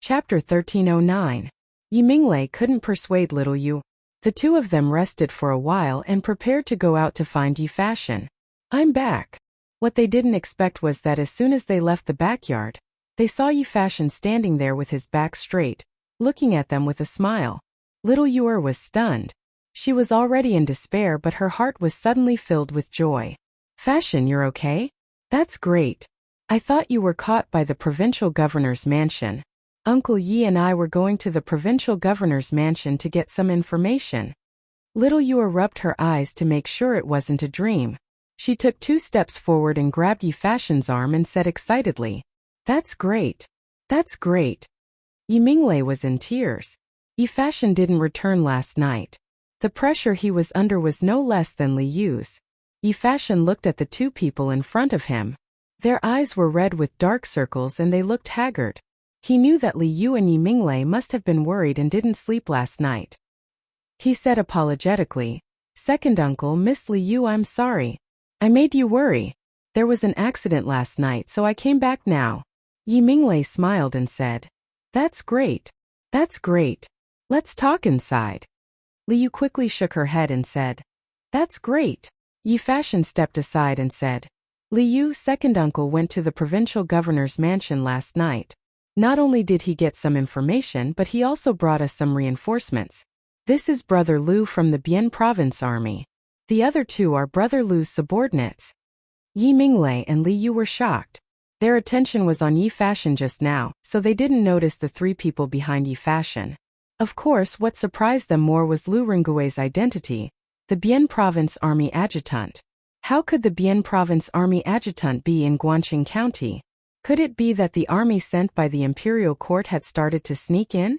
Chapter 1309. Yimingwei couldn't persuade little Yu. The two of them rested for a while and prepared to go out to find Yifashion. I'm back. What they didn't expect was that as soon as they left the backyard, they saw Yifashion standing there with his back straight, looking at them with a smile. Little Yu was stunned. She was already in despair, but her heart was suddenly filled with joy. Fashion, you're okay? That's great. I thought you were caught by the provincial governor's mansion. Uncle Yi and I were going to the provincial governor's mansion to get some information. Little Yu rubbed her eyes to make sure it wasn't a dream. She took 2 steps forward and grabbed Yifashion's arm and said excitedly, That's great. That's great. Yimingwei was in tears. Yifashion didn't return last night. The pressure he was under was no less than Li Yu's. Yifashion looked at the 2 people in front of him. Their eyes were red with dark circles and they looked haggard. He knew that Li Yu and Yimingwei must have been worried and didn't sleep last night. He said apologetically, Second uncle, Miss Li Yu, I'm sorry. I made you worry. There was an accident last night, so I came back now. Yimingwei smiled and said, That's great. That's great. Let's talk inside. Li Yu quickly shook her head and said, That's great. Yifashion stepped aside and said, Li Yu, second uncle, went to the provincial governor's mansion last night. Not only did he get some information, but he also brought us some reinforcements. This is Brother Lu from the Bian Province Army. The other 2 are Brother Lu's subordinates. Yimingwei and Li Yu were shocked. Their attention was on Yifashion just now, so they didn't notice the 3 people behind Yifashion. Of course, what surprised them more was Lu Rengui's identity, the Bian Province Army Adjutant. How could the Bian Province Army Adjutant be in Guangqing County? Could it be that the army sent by the imperial court had started to sneak in?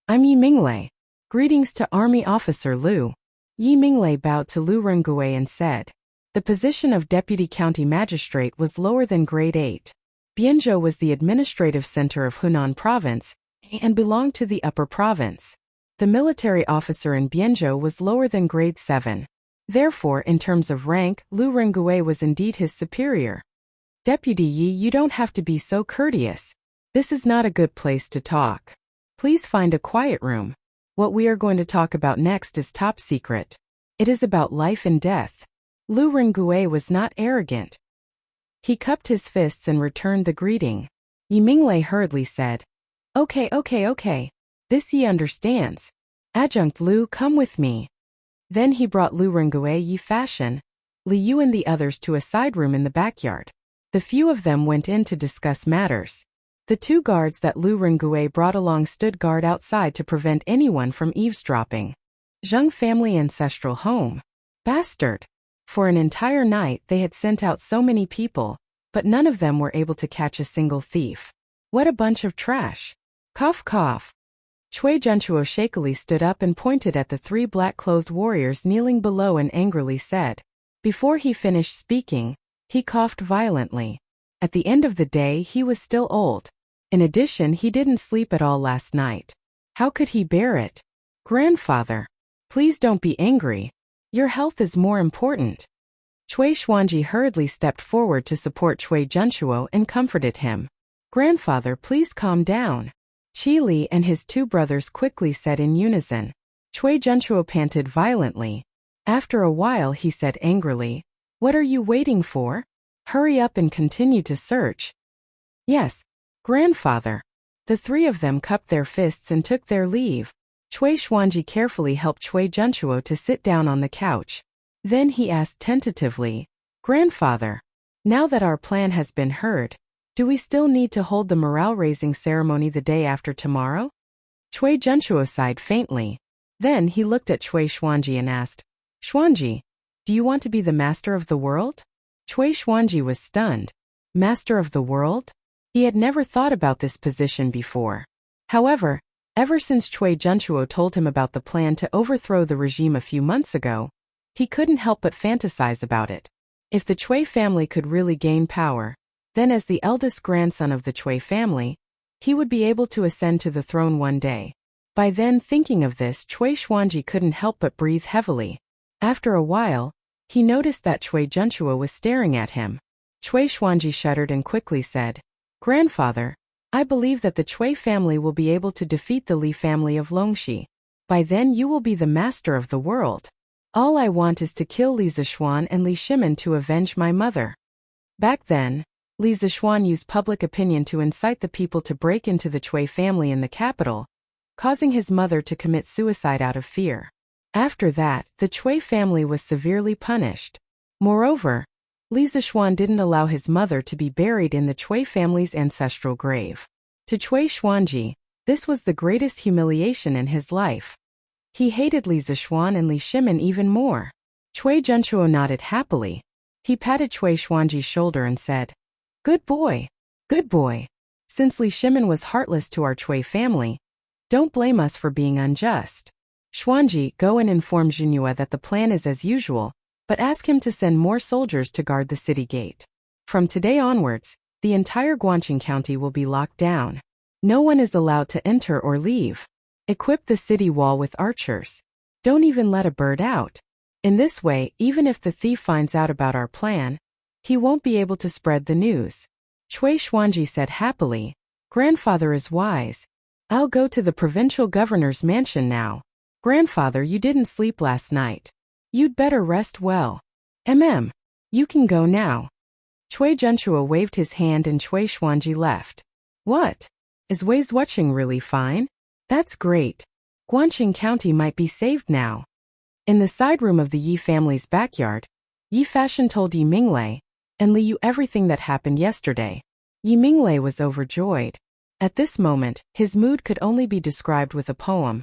I'm Yimingwei. Greetings to Army Officer Lu. Yimingwei bowed to Lu Rengui and said, The position of Deputy County Magistrate was lower than Grade 8. Bianzhou was the administrative center of Hunan Province and belonged to the Upper Province. The military officer in Bianzhou was lower than Grade 7. Therefore, in terms of rank, Lu Rengui was indeed his superior. Deputy Yi, you don't have to be so courteous. This is not a good place to talk. Please find a quiet room. What we are going to talk about next is top secret. It is about life and death. Lu Rengui was not arrogant. He cupped his fists and returned the greeting. Yimingwei hurriedly said, Okay. This Yi understands. Adjunct Lu, come with me. Then he brought Lu Rengui, Yifashion, Li Yu and the others to a side room in the backyard. The few of them went in to discuss matters. The 2 guards that Lu Rengui brought along stood guard outside to prevent anyone from eavesdropping. Zheng family ancestral home. Bastard. For an entire night they had sent out so many people, but none of them were able to catch a single thief. What a bunch of trash. Cough cough. Cui Junchuo shakily stood up and pointed at the 3 black-clothed warriors kneeling below and angrily said. Before he finished speaking, he coughed violently. At the end of the day, he was still old. In addition, he didn't sleep at all last night. How could he bear it? Grandfather, please don't be angry. Your health is more important. Cui Xuanji hurriedly stepped forward to support Cui Junchuo and comforted him. Grandfather, please calm down. Qi Li and his 2 brothers quickly said in unison. Cui Junchuo panted violently. After a while he said angrily, What are you waiting for? Hurry up and continue to search. Yes, grandfather. The 3 of them cupped their fists and took their leave. Cui Xuanji carefully helped Cui Junchuo to sit down on the couch. Then he asked tentatively, Grandfather, now that our plan has been heard, do we still need to hold the morale-raising ceremony the day after tomorrow? Cui Junchuo sighed faintly. Then he looked at Cui Xuanji and asked, Xuanji, do you want to be the master of the world? Cui Xuanji was stunned. Master of the world? He had never thought about this position before. However, ever since Cui Junchuo told him about the plan to overthrow the regime a few months ago, he couldn't help but fantasize about it. If the Cui family could really gain power, then as the eldest grandson of the Cui family, he would be able to ascend to the throne one day. By then, thinking of this, Cui Xuanji couldn't help but breathe heavily. After a while, he noticed that Cui Junchuo was staring at him. Cui Xuanji shuddered and quickly said, Grandfather, I believe that the Cui family will be able to defeat the Li family of Longxi. By then you will be the master of the world. All I want is to kill Li Zishuan and Li Shimin to avenge my mother." Back then, Li Zishuan used public opinion to incite the people to break into the Cui family in the capital, causing his mother to commit suicide out of fear. After that, the Cui family was severely punished. Moreover, Li Zishuan didn't allow his mother to be buried in the Cui family's ancestral grave. To Cui Xuanji, this was the greatest humiliation in his life. He hated Li Zishuan and Li Shimin even more. Cui Junchuo nodded happily. He patted Cui Xuanji's shoulder and said, "Good boy. Good boy. Since Li Shimin was heartless to our Cui family, don't blame us for being unjust. Xuanji, go and inform Junhua that the plan is as usual, but ask him to send more soldiers to guard the city gate. From today onwards, the entire Guangqing County will be locked down. No one is allowed to enter or leave. Equip the city wall with archers. Don't even let a bird out. In this way, even if the thief finds out about our plan, he won't be able to spread the news." Cui Xuanji said happily, "Grandfather is wise. I'll go to the provincial governor's mansion now. Grandfather, you didn't sleep last night. You'd better rest well. You can go now." Cui Junchuo waved his hand and Cui Xuanji left. "What? Is Wei Zuoqing really fine? That's great. Guangqing County might be saved now." In the side room of the Yi family's backyard, Yi Fashion told Yi Minglei and Li Yu everything that happened yesterday. Yi Minglei was overjoyed. At this moment, his mood could only be described with a poem.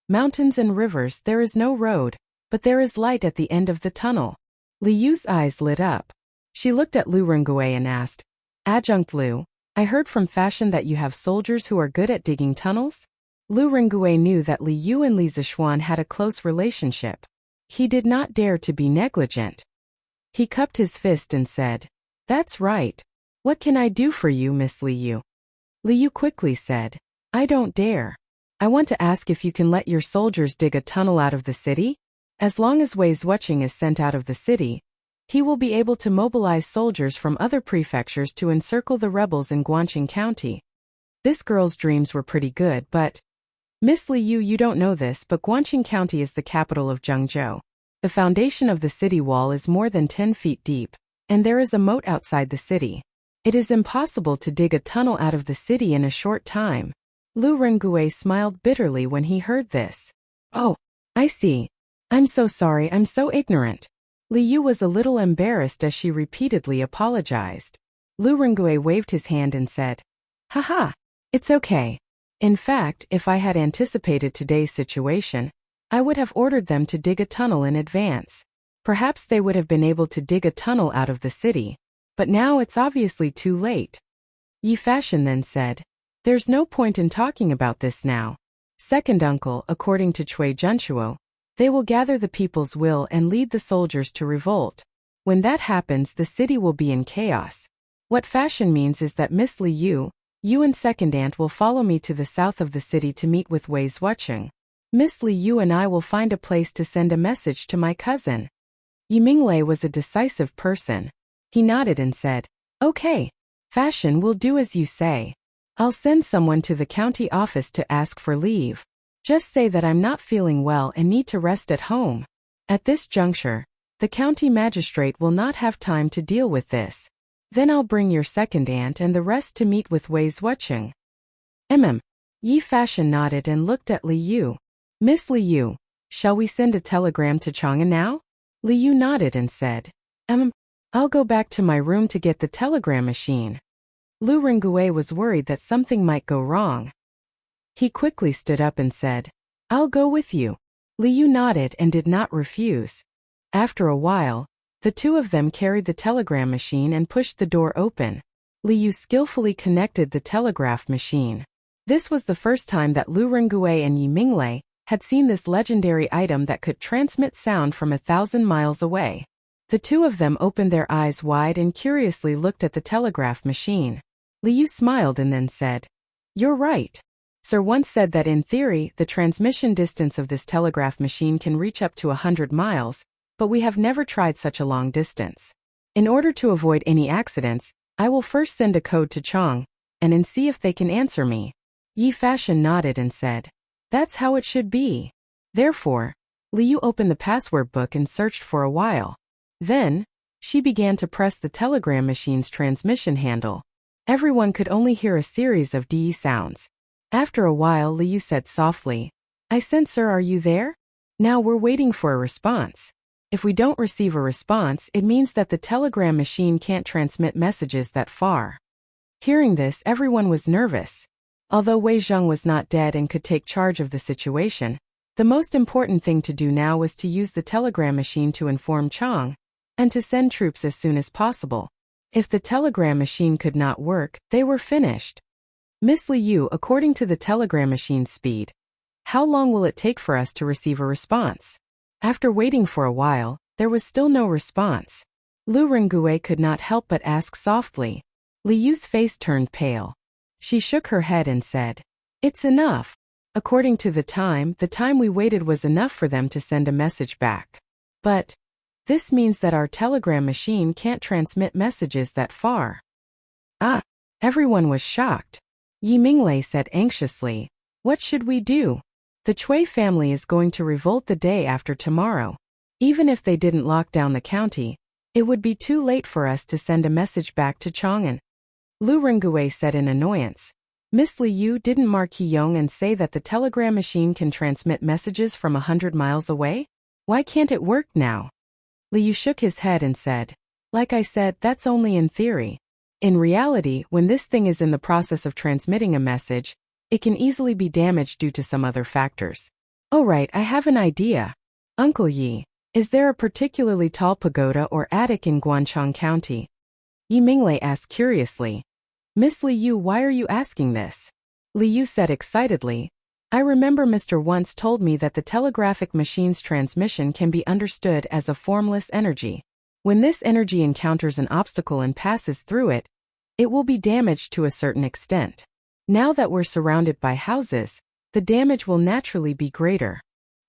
"Mountains and rivers, there is no road, but there is light at the end of the tunnel." Li Yu's eyes lit up. She looked at Lu Rengui and asked, "Adjunct Lu, I heard from Fashion that you have soldiers who are good at digging tunnels?" Lu Rengui knew that Li Yu and Li Zishuan had a close relationship. He did not dare to be negligent. He cupped his fist and said, "That's right. What can I do for you, Miss Li Yu?" Li Yu quickly said, "I don't dare. I want to ask if you can let your soldiers dig a tunnel out of the city? As long as Wei Zuoqing is sent out of the city, he will be able to mobilize soldiers from other prefectures to encircle the rebels in Guangqing County." This girl's dreams were pretty good, but Miss Li Yu, you don't know this, but Guangqing County is the capital of Zhengzhou. The foundation of the city wall is more than 10 feet deep, and there is a moat outside the city. It is impossible to dig a tunnel out of the city in a short time. Lu Rengui smiled bitterly when he heard this. "Oh, I see. I'm so sorry, I'm so ignorant." Li Yu was a little embarrassed as she repeatedly apologized. Lu Rengui waved his hand and said, "Haha, it's okay. In fact, if I had anticipated today's situation, I would have ordered them to dig a tunnel in advance. Perhaps they would have been able to dig a tunnel out of the city, but now it's obviously too late." Yi Fashion then said, "There's no point in talking about this now. Second uncle, according to Cui Junchuo, they will gather the people's will and lead the soldiers to revolt. When that happens, the city will be in chaos. What Fashion means is that Miss Li Yu, you and second aunt will follow me to the south of the city to meet with Wei Zuoqing. Miss Li Yu and I will find a place to send a message to my cousin." Yi Minglei was a decisive person. He nodded and said, "Okay, Fashion will do as you say. I'll send someone to the county office to ask for leave. Just say that I'm not feeling well and need to rest at home. At this juncture, the county magistrate will not have time to deal with this. Then I'll bring your second aunt and the rest to meet with Wei Zuoqing." Yi Fashion nodded and looked at Li Yu. "Miss Li Yu, shall we send a telegram to Chang'an now?" Li Yu nodded and said, I'll go back to my room to get the telegram machine." Lu Rengui was worried that something might go wrong. He quickly stood up and said, "I'll go with you." Li Yu nodded and did not refuse. After a while, the two of them carried the telegram machine and pushed the door open. Li Yu skillfully connected the telegraph machine. This was the first time that Lu Rengui and Yi Minglei had seen this legendary item that could transmit sound from 1,000 miles away. The two of them opened their eyes wide and curiously looked at the telegraph machine. Li Yu smiled and then said, "You're right. Sir once said that in theory, the transmission distance of this telegraph machine can reach up to 100 miles, but we have never tried such a long distance. In order to avoid any accidents, I will first send a code to Chang, and see if they can answer me. Yi Fashion nodded and said, "That's how it should be." Therefore, Liu opened the password book and searched for a while. Then, she began to press the telegram machine's transmission handle. Everyone could only hear a series of dee sounds. After a while, Liu said softly, "I sense, sir, are you there? Now we're waiting for a response. If we don't receive a response, it means that the telegram machine can't transmit messages that far." Hearing this, everyone was nervous. Although Wei Zheng was not dead and could take charge of the situation, the most important thing to do now was to use the telegram machine to inform Chang, and to send troops as soon as possible. If the telegram machine could not work, they were finished. "Miss Liu, according to the telegram machine's speed, how long will it take for us to receive a response?" After waiting for a while, there was still no response. Lu Rengue could not help but ask softly. Liu's face turned pale. She shook her head and said, "It's enough. According to the time we waited was enough for them to send a message back. But this means that our telegram machine can't transmit messages that far." "Ah!" Everyone was shocked. Yi Minglei said anxiously, "What should we do? The Chui family is going to revolt the day after tomorrow. Even if they didn't lock down the county, it would be too late for us to send a message back to Chang'an." Lu Rengue said in annoyance, "Miss Liu, didn't Marquis Yong and say that the telegram machine can transmit messages from 100 miles away? Why can't it work now?" Liu shook his head and said, "Like I said, that's only in theory. In reality, when this thing is in the process of transmitting a message, it can easily be damaged due to some other factors." "Oh right, I have an idea. Uncle Yi, is there a particularly tall pagoda or attic in Guanchang County?" Yi Minglei asked curiously. "Miss Liu, why are you asking this?" Liu said excitedly, "I remember Mr. once told me that the telegraphic machine's transmission can be understood as a formless energy. When this energy encounters an obstacle and passes through it, it will be damaged to a certain extent. Now that we're surrounded by houses, the damage will naturally be greater.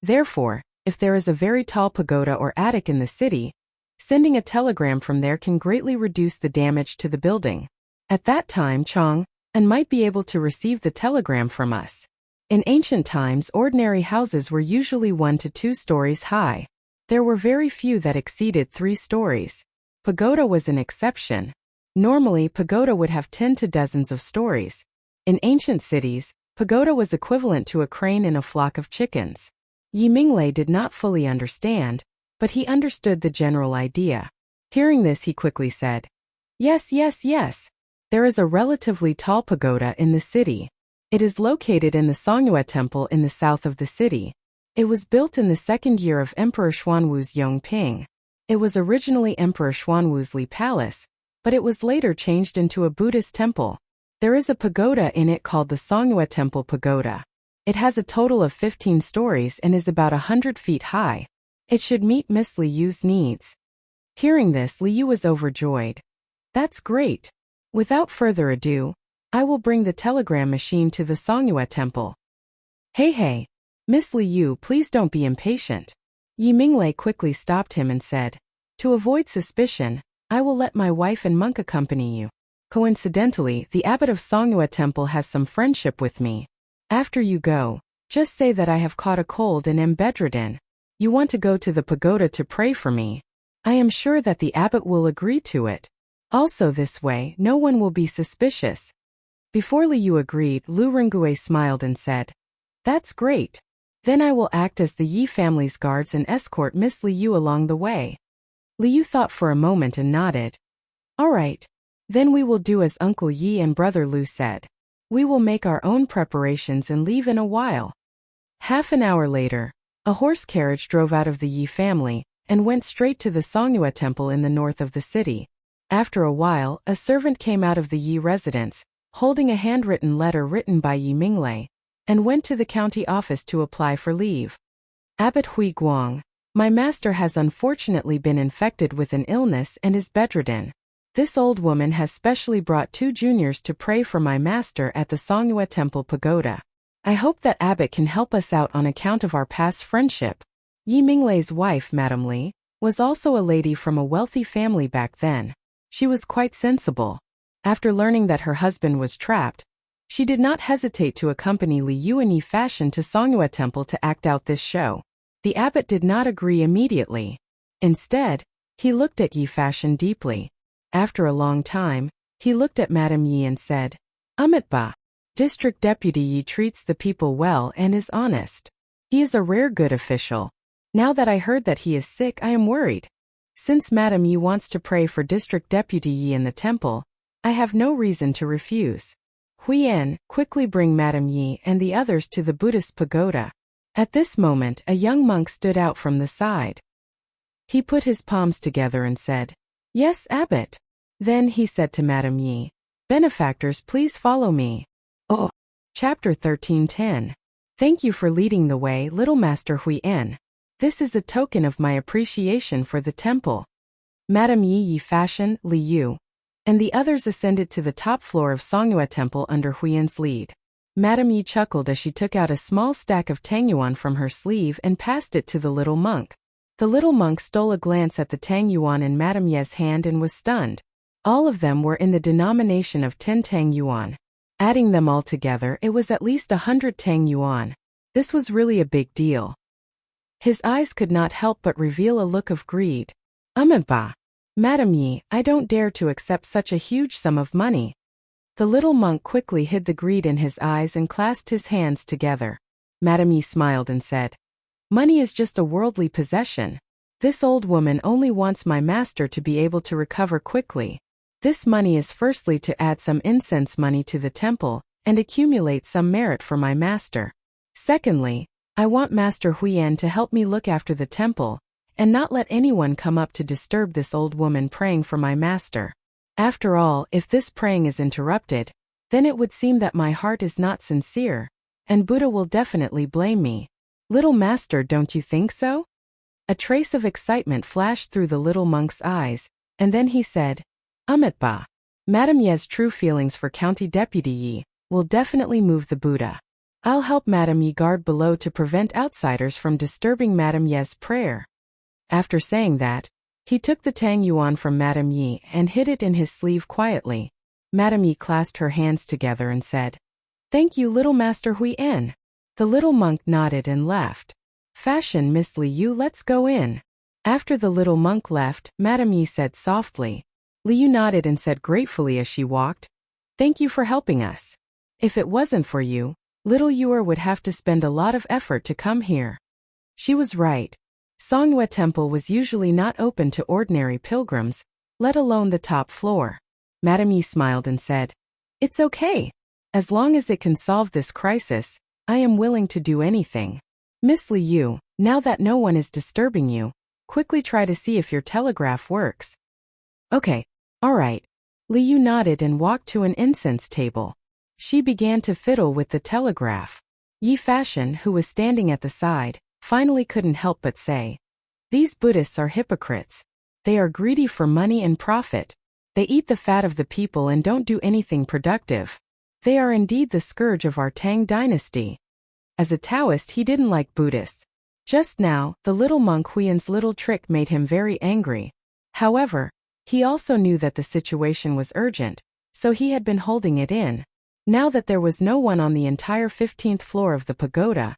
Therefore, if there is a very tall pagoda or attic in the city, sending a telegram from there can greatly reduce the damage to the building. At that time, Chang and might be able to receive the telegram from us. In ancient times, ordinary houses were usually 1 to 2 stories high. There were very few that exceeded 3 stories. Pagoda was an exception. Normally, pagoda would have 10 to dozens of stories. In ancient cities, pagoda was equivalent to a crane in a flock of chickens. Yi Minglei did not fully understand, but he understood the general idea. Hearing this, he quickly said, "Yes, yes, yes. There is a relatively tall pagoda in the city. It is located in the Songyue Temple in the south of the city. It was built in the 2nd year of Emperor Xuanwu's Yongping. It was originally Emperor Xuanwu's Li Palace, but it was later changed into a Buddhist temple. There is a pagoda in it called the Songyue Temple Pagoda. It has a total of 15 stories and is about 100 feet high. It should meet Miss Liu's needs." Hearing this, Liu was overjoyed. "That's great. Without further ado, I will bring the telegram machine to the Songyue Temple." Hey, Miss Liu, please don't be impatient." Yi Minglei quickly stopped him and said, "To avoid suspicion, I will let my wife and monk accompany you. Coincidentally, the abbot of Songyue Temple has some friendship with me. After you go, just say that I have caught a cold and am bedridden. You want to go to the pagoda to pray for me. I am sure that the abbot will agree to it. Also this way, no one will be suspicious." Before Liu agreed, Lu Rengue smiled and said, "That's great. Then I will act as the Yi family's guards and escort Miss Liu along the way." Liu thought for a moment and nodded. "All right. Then we will do as Uncle Yi and Brother Lu said. We will make our own preparations and leave in a while." Half an hour later, a horse carriage drove out of the Yi family and went straight to the Songyue Temple in the north of the city. After a while, a servant came out of the Yi residence, holding a handwritten letter written by Yi Minglei, and went to the county office to apply for leave. "Abbot Hui Guang, my master has unfortunately been infected with an illness and is bedridden. This old woman has specially brought 2 juniors to pray for my master at the Songyue Temple Pagoda. I hope that abbot can help us out on account of our past friendship." Yi Minglei's wife, Madame Li, was also a lady from a wealthy family back then. She was quite sensible. After learning that her husband was trapped, she did not hesitate to accompany Li Yu and Yi Fashion to Songhua Temple to act out this show. The abbot did not agree immediately. Instead, he looked at Yi Fashion deeply. After a long time, he looked at Madame Yi and said, "Ba. District Deputy Yi treats the people well and is honest. He is a rare good official. Now that I heard that he is sick, I am worried. Since Madame Yi wants to pray for District Deputy Yi in the temple, I have no reason to refuse. Huiyan, quickly bring Madame Yi and the others to the Buddhist pagoda." At this moment, a young monk stood out from the side. He put his palms together and said, "Yes, abbot." Then he said to Madame Yi, "Benefactors, please follow me." Oh. Chapter 13:10. Thank you for leading the way, little Master Huiyan. This is a token of my appreciation for the temple. Madame Yi, Yi Fashion, Li Yu, and the others ascended to the top floor of Songhua Temple under Huiyan's lead. Madame Yi chuckled as she took out a small stack of tang yuan from her sleeve and passed it to the little monk. The little monk stole a glance at the tang yuan in Madame Yi's hand and was stunned. All of them were in the denomination of 10 tang yuan. Adding them all together, it was at least 100 tang yuan. This was really a big deal. His eyes could not help but reveal a look of greed. Ba. Madame Yi, I don't dare to accept such a huge sum of money." The little monk quickly hid the greed in his eyes and clasped his hands together. Madame Yi smiled and said, "Money is just a worldly possession. This old woman only wants my master to be able to recover quickly. This money is firstly to add some incense money to the temple and accumulate some merit for my master. Secondly, I want Master Huiyan to help me look after the temple and not let anyone come up to disturb this old woman praying for my master. After all, if this praying is interrupted, then it would seem that my heart is not sincere, and Buddha will definitely blame me. Little master, don't you think so?" A trace of excitement flashed through the little monk's eyes, and then he said, Ba. Madame Yi's true feelings for County Deputy Yi will definitely move the Buddha. I'll help Madame Yi guard below to prevent outsiders from disturbing Madame Yi's prayer." After saying that, he took the tang yuan from Madame Yi and hid it in his sleeve quietly. Madame Yi clasped her hands together and said, "Thank you, little Master Huiyan." The little monk nodded and left. "Fashion, Miss Li Yu, let's go in." After the little monk left, Madame Yi said softly. Li Yu nodded and said gratefully as she walked, "Thank you for helping us. If it wasn't for you, little Yuer would have to spend a lot of effort to come here." She was right. Songhua Temple was usually not open to ordinary pilgrims, let alone the top floor. Madame Yi smiled and said, "It's okay. As long as it can solve this crisis, I am willing to do anything. Miss Li Yu, now that no one is disturbing you, quickly try to see if your telegraph works." "Okay, all right." Li Yu nodded and walked to an incense table. She began to fiddle with the telegraph. Yi Fashion, who was standing at the side, finally couldn't help but say, "These Buddhists are hypocrites. They are greedy for money and profit. They eat the fat of the people and don't do anything productive. They are indeed the scourge of our Tang dynasty." As a Taoist, he didn't like Buddhists. Just now, the little monk Huiyan's little trick made him very angry. However, he also knew that the situation was urgent, so he had been holding it in. Now that there was no one on the entire 15th floor of the pagoda,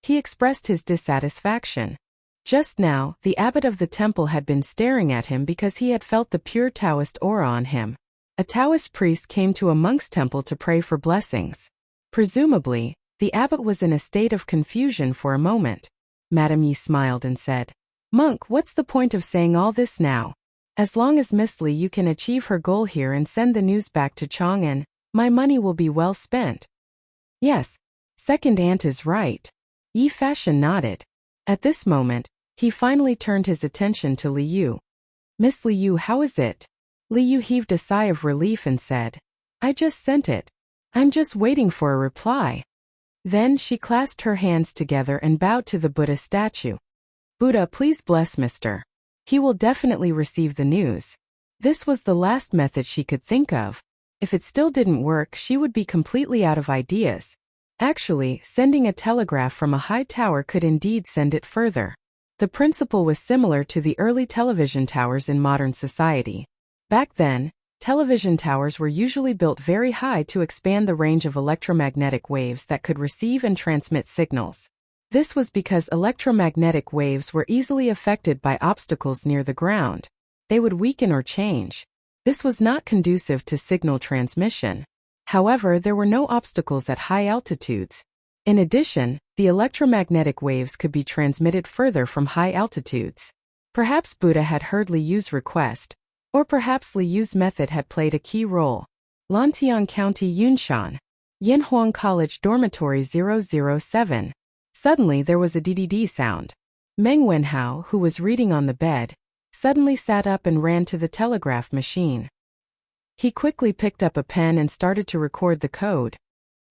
he expressed his dissatisfaction. Just now, the abbot of the temple had been staring at him because he had felt the pure Taoist aura on him. A Taoist priest came to a monk's temple to pray for blessings. Presumably, the abbot was in a state of confusion for a moment. Madame Yi smiled and said, "Monk, what's the point of saying all this now? As long as Miss Li Yu can achieve her goal here and send the news back to Chang'an, my money will be well spent." "Yes, second aunt is right." Yi Fashion nodded. At this moment, he finally turned his attention to Li Yu. "Miss Li Yu, how is it?" Li Yu heaved a sigh of relief and said, "I just sent it. I'm just waiting for a reply." Then she clasped her hands together and bowed to the Buddha statue. "Buddha, please bless Mr. He will definitely receive the news." This was the last method she could think of. If it still didn't work, she would be completely out of ideas. Actually, sending a telegraph from a high tower could indeed send it further. The principle was similar to the early television towers in modern society. Back then, Television towers were usually built very high to expand the range of electromagnetic waves that could receive and transmit signals. This was because electromagnetic waves were easily affected by obstacles near the ground. They would weaken or change. This was not conducive to signal transmission. However, there were no obstacles at high altitudes. In addition, the electromagnetic waves could be transmitted further from high altitudes. Perhaps Buddha had heard Li Yu's request, or perhaps Li Yu's method had played a key role. Lantian County, Yunshan. Yinhuang College Dormitory 007. Suddenly there was a DDD sound. Meng Wenhao, who was reading on the bed, suddenly sat up and ran to the telegraph machine. He quickly picked up a pen and started to record the code.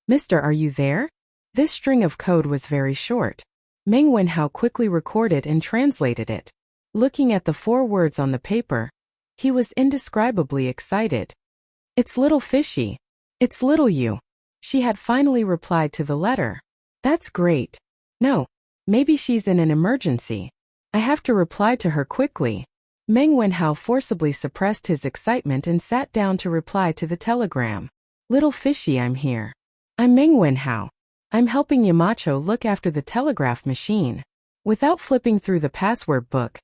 "Mister, are you there?" This string of code was very short. Meng Wenhao quickly recorded and translated it. Looking at the 4 words on the paper, he was indescribably excited. "It's little fishy. It's little you." She had finally replied to the letter. "That's great. No, maybe she's in an emergency. I have to reply to her quickly." Meng Wenhao forcibly suppressed his excitement and sat down to reply to the telegram. "Little fishy, I'm here. I'm Meng Wenhao. I'm helping Yamacho look after the telegraph machine." Without flipping through the password book,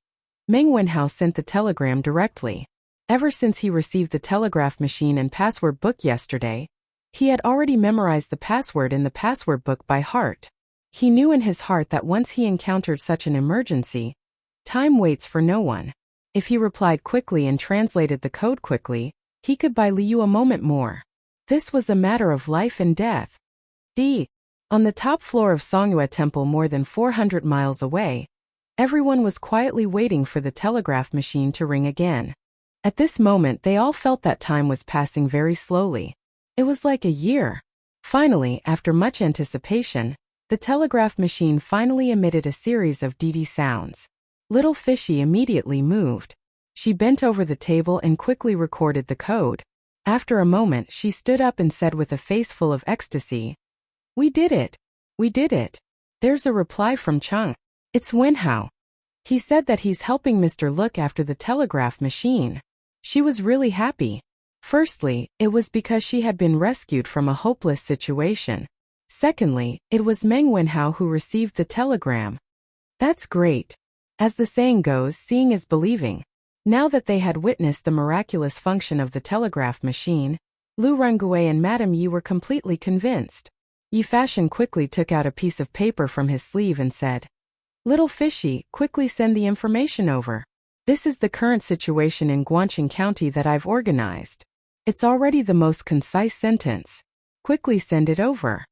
Meng Wenhao sent the telegram directly. Ever since he received the telegraph machine and password book yesterday, he had already memorized the password in the password book by heart. He knew in his heart that once he encountered such an emergency, time waits for no one. If he replied quickly and translated the code quickly, he could buy Li Yu a moment more. This was a matter of life and death. On the top floor of Songyue Temple, more than 400 miles away, everyone was quietly waiting for the telegraph machine to ring again. At this moment they all felt that time was passing very slowly. It was like a year. Finally, after much anticipation, the telegraph machine finally emitted a series of DD sounds. Little Fishy immediately moved. She bent over the table and quickly recorded the code. After a moment she stood up and said with a face full of ecstasy, "We did it! We did it! There's a reply from Chung. It's Wenhao. He said that he's helping Mr. look after the telegraph machine." She was really happy. Firstly, it was because she had been rescued from a hopeless situation. Secondly, it was Meng Wenhao who received the telegram. That's great. As the saying goes, seeing is believing. Now that they had witnessed the miraculous function of the telegraph machine, Lu Rengue and Madame Yi were completely convinced. Yi Fashion quickly took out a piece of paper from his sleeve and said, "Little Fishy, quickly send the information over. This is the current situation in Guangqing County that I've organized. It's already the most concise sentence. Quickly send it over."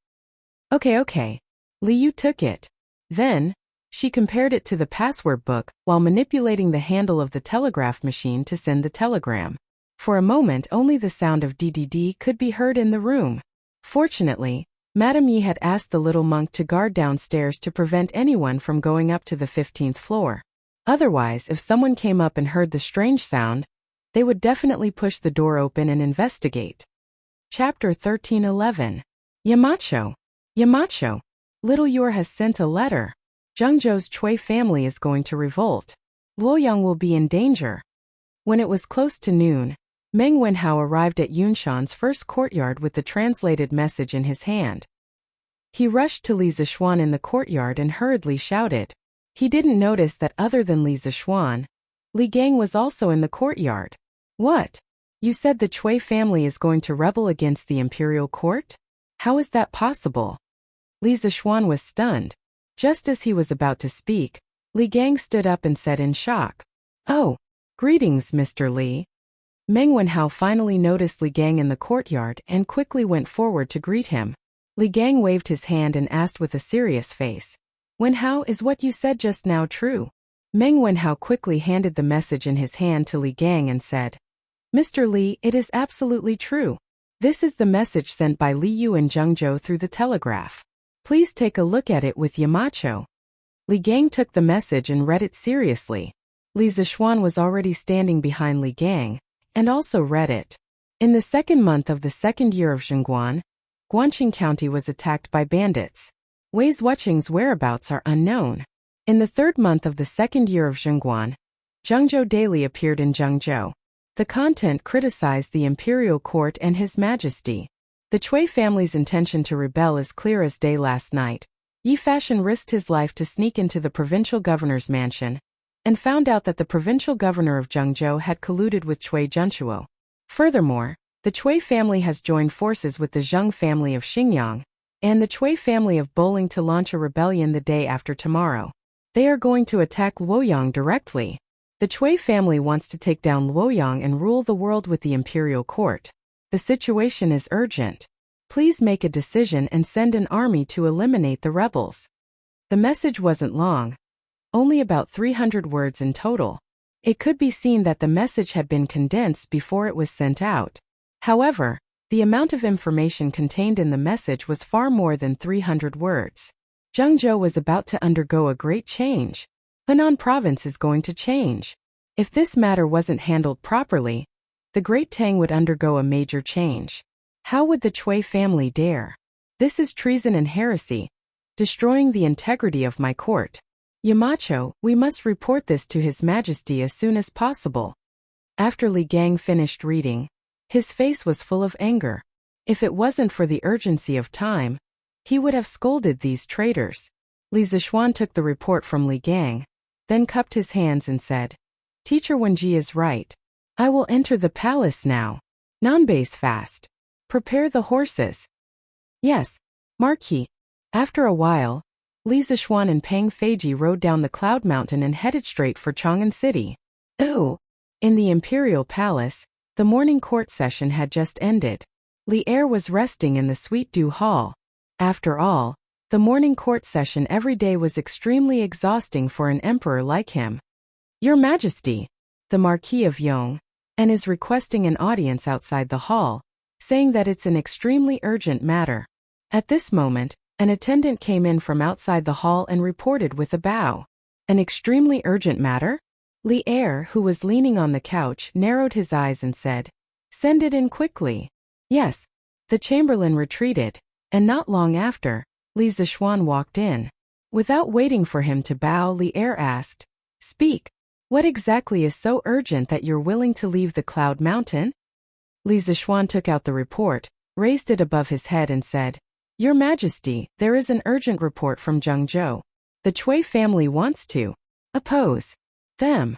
Okay. Li Yu took it. Then, she compared it to the password book while manipulating the handle of the telegraph machine to send the telegram. For a moment only the sound of DDD could be heard in the room. Fortunately, Madame Yi had asked the little monk to guard downstairs to prevent anyone from going up to the 15th floor. Otherwise, if someone came up and heard the strange sound, they would definitely push the door open and investigate. Chapter 13:11. Yamacho. Little Yor has sent a letter. Zhengzhou's Chui family is going to revolt. Luoyang will be in danger. When it was close to noon, Meng Wenhao arrived at Yunshan's first courtyard with the translated message in his hand. He rushed to Li Zishuan in the courtyard and hurriedly shouted. He didn't notice that other than Li Zishuan, Li Gang was also in the courtyard. "What? You said the Chui family is going to rebel against the imperial court? How is that possible?" Li Zishuan was stunned. Just as he was about to speak, Li Gang stood up and said in shock, "Oh, greetings, Mr. Li." Meng Wenhao finally noticed Li Gang in the courtyard and quickly went forward to greet him. Li Gang waved his hand and asked with a serious face, "Wenhao, is what you said just now true?" Meng Wenhao quickly handed the message in his hand to Li Gang and said, "Mr. Li, it is absolutely true. This is the message sent by Li Yu and Zhengzhou through the telegraph. Please take a look at it with Yamacho." Li Gang took the message and read it seriously. Li Zishuan was already standing behind Li Gang, and also read it. In the second month of the second year of Zhengguan, Guangqing County was attacked by bandits. Wei Wuqing's whereabouts are unknown. In the third month of the second year of Zhengguan, Zhengzhou daily appeared in Zhengzhou. The content criticized the imperial court and His Majesty. The Cui family's intention to rebel is clear as day. Last night, Yi Fashion risked his life to sneak into the provincial governor's mansion and found out that the provincial governor of Zhengzhou had colluded with Cui Junchuo. Furthermore, the Cui family has joined forces with the Zheng family of Xingyang and the Cui family of Bowling to launch a rebellion the day after tomorrow. They are going to attack Luoyang directly. The Cui family wants to take down Luoyang and rule the world with the imperial court. The situation is urgent. Please make a decision and send an army to eliminate the rebels. The message wasn't long, only about 300 words in total. It could be seen that the message had been condensed before it was sent out. However, the amount of information contained in the message was far more than 300 words. Zhengzhou was about to undergo a great change. Henan province is going to change. If this matter wasn't handled properly, the Great Tang would undergo a major change. How would the Cui family dare? This is treason and heresy, destroying the integrity of my court. Yamacho, we must report this to His Majesty as soon as possible. After Li Gang finished reading, his face was full of anger. If it wasn't for the urgency of time, he would have scolded these traitors. Li Zishuan took the report from Li Gang, then cupped his hands and said, Teacher Wenji is right. I will enter the palace now. Nanbei's fast. Prepare the horses. Yes, Marquis. After a while, Li Zishuan and Pang Feiji rode down the Cloud Mountain and headed straight for Chang'an City. Ooh! In the Imperial Palace, the morning court session had just ended. Li Er was resting in the Sweet Dew Hall. After all, the morning court session every day was extremely exhausting for an emperor like him. Your Majesty, the Marquis of Yong, and is requesting an audience outside the hall, saying that it's an extremely urgent matter. At this moment, an attendant came in from outside the hall and reported with a bow. An extremely urgent matter? Li Er, who was leaning on the couch, narrowed his eyes and said, Send it in quickly. Yes. The chamberlain retreated, and not long after, Li Zishuan walked in. Without waiting for him to bow, Li Er asked, Speak. What exactly is so urgent that you're willing to leave the Cloud Mountain? Li Zishuan took out the report, raised it above his head and said, Your Majesty, there is an urgent report from Zhengzhou. The Cui family wants to oppose them.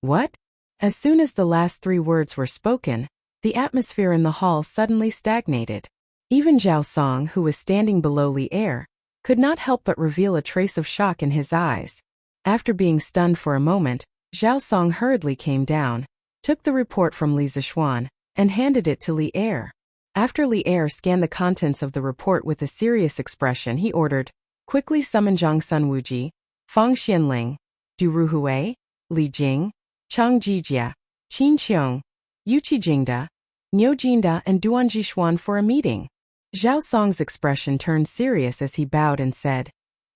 What? As soon as the last 3 words were spoken, the atmosphere in the hall suddenly stagnated. Even Zhao Song, who was standing below Li Er, could not help but reveal a trace of shock in his eyes. After being stunned for a moment, Zhao Song hurriedly came down, took the report from Li Zishuan, and handed it to Li Er. After Li Er scanned the contents of the report with a serious expression, he ordered, Quickly summon Zhang Sunwuji, Fang Xianling, Du Ruhui, Li Jing, Chang Jijia, Qin Qiong, Yuqi Jingda, Niu Jinda and Duan Jishuan for a meeting. Zhao Song's expression turned serious as he bowed and said,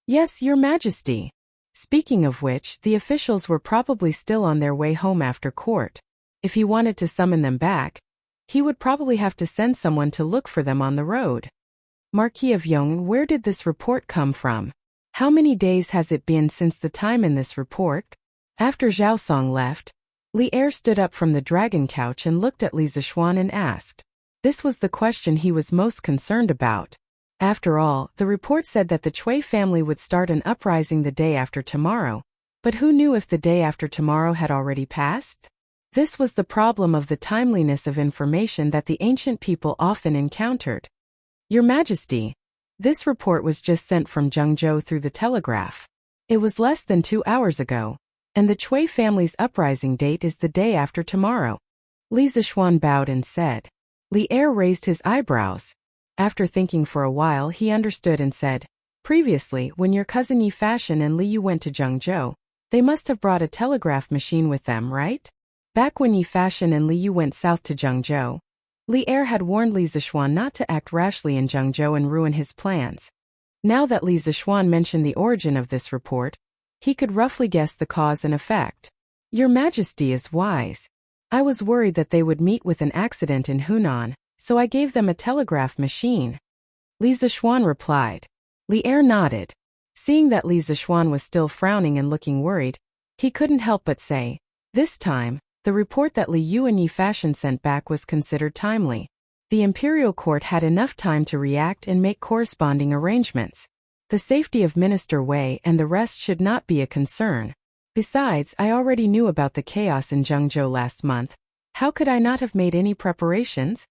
Yes, Your Majesty. Speaking of which, the officials were probably still on their way home after court. If he wanted to summon them back, he would probably have to send someone to look for them on the road. Marquis of Yong, where did this report come from? How many days has it been since the time in this report? After Zhao Song left, Li Er stood up from the dragon couch and looked at Li Zishuan and asked. This was the question he was most concerned about. After all, the report said that the Cui family would start an uprising the day after tomorrow. But who knew if the day after tomorrow had already passed? This was the problem of the timeliness of information that the ancient people often encountered. Your Majesty, this report was just sent from Zhengzhou through the telegraph. It was less than 2 hours ago, and the Cui family's uprising date is the day after tomorrow. Li Zishuan bowed and said. Li Er raised his eyebrows. After thinking for a while, he understood and said, Previously, when your cousin Yi Fashion and Li Yu went to Zhengzhou, they must have brought a telegraph machine with them, right? Back when Yi Fashion and Li Yu went south to Zhengzhou, Li Er had warned Li Zishuan not to act rashly in Zhengzhou and ruin his plans. Now that Li Zishuan mentioned the origin of this report, he could roughly guess the cause and effect. Your Majesty is wise. I was worried that they would meet with an accident in Hunan, so I gave them a telegraph machine. Li Zishuan replied. Li Er nodded. Seeing that Li Zishuan was still frowning and looking worried, he couldn't help but say, This time, The report that Li Yu and Yi Fashion sent back was considered timely. The imperial court had enough time to react and make corresponding arrangements. The safety of Minister Wei and the rest should not be a concern. Besides, I already knew about the chaos in Zhengzhou last month. How could I not have made any preparations?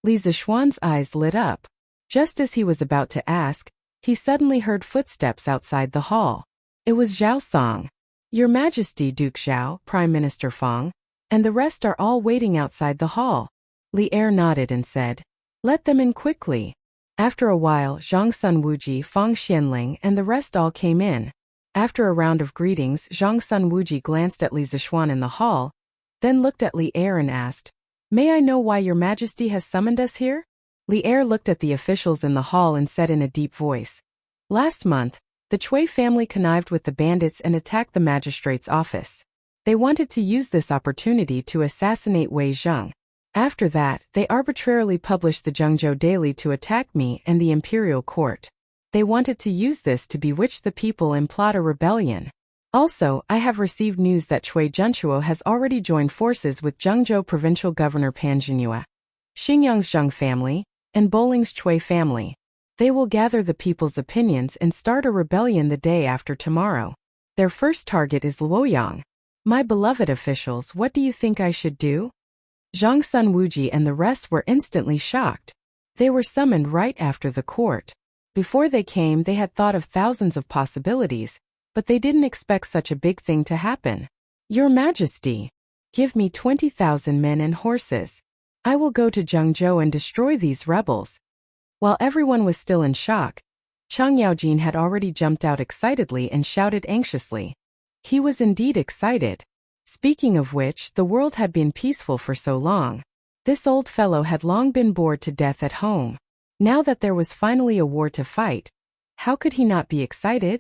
Li Zishuan's eyes lit up. Just as he was about to ask, he suddenly heard footsteps outside the hall. It was Zhao Song. Your Majesty, Duke Zhao, Prime Minister Feng, and the rest are all waiting outside the hall. Li Er nodded and said, let them in quickly. After a while, Zhang Sun Wuji, Feng Xianling, and the rest all came in. After a round of greetings, Zhang Sun Wuji glanced at Li Zishuan in the hall, then looked at Li Er and asked, may I know why your Majesty has summoned us here? Li Er looked at the officials in the hall and said in a deep voice, last month, the Cui family connived with the bandits and attacked the magistrate's office. They wanted to use this opportunity to assassinate Wei Zheng. After that, they arbitrarily published the Zhengzhou Daily to attack me and the imperial court. They wanted to use this to bewitch the people and plot a rebellion. Also, I have received news that Cui Zhenchuo has already joined forces with Zhengzhou Provincial Governor Pan Jinhua, Xingyang's Zheng family, and Boling's Cui family. They will gather the people's opinions and start a rebellion the day after tomorrow. Their first target is Luoyang. My beloved officials, what do you think I should do? Zhang Sun Wuji and the rest were instantly shocked. They were summoned right after the court. Before they came, they had thought of thousands of possibilities, but they didn't expect such a big thing to happen. Your Majesty, give me 20,000 men and horses. I will go to Zhengzhou and destroy these rebels. While everyone was still in shock, Chang Yaojin had already jumped out excitedly and shouted anxiously. He was indeed excited. Speaking of which, the world had been peaceful for so long. This old fellow had long been bored to death at home. Now that there was finally a war to fight, how could he not be excited?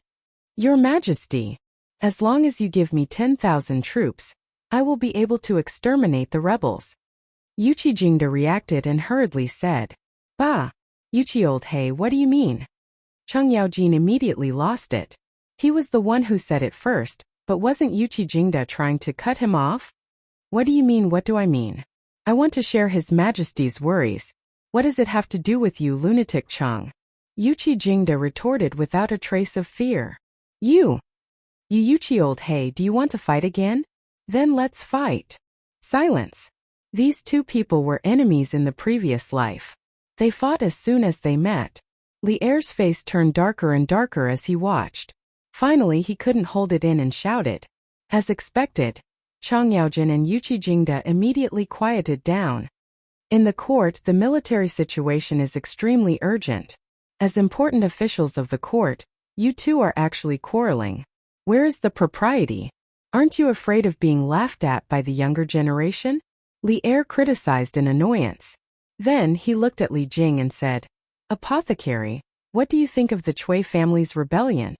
Your Majesty, as long as you give me 10,000 troops, I will be able to exterminate the rebels. Yuqi Jingde reacted and hurriedly said, bah, Yuqi old hey, what do you mean? Cheng Yaojin immediately lost it. He was the one who said it first, but wasn't Yuqi Jingde trying to cut him off? What do you mean, what do I mean? I want to share His Majesty's worries. What does it have to do with you, lunatic Cheng? Yuqi Jingde retorted without a trace of fear. You Yuqi old hey, do you want to fight again? Then let's fight. Silence. These two people were enemies in the previous life. They fought as soon as they met. Li Er's face turned darker and darker as he watched. Finally, he couldn't hold it in and shouted. As expected, Chang Yaojin and Yuqi Jingde immediately quieted down. In the court, the military situation is extremely urgent. As important officials of the court, you two are actually quarreling. Where is the propriety? Aren't you afraid of being laughed at by the younger generation? Li Er criticized in annoyance. Then he looked at Li Jing and said, Apothecary, what do you think of the Cui family's rebellion?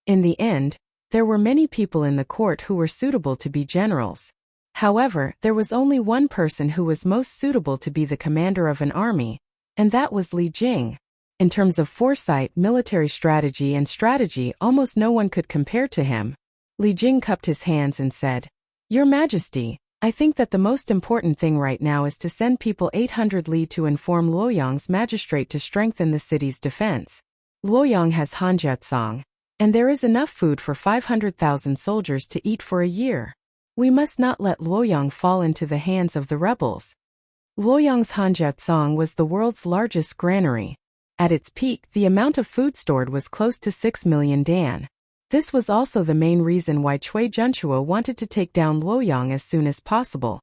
In the end, there were many people in the court who were suitable to be generals. However, there was only one person who was most suitable to be the commander of an army, and that was Li Jing. In terms of foresight, military strategy and strategy, almost no one could compare to him. Li Jing cupped his hands and said, Your Majesty, I think that the most important thing right now is to send people 800 li to inform Luoyang's magistrate to strengthen the city's defense. Luoyang has Hanjiatsong, and there is enough food for 500,000 soldiers to eat for a year. We must not let Luoyang fall into the hands of the rebels. Luoyang's Hanjiatsong was the world's largest granary. At its peak, the amount of food stored was close to 6 million dan. This was also the main reason why Cui Zhenchuo wanted to take down Luoyang as soon as possible.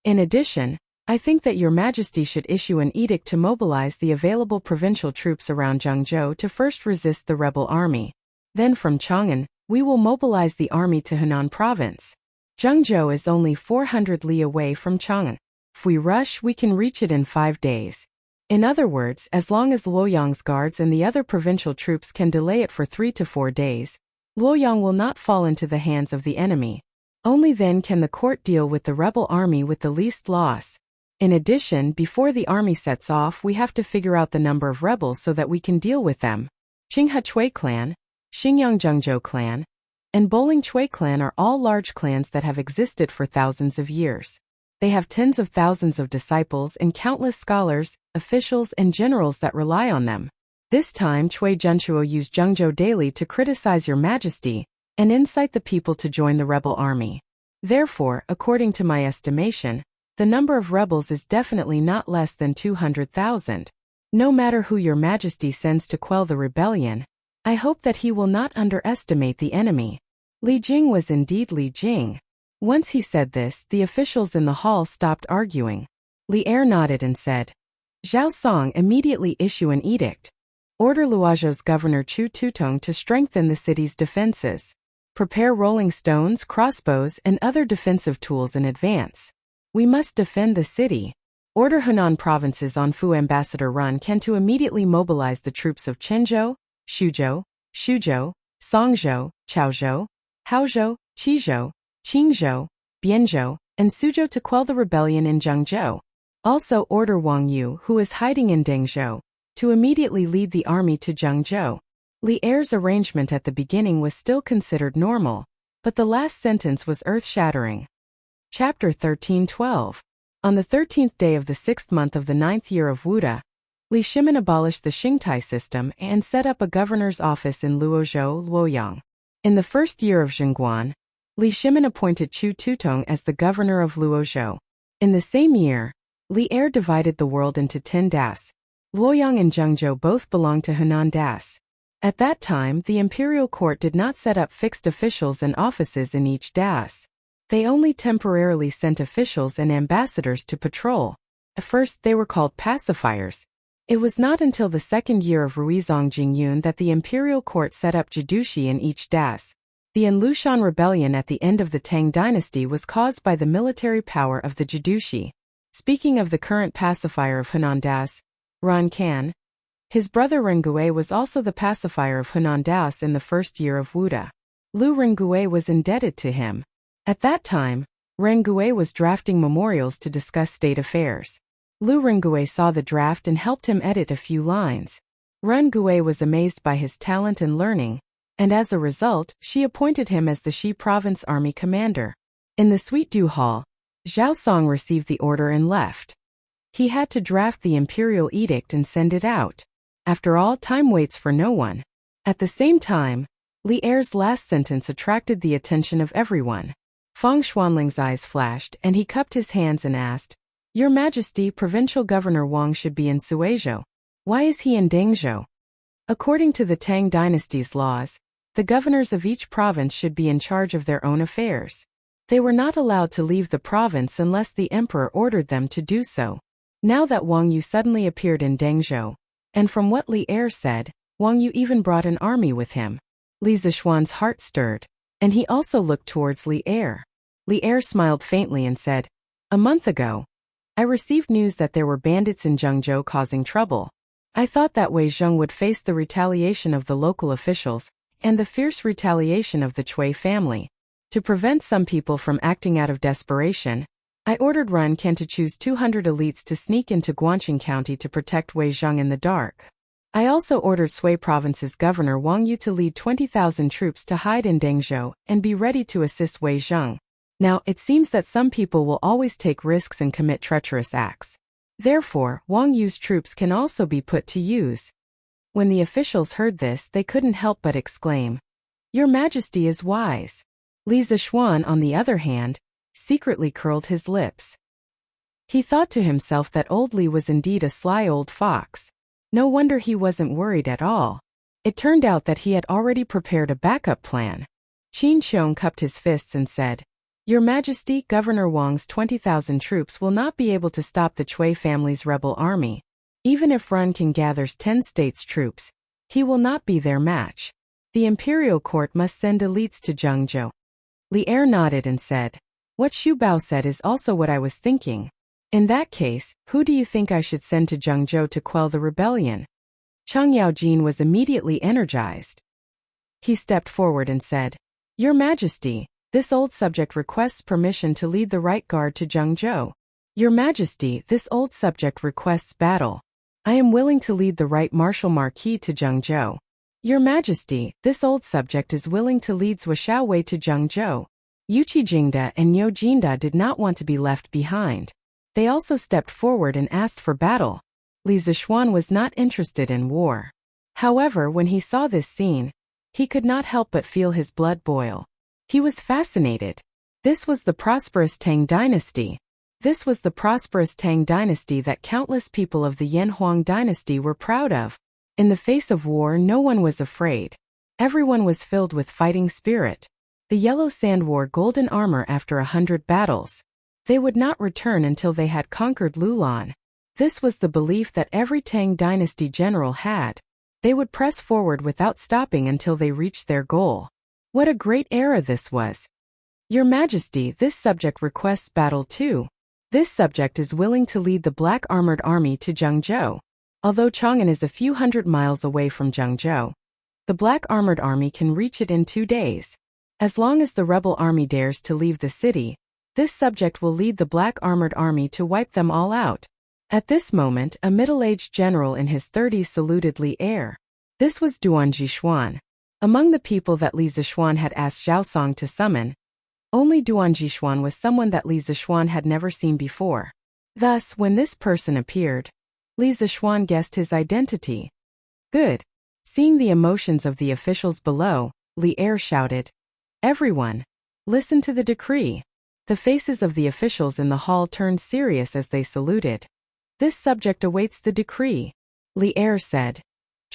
In addition, I think that Your Majesty should issue an edict to mobilize the available provincial troops around Zhengzhou to first resist the rebel army. Then from Chang'an, we will mobilize the army to Henan province. Zhengzhou is only 400 li away from Chang'an. If we rush, we can reach it in 5 days. In other words, as long as Luoyang's guards and the other provincial troops can delay it for 3 to 4 days, Luoyang will not fall into the hands of the enemy. Only then can the court deal with the rebel army with the least loss. In addition, before the army sets off, we have to figure out the number of rebels so that we can deal with them. Qinghe Cui clan, Xingyang Zhengzhou clan, and Bowling Chui clan are all large clans that have existed for thousands of years. They have tens of thousands of disciples and countless scholars, officials, and generals that rely on them. This time Chui Junchuo used Zhengzhou daily to criticize your majesty and incite the people to join the rebel army. Therefore, according to my estimation, the number of rebels is definitely not less than 200,000. No matter who your majesty sends to quell the rebellion, I hope that he will not underestimate the enemy. Li Jing was indeed Li Jing. Once he said this, the officials in the hall stopped arguing. Li Er nodded and said, Zhao Song, immediately issue an edict. Order Luozhou's governor Chu Tutong to strengthen the city's defenses. Prepare rolling stones, crossbows, and other defensive tools in advance. We must defend the city. Order Hunan province's Anfu ambassador Ran Can to immediately mobilize the troops of Qinzhou, Shuzhou, Shuzhou, Songzhou, Chaozhou, Haozhou, Qizhou, Qingzhou, Bianzhou, and Suzhou to quell the rebellion in Zhengzhou. Also order Wang Yu, who is hiding in Dengzhou, to immediately lead the army to Zhengzhou. Li Er's arrangement at the beginning was still considered normal, but the last sentence was earth-shattering. Chapter 13:12. On the 13th day of the 6th month of the 9th year of Wuda, Li Shimin abolished the Xingtai system and set up a governor's office in Luozhou, Luoyang. In the first year of Zhengguan, Li Shimin appointed Chu Tutong as the governor of Luozhou. In the same year, Li Er divided the world into 10 das. Luoyang and Zhengzhou both belonged to Hunan das. At that time, the imperial court did not set up fixed officials and offices in each das. They only temporarily sent officials and ambassadors to patrol. At first, they were called pacifiers. It was not until the second year of Ruizong Jingyun that the imperial court set up judushi in each das. The Anlushan rebellion at the end of the Tang dynasty was caused by the military power of the judushi. Speaking of the current pacifier of Hunan das, Ran Can, his brother Rengui was also the pacifier of Hunan das in the first year of Wuda. Lu Rengui was indebted to him. At that time, Rengui was drafting memorials to discuss state affairs. Lu Rengui saw the draft and helped him edit a few lines. Rengui was amazed by his talent and learning, and as a result, she appointed him as the Shi province army commander. In the Sweet Dew Hall, Zhao Song received the order and left. He had to draft the imperial edict and send it out. After all, time waits for no one. At the same time, Li Er's last sentence attracted the attention of everyone. Feng Xuanling's eyes flashed, and he cupped his hands and asked, Your Majesty, Provincial Governor Wang should be in Suizhou. Why is he in Dengzhou? According to the Tang dynasty's laws, the governors of each province should be in charge of their own affairs. They were not allowed to leave the province unless the emperor ordered them to do so. Now that Wang Yu suddenly appeared in Dengzhou, and from what Li Er said, Wang Yu even brought an army with him. Li Zishuan's heart stirred, and he also looked towards Li Er. Li Er smiled faintly and said, A month ago, I received news that there were bandits in Zhengzhou causing trouble. I thought that Wei Zheng would face the retaliation of the local officials and the fierce retaliation of the Chui family. To prevent some people from acting out of desperation, I ordered Ran Can to choose 200 elites to sneak into Guangqing County to protect Wei Zheng in the dark. I also ordered Sui Province's governor Wang Yu to lead 20,000 troops to hide in Dengzhou and be ready to assist Wei Zheng. Now, it seems that some people will always take risks and commit treacherous acts. Therefore, Wang Yu's troops can also be put to use. When the officials heard this, they couldn't help but exclaim, Your Majesty is wise. Li Zishuan, on the other hand, secretly curled his lips. He thought to himself that old Li was indeed a sly old fox. No wonder he wasn't worried at all. It turned out that he had already prepared a backup plan. Qin Qiong cupped his fists and said, Your Majesty, Governor Wang's 20,000 troops will not be able to stop the Chui family's rebel army. Even if Ran Can gathers 10 states' troops, he will not be their match. The imperial court must send elites to Zhengzhou. Li Er nodded and said, What Xu Bao said is also what I was thinking. In that case, who do you think I should send to Zhengzhou to quell the rebellion? Chang Yaojin was immediately energized. He stepped forward and said, Your Majesty, this old subject requests permission to lead the right guard to Zhengzhou. Your Majesty, this old subject requests battle. I am willing to lead the right martial marquis to Zhengzhou. Your Majesty, this old subject is willing to lead Zhou Xiaowei to Zhengzhou. Yuqi Jingda and Niu Jinda did not want to be left behind. They also stepped forward and asked for battle. Li Zishuan was not interested in war. However, when he saw this scene, he could not help but feel his blood boil. He was fascinated. This was the prosperous Tang dynasty. This was the prosperous Tang dynasty that countless people of the Yanhuang dynasty were proud of. In the face of war, no one was afraid. Everyone was filled with fighting spirit. The Yellow Sand wore golden armor after 100 battles. They would not return until they had conquered Lulan. This was the belief that every Tang dynasty general had. They would press forward without stopping until they reached their goal. What a great era this was! Your Majesty, this subject requests battle too. This subject is willing to lead the black armored army to Zhengzhou. Although Chang'an is a few hundred miles away from Zhengzhou, the black armored army can reach it in 2 days. As long as the rebel army dares to leave the city, this subject will lead the black armored army to wipe them all out. At this moment, a middle-aged general in his 30s saluted Li Er. This was Duan Jishuan. Among the people that Li Zishuan had asked Zhao Song to summon, only Duan Jishuan was someone that Li Zishuan had never seen before. Thus, when this person appeared, Li Zishuan guessed his identity. Good. Seeing the emotions of the officials below, Li Er shouted, "Everyone, listen to the decree." The faces of the officials in the hall turned serious as they saluted. This subject awaits the decree, Li Er said.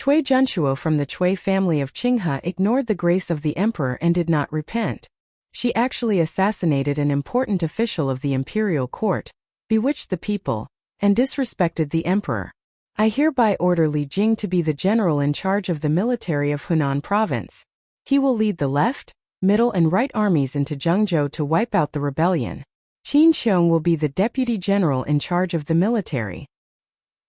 Cui Junshuo from the Cui family of Qinghe ignored the grace of the emperor and did not repent. She actually assassinated an important official of the imperial court, bewitched the people, and disrespected the emperor. I hereby order Li Jing to be the general in charge of the military of Hunan province. He will lead the left, middle and right armies into Zhengzhou to wipe out the rebellion. Qin Xiong will be the deputy general in charge of the military.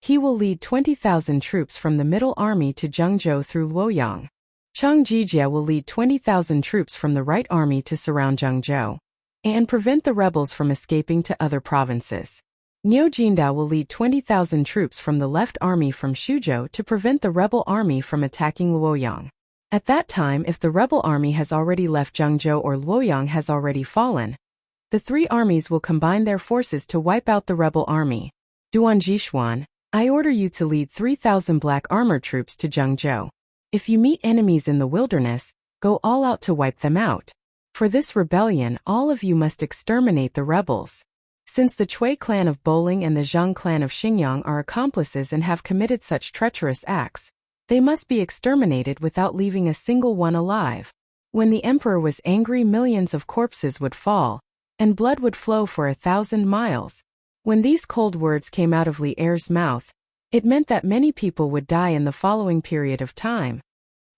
He will lead 20,000 troops from the middle army to Zhengzhou through Luoyang. Chang Jijia will lead 20,000 troops from the right army to surround Zhengzhou and prevent the rebels from escaping to other provinces. Niu Jinda will lead 20,000 troops from the left army from Shuzhou to prevent the rebel army from attacking Luoyang. At that time, if the rebel army has already left Zhengzhou or Luoyang has already fallen, the 3 armies will combine their forces to wipe out the rebel army. Duan Jishuan, I order you to lead 3,000 black armored troops to Zhengzhou. If you meet enemies in the wilderness, go all out to wipe them out. For this rebellion, all of you must exterminate the rebels. Since the Cui clan of Bowling and the Zhang clan of Xingyang are accomplices and have committed such treacherous acts, they must be exterminated without leaving a single one alive. When the emperor was angry, millions of corpses would fall, and blood would flow for 1,000 miles. When these cold words came out of Li Er's mouth, it meant that many people would die in the following period of time.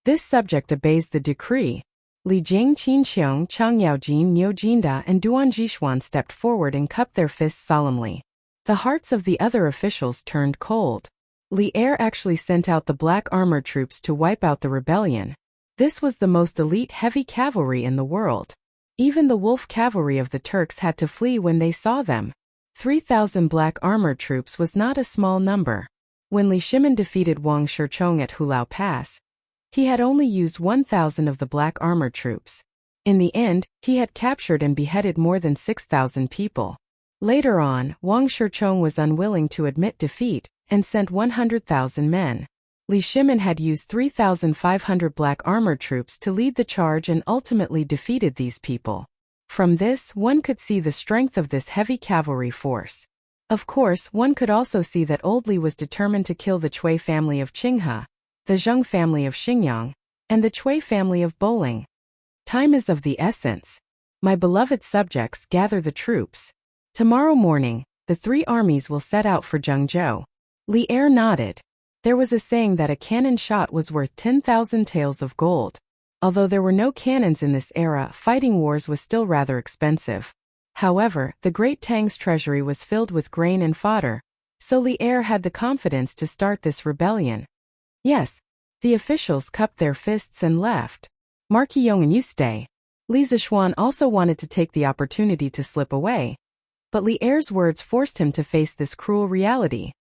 This subject obeys the decree. Li Jing, Qin Xiong, Chang Yaojin, Niu Jinda and Duan Jishuan stepped forward and cupped their fists solemnly. The hearts of the other officials turned cold. Li Er actually sent out the black armored troops to wipe out the rebellion. This was the most elite heavy cavalry in the world. Even the wolf cavalry of the Turks had to flee when they saw them. 3,000 black armored troops was not a small number. When Li Shimin defeated Wang Shichong at Hulao Pass, he had only used 1,000 of the black armored troops. In the end, he had captured and beheaded more than 6,000 people. Later on, Wang Shichong was unwilling to admit defeat and sent 100,000 men. Li Shimin had used 3,500 black armored troops to lead the charge and ultimately defeated these people. From this, one could see the strength of this heavy cavalry force. Of course, one could also see that Old Li was determined to kill the Cui family of Qinghe, the Zheng family of Xingyang, and the Cui family of Bowling. Time is of the essence. My beloved subjects, gather the troops. Tomorrow morning, the 3 armies will set out for Zhengzhou. Li Er nodded. There was a saying that a cannon shot was worth 10,000 taels of gold. Although there were no cannons in this era, fighting wars was still rather expensive. However, the Great Tang's treasury was filled with grain and fodder, so Li Er had the confidence to start this rebellion. Yes, the officials cupped their fists and left. Marquis Yong and you stay. Li Zishuan also wanted to take the opportunity to slip away, but Li Er's words forced him to face this cruel reality.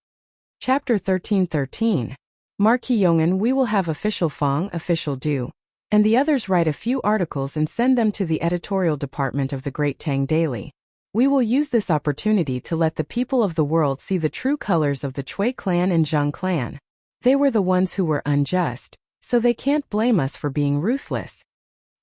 Chapter 13:13. Marquis Yongan, we will have official Fong, official Du, and the others write a few articles and send them to the editorial department of the Great Tang Daily. We will use this opportunity to let the people of the world see the true colors of the Chui clan and Zhang clan. They were the ones who were unjust, so they can't blame us for being ruthless.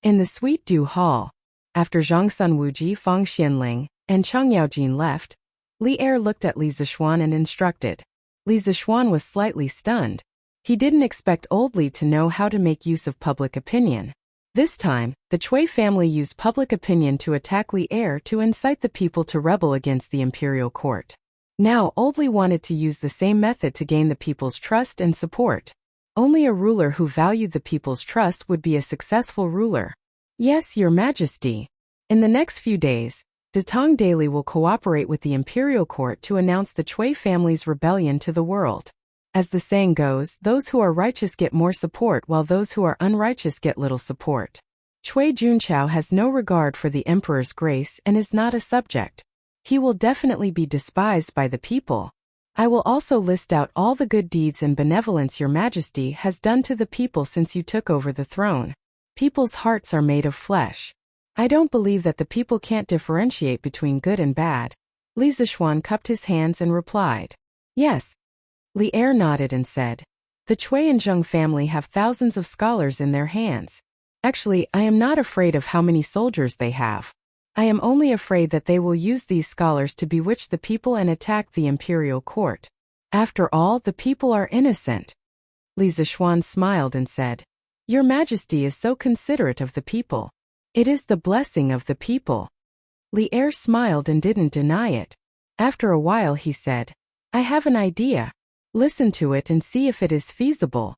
In the Sweet Du Hall, after Zhang Sunwuji, Fang Xianling, and Chang Yaojin left, Li Er looked at Li Zishuan and instructed. Li Zishuan was slightly stunned. He didn't expect old Li to know how to make use of public opinion. This time, the Chui family used public opinion to attack Li Er to incite the people to rebel against the imperial court. Now old Li wanted to use the same method to gain the people's trust and support. Only a ruler who valued the people's trust would be a successful ruler. Yes, Your Majesty. In the next few days, the Tang Daily will cooperate with the imperial court to announce the Chui family's rebellion to the world. As the saying goes, those who are righteous get more support while those who are unrighteous get little support. Chui Junqiao has no regard for the emperor's grace and is not a subject. He will definitely be despised by the people. I will also list out all the good deeds and benevolence Your Majesty has done to the people since you took over the throne. People's hearts are made of flesh. I don't believe that the people can't differentiate between good and bad. Li Zishuan cupped his hands and replied. Yes. Li Er nodded and said, the Chui and Zheng family have thousands of scholars in their hands. Actually, I am not afraid of how many soldiers they have. I am only afraid that they will use these scholars to bewitch the people and attack the imperial court. After all, the people are innocent. Li Zishuan smiled and said, Your Majesty is so considerate of the people. It is the blessing of the people. Li Er smiled and didn't deny it. After a while he said, I have an idea. Listen to it and see if it is feasible.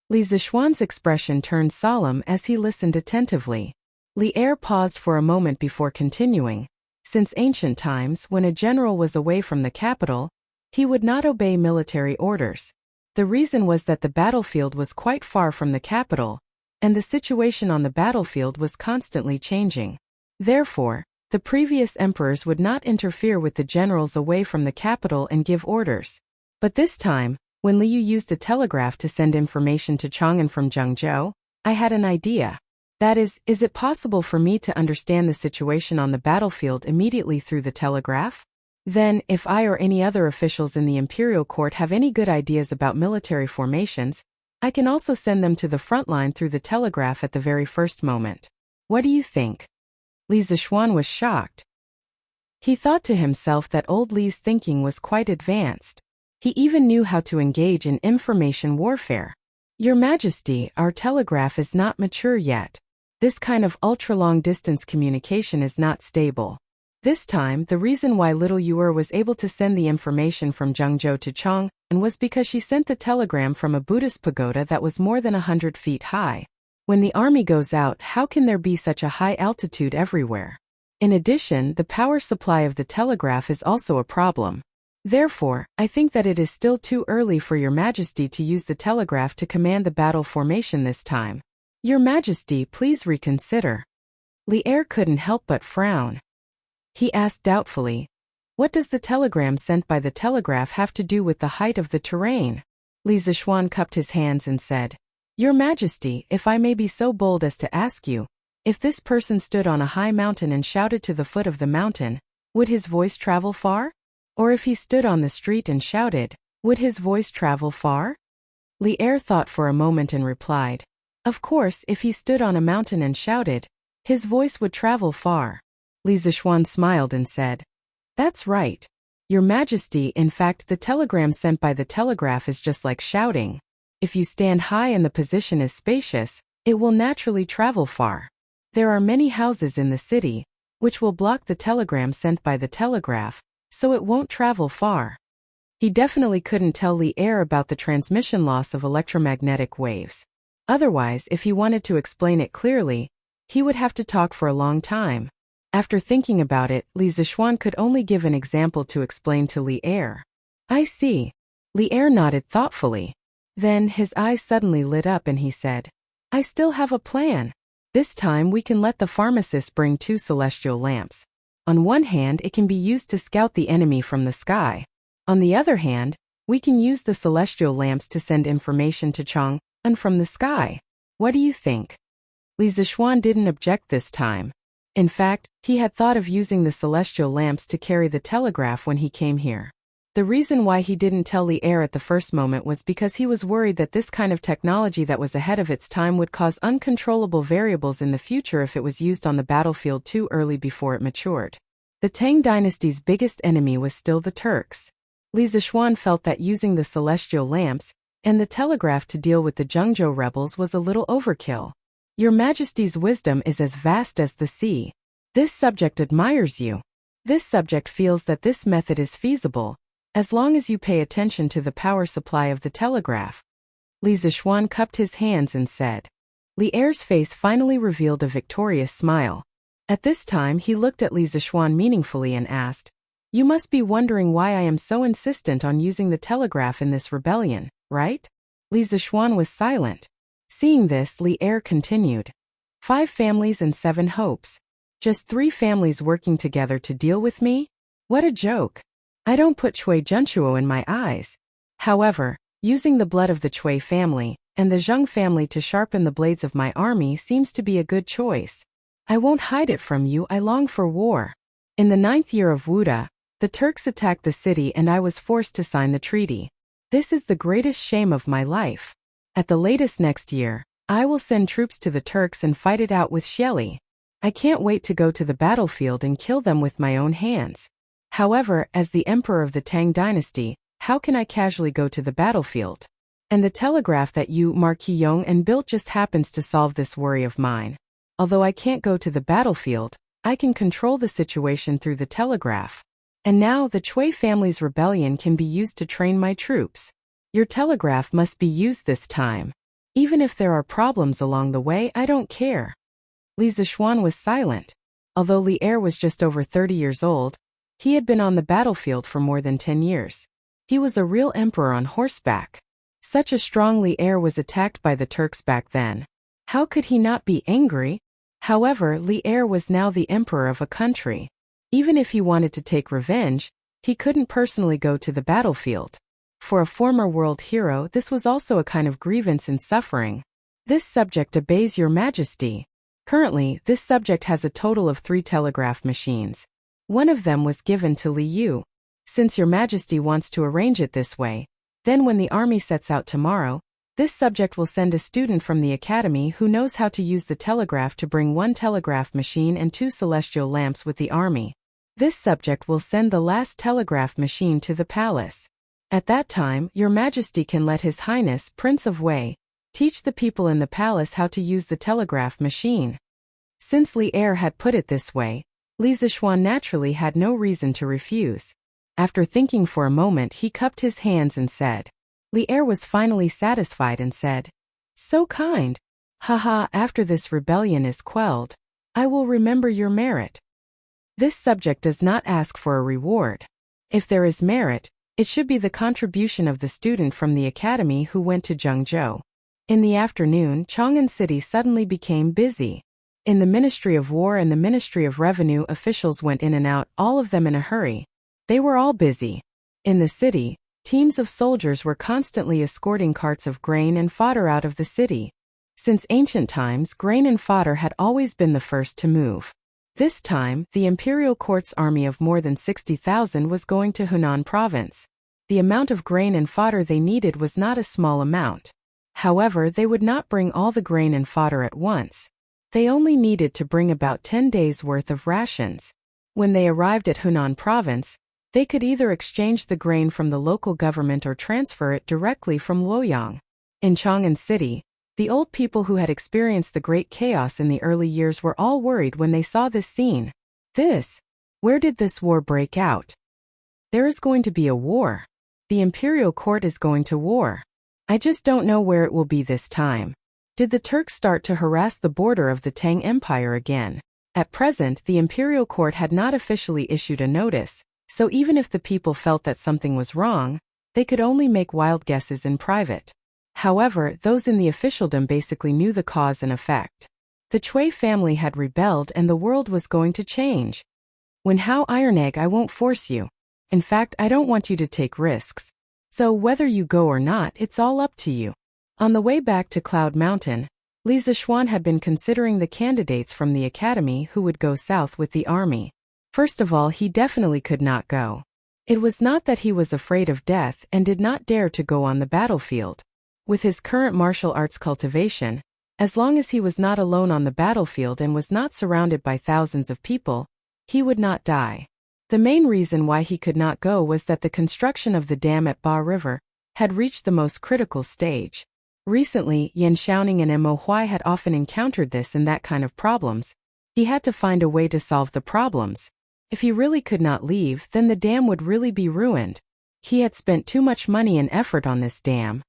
Li Zishuan's expression turned solemn as he listened attentively. Li Er paused for a moment before continuing. Since ancient times, when a general was away from the capital, he would not obey military orders. The reason was that the battlefield was quite far from the capital, and the situation on the battlefield was constantly changing. Therefore, the previous emperors would not interfere with the generals away from the capital and give orders. But this time, when Liu used a telegraph to send information to Chang'an from Zhengzhou, I had an idea. That is it possible for me to understand the situation on the battlefield immediately through the telegraph? Then, if I or any other officials in the imperial court have any good ideas about military formations, I can also send them to the front line through the telegraph at the very first moment. What do you think? Li Zishuan was shocked. He thought to himself that old Li's thinking was quite advanced. He even knew how to engage in information warfare. Your Majesty, our telegraph is not mature yet. This kind of ultra-long distance communication is not stable. This time, the reason why little Yu'er was able to send the information from Zhengzhou to Chang'an was because she sent the telegram from a Buddhist pagoda that was more than 100 feet high. When the army goes out, how can there be such a high altitude everywhere? In addition, the power supply of the telegraph is also a problem. Therefore, I think that it is still too early for Your Majesty to use the telegraph to command the battle formation this time. Your Majesty, please reconsider. Li Er couldn't help but frown. He asked doubtfully, what does the telegram sent by the telegraph have to do with the height of the terrain? Li Zishuan cupped his hands and said, Your Majesty, if I may be so bold as to ask you, if this person stood on a high mountain and shouted to the foot of the mountain, would his voice travel far? Or if he stood on the street and shouted, would his voice travel far? Li Er thought for a moment and replied, Of course, if he stood on a mountain and shouted, his voice would travel far. Li Zishuan smiled and said, That's right. Your Majesty, in fact, the telegram sent by the telegraph is just like shouting. If you stand high and the position is spacious, it will naturally travel far. There are many houses in the city, which will block the telegram sent by the telegraph, so it won't travel far. He definitely couldn't tell Li Er about the transmission loss of electromagnetic waves. Otherwise, if he wanted to explain it clearly, he would have to talk for a long time. After thinking about it, Li Zishuan could only give an example to explain to Li Er. I see. Li Er nodded thoughtfully. Then his eyes suddenly lit up and he said, I still have a plan. This time we can let the pharmacist bring 2 celestial lamps. On one hand, it can be used to scout the enemy from the sky. On the other hand, We can use the celestial lamps to send information to Chang'an from the sky. What do you think? Li Zishuan didn't object this time. In fact, he had thought of using the celestial lamps to carry the telegraph when he came here. The reason why he didn't tell Li Er at the first moment was because he was worried that this kind of technology that was ahead of its time would cause uncontrollable variables in the future if it was used on the battlefield too early before it matured. The Tang dynasty's biggest enemy was still the Turks. Li Zishuan felt that using the celestial lamps and the telegraph to deal with the Zhengzhou rebels was a little overkill. Your Majesty's wisdom is as vast as the sea. This subject admires you. This subject feels that this method is feasible, as long as you pay attention to the power supply of the telegraph. Li Zishuan cupped his hands and said. Li Er's face finally revealed a victorious smile. At this time he looked at Li Zishuan meaningfully and asked, "You must be wondering why I am so insistent on using the telegraph in this rebellion, right?" Li Zishuan was silent. Seeing this, Li Er continued. 5 families and 7 hopes. Just 3 families working together to deal with me? What a joke. I don't put Cui Junchuo in my eyes. However, using the blood of the Cui family and the Zheng family to sharpen the blades of my army seems to be a good choice. I won't hide it from you, I long for war. In the 9th year of Wuda, the Turks attacked the city and I was forced to sign the treaty. This is the greatest shame of my life. At the latest next year, I will send troops to the Turks and fight it out with Xieli. I can't wait to go to the battlefield and kill them with my own hands. However, as the emperor of the Tang dynasty, how can I casually go to the battlefield? And the telegraph that you, Marquis Yong, and built just happens to solve this worry of mine. Although I can't go to the battlefield, I can control the situation through the telegraph. And now the Cui family's rebellion can be used to train my troops. Your telegraph must be used this time. Even if there are problems along the way, I don't care. Li Zishuan was silent. Although Li Er was just over 30 years old, he had been on the battlefield for more than 10 years. He was a real emperor on horseback. Such a strong Li Er was attacked by the Turks back then. How could he not be angry? However, Li Er was now the emperor of a country. Even if he wanted to take revenge, he couldn't personally go to the battlefield. For a former world hero, this was also a kind of grievance and suffering. This subject obeys your majesty. Currently, this subject has a total of 3 telegraph machines. One of them was given to Li Yu. Since your majesty wants to arrange it this way, then when the army sets out tomorrow, this subject will send a student from the academy who knows how to use the telegraph to bring 1 telegraph machine and 2 celestial lamps with the army. This subject will send the last telegraph machine to the palace. At that time, your majesty can let His Highness, Prince of Wei, teach the people in the palace how to use the telegraph machine. Since Li Er had put it this way, Li Zishuan naturally had no reason to refuse. After thinking for a moment, he cupped his hands and said. Li Er was finally satisfied and said, "So kind. Haha, after this rebellion is quelled, I will remember your merit." This subject does not ask for a reward. If there is merit, it should be the contribution of the student from the academy who went to Zhengzhou. In the afternoon, Chang'an City suddenly became busy. In the Ministry of War and the Ministry of Revenue, officials went in and out, all of them in a hurry. They were all busy. In the city, teams of soldiers were constantly escorting carts of grain and fodder out of the city. Since ancient times, grain and fodder had always been the first to move. This time, the imperial court's army of more than 60,000 was going to Hunan province. The amount of grain and fodder they needed was not a small amount. However, they would not bring all the grain and fodder at once. They only needed to bring about 10 days' worth of rations. When they arrived at Hunan province, they could either exchange the grain from the local government or transfer it directly from Luoyang. In Chang'an City, the old people who had experienced the great chaos in the early years were all worried when they saw this scene. Where did this war break out? There is going to be a war. The imperial court is going to war. I just don't know where it will be this time. Did the Turks start to harass the border of the Tang Empire again? At present, the imperial court had not officially issued a notice, so even if the people felt that something was wrong, they could only make wild guesses in private. However, those in the officialdom basically knew the cause and effect. The Cui family had rebelled and the world was going to change. When Hao Iron Egg, I won't force you. In fact, I don't want you to take risks. So whether you go or not, it's all up to you. On the way back to Cloud Mountain, Li Zixuan had been considering the candidates from the academy who would go south with the army. First of all, he definitely could not go. It was not that he was afraid of death and did not dare to go on the battlefield. With his current martial arts cultivation, as long as he was not alone on the battlefield and was not surrounded by thousands of people, he would not die. The main reason why he could not go was that the construction of the dam at Ba River had reached the most critical stage. Recently, Yan Xiaoning and Mo Huai had often encountered this and that kind of problems. He had to find a way to solve the problems. If he really could not leave, then the dam would really be ruined. He had spent too much money and effort on this dam.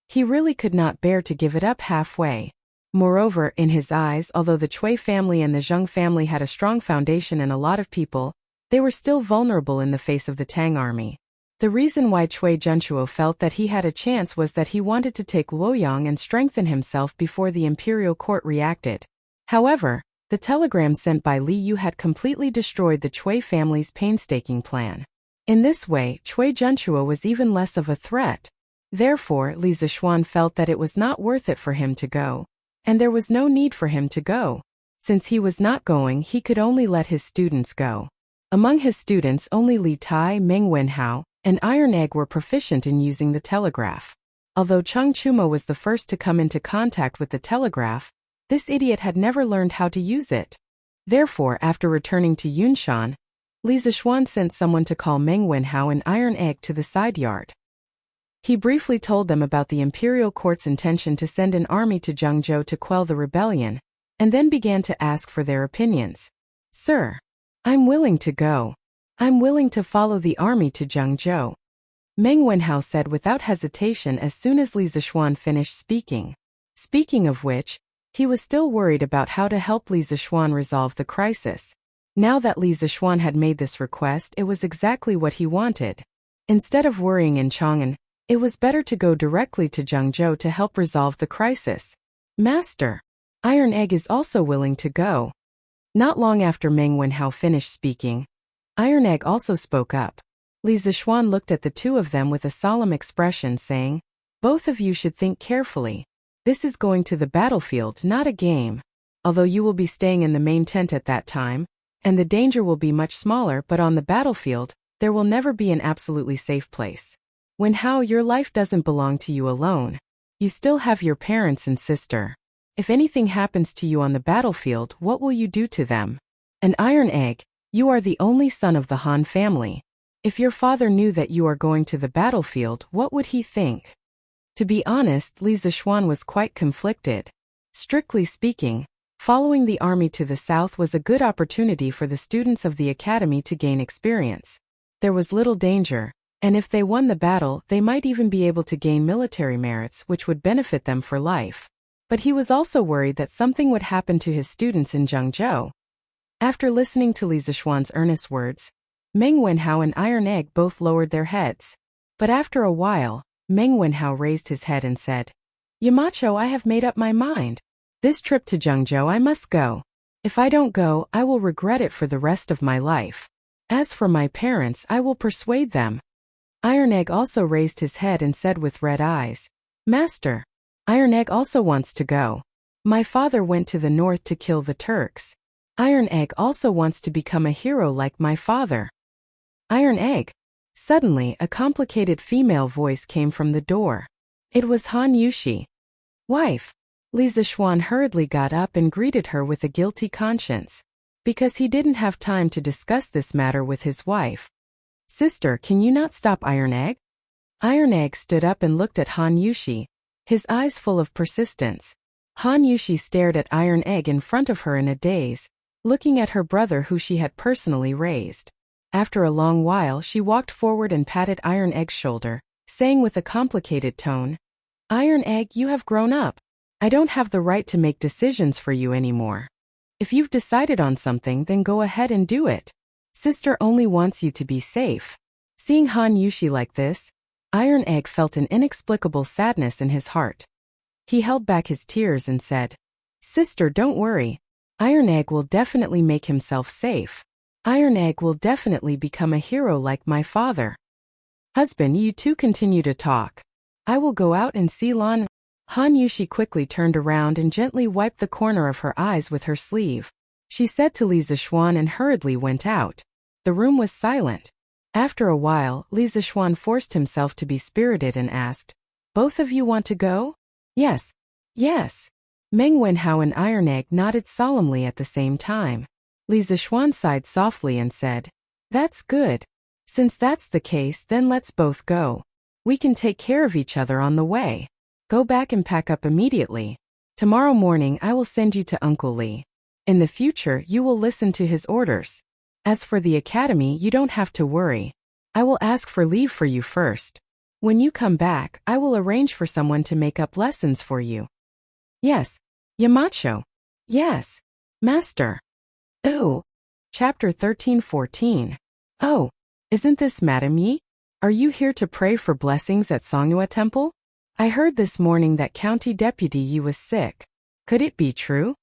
He really could not bear to give it up halfway. Moreover, in his eyes, although the Cui family and the Zheng family had a strong foundation and a lot of people, they were still vulnerable in the face of the Tang army. The reason why Cui Junchuo felt that he had a chance was that he wanted to take Luoyang and strengthen himself before the imperial court reacted. However, the telegram sent by Li Yu had completely destroyed the Cui family's painstaking plan. In this way, Cui Junchuo was even less of a threat. Therefore, Li Zixuan felt that it was not worth it for him to go. And there was no need for him to go. Since he was not going, he could only let his students go. Among his students, only Li Tai, Meng Wenhao, and Iron Egg were proficient in using the telegraph. Although Cheng Chuma was the first to come into contact with the telegraph, this idiot had never learned how to use it. Therefore, after returning to Yunshan, Li Zixuan sent someone to call Meng Wenhao and Iron Egg to the side yard. He briefly told them about the imperial court's intention to send an army to Zhengzhou to quell the rebellion, and then began to ask for their opinions. Sir, I'm willing to go. I'm willing to follow the army to Zhengzhou, Meng Wenhao said without hesitation as soon as Li Zixuan finished speaking. Speaking of which, he was still worried about how to help Li Zixuan resolve the crisis. Now that Li Zixuan had made this request, it was exactly what he wanted. Instead of worrying in Chang'an, it was better to go directly to Zhengzhou to help resolve the crisis. Master, Iron Egg is also willing to go. Not long after Meng Wenhao finished speaking, Iron Egg also spoke up. Li Zixuan looked at the two of them with a solemn expression saying, both of you should think carefully. This is going to the battlefield, not a game. Although you will be staying in the main tent at that time, and the danger will be much smaller, but on the battlefield, there will never be an absolutely safe place. Wenhao, your life doesn't belong to you alone. You still have your parents and sister. If anything happens to you on the battlefield, what will you do to them? And Iron Egg, you are the only son of the Han family. If your father knew that you are going to the battlefield, what would he think? To be honest, Li Zixuan was quite conflicted. Strictly speaking, following the army to the south was a good opportunity for the students of the academy to gain experience. There was little danger, and if they won the battle, they might even be able to gain military merits which would benefit them for life. But he was also worried that something would happen to his students in Zhengzhou. After listening to Li Zixuan's earnest words, Meng Wenhao and Iron Egg both lowered their heads. But after a while, Meng Wenhao raised his head and said, Yamacho, I have made up my mind. This trip to Zhengzhou I must go. If I don't go, I will regret it for the rest of my life. As for my parents, I will persuade them. Iron Egg also raised his head and said with red eyes, Master, Iron Egg also wants to go. My father went to the north to kill the Turks. Iron Egg also wants to become a hero like my father. Iron Egg. Suddenly, a complicated female voice came from the door. It was Han Yushi. Wife. Li Zixuan hurriedly got up and greeted her with a guilty conscience. Because he didn't have time to discuss this matter with his wife. Sister, can you not stop Iron Egg? Iron Egg stood up and looked at Han Yushi, his eyes full of persistence. Han Yushi stared at Iron Egg in front of her in a daze, looking at her brother who she had personally raised. After a long while, she walked forward and patted Iron Egg's shoulder, saying with a complicated tone, Iron Egg, you have grown up. I don't have the right to make decisions for you anymore. If you've decided on something, then go ahead and do it. Sister only wants you to be safe. Seeing Han Yushi like this, Iron Egg felt an inexplicable sadness in his heart. He held back his tears and said, Sister, don't worry. Iron Egg will definitely make himself safe. Iron Egg will definitely become a hero like my father. Husband, you two continue to talk. I will go out and see Lan. Han Yushi quickly turned around and gently wiped the corner of her eyes with her sleeve. She said to Li Zixuan and hurriedly went out. The room was silent. After a while, Li Zixuan forced himself to be spirited and asked, "Both of you want to go?" "Yes. Yes." Meng Wenhao and Iron Egg nodded solemnly at the same time. Li Zixuan sighed softly and said, "That's good. Since that's the case, then let's both go. We can take care of each other on the way. Go back and pack up immediately. Tomorrow morning I will send you to Uncle Li. In the future you will listen to his orders. As for the academy, you don't have to worry. I will ask for leave for you first. When you come back, I will arrange for someone to make up lessons for you." "Yes, Yamacho." "Yes, Master." Oh. Chapter 13-14. "Oh, isn't this Madame Yi? Are you here to pray for blessings at Songhua Temple? I heard this morning that County Deputy Yi was sick. Could it be true?"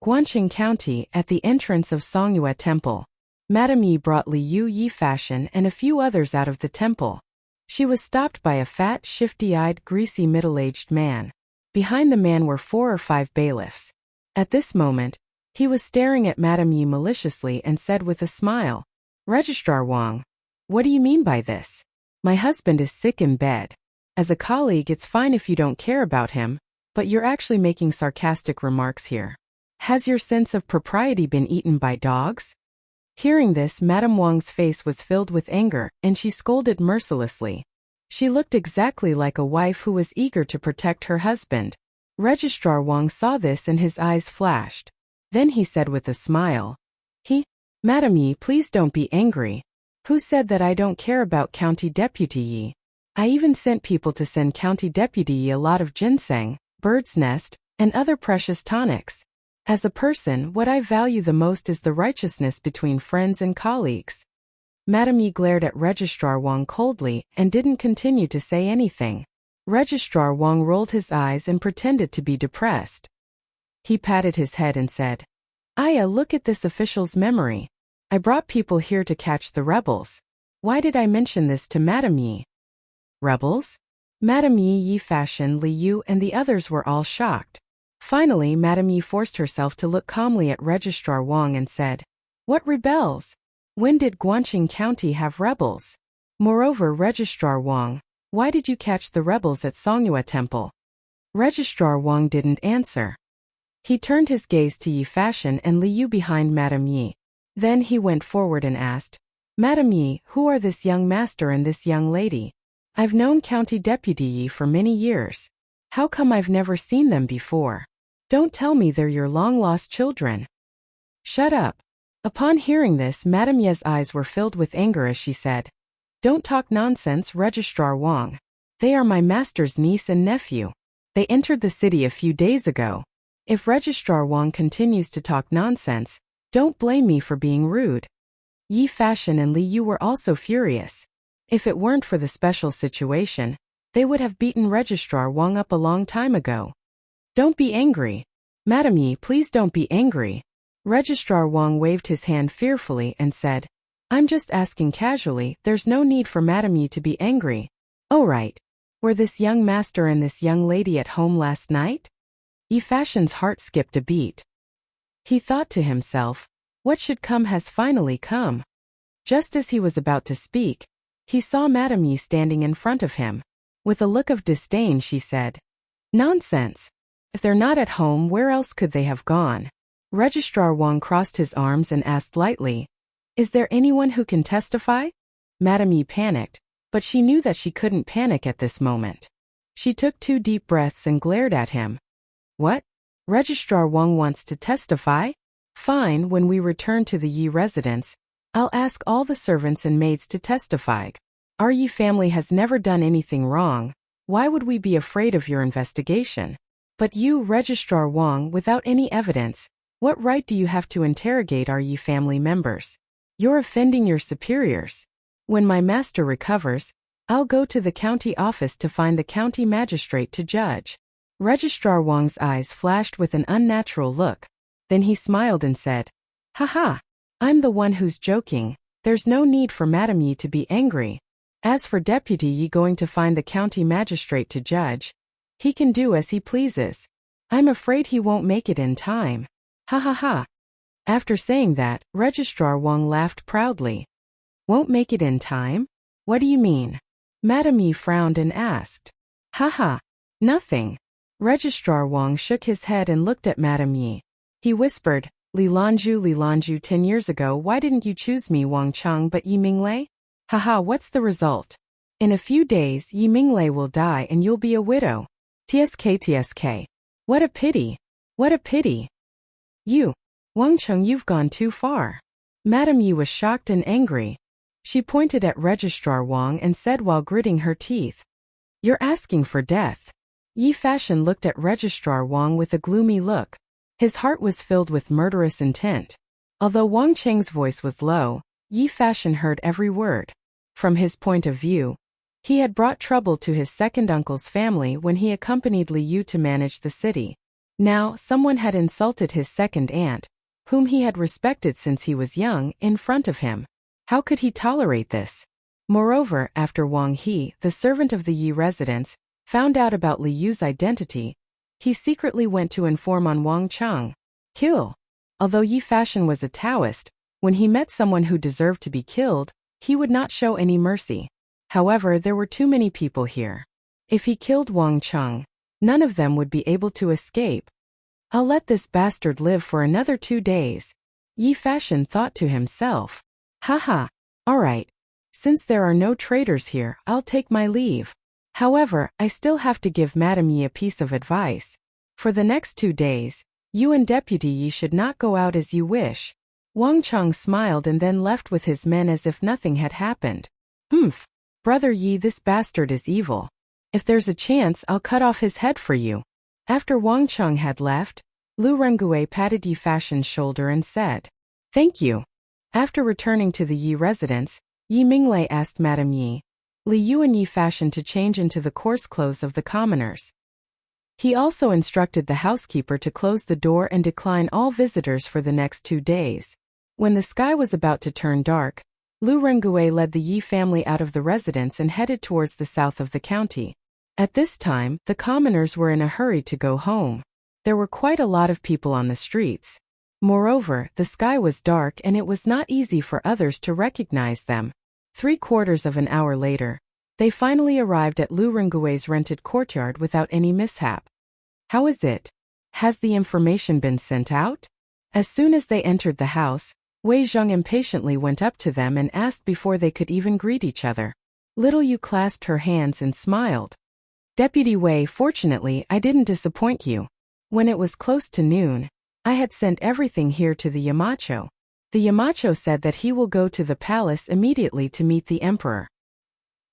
Guanqing County, at the entrance of Songhua Temple. Madame Yi brought Liu Yifashion and a few others out of the temple. She was stopped by a fat, shifty-eyed, greasy middle-aged man. Behind the man were 4 or 5 bailiffs. At this moment, he was staring at Madame Yi maliciously and said with a smile, "Registrar Wang, what do you mean by this? My husband is sick in bed. As a colleague, it's fine if you don't care about him, but you're actually making sarcastic remarks here. Has your sense of propriety been eaten by dogs?" Hearing this, Madame Wang's face was filled with anger, and she scolded mercilessly. She looked exactly like a wife who was eager to protect her husband. Registrar Wang saw this and his eyes flashed. Then he said with a smile, "Madame Yi, please don't be angry. Who said that I don't care about County Deputy Yi? I even sent people to send County Deputy Yi a lot of ginseng, bird's nest, and other precious tonics. As a person, what I value the most is the righteousness between friends and colleagues." Madame Yi glared at Registrar Wang coldly and didn't continue to say anything. Registrar Wang rolled his eyes and pretended to be depressed. He patted his head and said, "Aya, look at this official's memory. I brought people here to catch the rebels. Why did I mention this to Madame Yi?" "Rebels?" Madame Yi, Yifashion, Liu, and the others were all shocked. Finally, Madame Yi forced herself to look calmly at Registrar Wang and said, "What rebels? When did Guanqing County have rebels? Moreover, Registrar Wang, why did you catch the rebels at Songhua Temple?" Registrar Wang didn't answer. He turned his gaze to Yifashion and Liu behind Madame Yi. Then he went forward and asked, "Madame Yi, who are this young master and this young lady? I've known County Deputy Yi for many years. How come I've never seen them before? Don't tell me they're your long-lost children." "Shut up." Upon hearing this, Madame Yi's eyes were filled with anger as she said, "Don't talk nonsense, Registrar Wang. They are my master's niece and nephew. They entered the city a few days ago. If Registrar Wang continues to talk nonsense, don't blame me for being rude." Yifashion and Liu were also furious. If it weren't for the special situation, they would have beaten Registrar Wang up a long time ago. "Don't be angry. Madame Yi, please don't be angry." Registrar Wang waved his hand fearfully and said, "I'm just asking casually, there's no need for Madame Yi to be angry. Oh right. Were this young master and this young lady at home last night?" Yifashion's heart skipped a beat. He thought to himself, what should come has finally come. Just as he was about to speak, he saw Madame Yi standing in front of him. With a look of disdain she said, "Nonsense. If they're not at home, where else could they have gone?" Registrar Wang crossed his arms and asked lightly, "Is there anyone who can testify?" Madame Yi panicked, but she knew that she couldn't panic at this moment. She took 2 deep breaths and glared at him. "What? Registrar Wang wants to testify? Fine, when we return to the Yi residence, I'll ask all the servants and maids to testify. Our Yi family has never done anything wrong. Why would we be afraid of your investigation? But you, Registrar Wang, without any evidence, what right do you have to interrogate our Yi family members? You're offending your superiors. When my master recovers, I'll go to the county office to find the county magistrate to judge." Registrar Wang's eyes flashed with an unnatural look. Then he smiled and said, "Haha, I'm the one who's joking. There's no need for Madame Yi to be angry. As for Deputy Yi going to find the county magistrate to judge, he can do as he pleases. I'm afraid he won't make it in time. Ha ha ha. After saying that, Registrar Wang laughed proudly. Won't make it in time? What do you mean? Madame Yi frowned and asked. Ha ha. Nothing. Registrar Wang shook his head and looked at Madame Yi. He whispered, Li Lanju, 10 years ago why didn't you choose me Wang Cheng but Yi Minglei? Haha, what's the result? In a few days Yi Minglei will die and you'll be a widow. TSK. What a pity. What a pity. You. Wang Cheng, you've gone too far. Madame Yi was shocked and angry. She pointed at Registrar Wang and said while gritting her teeth. You're asking for death. Yi Fashion looked at Registrar Wang with a gloomy look. His heart was filled with murderous intent. Although Wang Cheng's voice was low, Yi Fashion heard every word. From his point of view, he had brought trouble to his second uncle's family when he accompanied Li Yu to manage the city. Now, someone had insulted his second aunt, whom he had respected since he was young, in front of him. How could he tolerate this? Moreover, after Wang He, the servant of the Yi residence, found out about Li Yu's identity, he secretly went to inform on Wang Cheng. Kill. Although Yi Fashion was a Taoist, when he met someone who deserved to be killed, he would not show any mercy. However, there were too many people here. If he killed Wang Cheng, none of them would be able to escape. I'll let this bastard live for another 2 days. Yi Fashion thought to himself. Haha. Alright. Since there are no traitors here, I'll take my leave. However, I still have to give Madame Yi a piece of advice. For the next 2 days, you and Deputy Yi should not go out as you wish. Wang Cheng smiled and then left with his men as if nothing had happened. Humph. Brother Yi, this bastard is evil. If there's a chance, I'll cut off his head for you. After Wang Cheng had left, Lu Rengue patted Yi Fashion's shoulder and said, Thank you. After returning to the Yi residence, Yi Minglei asked Madame Yi, Li Yu and Yi Fashion to change into the coarse clothes of the commoners. He also instructed the housekeeper to close the door and decline all visitors for the next 2 days. When the sky was about to turn dark, Lu Rengue led the Yi family out of the residence and headed towards the south of the county. At this time, the commoners were in a hurry to go home. There were quite a lot of people on the streets. Moreover, the sky was dark and it was not easy for others to recognize them. 3/4 of an hour later, they finally arrived at Lu Rengue's rented courtyard without any mishap. How is it? Has the information been sent out? As soon as they entered the house, Wei Zheng impatiently went up to them and asked before they could even greet each other. Little Yu clasped her hands and smiled. Deputy Wei, fortunately, I didn't disappoint you. When it was close to noon, I had sent everything here to the Yamacho. The Yamacho said that he will go to the palace immediately to meet the emperor.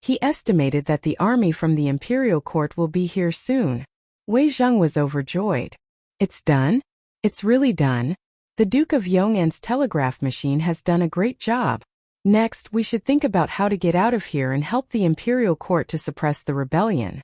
He estimated that the army from the imperial court will be here soon. Wei Zheng was overjoyed. It's done? It's really done? The Duke of Yong'an's telegraph machine has done a great job. Next, we should think about how to get out of here and help the imperial court to suppress the rebellion.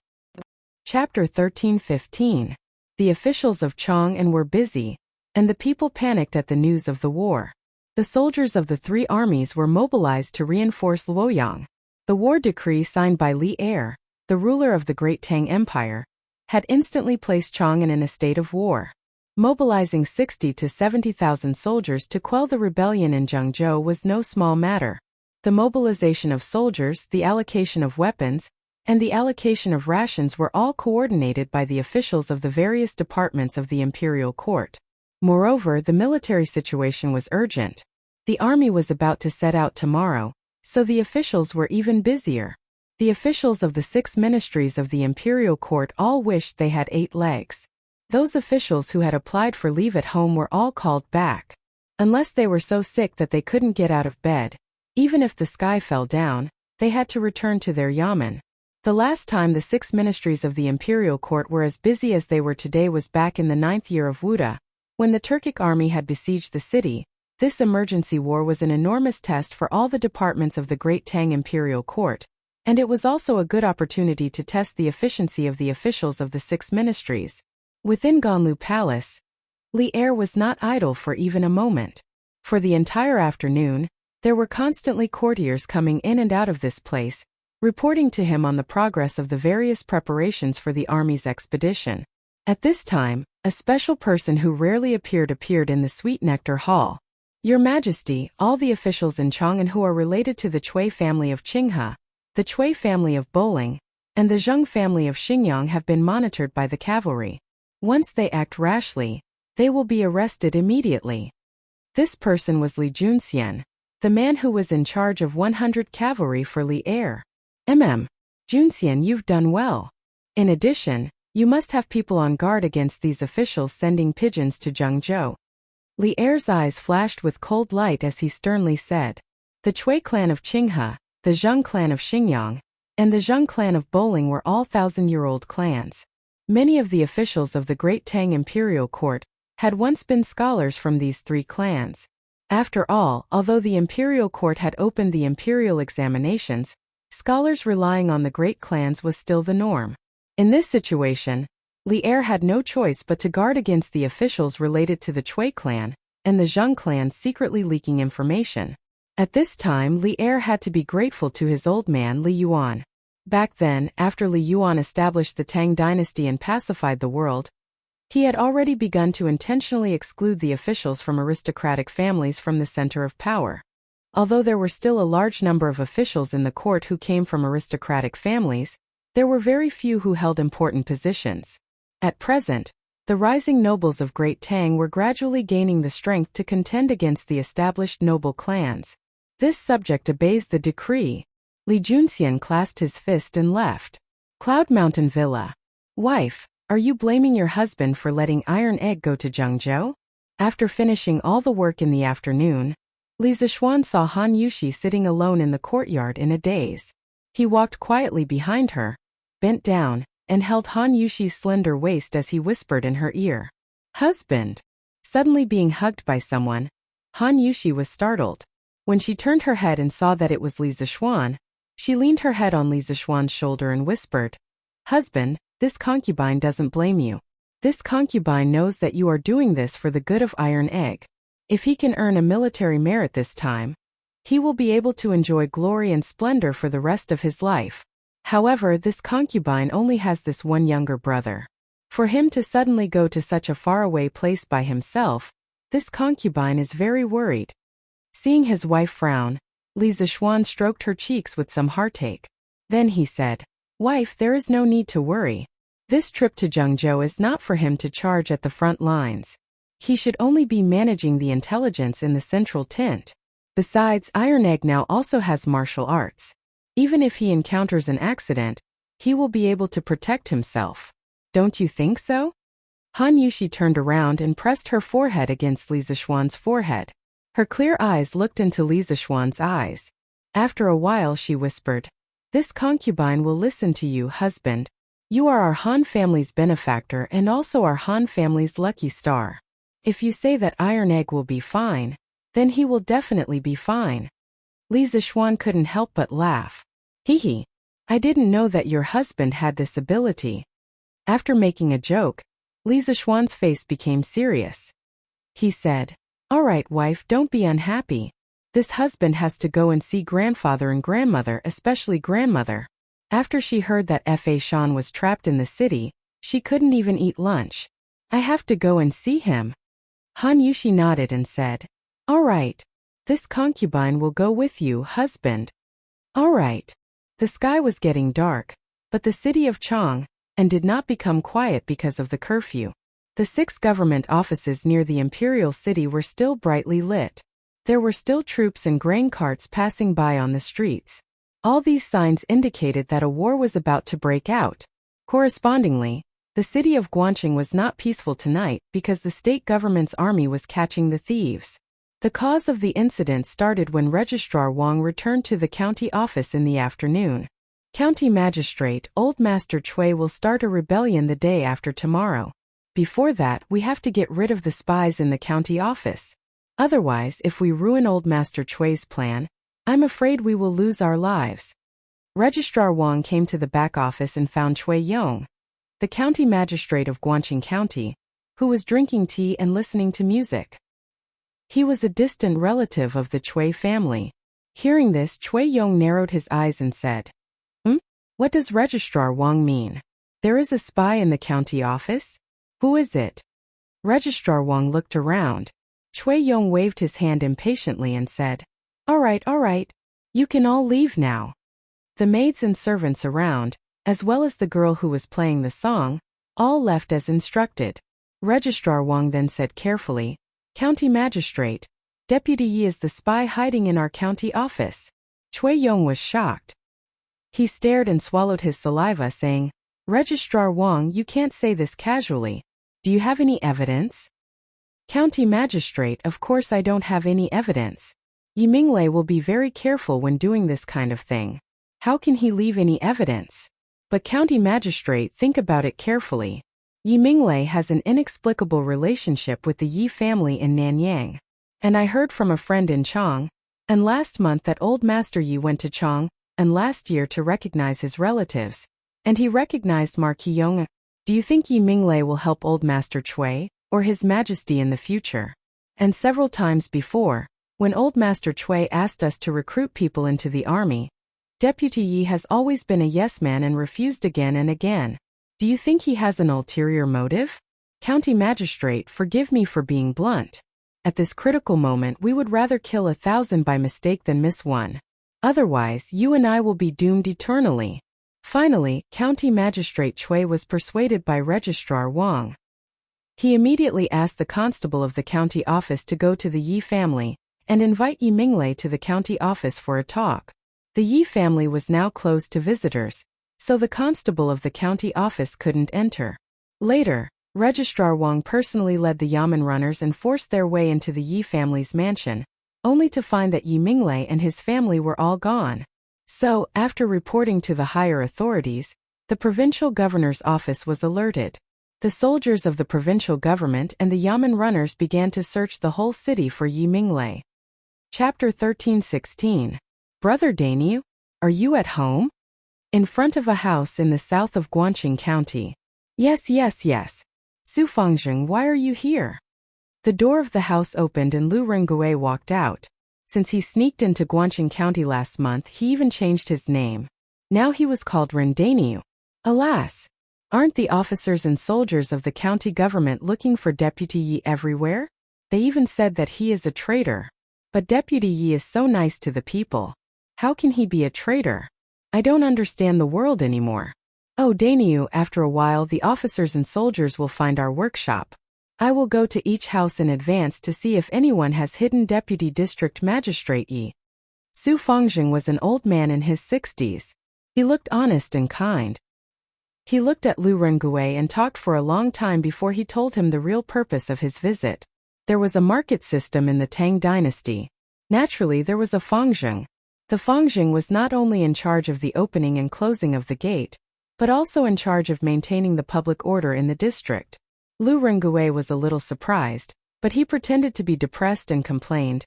Chapter 13-15. The officials of Chong'an were busy, and the people panicked at the news of the war. The soldiers of the 3 armies were mobilized to reinforce Luoyang. The war decree signed by Li Er, the ruler of the Great Tang Empire, had instantly placed Chong'an in a state of war. Mobilizing 60,000 to 70,000 soldiers to quell the rebellion in Zhengzhou was no small matter. The mobilization of soldiers, the allocation of weapons, and the allocation of rations were all coordinated by the officials of the various departments of the imperial court. Moreover, the military situation was urgent. The army was about to set out tomorrow, so the officials were even busier. The officials of the 6 ministries of the imperial court all wished they had 8 legs. Those officials who had applied for leave at home were all called back. Unless they were so sick that they couldn't get out of bed, even if the sky fell down, they had to return to their yamen. The last time the 6 ministries of the imperial court were as busy as they were today was back in the 9th year of Wuda, when the Turkic army had besieged the city. This emergency war was an enormous test for all the departments of the Great Tang imperial court, and it was also a good opportunity to test the efficiency of the officials of the 6 ministries. Within Ganlu Palace, Li Er was not idle for even a moment. For the entire afternoon, there were constantly courtiers coming in and out of this place, reporting to him on the progress of the various preparations for the army's expedition. At this time, a special person who rarely appeared in the Sweet Nectar Hall. Your Majesty, all the officials in Chang'an who are related to the Chui family of Qinghe, the Chui family of Bowling, and the Zheng family of Xingyang have been monitored by the cavalry. Once they act rashly, they will be arrested immediately. This person was Li Junxian, the man who was in charge of 100 cavalry for Li Er. Junxian, you've done well. In addition, you must have people on guard against these officials sending pigeons to Zhengzhou. Li Er's eyes flashed with cold light as he sternly said, the Chui clan of Qinghe, the Zheng clan of Xingyang, and the Zheng clan of Bowling were all thousand-year-old clans. Many of the officials of the Great Tang imperial court had once been scholars from these three clans. After all, although the imperial court had opened the imperial examinations, scholars relying on the great clans was still the norm. In this situation, Li Er had no choice but to guard against the officials related to the Chui clan and the Zheng clan secretly leaking information. At this time, Li Er had to be grateful to his old man Li Yuan. Back then, after Li Yuan established the Tang dynasty and pacified the world, he had already begun to intentionally exclude the officials from aristocratic families from the center of power. Although there were still a large number of officials in the court who came from aristocratic families, there were very few who held important positions. At present, the rising nobles of Great Tang were gradually gaining the strength to contend against the established noble clans. This subject obeys the decree. Li Junxian clasped his fist and left. Cloud Mountain Villa. Wife, are you blaming your husband for letting Iron Egg go to Zhengzhou? After finishing all the work in the afternoon, Li Zishuan saw Han Yushi sitting alone in the courtyard in a daze. He walked quietly behind her, bent down, and held Han Yushi's slender waist as he whispered in her ear. Husband! Suddenly being hugged by someone, Han Yushi was startled. When she turned her head and saw that it was Li Zishuan, she leaned her head on Li Zishuan's shoulder and whispered, Husband, this concubine doesn't blame you. This concubine knows that you are doing this for the good of Iron Egg. If he can earn a military merit this time, he will be able to enjoy glory and splendor for the rest of his life. However, this concubine only has this one younger brother. For him to suddenly go to such a faraway place by himself, this concubine is very worried. Seeing his wife frown, Li Zishuan stroked her cheeks with some heartache. Then he said, Wife, there is no need to worry. This trip to Zhengzhou is not for him to charge at the front lines. He should only be managing the intelligence in the central tint. Besides, Iron Egg now also has martial arts. Even if he encounters an accident, he will be able to protect himself. Don't you think so? Han Yushi turned around and pressed her forehead against Li Zishuan's forehead. Her clear eyes looked into Li Zishuan's eyes. After a while she whispered, This concubine will listen to you, husband. You are our Han family's benefactor and also our Han family's lucky star. If you say that Iron Egg will be fine, then he will definitely be fine. Li Zishuan couldn't help but laugh. Hee. I didn't know that your husband had this ability. After making a joke, Li Zishuan's face became serious. He said, All right, wife, don't be unhappy. This husband has to go and see grandfather and grandmother, especially grandmother. After she heard that Fa Shan was trapped in the city, she couldn't even eat lunch. I have to go and see him. Han Yushi nodded and said, All right. This concubine will go with you, husband. All right. The sky was getting dark, but the city of Chang and did not become quiet because of the curfew. The 6 government offices near the imperial city were still brightly lit. There were still troops and grain carts passing by on the streets. All these signs indicated that a war was about to break out. Correspondingly, the city of Guangqing was not peaceful tonight because the state government's army was catching the thieves. The cause of the incident started when Registrar Wang returned to the county office in the afternoon. County Magistrate, Old Master Chui will start a rebellion the day after tomorrow. Before that, we have to get rid of the spies in the county office. Otherwise, if we ruin Old Master Chui's plan, I'm afraid we will lose our lives. Registrar Wang came to the back office and found Chui Yong, the county magistrate of Guangqing County, who was drinking tea and listening to music. He was a distant relative of the Chui family. Hearing this, Chui Yong narrowed his eyes and said, What does Registrar Wang mean? There is a spy in the county office? Who is it? Registrar Wang looked around. Chui Yong waved his hand impatiently and said, all right. You can all leave now. The maids and servants around, as well as the girl who was playing the song, all left as instructed. Registrar Wang then said carefully, County Magistrate, Deputy Yi is the spy hiding in our county office. Chui Yong was shocked. He stared and swallowed his saliva, saying, Registrar Wang, you can't say this casually. Do you have any evidence? County Magistrate, of course I don't have any evidence. Yi Minglei will be very careful when doing this kind of thing. How can he leave any evidence? But County Magistrate, think about it carefully. Yi Minglei has an inexplicable relationship with the Yi family in Nanyang. And I heard from a friend in Chang, and last month that old Master Yi went to Chang, and last year to recognize his relatives. And he recognized Marquis Yong. Do you think Yi Minglei will help old Master Chui, or His Majesty in the future? And several times before, when old Master Chui asked us to recruit people into the army, Deputy Yi has always been a yes man and refused again and again. Do you think he has an ulterior motive? County Magistrate, forgive me for being blunt. At this critical moment we would rather kill 1,000 by mistake than miss one. Otherwise, you and I will be doomed eternally. Finally, County Magistrate Chui was persuaded by Registrar Wang. He immediately asked the constable of the county office to go to the Yi family and invite Yi Minglei to the county office for a talk. The Yi family was now closed to visitors, so the constable of the county office couldn't enter. Later, Registrar Wang personally led the Yamen runners and forced their way into the Yi family's mansion, only to find that Yi Minglei and his family were all gone. So, after reporting to the higher authorities, the provincial governor's office was alerted. The soldiers of the provincial government and the Yamen runners began to search the whole city for Yi Minglei. Chapter 13:16. Brother Dainyu, are you at home? In front of a house in the south of Guangqing County. Yes. Su Fangzheng, why are you here? The door of the house opened and Lu Rengui walked out. Since he sneaked into Guangqing County last month, he even changed his name. Now he was called Ren Dainyu. Alas! Aren't the officers and soldiers of the county government looking for Deputy Yi everywhere? They even said that he is a traitor. But Deputy Yi is so nice to the people. How can he be a traitor? I don't understand the world anymore. Oh Dainyu, after a while the officers and soldiers will find our workshop. I will go to each house in advance to see if anyone has hidden Deputy District Magistrate Yi. Su Fangzheng was an old man in his 60s. He looked honest and kind. He looked at Lu Rengui and talked for a long time before he told him the real purpose of his visit. There was a market system in the Tang dynasty. Naturally there was a Fangzheng. The Fangzheng was not only in charge of the opening and closing of the gate, but also in charge of maintaining the public order in the district. Lu Rengui was a little surprised, but he pretended to be depressed and complained,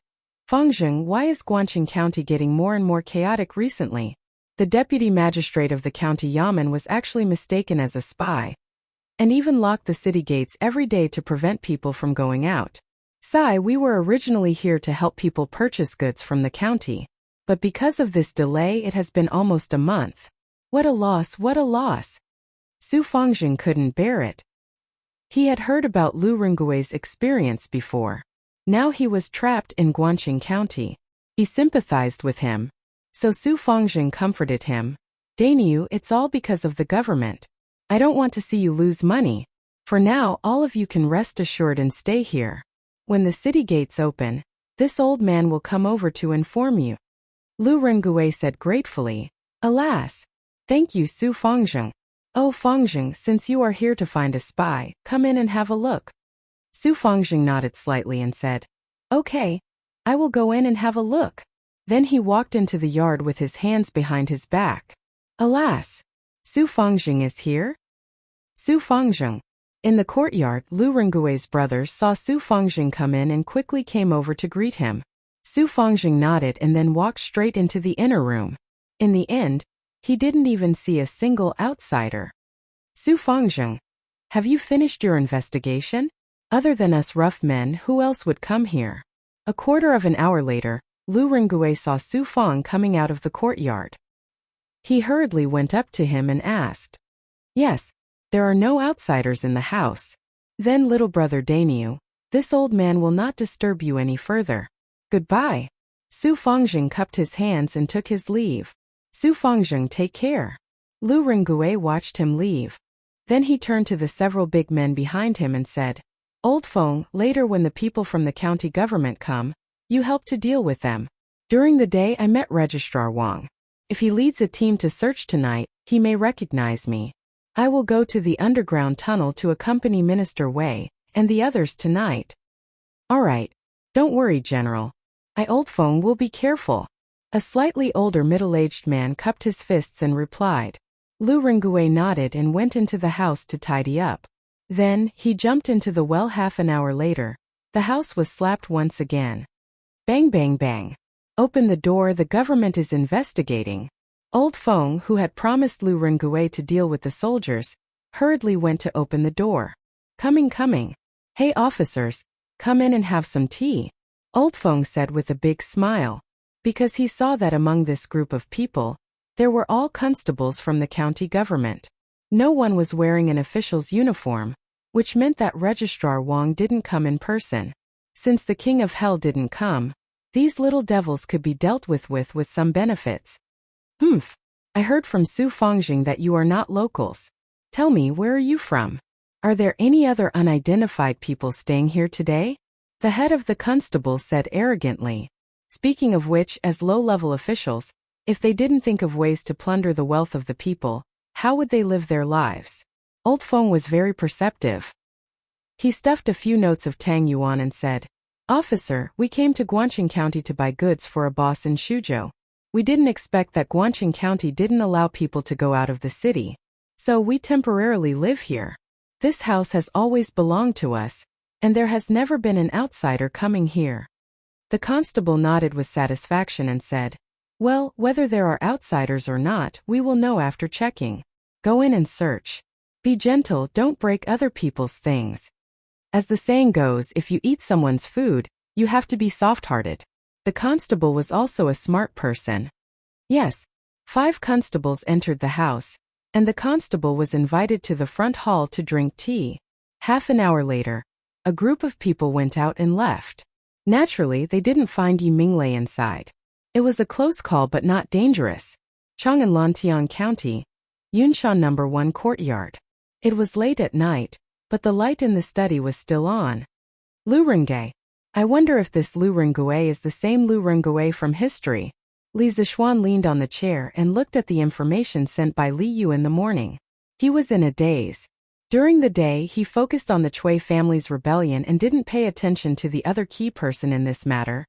Fangzheng, why is Guangqing County getting more and more chaotic recently? The deputy magistrate of the county Yamen was actually mistaken as a spy, and even locked the city gates every day to prevent people from going out. Sai, we were originally here to help people purchase goods from the county, but because of this delay it has been almost a month. What a loss, what a loss! Su Fangzheng couldn't bear it. He had heard about Lu Rengui's experience before. Now he was trapped in Guangqing County. He sympathized with him. So Su Fangzheng comforted him. Dainyu, it's all because of the government. I don't want to see you lose money. For now, all of you can rest assured and stay here. When the city gates open, this old man will come over to inform you. Lu Rengui said gratefully. Alas! Thank you, Su Fangzheng. Oh Fangzheng, since you are here to find a spy, come in and have a look. Su Fangzheng nodded slightly and said, Okay, I will go in and have a look. Then he walked into the yard with his hands behind his back. Alas! Su Fangzheng is here? Su Fangzheng. In the courtyard, Lu Rengui's brothers saw Su Fangzheng come in and quickly came over to greet him. Su Fangzheng nodded and then walked straight into the inner room. In the end, he didn't even see a single outsider. Su Fangzheng, have you finished your investigation? Other than us rough men, who else would come here? A quarter of an hour later, Lu Rengui saw Su Fang coming out of the courtyard. He hurriedly went up to him and asked, "Yes, there are no outsiders in the house. Then little brother Dainyu, this old man will not disturb you any further. Goodbye." Su Fangzheng cupped his hands and took his leave. "Su Fangzheng, take care." Lu Rengui watched him leave. Then he turned to the several big men behind him and said, "Old Feng, later when the people from the county government come, you help to deal with them. During the day I met Registrar Wang. If he leads a team to search tonight, he may recognize me. I will go to the underground tunnel to accompany Minister Wei and the others tonight." "All right. Don't worry, General. Old Feng will be careful." A slightly older middle-aged man cupped his fists and replied. Lu Rengui nodded and went into the house to tidy up. Then, he jumped into the well. Half an hour later, the house was slapped once again. Bang bang bang. "Open the door, the government is investigating." Old Feng, who had promised Lu Rengui to deal with the soldiers, hurriedly went to open the door. Coming. "Hey officers, come in and have some tea," Old Feng said with a big smile, because he saw that among this group of people, there were all constables from the county government. No one was wearing an official's uniform, which meant that Registrar Wang didn't come in person. Since the King of Hell didn't come, these little devils could be dealt with some benefits. "Humph. I heard from Su Fangzheng that you are not locals. Tell me, where are you from? Are there any other unidentified people staying here today?" The head of the constables said arrogantly. Speaking of which, as low-level officials, if they didn't think of ways to plunder the wealth of the people, how would they live their lives? Old Feng was very perceptive. He stuffed a few notes of Tang Yuan and said, "Officer, we came to Guangqing County to buy goods for a boss in Suzhou. We didn't expect that Guangqing County didn't allow people to go out of the city. So we temporarily live here. This house has always belonged to us, and there has never been an outsider coming here." The constable nodded with satisfaction and said, "Well, whether there are outsiders or not, we will know after checking. Go in and search. Be gentle, don't break other people's things. As the saying goes, if you eat someone's food, you have to be soft-hearted." The constable was also a smart person. Yes. 5 constables entered the house, and the constable was invited to the front hall to drink tea. Half an hour later, a group of people went out and left. Naturally, they didn't find Yi Minglei inside. It was a close call but not dangerous. Chang'an Lantian County, Yunshan No. 1 Courtyard. It was late at night, but the light in the study was still on. Lu Rengui. I wonder if this Lu Rengui is the same Lu Rengui from history. Li Zixuan leaned on the chair and looked at the information sent by Li Yu in the morning. He was in a daze. During the day, he focused on the Cui family's rebellion and didn't pay attention to the other key person in this matter,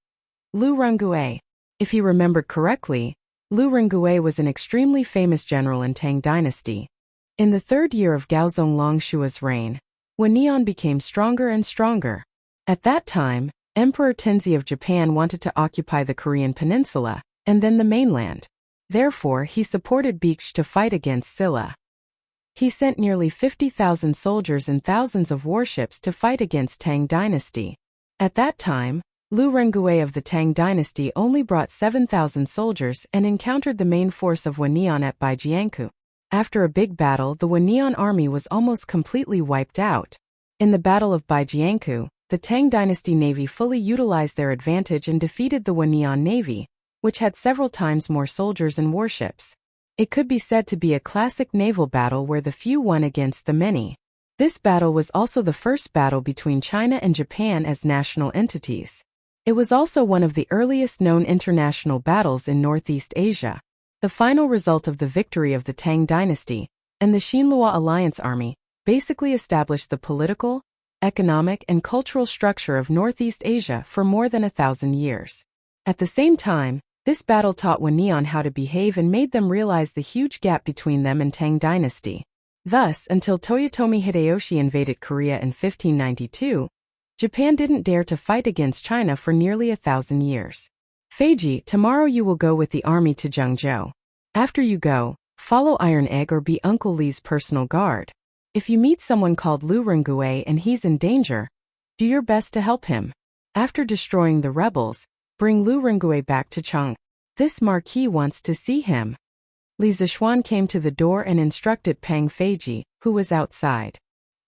Lu Rengui. If he remembered correctly, Lu Rengui was an extremely famous general in Tang Dynasty. In the 3rd year of Gaozong Longshua's reign, when Neon became stronger and stronger. At that time, Emperor Tenzhi of Japan wanted to occupy the Korean peninsula, and then the mainland. Therefore, he supported Beich to fight against Silla. He sent nearly 50,000 soldiers and thousands of warships to fight against Tang Dynasty. At that time, Lu Rengui of the Tang Dynasty only brought 7,000 soldiers and encountered the main force of Wannian at Baijianku. After a big battle, the Wannian army was almost completely wiped out. In the Battle of Baijianku, the Tang Dynasty navy fully utilized their advantage and defeated the Wannian navy, which had several times more soldiers and warships. It could be said to be a classic naval battle where the few won against the many. This battle was also the first battle between China and Japan as national entities. It was also one of the earliest known international battles in Northeast Asia. The final result of the victory of the Tang Dynasty and the Xinhua Alliance Army basically established the political, economic, and cultural structure of Northeast Asia for more than 1,000 years. At the same time, this battle taught Wannian how to behave and made them realize the huge gap between them and Tang Dynasty. Thus, until Toyotomi Hideyoshi invaded Korea in 1592, Japan didn't dare to fight against China for nearly 1,000 years. Feiji, tomorrow you will go with the army to Zhengzhou. After you go, follow Iron Egg or be Uncle Li's personal guard. If you meet someone called Lu Rengui and he's in danger, do your best to help him. After destroying the rebels, bring Lu Rengui back to Chang. This marquis wants to see him. Li Zixuan came to the door and instructed Pang Feiji, who was outside.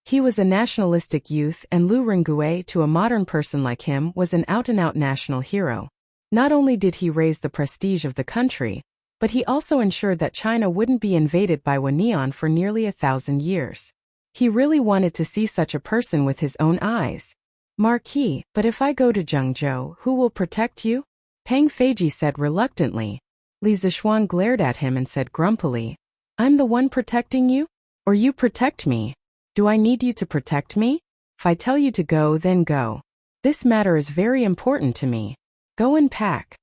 He was a nationalistic youth, and Lu Ringgui, to a modern person like him, was an out-and-out national hero. Not only did he raise the prestige of the country, but he also ensured that China wouldn't be invaded by Wanian for nearly 1,000 years. He really wanted to see such a person with his own eyes. Marquis, but if I go to Zhengzhou, who will protect you? Pang Feiji said reluctantly. Li Zixuan glared at him and said grumpily, I'm the one protecting you? Or you protect me? Do I need you to protect me? If I tell you to go, then go. This matter is very important to me. Go and pack.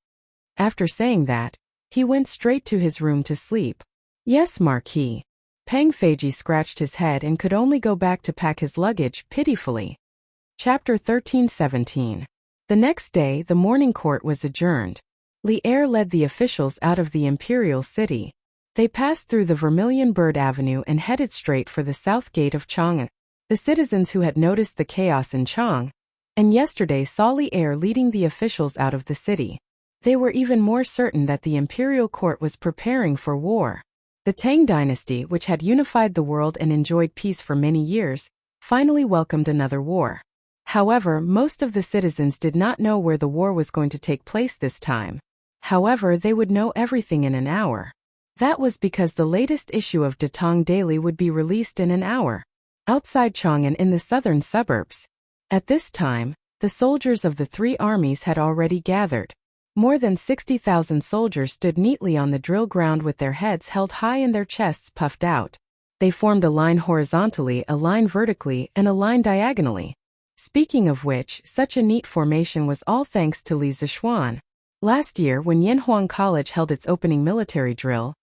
After saying that, he went straight to his room to sleep. Yes, Marquis. Pang Feiji scratched his head and could only go back to pack his luggage pitifully. Chapter 13-17. The next day, the morning court was adjourned. Li Er led the officials out of the imperial city. They passed through the Vermilion Bird Avenue and headed straight for the south gate of Chang'an. The citizens who had noticed the chaos in Chang and yesterday saw Li Er leading the officials out of the city. They were even more certain that the imperial court was preparing for war. The Tang dynasty, which had unified the world and enjoyed peace for many years, finally welcomed another war. However, most of the citizens did not know where the war was going to take place this time. However, they would know everything in an hour. That was because the latest issue of Datong Daily would be released in an hour. Outside Chang'an in the southern suburbs. At this time, the soldiers of the three armies had already gathered. More than 60,000 soldiers stood neatly on the drill ground with their heads held high and their chests puffed out. They formed a line horizontally, a line vertically, and a line diagonally. Speaking of which, such a neat formation was all thanks to Li Zixuan. Last year, when Yanhuang College held its opening military drill,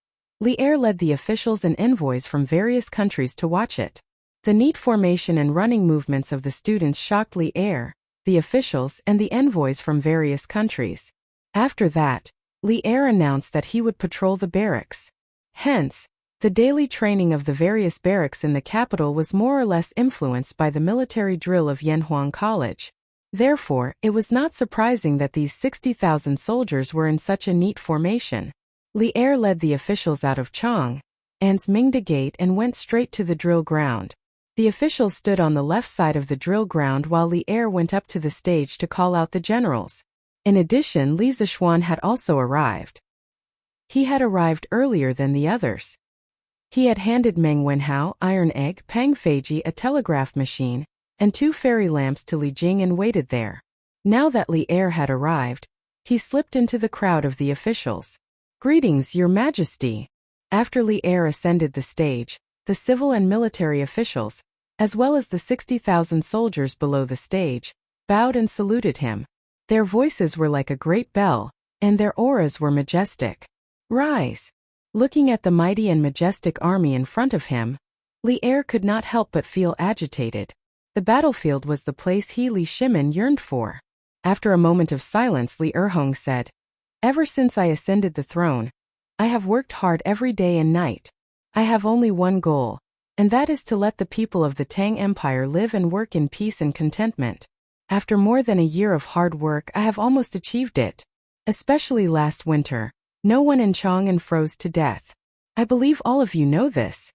Li Er led the officials and envoys from various countries to watch it. The neat formation and running movements of the students shocked Li Er, the officials, and the envoys from various countries. After that, Li Er announced that he would patrol the barracks. Hence, the daily training of the various barracks in the capital was more or less influenced by the military drill of Yanhuang College. Therefore, it was not surprising that these 60,000 soldiers were in such a neat formation. Li Er led the officials out of Chang'an's Mingda Gate and went straight to the drill ground. The officials stood on the left side of the drill ground while Li Er went up to the stage to call out the generals. In addition, Li Zixuan had also arrived. He had arrived earlier than the others. He had handed Meng Wenhao, Iron Egg, Pang Feiji a telegraph machine, and 2 fairy lamps to Li Jing and waited there. Now that Li Er had arrived, he slipped into the crowd of the officials. Greetings, Your Majesty. After Li Er ascended the stage, the civil and military officials, as well as the 60,000 soldiers below the stage, bowed and saluted him. Their voices were like a great bell, and their auras were majestic. Rise! Looking at the mighty and majestic army in front of him, Li Er could not help but feel agitated. The battlefield was the place he Li Shimin yearned for. After a moment of silence, Li Erhong said, Ever since I ascended the throne, I have worked hard every day and night. I have only one goal, and that is to let the people of the Tang Empire live and work in peace and contentment. After more than a year of hard work, I have almost achieved it. Especially last winter, no one in Chang'an froze to death. I believe all of you know this.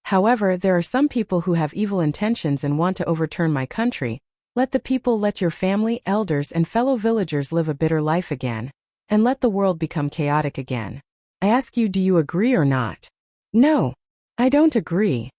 However, there are some people who have evil intentions and want to overturn my country. Let the people, let your family, elders, and fellow villagers live a bitter life again, and let the world become chaotic again. I ask you, do you agree or not? No, I don't agree.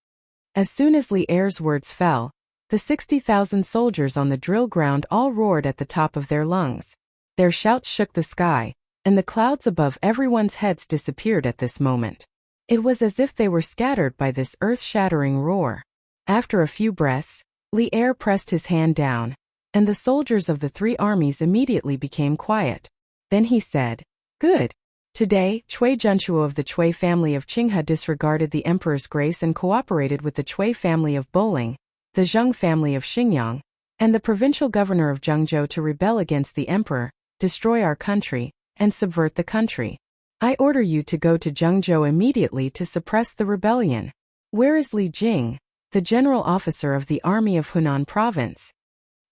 As soon as Li Er's words fell, the 60,000 soldiers on the drill ground all roared at the top of their lungs. Their shouts shook the sky, and the clouds above everyone's heads disappeared at this moment. It was as if they were scattered by this earth-shattering roar. After a few breaths, Li Er pressed his hand down, and the soldiers of the 3 armies immediately became quiet. Then he said, Good. Today, Cui Junchuo of the Cui family of Qinghe disregarded the emperor's grace and cooperated with the Cui family of Boling, the Zheng family of Xinjiang, and the provincial governor of Zhengzhou to rebel against the emperor, destroy our country, and subvert the country. I order you to go to Zhengzhou immediately to suppress the rebellion. Where is Li Jing, the general officer of the army of Hunan province?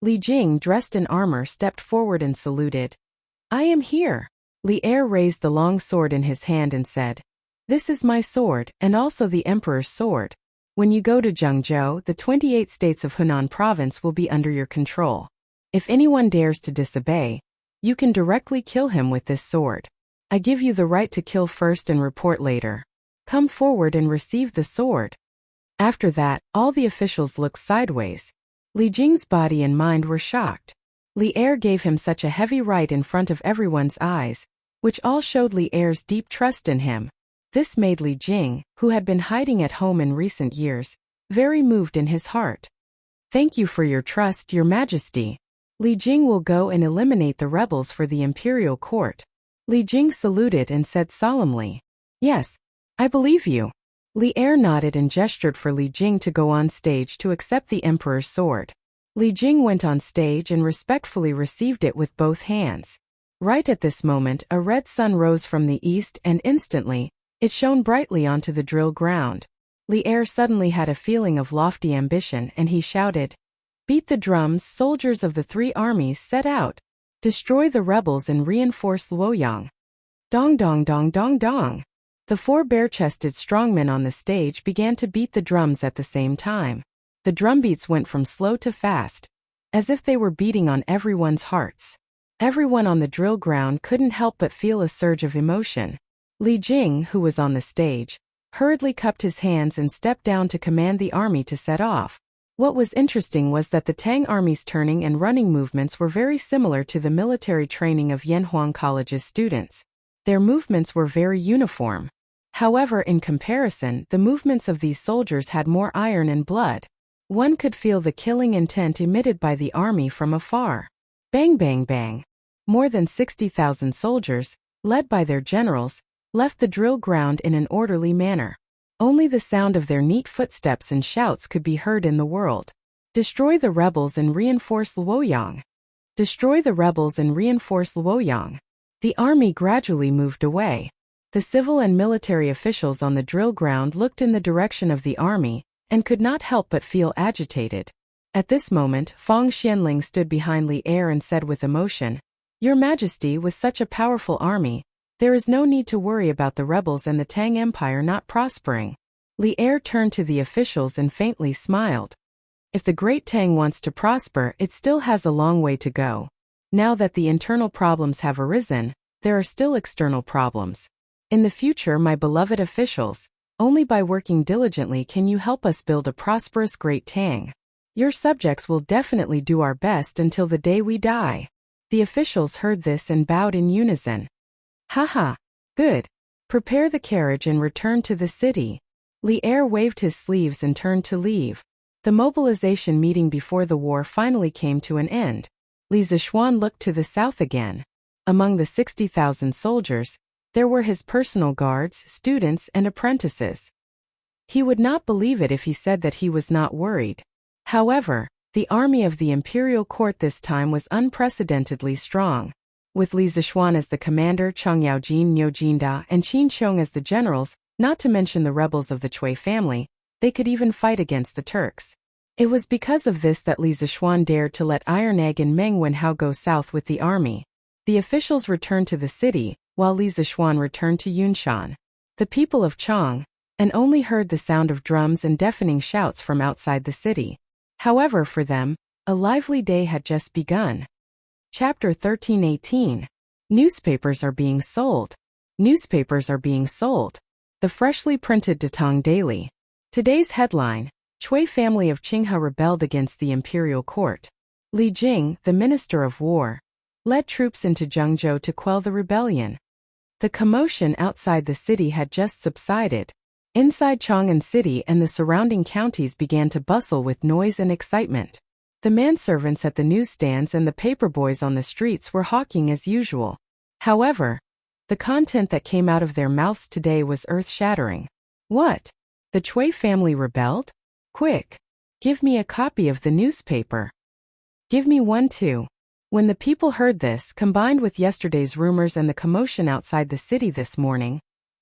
Li Jing, dressed in armor, stepped forward and saluted. I am here. Li Er raised the long sword in his hand and said, This is my sword, and also the Emperor's sword. When you go to Zhengzhou, the 28 states of Hunan province will be under your control. If anyone dares to disobey, you can directly kill him with this sword. I give you the right to kill first and report later. Come forward and receive the sword. After that, all the officials looked sideways. Li Jing's body and mind were shocked. Li Er gave him such a heavy right in front of everyone's eyes, which all showed Li Er's deep trust in him. This made Li Jing, who had been hiding at home in recent years, very moved in his heart. Thank you for your trust, Your Majesty. Li Jing will go and eliminate the rebels for the imperial court. Li Jing saluted and said solemnly, Yes, I believe you. Li Er nodded and gestured for Li Jing to go on stage to accept the Emperor's sword. Li Jing went on stage and respectfully received it with both hands. Right at this moment, a red sun rose from the east and instantly, it shone brightly onto the drill ground. Li Er suddenly had a feeling of lofty ambition and he shouted, Beat the drums, soldiers of the three armies, set out. Destroy the rebels and reinforce Luoyang. Dong dong dong dong dong. The four bare-chested strongmen on the stage began to beat the drums at the same time. The drumbeats went from slow to fast, as if they were beating on everyone's hearts. Everyone on the drill ground couldn't help but feel a surge of emotion. Li Jing, who was on the stage, hurriedly cupped his hands and stepped down to command the army to set off. What was interesting was that the Tang army's turning and running movements were very similar to the military training of Yanhuang College's students. Their movements were very uniform. However, in comparison, the movements of these soldiers had more iron and blood. One could feel the killing intent emitted by the army from afar. Bang bang bang. More than 60,000 soldiers, led by their generals, left the drill ground in an orderly manner. Only the sound of their neat footsteps and shouts could be heard in the world. Destroy the rebels and reinforce Luoyang. Destroy the rebels and reinforce Luoyang. The army gradually moved away. The civil and military officials on the drill ground looked in the direction of the army and could not help but feel agitated. At this moment, Fang Xianling stood behind Li Er and said with emotion, Your Majesty, with such a powerful army, there is no need to worry about the rebels and the Tang Empire not prospering. Li Er turned to the officials and faintly smiled. If the Great Tang wants to prosper, it still has a long way to go. Now that the internal problems have arisen, there are still external problems. In the future, my beloved officials, only by working diligently can you help us build a prosperous Great Tang. Your subjects will definitely do our best until the day we die. The officials heard this and bowed in unison. Haha, good. Prepare the carriage and return to the city. Li Er waved his sleeves and turned to leave. The mobilization meeting before the war finally came to an end. Li Zishuan looked to the south again. Among the 60,000 soldiers, there were his personal guards, students, and apprentices. He would not believe it if he said that he was not worried. However, the army of the imperial court this time was unprecedentedly strong. With Li Zishuan as the commander, Chang Yaojin, Niu Jinda, and Qin Qiong as the generals, not to mention the rebels of the Cui family, they could even fight against the Turks. It was because of this that Li Zishuan dared to let Iron Egg and Meng Wenhao go south with the army. The officials returned to the city, while Li Zishuan returned to Yunshan. The people of Chang and only heard the sound of drums and deafening shouts from outside the city. However, for them, a lively day had just begun. Chapter 1318. Newspapers are being sold. Newspapers are being sold. The freshly printed Datong Daily. Today's headline: Cui family of Qinghe rebelled against the imperial court. Li Jing, the minister of war, led troops into Zhengzhou to quell the rebellion. The commotion outside the city had just subsided. Inside Chang'an City and the surrounding counties began to bustle with noise and excitement. The manservants at the newsstands and the paperboys on the streets were hawking as usual. However, the content that came out of their mouths today was earth-shattering. What? The Cui family rebelled? Quick! Give me a copy of the newspaper. Give me one too. When the people heard this, combined with yesterday's rumors and the commotion outside the city this morning,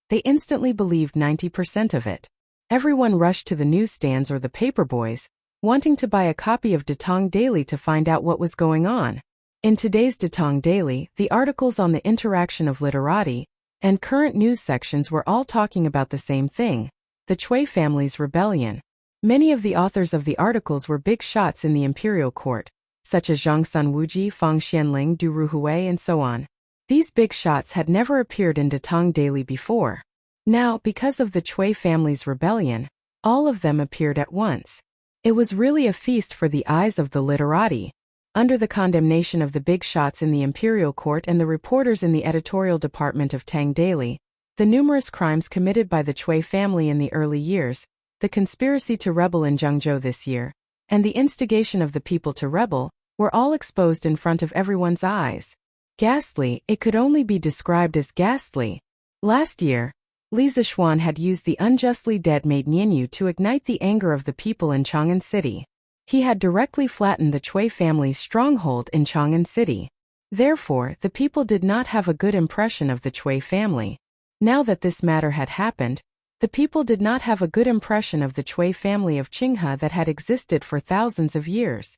they instantly believed 90% of it. Everyone rushed to the newsstands or the paperboys, wanting to buy a copy of Datong Daily to find out what was going on. In today's Datong Daily, the articles on the interaction of literati and current news sections were all talking about the same thing, the Cui family's rebellion. Many of the authors of the articles were big shots in the imperial court, such as Zhang Sunwuji, Fang Xianling, Du Ruhui, and so on. These big shots had never appeared in Datong Daily before. Now, because of the Cui family's rebellion, all of them appeared at once. It was really a feast for the eyes of the literati. Under the condemnation of the big shots in the imperial court and the reporters in the editorial department of Tang Daily, the numerous crimes committed by the Cui family in the early years, the conspiracy to rebel in Zhengzhou this year, and the instigation of the people to rebel, were all exposed in front of everyone's eyes. Ghastly, it could only be described as ghastly. Last year, Li Zixuan had used the unjustly dead maid Nianyu to ignite the anger of the people in Chang'an City. He had directly flattened the Cui family's stronghold in Chang'an City. Therefore, the people did not have a good impression of the Cui family. Now that this matter had happened, the people did not have a good impression of the Cui family of Qinghe that had existed for thousands of years.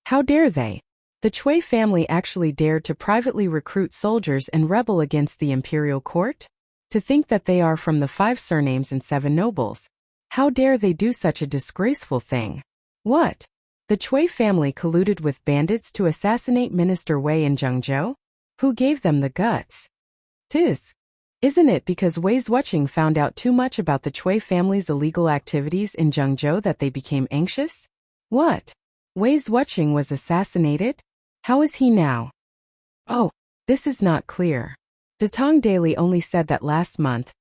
How dare they? The Cui family actually dared to privately recruit soldiers and rebel against the imperial court? To think that they are from the 5 surnames and 7 nobles. How dare they do such a disgraceful thing? What? The Cui family colluded with bandits to assassinate Minister Wei in Zhengzhou? Who gave them the guts? Isn't it because Wei Zhuqing found out too much about the Cui family's illegal activities in Zhengzhou that they became anxious? What? Wei Zhuqing was assassinated? How is he now? Oh, this is not clear. Datong Daily only said that last month,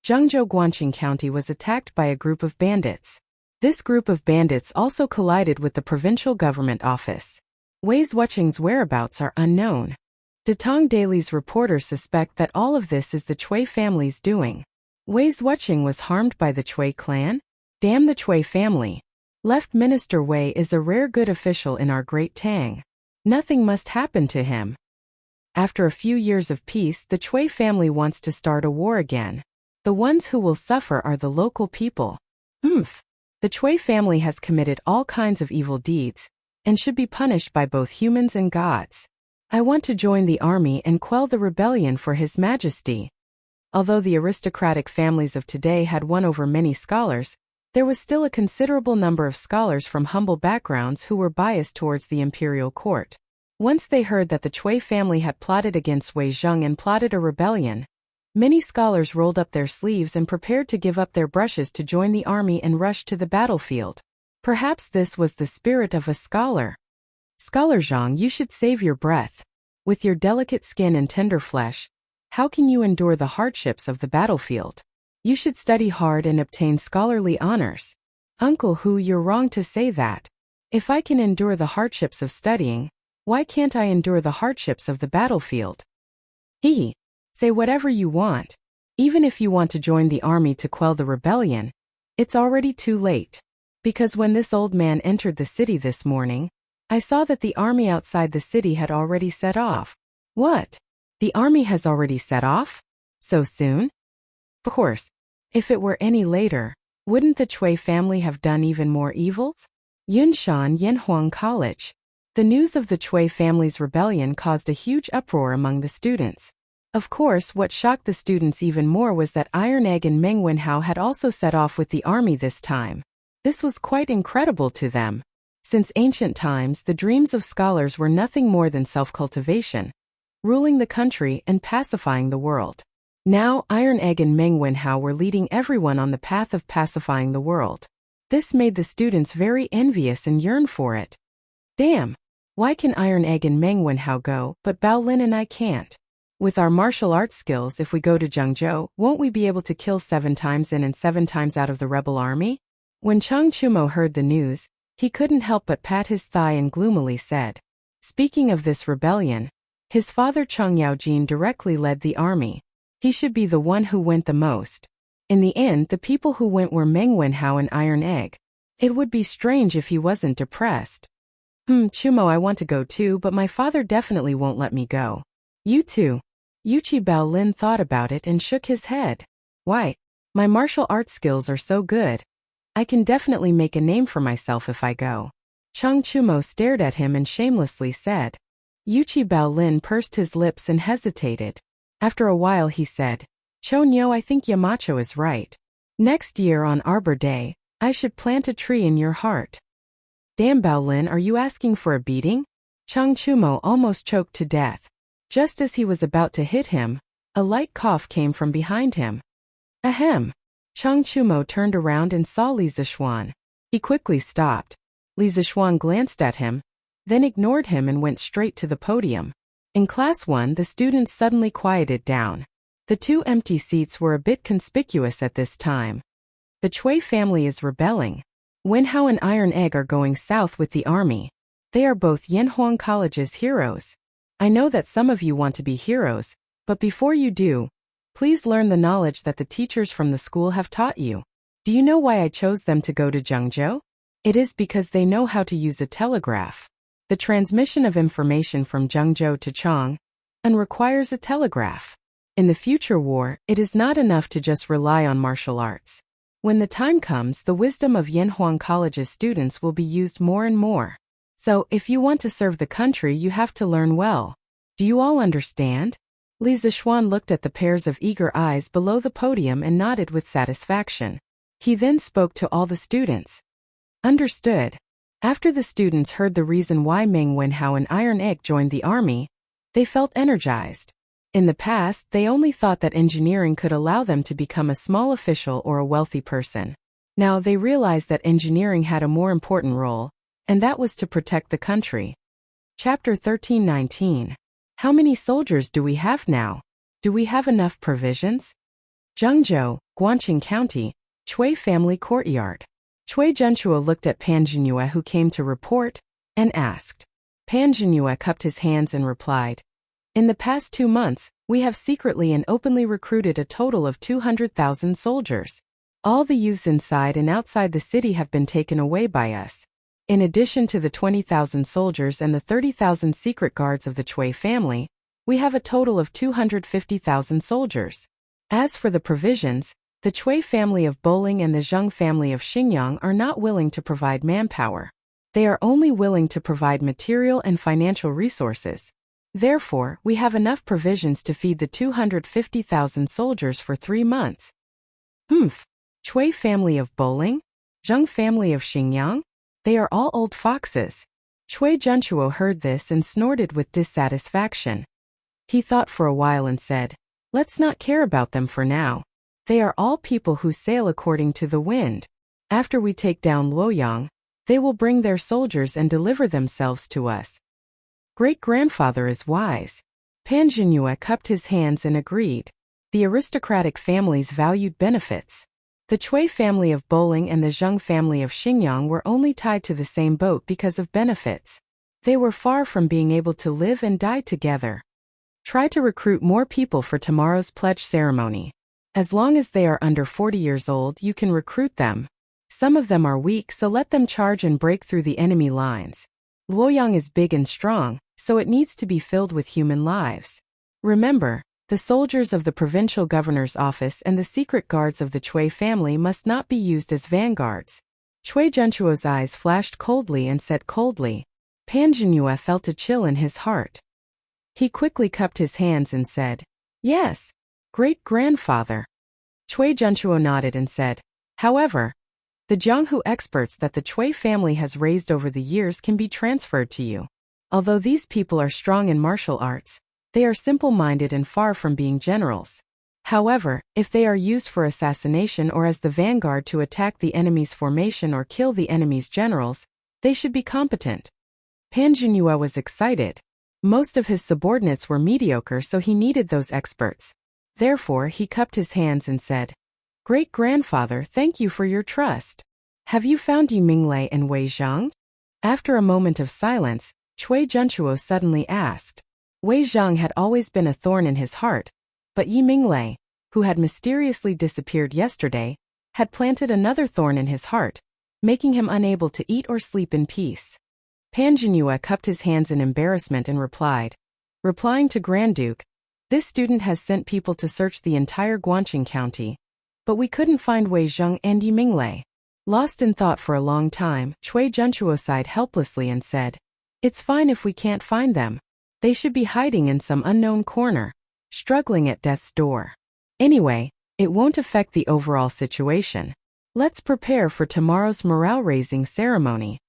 Zhengzhou Guanqing County was attacked by a group of bandits. This group of bandits also collided with the provincial government office. Wei Zhuqing's whereabouts are unknown. Datong Daily's reporters suspect that all of this is the Cui family's doing. Wei Zhuqing was harmed by the Cui clan? Damn the Cui family. Left Minister Wei is a rare good official in our great Tang. Nothing must happen to him. After a few years of peace, the Cui family wants to start a war again. The ones who will suffer are the local people. The Cui family has committed all kinds of evil deeds, and should be punished by both humans and gods. I want to join the army and quell the rebellion for His Majesty. Although the aristocratic families of today had won over many scholars, there was still a considerable number of scholars from humble backgrounds who were biased towards the imperial court. Once they heard that the Cui family had plotted against Wei Zheng and plotted a rebellion, many scholars rolled up their sleeves and prepared to give up their brushes to join the army and rush to the battlefield. Perhaps this was the spirit of a scholar. Scholar Zhang, you should save your breath. With your delicate skin and tender flesh, how can you endure the hardships of the battlefield? You should study hard and obtain scholarly honors. Uncle Hu, you're wrong to say that. If I can endure the hardships of studying, why can't I endure the hardships of the battlefield? Say whatever you want. Even if you want to join the army to quell the rebellion, it's already too late. Because when this old man entered the city this morning, I saw that the army outside the city had already set off. What? The army has already set off? So soon? Of course. If it were any later, wouldn't the Cui family have done even more evils? Yunshan Yanhuang College. The news of the Cui family's rebellion caused a huge uproar among the students. Of course, what shocked the students even more was that Iron Egg and Meng Wenhao had also set off with the army this time. This was quite incredible to them. Since ancient times, the dreams of scholars were nothing more than self-cultivation, ruling the country and pacifying the world. Now, Iron Egg and Meng Wenhao were leading everyone on the path of pacifying the world. This made the students very envious and yearn for it. Damn! Why can Iron Egg and Meng Wenhao go, but Bao Lin and I can't? With our martial arts skills, if we go to Zhengzhou, won't we be able to kill 7 times in and 7 times out of the rebel army? When Cheng Chumo heard the news, he couldn't help but pat his thigh and gloomily said, speaking of this rebellion, his father Cheng Yaojin directly led the army. He should be the one who went the most. In the end, the people who went were Meng Wenhao and Iron Egg. It would be strange if he wasn't depressed. Chumo, I want to go too, but my father definitely won't let me go. You too. Yuchi Bao Lin thought about it and shook his head. Why? My martial arts skills are so good. I can definitely make a name for myself if I go. Cheng Chumo stared at him and shamelessly said. Yuchi Bao Lin pursed his lips and hesitated. After a while he said, Chonyo, I think Yamacho is right. Next year on Arbor Day, I should plant a tree in your heart. Damn Baolin, are you asking for a beating? Chang Chumo almost choked to death. Just as he was about to hit him, a light cough came from behind him. Ahem. Chang Chumo turned around and saw Li Zishuan. He quickly stopped. Li Zishuan glanced at him, then ignored him and went straight to the podium. In Class 1, the students suddenly quieted down. The 2 empty seats were a bit conspicuous at this time. The Chui family is rebelling. Wenhao and Iron Egg are going south with the army. They are both Yanhuang College's heroes. I know that some of you want to be heroes, but before you do, please learn the knowledge that the teachers from the school have taught you. Do you know why I chose them to go to Zhengzhou? It is because they know how to use a telegraph. The transmission of information from Zhengzhou to Chang'an requires a telegraph. In the future war, it is not enough to just rely on martial arts. When the time comes, the wisdom of Yanhuang College's students will be used more and more. So, if you want to serve the country, you have to learn well. Do you all understand? Li Zishuan looked at the pairs of eager eyes below the podium and nodded with satisfaction. He then spoke to all the students. Understood. After the students heard the reason why Meng Wenhao and Iron Egg joined the army, they felt energized. In the past, they only thought that engineering could allow them to become a small official or a wealthy person. Now they realized that engineering had a more important role, and that was to protect the country. Chapter 1319. How many soldiers do we have now? Do we have enough provisions? Zhengzhou, Guangqing County, Chui Family Courtyard. Chui Zhenchuo looked at Pan Jinyue, who came to report, and asked. Pan Jinyue cupped his hands and replied, in the past 2 months, we have secretly and openly recruited a total of 200,000 soldiers. All the youths inside and outside the city have been taken away by us. In addition to the 20,000 soldiers and the 30,000 secret guards of the Chui family, we have a total of 250,000 soldiers. As for the provisions, the Chui family of Bowling and the Zheng family of Xingyang are not willing to provide manpower. They are only willing to provide material and financial resources. Therefore, we have enough provisions to feed the 250,000 soldiers for 3 months. Chui family of Bowling? Zheng family of Xingyang? They are all old foxes. Chui Zhenchuo heard this and snorted with dissatisfaction. He thought for a while and said, let's not care about them for now. They are all people who sail according to the wind. After we take down Luoyang, they will bring their soldiers and deliver themselves to us. Great-grandfather is wise. Pan Jinyue cupped his hands and agreed. The aristocratic families valued benefits. The Chui family of Bowling and the Zheng family of Xingyang were only tied to the same boat because of benefits. They were far from being able to live and die together. Try to recruit more people for tomorrow's pledge ceremony. As long as they are under 40 years old, you can recruit them. Some of them are weak, so let them charge and break through the enemy lines. Luoyang is big and strong, so it needs to be filled with human lives. Remember, the soldiers of the provincial governor's office and the secret guards of the Chui family must not be used as vanguards. Chui Zhenchuo's eyes flashed coldly and said coldly. Pan Jinyue felt a chill in his heart. He quickly cupped his hands and said, yes, great-grandfather. Chui Zhenchuo nodded and said, however, the Jianghu experts that the Chui family has raised over the years can be transferred to you. Although these people are strong in martial arts, they are simple-minded and far from being generals. However, if they are used for assassination or as the vanguard to attack the enemy's formation or kill the enemy's generals, they should be competent. Pan Jinyue was excited. Most of his subordinates were mediocre, so he needed those experts. Therefore, he cupped his hands and said, great-grandfather, thank you for your trust. Have you found Yi Minglei and Wei Zhang? After a moment of silence, Chui Zhenchuo suddenly asked. Wei Zhang had always been a thorn in his heart, but Yi Minglei, who had mysteriously disappeared yesterday, had planted another thorn in his heart, making him unable to eat or sleep in peace. Pan Jinyue cupped his hands in embarrassment and replying to Grand Duke, this student has sent people to search the entire Guangqing County, but we couldn't find Wei Zhang and Yi Minglei. Lost in thought for a long time, Chui Zhenchuo sighed helplessly and said, it's fine if we can't find them. They should be hiding in some unknown corner, struggling at death's door. Anyway, it won't affect the overall situation. Let's prepare for tomorrow's morale-raising ceremony.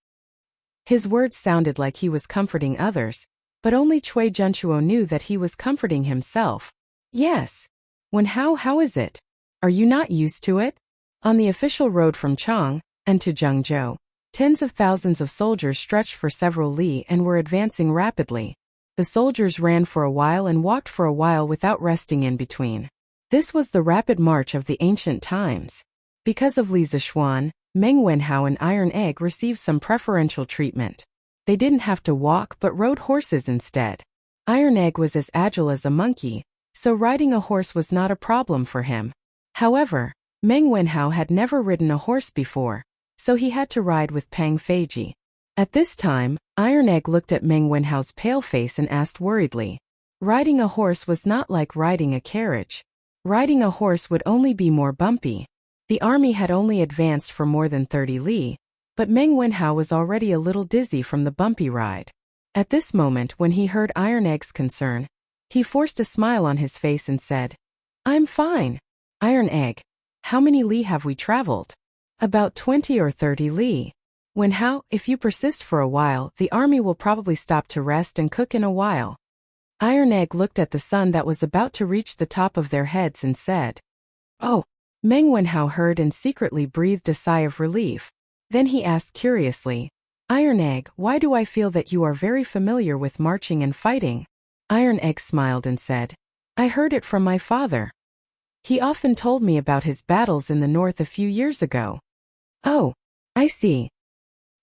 His words sounded like he was comforting others, but only Cui Junchuo knew that he was comforting himself. Yes. How is it? Are you not used to it? On the official road from Chang and to Zhengzhou, tens of thousands of soldiers stretched for several li and were advancing rapidly. The soldiers ran for a while and walked for a while without resting in between. This was the rapid march of the ancient times. Because of Li Zishuan, Meng Wenhao and Iron Egg received some preferential treatment. They didn't have to walk but rode horses instead. Iron Egg was as agile as a monkey, so riding a horse was not a problem for him. However, Meng Wenhao had never ridden a horse before, so he had to ride with Pang Feiji. At this time, Iron Egg looked at Meng Wenhao's pale face and asked worriedly. Riding a horse was not like riding a carriage. Riding a horse would only be more bumpy. The army had only advanced for more than 30 li, but Meng Wenhao was already a little dizzy from the bumpy ride. At this moment, when he heard Iron Egg's concern, he forced a smile on his face and said, I'm fine. Iron Egg, how many li have we traveled? About 20 or 30 li. Wenhao, if you persist for a while, the army will probably stop to rest and cook in a while. Iron Egg looked at the sun that was about to reach the top of their heads and said, Oh. Meng Wenhao heard and secretly breathed a sigh of relief. Then he asked curiously, Iron Egg, why do I feel that you are very familiar with marching and fighting? Iron Egg smiled and said, I heard it from my father. He often told me about his battles in the north a few years ago. Oh, I see.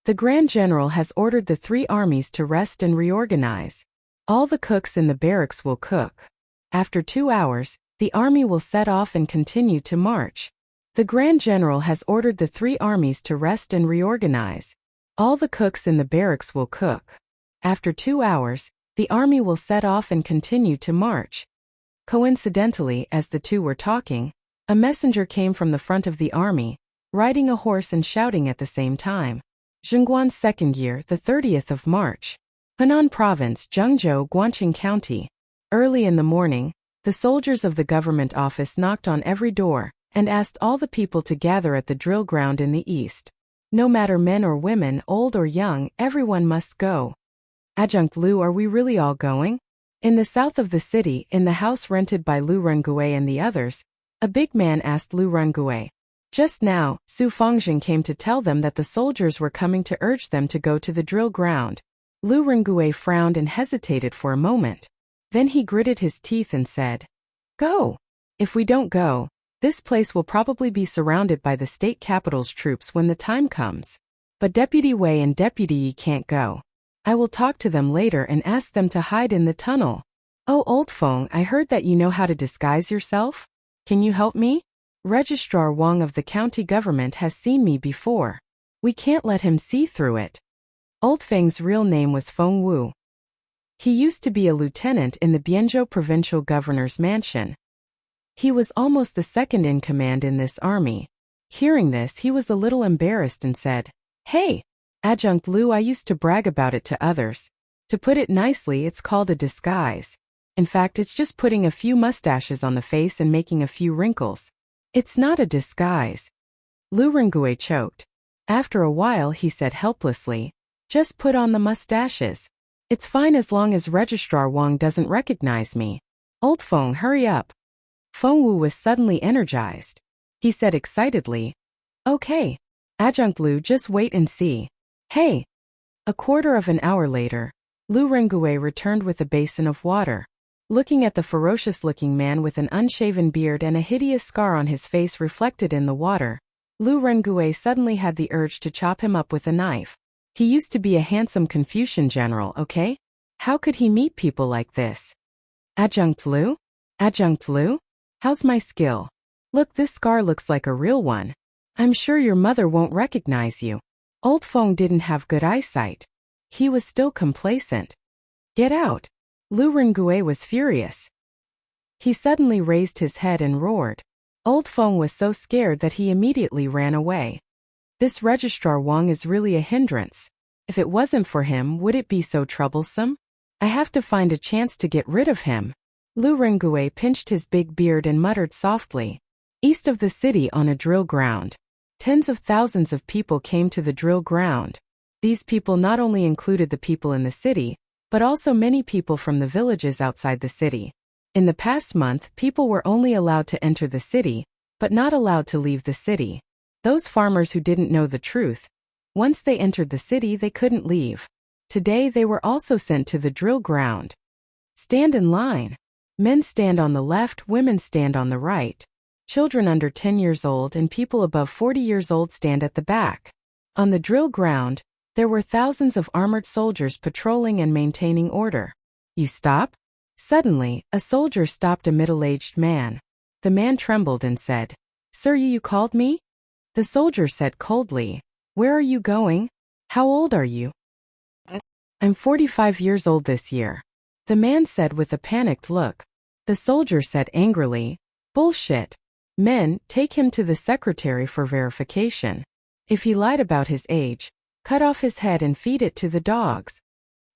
The Grand General has ordered the 3 armies to rest and reorganize. All the cooks in the barracks will cook. After 2 hours, the army will set off and continue to march. The Grand General has ordered the 3 armies to rest and reorganize. All the cooks in the barracks will cook. After 2 hours, the army will set off and continue to march. Coincidentally, as the two were talking, a messenger came from the front of the army, riding a horse and shouting at the same time. Zhengguan's second year, the 30th of March. Henan Province, Zhengzhou, Guangqing County. Early in the morning, the soldiers of the government office knocked on every door and asked all the people to gather at the drill ground in the east. No matter men or women, old or young, everyone must go. Adjunct Lu, are we really all going? In the south of the city, in the house rented by Lu Rengui and the others, a big man asked Lu Rengui. Just now, Su Fangxing came to tell them that the soldiers were coming to urge them to go to the drill ground. Lu Rengui frowned and hesitated for a moment. Then he gritted his teeth and said, Go. If we don't go, this place will probably be surrounded by the state capital's troops when the time comes. But Deputy Wei and Deputy Yi can't go. I will talk to them later and ask them to hide in the tunnel. Oh, Old Feng, I heard that you know how to disguise yourself. Can you help me? Registrar Wang of the county government has seen me before. We can't let him see through it. Old Feng's real name was Feng Wu. He used to be a lieutenant in the Bianzhou provincial governor's mansion. He was almost the second in command in this army. Hearing this, he was a little embarrassed and said, Hey, Adjunct Lu, I used to brag about it to others. To put it nicely, it's called a disguise. In fact, it's just putting a few mustaches on the face and making a few wrinkles. It's not a disguise. Lu Rengui choked. After a while, he said helplessly, Just put on the mustaches. It's fine as long as Registrar Wang doesn't recognize me. Old Feng, hurry up. Feng Wu was suddenly energized. He said excitedly, Okay. Adjunct Lu, just wait and see. Hey! A quarter of an hour later, Lu Rengui returned with a basin of water. Looking at the ferocious-looking man with an unshaven beard and a hideous scar on his face reflected in the water, Lu Rengui suddenly had the urge to chop him up with a knife. He used to be a handsome Confucian general, okay? How could he meet people like this? Adjunct Lu? Adjunct Lu? How's my skill? Look, this scar looks like a real one. I'm sure your mother won't recognize you. Old Feng didn't have good eyesight. He was still complacent. Get out. Lu Rengui was furious. He suddenly raised his head and roared. Old Feng was so scared that he immediately ran away. This Registrar Wang is really a hindrance. If it wasn't for him, would it be so troublesome? I have to find a chance to get rid of him. Lu Rengue pinched his big beard and muttered softly. East of the city on a drill ground. Tens of thousands of people came to the drill ground. These people not only included the people in the city, but also many people from the villages outside the city. In the past month, people were only allowed to enter the city, but not allowed to leave the city. Those farmers who didn't know the truth, once they entered the city they couldn't leave. Today they were also sent to the drill ground. Stand in line. Men stand on the left, women stand on the right. Children under 10 years old and people above 40 years old stand at the back. On the drill ground, there were thousands of armored soldiers patrolling and maintaining order. You stop? Suddenly, a soldier stopped a middle-aged man. The man trembled and said, "Sir, you called me?" The soldier said coldly, "Where are you going? How old are you?" "I'm 45 years old this year," the man said with a panicked look. The soldier said angrily, "Bullshit. Men, take him to the secretary for verification. If he lied about his age, cut off his head and feed it to the dogs."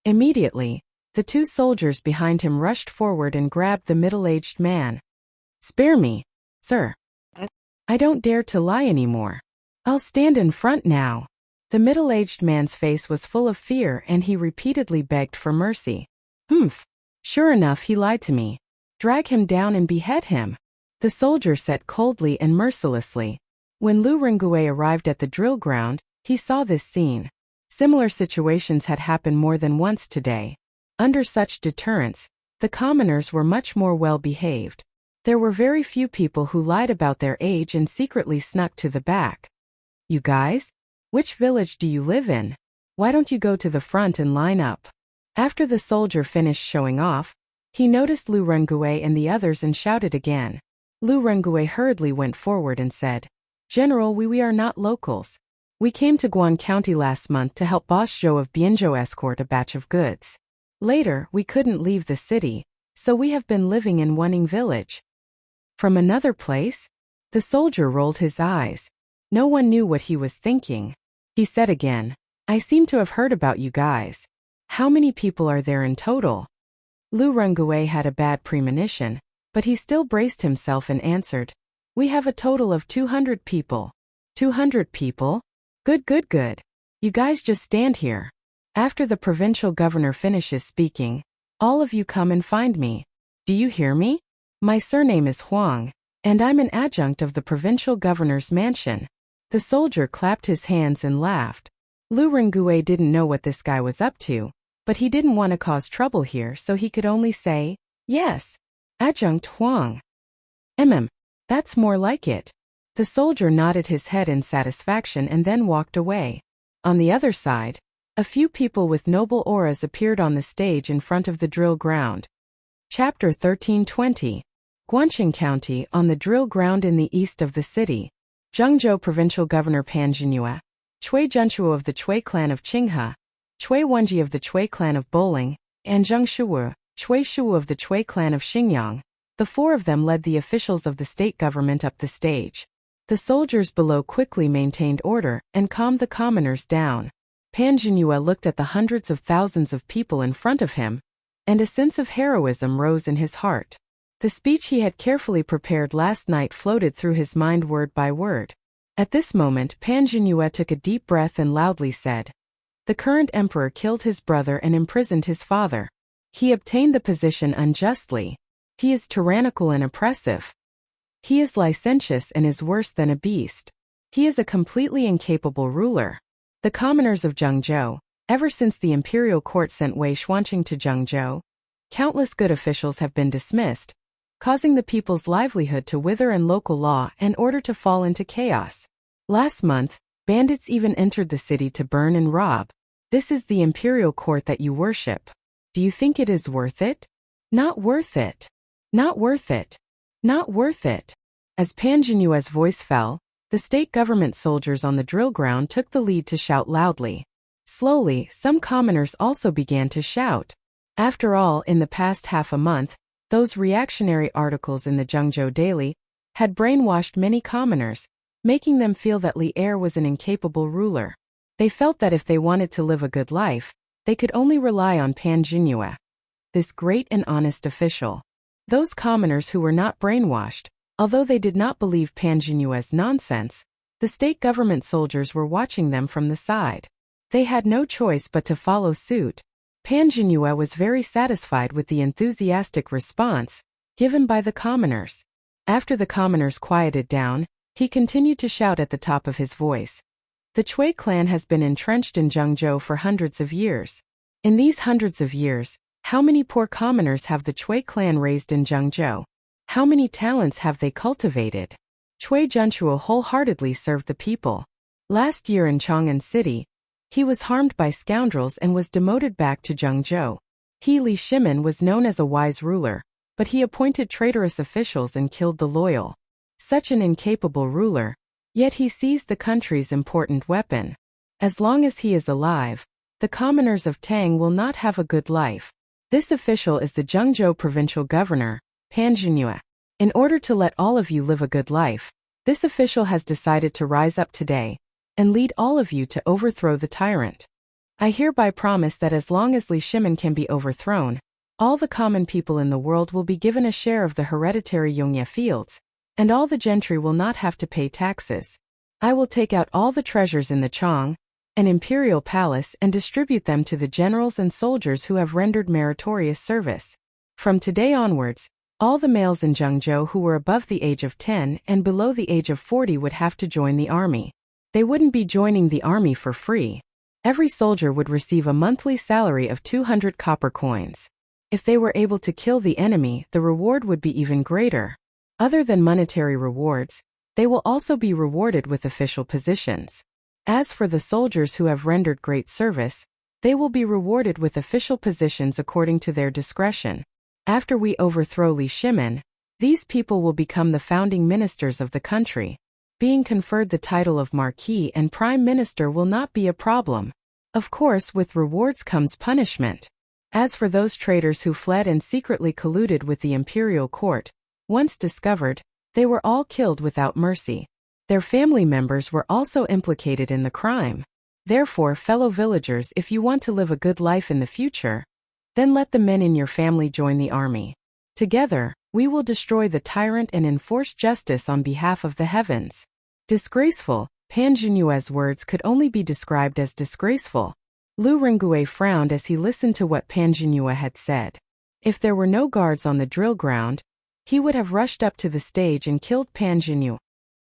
Immediately, the two soldiers behind him rushed forward and grabbed the middle-aged man. "Spare me, sir. I don't dare to lie anymore. I'll stand in front now." The middle-aged man's face was full of fear and he repeatedly begged for mercy. "Humph. Sure enough, he lied to me. Drag him down and behead him," the soldier said coldly and mercilessly. When Lu Rengue arrived at the drill ground, he saw this scene. Similar situations had happened more than once today. Under such deterrence, the commoners were much more well-behaved. There were very few people who lied about their age and secretly snuck to the back. "You guys? Which village do you live in? Why don't you go to the front and line up?" After the soldier finished showing off, he noticed Lu Rengue and the others and shouted again. Lu Rengue hurriedly went forward and said, "General, we are not locals. We came to Guan County last month to help Boss Zhou of Bianzhou escort a batch of goods. Later, we couldn't leave the city, so we have been living in Wuning village." "From another place?" The soldier rolled his eyes. No one knew what he was thinking. He said again, "I seem to have heard about you guys. How many people are there in total?" Lu Rengue had a bad premonition, but he still braced himself and answered, "We have a total of 200 people. 200 people? Good, good, good. You guys just stand here. After the provincial governor finishes speaking, all of you come and find me. Do you hear me? My surname is Huang, and I'm an adjunct of the provincial governor's mansion." The soldier clapped his hands and laughed. Lu Rengue didn't know what this guy was up to, but he didn't want to cause trouble here, so he could only say, "Yes, Adjunct Huang." That's more like it." The soldier nodded his head in satisfaction and then walked away. On the other side, a few people with noble auras appeared on the stage in front of the drill ground. Chapter 1320. Guangxing County on the drill ground in the east of the city. Zhengzhou Provincial Governor Pan Jinhua, Chui Junchuo of the Chui clan of Qinghe, Chui Wenji of the Chui clan of Bowling, and Zheng Shuwu, Chui Shuwu of the Chui clan of Xingyang. The four of them led the officials of the state government up the stage. The soldiers below quickly maintained order and calmed the commoners down. Pan Jinhua looked at the hundreds of thousands of people in front of him, and a sense of heroism rose in his heart. The speech he had carefully prepared last night floated through his mind word by word. At this moment, Pan Jinhua took a deep breath and loudly said, "The current emperor killed his brother and imprisoned his father. He obtained the position unjustly. He is tyrannical and oppressive. He is licentious and is worse than a beast. He is a completely incapable ruler." The commoners of Zhengzhou, ever since the imperial court sent Wei Xuanqing to Zhengzhou, countless good officials have been dismissed, causing the people's livelihood to wither and local law and order to fall into chaos. Last month, bandits even entered the city to burn and rob. This is the imperial court that you worship. Do you think it is worth it? Not worth it. Not worth it. Not worth it. As Pan Jinhua's voice fell, the state government soldiers on the drill ground took the lead to shout loudly. Slowly, some commoners also began to shout. After all, in the past half a month, those reactionary articles in the Zhengzhou Daily had brainwashed many commoners, making them feel that Li Er was an incapable ruler. They felt that if they wanted to live a good life, they could only rely on Pan Jinhua, this great and honest official. Those commoners who were not brainwashed, although they did not believe Pan Jinyue's nonsense, the state government soldiers were watching them from the side. They had no choice but to follow suit. Pan Jinyue was very satisfied with the enthusiastic response given by the commoners. After the commoners quieted down, he continued to shout at the top of his voice. The Chui clan has been entrenched in Zhengzhou for hundreds of years. In these hundreds of years, how many poor commoners have the Chui clan raised in Zhengzhou? How many talents have they cultivated? Chui Junchuo wholeheartedly served the people. Last year in Chang'an City, he was harmed by scoundrels and was demoted back to Zhengzhou. He Li Shimin was known as a wise ruler, but he appointed traitorous officials and killed the loyal. Such an incapable ruler, yet he seized the country's important weapon. As long as he is alive, the commoners of Tang will not have a good life. This official is the Zhengzhou provincial governor, Pan Jinyue. In order to let all of you live a good life, this official has decided to rise up today and lead all of you to overthrow the tyrant. I hereby promise that as long as Li Shimin can be overthrown, all the common people in the world will be given a share of the hereditary Yongye fields, and all the gentry will not have to pay taxes. I will take out all the treasures in the Chang, an imperial palace, and distribute them to the generals and soldiers who have rendered meritorious service. From today onwards, all the males in Zhengzhou who were above the age of 10 and below the age of 40 would have to join the army. They wouldn't be joining the army for free. Every soldier would receive a monthly salary of 200 copper coins. If they were able to kill the enemy, the reward would be even greater. Other than monetary rewards, they will also be rewarded with official positions. As for the soldiers who have rendered great service, they will be rewarded with official positions according to their discretion. After we overthrow Li Shimin, these people will become the founding ministers of the country. Being conferred the title of Marquis and Prime Minister will not be a problem. Of course, with rewards comes punishment. As for those traitors who fled and secretly colluded with the imperial court, once discovered, they were all killed without mercy. Their family members were also implicated in the crime. Therefore, fellow villagers, if you want to live a good life in the future, then let the men in your family join the army. Together, we will destroy the tyrant and enforce justice on behalf of the heavens. Disgraceful. Pan Jinyue's words could only be described as disgraceful. Lu Rengue frowned as he listened to what Pan Jinyue had said. If there were no guards on the drill ground, he would have rushed up to the stage and killed Pan Jinyue.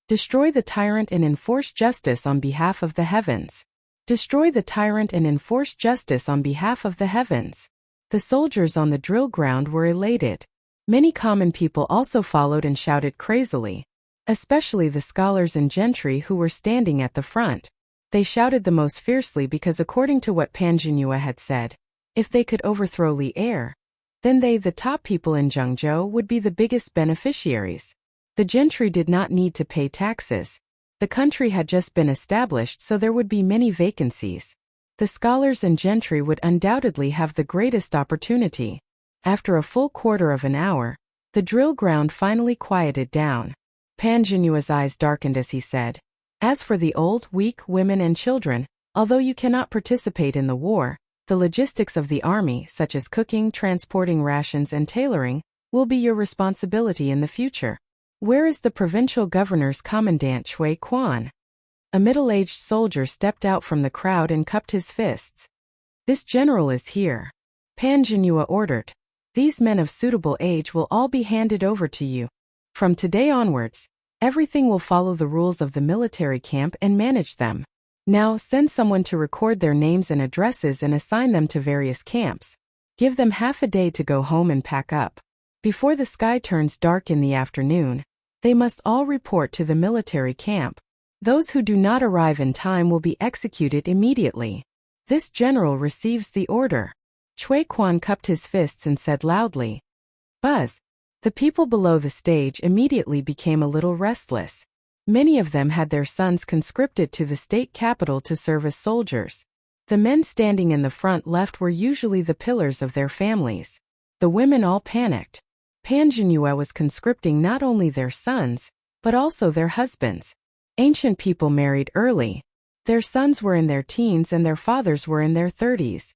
Destroy the tyrant and enforce justice on behalf of the heavens. Destroy the tyrant and enforce justice on behalf of the heavens. The soldiers on the drill ground were elated. Many common people also followed and shouted crazily, especially the scholars and gentry who were standing at the front. They shouted the most fiercely because according to what Pan Jinyue had said, if they could overthrow Li Er, then they, the top people in Zhengzhou, would be the biggest beneficiaries. The gentry did not need to pay taxes. The country had just been established, so there would be many vacancies. The scholars and gentry would undoubtedly have the greatest opportunity. After a full quarter of an hour, the drill ground finally quieted down. Pan Jinyue's eyes darkened as he said, "As for the old, weak, women and children, although you cannot participate in the war, the logistics of the army, such as cooking, transporting rations and tailoring, will be your responsibility in the future. Where is the provincial governor's commandant Chui Quan?" A middle-aged soldier stepped out from the crowd and cupped his fists. "This general is here," Pan Jinyue ordered. "These men of suitable age will all be handed over to you. From today onwards, everything will follow the rules of the military camp and manage them. Now send someone to record their names and addresses and assign them to various camps. Give them half a day to go home and pack up. Before the sky turns dark in the afternoon, they must all report to the military camp. Those who do not arrive in time will be executed immediately. This general receives the order." Chui Quan cupped his fists and said loudly, "Buzz." The people below the stage immediately became a little restless. Many of them had their sons conscripted to the state capital to serve as soldiers. The men standing in the front left were usually the pillars of their families. The women all panicked. Pan Jinyue was conscripting not only their sons, but also their husbands. Ancient people married early. Their sons were in their teens and their fathers were in their 30s.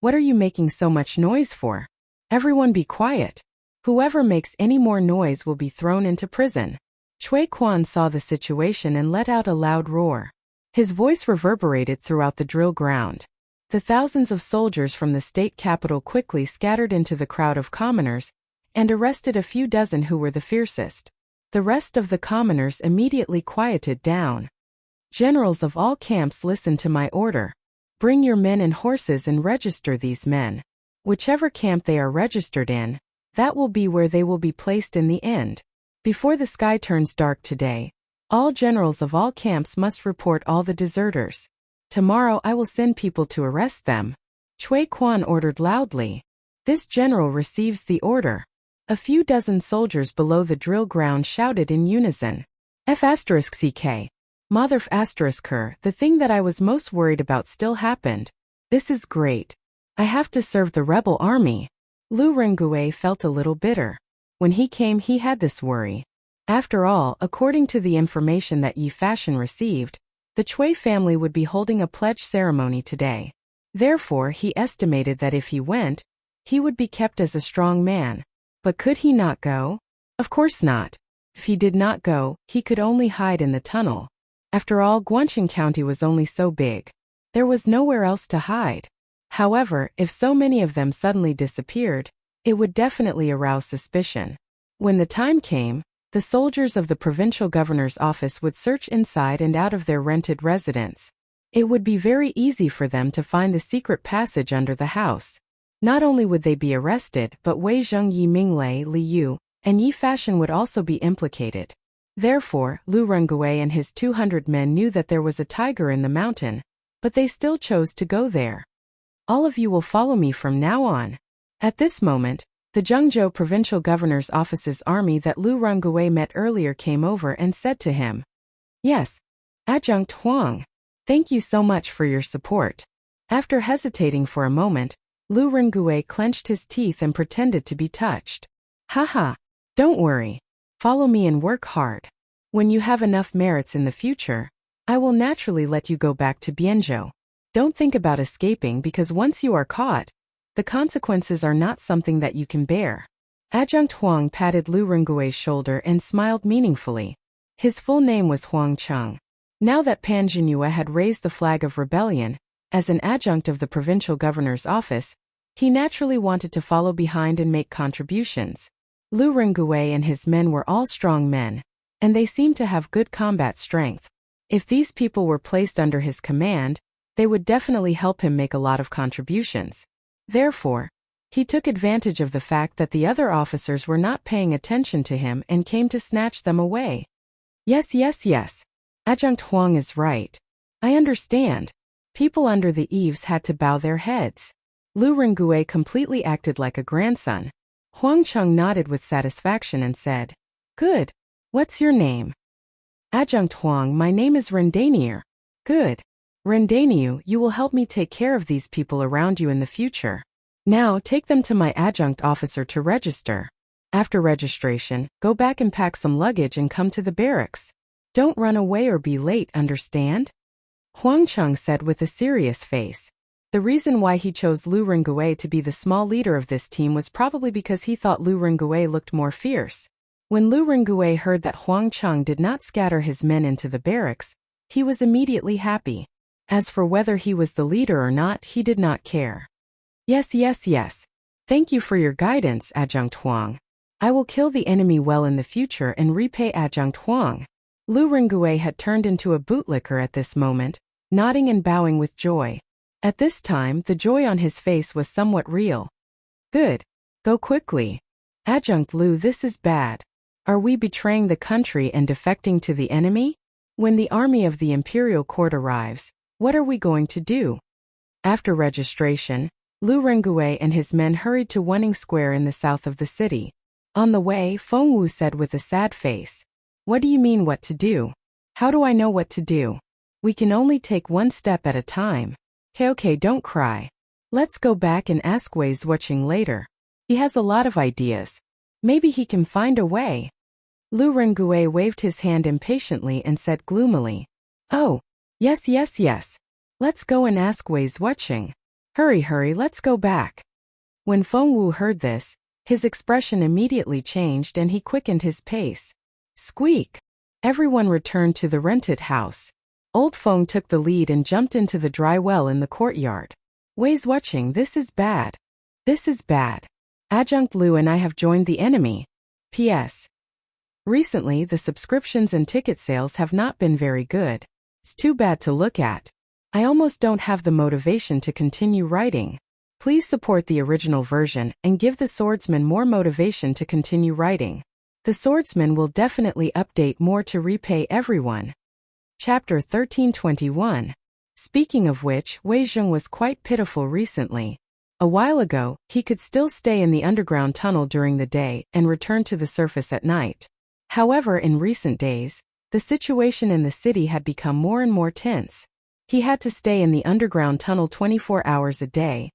"What are you making so much noise for? Everyone be quiet." Whoever makes any more noise will be thrown into prison. Cui Quan saw the situation and let out a loud roar. His voice reverberated throughout the drill ground. The thousands of soldiers from the state capital quickly scattered into the crowd of commoners and arrested a few dozen who were the fiercest. The rest of the commoners immediately quieted down. Generals of all camps, listen to my order. Bring your men and horses and register these men. Whichever camp they are registered in, that will be where they will be placed in the end. Before the sky turns dark today, all generals of all camps must report all the deserters. Tomorrow I will send people to arrest them. Cui Quan ordered loudly. This general receives the order. A few dozen soldiers below the drill ground shouted in unison. F***ck. Mother ***er, the thing that I was most worried about still happened. This is great. I have to serve the rebel army. Lu Rengue felt a little bitter. When he came he had this worry. After all, according to the information that Yi Fashion received, the Cui family would be holding a pledge ceremony today. Therefore he estimated that if he went, he would be kept as a strong man. But could he not go? Of course not. If he did not go, he could only hide in the tunnel. After all, Guangxing County was only so big. There was nowhere else to hide. However, if so many of them suddenly disappeared, it would definitely arouse suspicion. When the time came, the soldiers of the provincial governor's office would search inside and out of their rented residence. It would be very easy for them to find the secret passage under the house. Not only would they be arrested, but Wei Zheng, Yi Minglei, Li Yu, and Yi Fashion would also be implicated. Therefore, Lu Rengue and his 200 men knew that there was a tiger in the mountain, but they still chose to go there. All of you will follow me from now on. At this moment, the Zhengzhou provincial governor's office's army that Lu Rengue met earlier came over and said to him, Yes, Adjunct Huang. Thank you so much for your support. After hesitating for a moment, Lu Rengue clenched his teeth and pretended to be touched. Haha, don't worry. Follow me and work hard. When you have enough merits in the future, I will naturally let you go back to Bianzhou. Don't think about escaping because once you are caught, the consequences are not something that you can bear. Adjunct Huang patted Lu Rengue's shoulder and smiled meaningfully. His full name was Huang Cheng. Now that Pan Jinhua had raised the flag of rebellion, as an adjunct of the provincial governor's office, he naturally wanted to follow behind and make contributions. Lu Rengue and his men were all strong men, and they seemed to have good combat strength. If these people were placed under his command, they would definitely help him make a lot of contributions. Therefore, he took advantage of the fact that the other officers were not paying attention to him and came to snatch them away. Yes. Adjunct Huang is right. I understand. People under the eaves had to bow their heads. Lu Rengue completely acted like a grandson. Huang Cheng nodded with satisfaction and said, Good. What's your name? Adjunct Huang, my name is Rendanier. Good. Rendaniu, you will help me take care of these people around you in the future. Now take them to my adjunct officer to register. After registration, go back and pack some luggage and come to the barracks. Don't run away or be late, understand? Huang Cheng said with a serious face. The reason why he chose Lu Rengue to be the small leader of this team was probably because he thought Lu Rengue looked more fierce. When Lu Rengue heard that Huang Cheng did not scatter his men into the barracks, he was immediately happy. As for whether he was the leader or not, he did not care. Yes. Thank you for your guidance, Adjunct Huang. I will kill the enemy well in the future and repay Adjunct Huang. Lu Rengue had turned into a bootlicker at this moment, nodding and bowing with joy. At this time, the joy on his face was somewhat real. Good. Go quickly. Adjunct Lu, this is bad. Are we betraying the country and defecting to the enemy? When the army of the imperial court arrives, what are we going to do? After registration, Lu Rengue and his men hurried to Wenning Square in the south of the city. On the way, Feng Wu said with a sad face, What do you mean what to do? How do I know what to do? We can only take one step at a time. Okay, don't cry. Let's go back and ask Wei Zhuoqing later. He has a lot of ideas. Maybe he can find a way. Lu Rengue waved his hand impatiently and said gloomily, Oh, yes. Let's go and ask Wei Zhuoqing. Hurry, let's go back. When Feng Wu heard this, His expression immediately changed and he quickened his pace. Squeak! Everyone returned to the rented house. Old Feng took the lead and jumped into the dry well in the courtyard. Wei's watching. This is bad. This is bad. Adjunct Liu and I have joined the enemy. P.S. Recently the subscriptions and ticket sales have not been very good. It's too bad to look at. I almost don't have the motivation to continue writing. Please support the original version and give the swordsman more motivation to continue writing. The swordsman will definitely update more to repay everyone. Chapter 1321. Speaking of which, Wei Zheng was quite pitiful recently. A while ago, he could still stay in the underground tunnel during the day and return to the surface at night. However, in recent days, the situation in the city had become more and more tense. He had to stay in the underground tunnel 24 hours a day,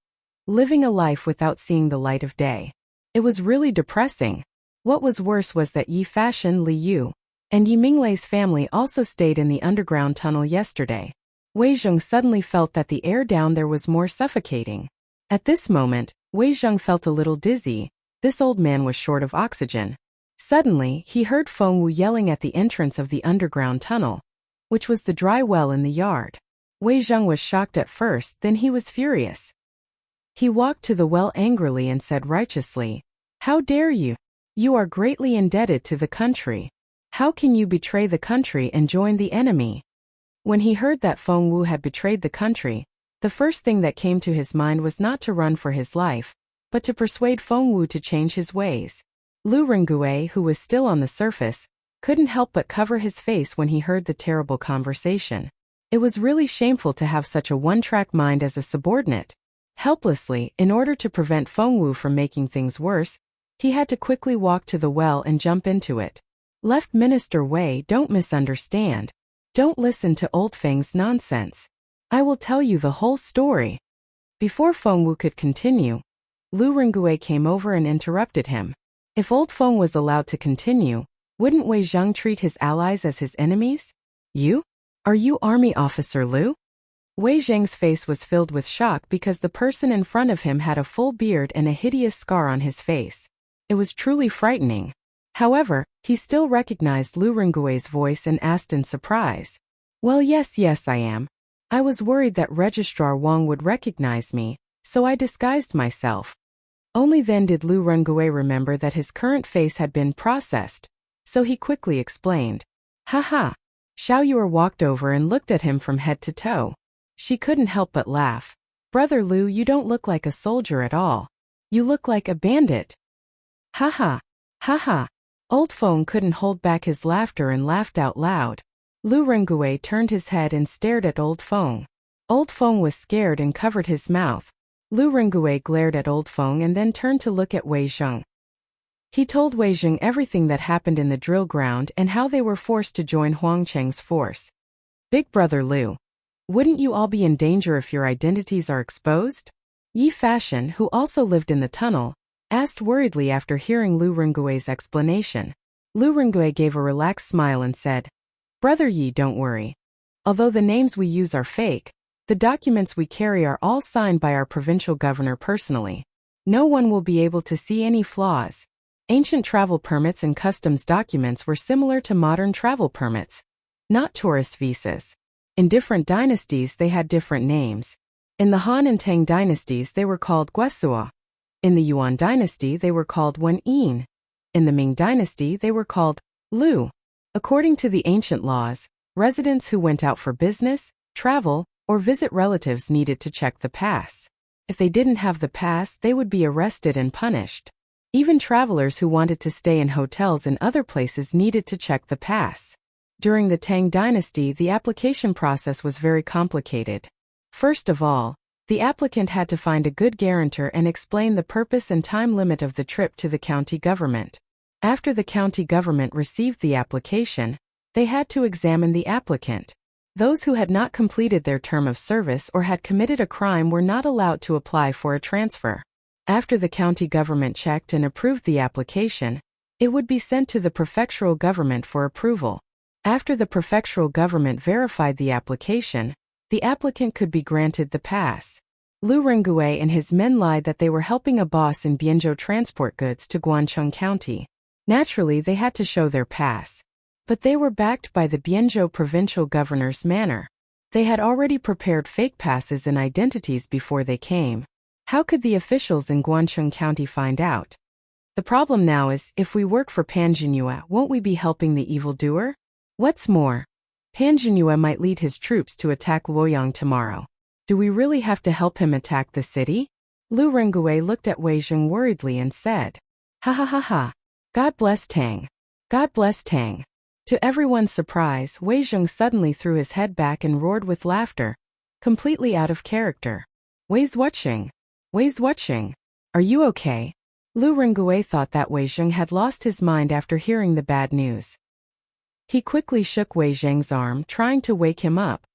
living a life without seeing the light of day. It was really depressing. What was worse was that Yi Fashion, Li Yu, and Yi Minglei's family also stayed in the underground tunnel yesterday. Wei Zheng suddenly felt that the air down there was more suffocating. At this moment, Wei Zheng felt a little dizzy. This old man was short of oxygen. Suddenly, he heard Feng Wu yelling at the entrance of the underground tunnel, which was the dry well in the yard. Wei Zheng was shocked at first, then he was furious. He walked to the well angrily and said righteously, "How dare you? You are greatly indebted to the country. How can you betray the country and join the enemy?" When he heard that Feng Wu had betrayed the country, the first thing that came to his mind was not to run for his life, but to persuade Feng Wu to change his ways. Lu Rengue, who was still on the surface, couldn't help but cover his face when he heard the terrible conversation. It was really shameful to have such a one-track mind as a subordinate. Helplessly, in order to prevent Feng Wu from making things worse, he had to quickly walk to the well and jump into it. Left Minister Wei, don't misunderstand. Don't listen to Old Feng's nonsense. I will tell you the whole story. Before Feng Wu could continue, Lu Rengue came over and interrupted him. If Old Feng was allowed to continue, wouldn't Wei Zheng treat his allies as his enemies? You? Are you Army Officer Lu? Wei Zheng's face was filled with shock because the person in front of him had a full beard and a hideous scar on his face. It was truly frightening. However, he still recognized Lu Rengue's voice and asked in surprise. Well, yes, I am. I was worried that Registrar Wang would recognize me, so I disguised myself. Only then did Lu Rengue remember that his current face had been processed, so he quickly explained. Haha. Xiao Yuer walked over and looked at him from head to toe. She couldn't help but laugh. Brother Lu, you don't look like a soldier at all. You look like a bandit. Haha. Haha. Old Feng couldn't hold back his laughter and laughed out loud. Lu Rengue turned his head and stared at Old Feng. Old Feng was scared and covered his mouth. Lu Rengue glared at Old Feng and then turned to look at Wei Zheng. He told Wei Zheng everything that happened in the drill ground and how they were forced to join Huang Cheng's force. Big Brother Lu, wouldn't you all be in danger if your identities are exposed? Yi Fashion, who also lived in the tunnel, asked worriedly after hearing Lu Rengue's explanation. Lu Rengue gave a relaxed smile and said, Brother Yi, don't worry. Although the names we use are fake, the documents we carry are all signed by our provincial governor personally. No one will be able to see any flaws. Ancient travel permits and customs documents were similar to modern travel permits, not tourist visas. In different dynasties they had different names. In the Han and Tang dynasties they were called Guosua. In the Yuan dynasty they were called Wen Yin. In the Ming dynasty they were called Lu. According to the ancient laws, residents who went out for business, travel, or visit relatives needed to check the pass. If they didn't have the pass, they would be arrested and punished. Even travelers who wanted to stay in hotels and other places needed to check the pass. During the Tang dynasty, the application process was very complicated. First of all, the applicant had to find a good guarantor and explain the purpose and time limit of the trip to the county government. After the county government received the application, they had to examine the applicant. Those who had not completed their term of service or had committed a crime were not allowed to apply for a transfer. After the county government checked and approved the application, it would be sent to the prefectural government for approval. After the prefectural government verified the application, the applicant could be granted the pass. Lu Rengui and his men lied that they were helping a boss in Bianzhou transport goods to Guangcheng County. Naturally, they had to show their pass. But they were backed by the Bianzhou provincial governor's manor. They had already prepared fake passes and identities before they came. How could the officials in Guangcheng County find out? The problem now is, if we work for Pan Jinhua, won't we be helping the evildoer? What's more, Pan Jinhua might lead his troops to attack Luoyang tomorrow. Do we really have to help him attack the city? Lu Rengui looked at Wei Zheng worriedly and said, "Ha ha ha ha. God bless Tang. God bless Tang." To everyone's surprise, Wei Zheng suddenly threw his head back and roared with laughter, completely out of character. "Wei's watching. Wei's watching. Are you okay?" Lu Rengui thought that Wei Zheng had lost his mind after hearing the bad news. He quickly shook Wei Zheng's arm, trying to wake him up.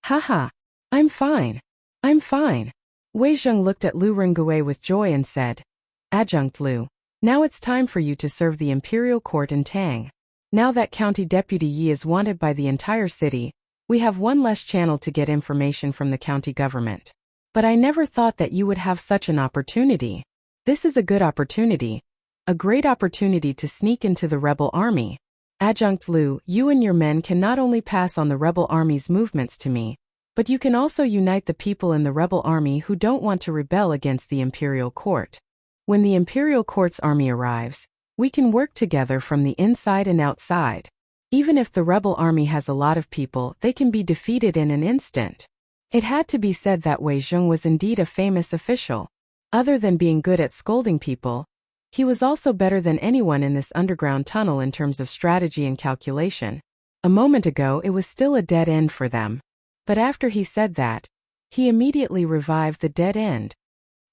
"Haha. I'm fine. I'm fine." Wei Zheng looked at Lu Rengui with joy and said, "Adjunct Lu, now it's time for you to serve the imperial court in Tang. Now that County Deputy Yi is wanted by the entire city, we have one less channel to get information from the county government. But I never thought that you would have such an opportunity. This is a good opportunity. A great opportunity to sneak into the rebel army. Adjunct Lu, you and your men can not only pass on the rebel army's movements to me, but you can also unite the people in the rebel army who don't want to rebel against the imperial court. When the imperial court's army arrives, we can work together from the inside and outside. Even if the rebel army has a lot of people, they can be defeated in an instant." It had to be said that Wei Zheng was indeed a famous official. Other than being good at scolding people, he was also better than anyone in this underground tunnel in terms of strategy and calculation. A moment ago it was still a dead end for them. But after he said that, he immediately revived the dead end.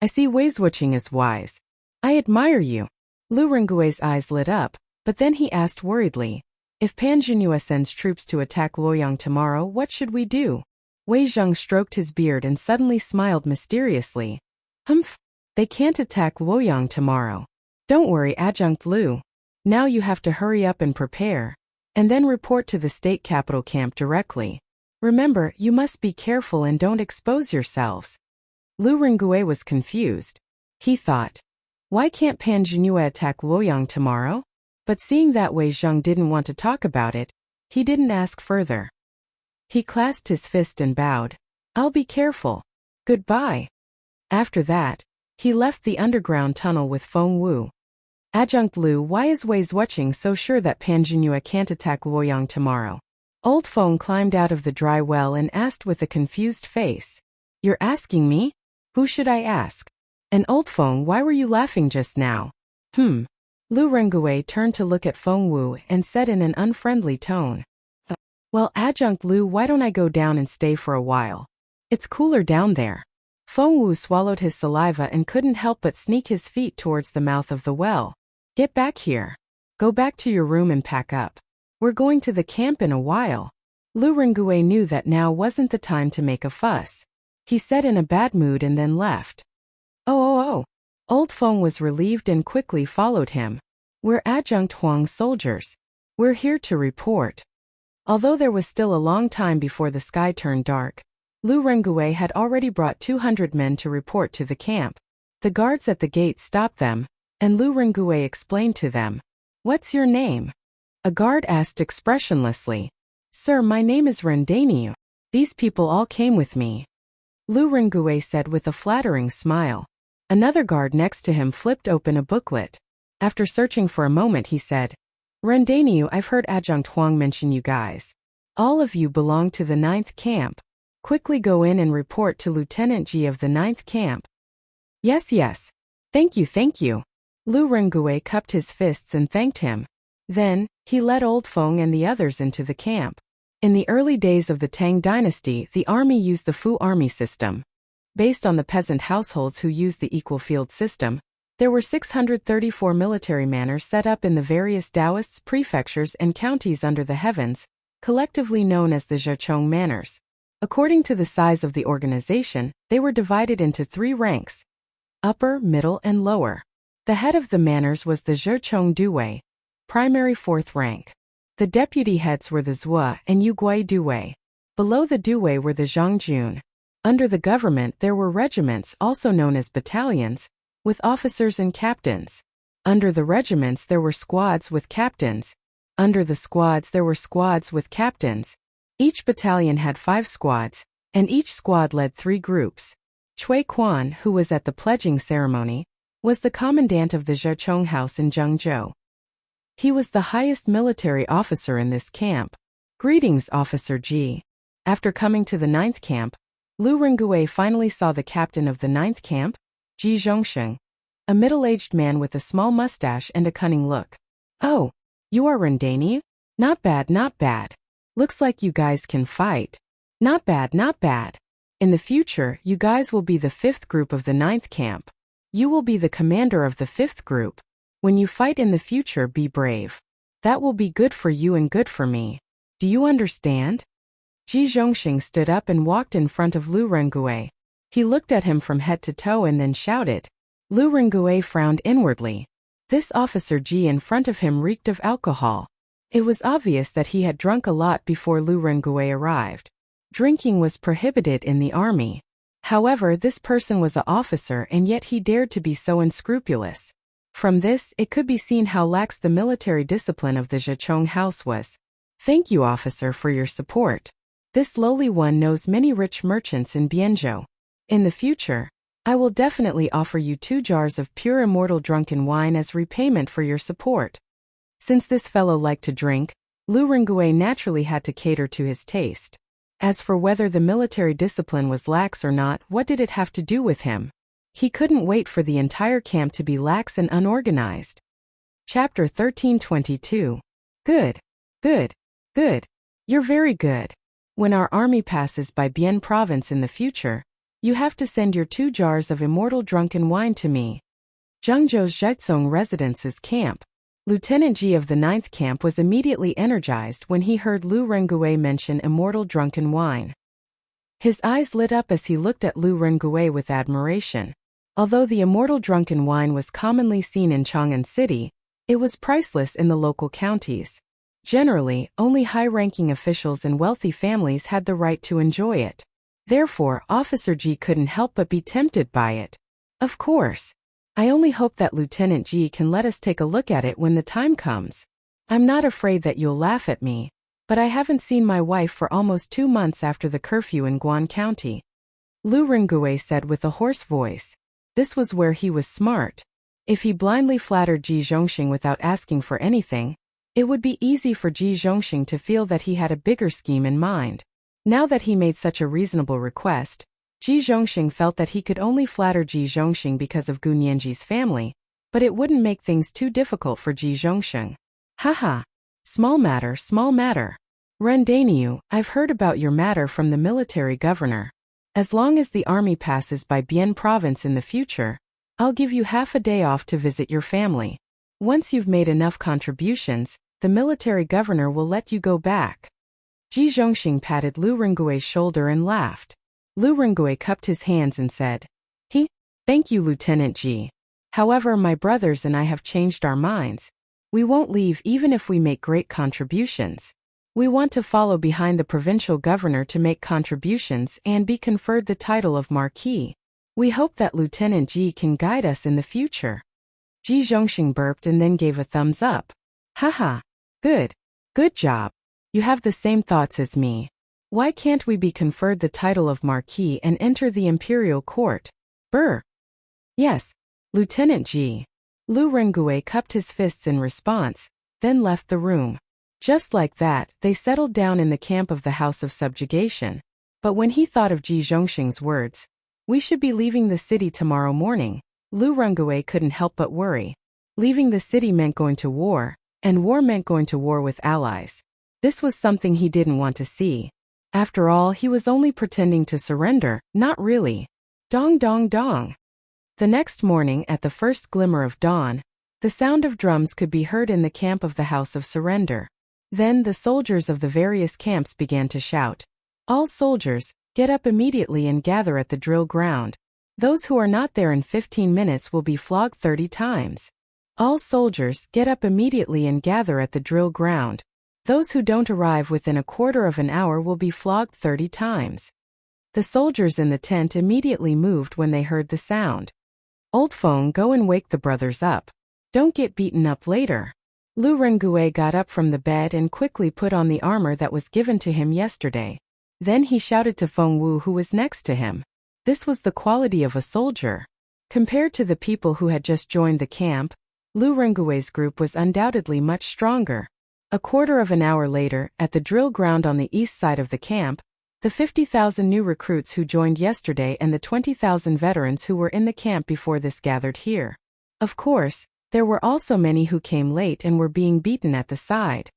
"I see Wei's watching is wise. I admire you." Lu Rengui's eyes lit up, but then he asked worriedly, "If Pan Jinhua sends troops to attack Luoyang tomorrow, what should we do?" Wei Zheng stroked his beard and suddenly smiled mysteriously. "Humph, they can't attack Luoyang tomorrow. Don't worry, Adjunct Lu. Now you have to hurry up and prepare, and then report to the state capital camp directly. Remember, you must be careful and don't expose yourselves." Lu Rengui was confused. He thought, why can't Pan Jinhua attack Luoyang tomorrow? But seeing that Wei Zheng didn't want to talk about it, he didn't ask further. He clasped his fist and bowed. "I'll be careful. Goodbye." After that, he left the underground tunnel with Feng Wu. "Adjunct Lu, why is Wei's watching so sure that Pan Jinhua can't attack Luoyang tomorrow?" Old Feng climbed out of the dry well and asked with a confused face. "You're asking me? Who should I ask? And Old Feng, why were you laughing just now?" Lu Rengui turned to look at Feng Wu and said in an unfriendly tone, "Well, Adjunct Lu, why don't I go down and stay for a while? It's cooler down there." Feng Wu swallowed his saliva and couldn't help but sneak his feet towards the mouth of the well. "Get back here. Go back to your room and pack up. We're going to the camp in a while." Lu Rengui knew that now wasn't the time to make a fuss. He said in a bad mood and then left. Oh. Old Feng was relieved and quickly followed him. "We're Adjunct Huang's soldiers. We're here to report." Although there was still a long time before the sky turned dark, Lu Rengui had already brought 200 men to report to the camp. The guards at the gate stopped them, and Lu Rengui explained to them. "What's your name?" A guard asked expressionlessly. "Sir, my name is Rendaniu. These people all came with me," Lu Rengui said with a flattering smile. Another guard next to him flipped open a booklet. After searching for a moment, he said, "Rendaniu, I've heard Adjunct Huang mention you guys. All of you belong to the 9th camp. Quickly go in and report to Lieutenant Ji of the 9th camp." Yes. Thank you. Lu Rengui cupped his fists and thanked him. Then, he led Old Feng and the others into the camp. In the early days of the Tang dynasty, the army used the Fu army system. Based on the peasant households who used the equal field system, there were 634 military manors set up in the various Taoists, prefectures and counties under the heavens, collectively known as the Zhechong manors. According to the size of the organization, they were divided into 3 ranks: upper, middle, and lower. The head of the manors was the Zhechong Duwei, primary 4th rank. The deputy heads were the Zhua and Yuguai Duwei. Below the Duwei were the Zhangjun. Under the government there were regiments, also known as battalions, with officers and captains. Under the regiments there were squads with captains. Under the squads there were squads with captains. Each battalion had 5 squads, and each squad led 3 groups. Cui Quan, who was at the pledging ceremony, was the commandant of the Zhechong House in Zhengzhou. He was the highest military officer in this camp. Greetings, Officer Ji. After coming to the 9th camp, Lu Rengui finally saw the captain of the 9th camp, Ji Zhongsheng, a middle-aged man with a small mustache and a cunning look. Oh, you are Rendani? Not bad, not bad. Looks like you guys can fight. Not bad, not bad. In the future, you guys will be the 5th group of the 9th camp. You will be the commander of the 5th group. When you fight in the future, be brave. That will be good for you and good for me. Do you understand? Ji Zhongxing stood up and walked in front of Lu Rengui. He looked at him from head to toe and then shouted. Lu Rengui frowned inwardly. This Officer Ji in front of him reeked of alcohol. It was obvious that he had drunk a lot before Lu Rengui arrived. Drinking was prohibited in the army. However, this person was an officer and yet he dared to be so unscrupulous. From this, it could be seen how lax the military discipline of the Zhechong House was. Thank you, officer, for your support. This lowly one knows many rich merchants in Bianzhou. In the future, I will definitely offer you 2 jars of pure immortal drunken wine as repayment for your support. Since this fellow liked to drink, Lu Rengui naturally had to cater to his taste. As for whether the military discipline was lax or not, what did it have to do with him? He couldn't wait for the entire camp to be lax and unorganized. Chapter 1322. Good. Good. Good. You're very good. When our army passes by Bian province in the future, you have to send your 2 jars of immortal drunken wine to me. Zhengzhou's Zheizong Residence's camp. Lieutenant Ji of the 9th camp was immediately energized when he heard Lu Rengui mention immortal drunken wine. His eyes lit up as he looked at Lu Rengui with admiration. Although the immortal drunken wine was commonly seen in Chang'an City, it was priceless in the local counties. Generally, only high-ranking officials and wealthy families had the right to enjoy it. Therefore, Officer Ji couldn't help but be tempted by it. Of course. I only hope that Lieutenant Ji can let us take a look at it when the time comes. I'm not afraid that you'll laugh at me, but I haven't seen my wife for almost 2 months after the curfew in Guan County. Lu Rengui said with a hoarse voice. This was where he was smart. If he blindly flattered Ji Zhongxing without asking for anything, it would be easy for Ji Zhongxing to feel that he had a bigger scheme in mind. Now that he made such a reasonable request, Ji Zhongxing felt that he could only flatter Ji Zhongxing because of Gu Nianji's family, but it wouldn't make things too difficult for Ji Zhongxing. Haha. Small matter, small matter. Rendaniu, I've heard about your matter from the military governor. As long as the army passes by Bian province in the future, I'll give you half a day off to visit your family. Once you've made enough contributions, the military governor will let you go back. Ji Zhongxing patted Lu Rengui's shoulder and laughed. Lu Rengui cupped his hands and said, Thank you, Lieutenant Ji. However, my brothers and I have changed our minds. We won't leave even if we make great contributions. We want to follow behind the provincial governor to make contributions and be conferred the title of Marquis. We hope that Lieutenant Ji can guide us in the future. Ji Zhongxing burped and then gave a thumbs up. Haha. Good. Good job. You have the same thoughts as me. Why can't we be conferred the title of Marquis and enter the imperial court? Brr. Yes, Lieutenant Ji. Lu Rengui cupped his fists in response, then left the room. Just like that, they settled down in the camp of the House of Subjugation. But when he thought of Ji Zhongxing's words, we should be leaving the city tomorrow morning, Lu Rengui couldn't help but worry. Leaving the city meant going to war, and war meant going to war with allies. This was something he didn't want to see. After all, he was only pretending to surrender, not really. Dong dong dong. The next morning, at the first glimmer of dawn, the sound of drums could be heard in the camp of the House of Surrender. Then the soldiers of the various camps began to shout. All soldiers, get up immediately and gather at the drill ground. Those who are not there in 15 minutes will be flogged 30 times. All soldiers, get up immediately and gather at the drill ground. Those who don't arrive within a quarter of an hour will be flogged 30 times. The soldiers in the tent immediately moved when they heard the sound. Old Feng, go and wake the brothers up. Don't get beaten up later. Lu Rengue got up from the bed and quickly put on the armor that was given to him yesterday. Then he shouted to Feng Wu, who was next to him. This was the quality of a soldier. Compared to the people who had just joined the camp, Lu Rengue's group was undoubtedly much stronger. A quarter of an hour later, at the drill ground on the east side of the camp, the 50,000 new recruits who joined yesterday and the 20,000 veterans who were in the camp before this gathered here. Of course, there were also many who came late and were being beaten at the side.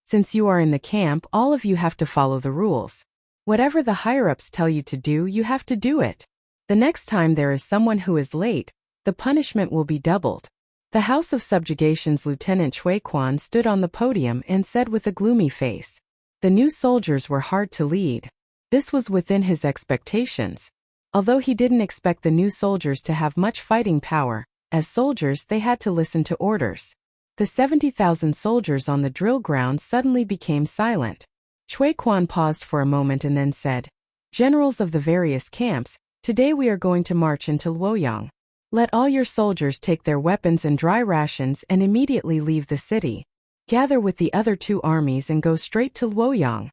Since you are in the camp, all of you have to follow the rules. Whatever the higher-ups tell you to do, you have to do it. The next time there is someone who is late, the punishment will be doubled. The House of Subjugation's Lieutenant Chui Quan stood on the podium and said with a gloomy face, "The new soldiers were hard to lead." This was within his expectations. Although he didn't expect the new soldiers to have much fighting power, as soldiers they had to listen to orders. The 70,000 soldiers on the drill ground suddenly became silent. Chui Quan paused for a moment and then said, "Generals of the various camps, today we are going to march into Luoyang. Let all your soldiers take their weapons and dry rations and immediately leave the city. Gather with the other two armies and go straight to Luoyang."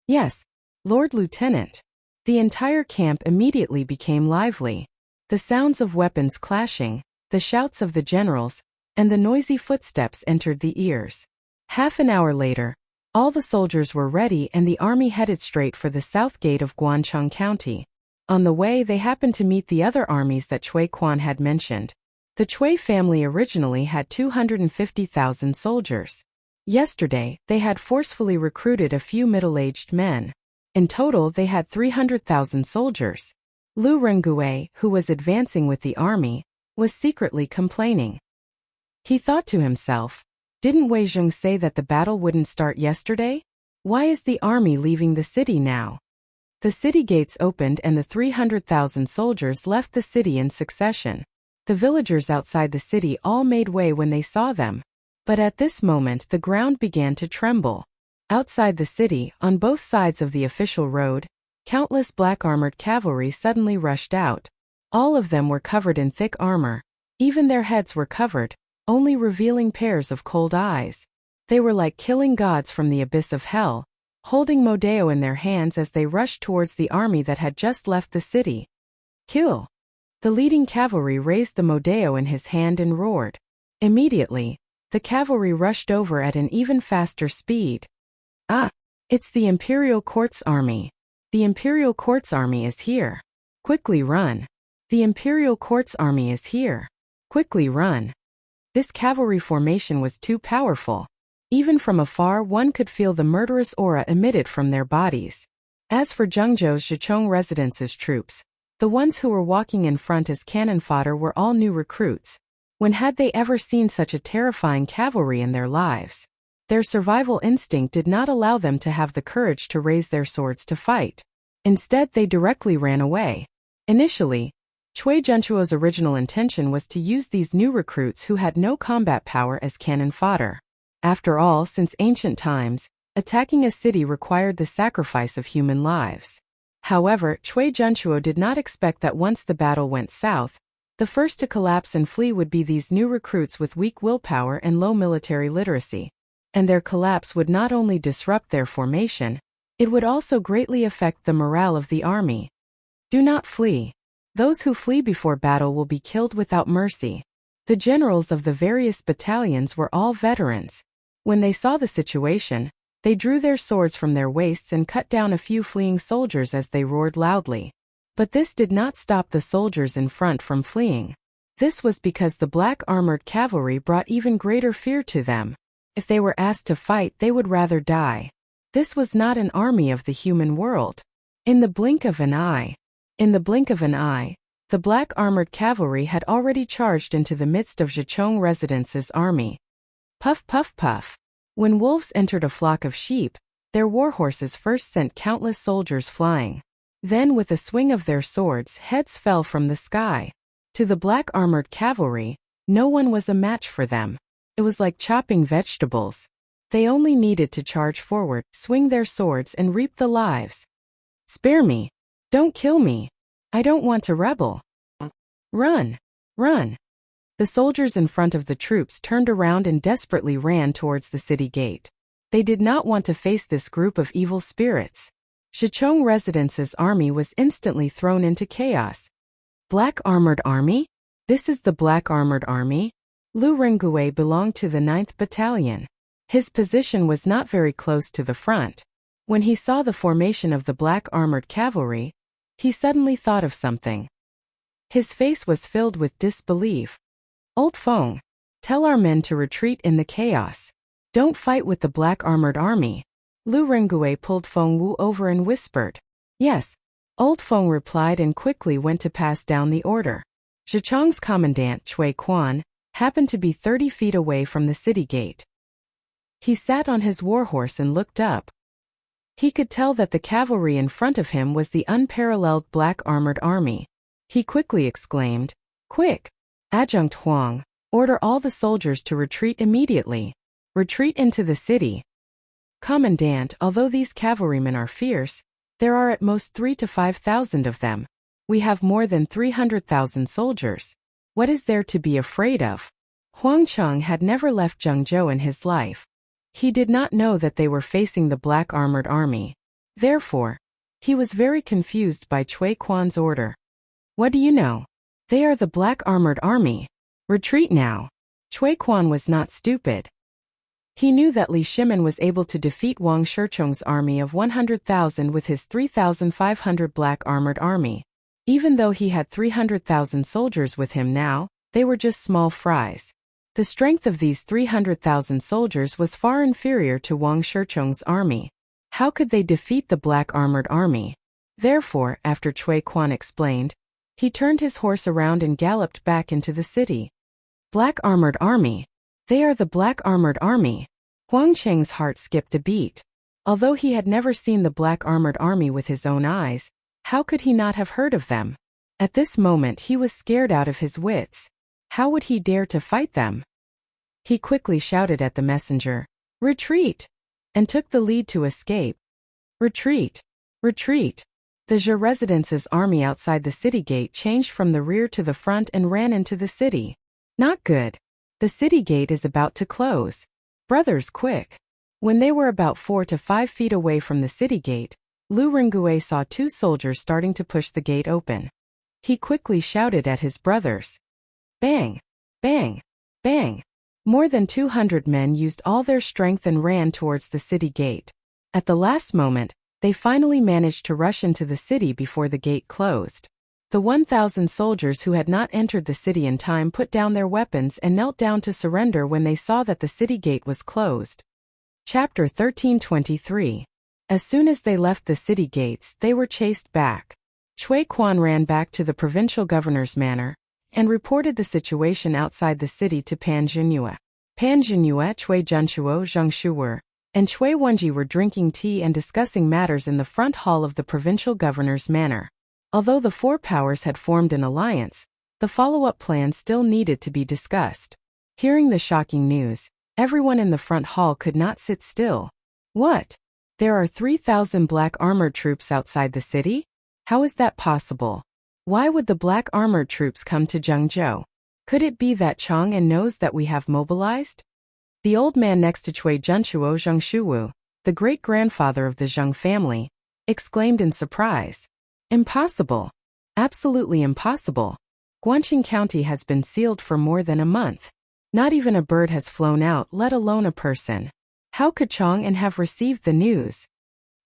"Yes, Lord Lieutenant." The entire camp immediately became lively. The sounds of weapons clashing, the shouts of the generals, and the noisy footsteps entered the ears. Half an hour later, all the soldiers were ready and the army headed straight for the south gate of Guancheng County. On the way they happened to meet the other armies that Chui Quan had mentioned. The Chui family originally had 250,000 soldiers. Yesterday, they had forcefully recruited a few middle-aged men. In total they had 300,000 soldiers. Lu Rengue, who was advancing with the army, was secretly complaining. He thought to himself, "Didn't Wei Zheng say that the battle wouldn't start yesterday? Why is the army leaving the city now?" The city gates opened and the 300,000 soldiers left the city in succession. The villagers outside the city all made way when they saw them. But at this moment the ground began to tremble. Outside the city, on both sides of the official road, countless black-armored cavalry suddenly rushed out. All of them were covered in thick armor. Even their heads were covered, only revealing pairs of cold eyes. They were like killing gods from the abyss of hell, holding Modeo in their hands as they rushed towards the army that had just left the city. "Kill!" The leading cavalry raised the Modeo in his hand and roared. Immediately, the cavalry rushed over at an even faster speed. "Ah! It's the Imperial Court's army. The Imperial Court's army is here. Quickly run. The Imperial Court's army is here. Quickly run." This cavalry formation was too powerful. Even from afar one could feel the murderous aura emitted from their bodies. As for Zhengzhou's Zhichong Residence's troops, the ones who were walking in front as cannon fodder were all new recruits. When had they ever seen such a terrifying cavalry in their lives? Their survival instinct did not allow them to have the courage to raise their swords to fight. Instead, they directly ran away. Initially, Chui Zhenchuo's original intention was to use these new recruits who had no combat power as cannon fodder. After all, since ancient times, attacking a city required the sacrifice of human lives. However, Chui Zhenchuo did not expect that once the battle went south, the first to collapse and flee would be these new recruits with weak willpower and low military literacy. And their collapse would not only disrupt their formation, it would also greatly affect the morale of the army. Do not flee. Those who flee before battle will be killed without mercy. The generals of the various battalions were all veterans. When they saw the situation, they drew their swords from their waists and cut down a few fleeing soldiers as they roared loudly. But this did not stop the soldiers in front from fleeing. This was because the black-armored cavalry brought even greater fear to them. If they were asked to fight, they would rather die. This was not an army of the human world. In the blink of an eye, the black-armored cavalry had already charged into the midst of Zhichong Residence's army. Puff puff puff. When wolves entered a flock of sheep, their warhorses first sent countless soldiers flying. Then with a swing of their swords, heads fell from the sky. To the black-armored cavalry, no one was a match for them. It was like chopping vegetables. They only needed to charge forward, swing their swords and reap the lives. "Spare me!" Don't kill me. I don't want to rebel. Run! Run! The soldiers in front of the troops turned around and desperately ran towards the city gate. They did not want to face this group of evil spirits. Shichong Residence's army was instantly thrown into chaos. Black Armored Army? This is the Black Armored Army? Lu Ringgui belonged to the 9th Battalion. His position was not very close to the front. When he saw the formation of the Black Armored Cavalry, he suddenly thought of something. His face was filled with disbelief. Old Feng, tell our men to retreat in the chaos. Don't fight with the Black Armored Army. Lu Ringgui pulled Feng Wu over and whispered. Yes. Old Feng replied and quickly went to pass down the order. Shichong's commandant, Cui Quan, happened to be 30 feet away from the city gate. He sat on his warhorse and looked up. He could tell that the cavalry in front of him was the unparalleled Black Armored Army. He quickly exclaimed, Quick! Adjunct Huang, order all the soldiers to retreat immediately. Retreat into the city. Commandant, although these cavalrymen are fierce, there are at most 3,000 to 5,000 of them. We have more than 300,000 soldiers. What is there to be afraid of? Huang Cheng had never left Zhengzhou in his life. He did not know that they were facing the Black Armored Army. Therefore, he was very confused by Cui Quan's order. What do you know? They are the Black Armored Army. Retreat now. Cui Quan was not stupid. He knew that Li Shimin was able to defeat Wang Shichong's army of 100,000 with his 3,500 Black Armored Army. Even though he had 300,000 soldiers with him now, they were just small fries. The strength of these 300,000 soldiers was far inferior to Wang Shichong's army. How could they defeat the Black Armored Army? Therefore, after Cui Quan explained, he turned his horse around and galloped back into the city. Black Armored Army. They are the Black Armored Army. Huang Cheng's heart skipped a beat. Although he had never seen the Black Armored Army with his own eyes, how could he not have heard of them? At this moment he was scared out of his wits. How would he dare to fight them? He quickly shouted at the messenger, Retreat! And took the lead to escape. Retreat! Retreat! The Zhe Residence's army outside the city gate changed from the rear to the front and ran into the city. Not good. The city gate is about to close. Brothers, quick! When they were about 4 to 5 feet away from the city gate, Lu Ringgui saw 2 soldiers starting to push the gate open. He quickly shouted at his brothers. Bang! Bang! Bang! More than 200 men used all their strength and ran towards the city gate. At the last moment, they finally managed to rush into the city before the gate closed. The 1,000 soldiers who had not entered the city in time put down their weapons and knelt down to surrender when they saw that the city gate was closed. Chapter 1323. As soon as they left the city gates, they were chased back. Cui Quan ran back to the provincial governor's manor and reported the situation outside the city to Pan Zhenyue. Pan Zhenyue, Cui Zhenchuo, Zheng Shuwer, and Cui Wenji were drinking tea and discussing matters in the front hall of the provincial governor's manor. Although the 4 powers had formed an alliance, the follow-up plan still needed to be discussed. Hearing the shocking news, everyone in the front hall could not sit still. What? There are 3,000 black armored troops outside the city? How is that possible? Why would the black armored troops come to Zhengzhou? Could it be that Chang'an knows that we have mobilized? The old man next to Cui Zhenchuo Zheng Shuwu, the great-grandfather of the Zheng family, exclaimed in surprise. Impossible. Absolutely impossible. Guangqing County has been sealed for more than a month. Not even a bird has flown out, let alone a person. How could Chang'an have received the news?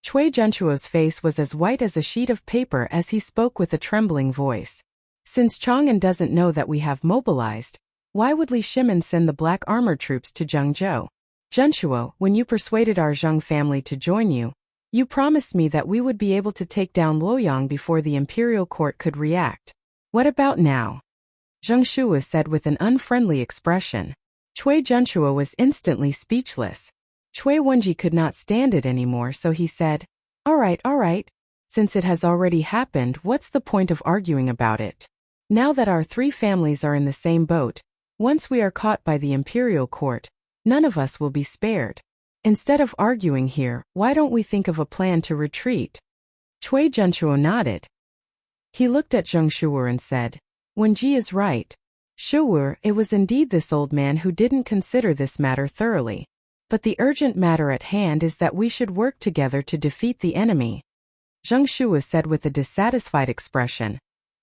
Cui Zhenchuo's face was as white as a sheet of paper as he spoke with a trembling voice. Since Chang'an doesn't know that we have mobilized, why would Li Shimin send the black armored troops to Zhengzhou? Zhenchuo, when you persuaded our Zheng family to join you, you promised me that we would be able to take down Luoyang before the imperial court could react. What about now? Zheng Shuwu said with an unfriendly expression. Cui Zhenchuo was instantly speechless. Cui Wenji could not stand it anymore, so he said, all right. Since it has already happened, what's the point of arguing about it? Now that our 3 families are in the same boat, once we are caught by the imperial court, none of us will be spared. Instead of arguing here, why don't we think of a plan to retreat? Cui Junchuo nodded. He looked at Zheng Shuwu and said, Wen Ji is right. Shuwu, it was indeed this old man who didn't consider this matter thoroughly. But the urgent matter at hand is that we should work together to defeat the enemy. Zheng Shuwu said with a dissatisfied expression.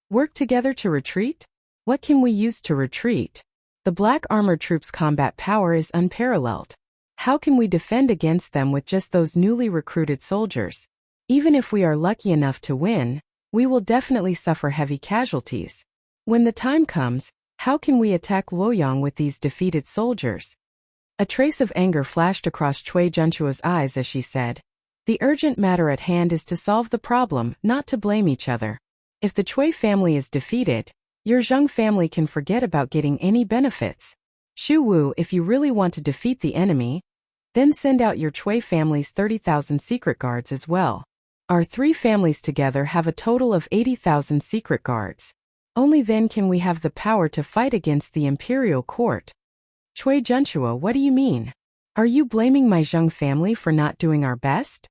Work together to retreat? What can we use to retreat? The black armored troops' combat power is unparalleled. How can we defend against them with just those newly recruited soldiers? Even if we are lucky enough to win, we will definitely suffer heavy casualties. When the time comes, how can we attack Luoyang with these defeated soldiers? A trace of anger flashed across Cui Junchuo's eyes as she said, The urgent matter at hand is to solve the problem, not to blame each other. If the Cui family is defeated, your Zheng family can forget about getting any benefits. Shu Wu, if you really want to defeat the enemy, then send out your Cui family's 30,000 secret guards as well. Our 3 families together have a total of 80,000 secret guards. Only then can we have the power to fight against the imperial court. Cui Junchuo, what do you mean? Are you blaming my Zheng family for not doing our best?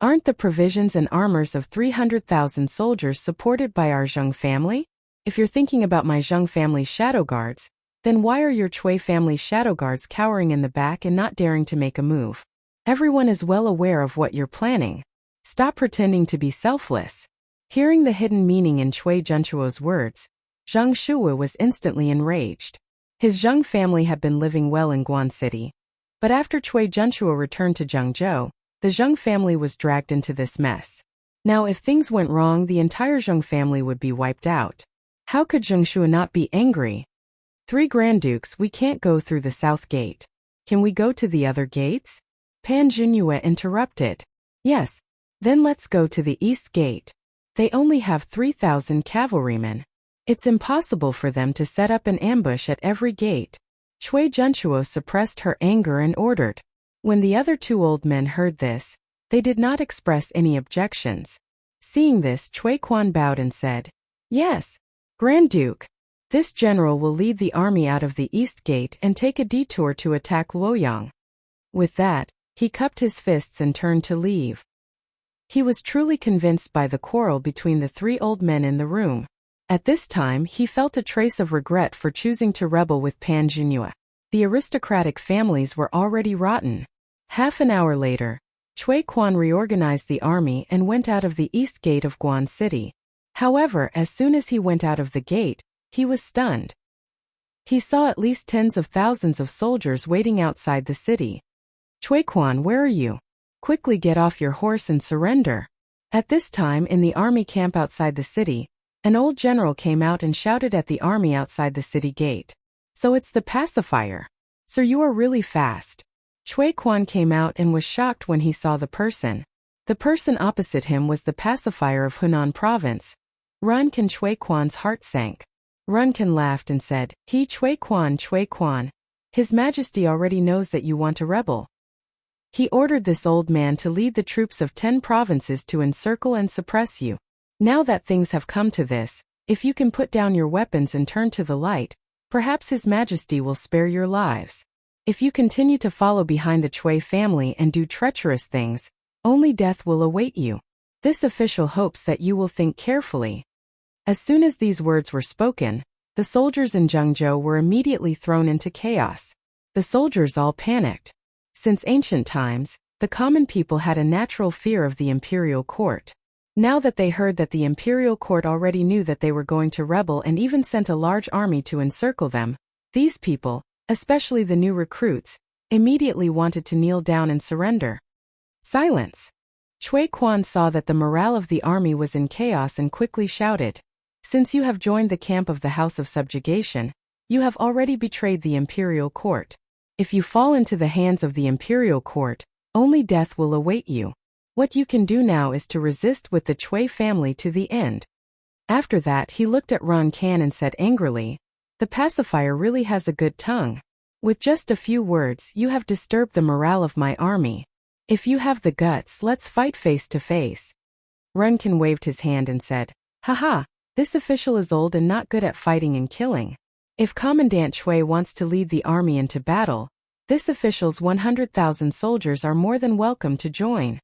Aren't the provisions and armors of 300,000 soldiers supported by our Zheng family? If you're thinking about my Zheng family's shadow guards, then why are your Cui family's shadow guards cowering in the back and not daring to make a move? Everyone is well aware of what you're planning. Stop pretending to be selfless. Hearing the hidden meaning in Cui Junchuo's words, Zheng Shuwu was instantly enraged. His Zheng family had been living well in Guan City. But after Cui Junchuo returned to Zhengzhou, the Zheng family was dragged into this mess. Now if things went wrong, the entire Zheng family would be wiped out. How could Zheng Shuwu not be angry? 3 Grand Dukes, we can't go through the south gate. Can we go to the other gates? Pan Junyue interrupted. Yes. Then let's go to the east gate. They only have 3,000 cavalrymen. It's impossible for them to set up an ambush at every gate. Cui Junchuo suppressed her anger and ordered. When the other 2 old men heard this, they did not express any objections. Seeing this, Cui Quan bowed and said, Yes, Grand Duke. This general will lead the army out of the east gate and take a detour to attack Luoyang. With that, he cupped his fists and turned to leave. He was truly convinced by the quarrel between the 3 old men in the room. At this time, he felt a trace of regret for choosing to rebel with Pan Junyue. The aristocratic families were already rotten. Half an hour later, Cui Quan reorganized the army and went out of the east gate of Guan City. However, as soon as he went out of the gate, he was stunned. He saw at least tens of thousands of soldiers waiting outside the city. Cui Quan, where are you? Quickly get off your horse and surrender. At this time, in the army camp outside the city, an old general came out and shouted at the army outside the city gate. So it's the pacifier. Sir, you are really fast. Cui Quan came out and was shocked when he saw the person. The person opposite him was the pacifier of Hunan province. Runcan. Cui Quan's heart sank. Runcan laughed and said, Cui Quan. His Majesty already knows that you want to rebel. He ordered this old man to lead the troops of 10 provinces to encircle and suppress you. Now that things have come to this, if you can put down your weapons and turn to the light, perhaps His Majesty will spare your lives. If you continue to follow behind the Cui family and do treacherous things, only death will await you. This official hopes that you will think carefully. As soon as these words were spoken, the soldiers in Zhengzhou were immediately thrown into chaos. The soldiers all panicked. Since ancient times, the common people had a natural fear of the imperial court. Now that they heard that the imperial court already knew that they were going to rebel and even sent a large army to encircle them, these people, especially the new recruits, immediately wanted to kneel down and surrender. Silence. Cui Quan saw that the morale of the army was in chaos and quickly shouted, Since you have joined the camp of the House of Subjugation, you have already betrayed the imperial court. If you fall into the hands of the imperial court, only death will await you. What you can do now is to resist with the Cui family to the end. After that, he looked at Ron Can and said angrily, The pacifier really has a good tongue. With just a few words, you have disturbed the morale of my army. If you have the guts, let's fight face to face. Runcan waved his hand and said, Haha, this official is old and not good at fighting and killing. If Commandant Cui wants to lead the army into battle, this official's 100,000 soldiers are more than welcome to join.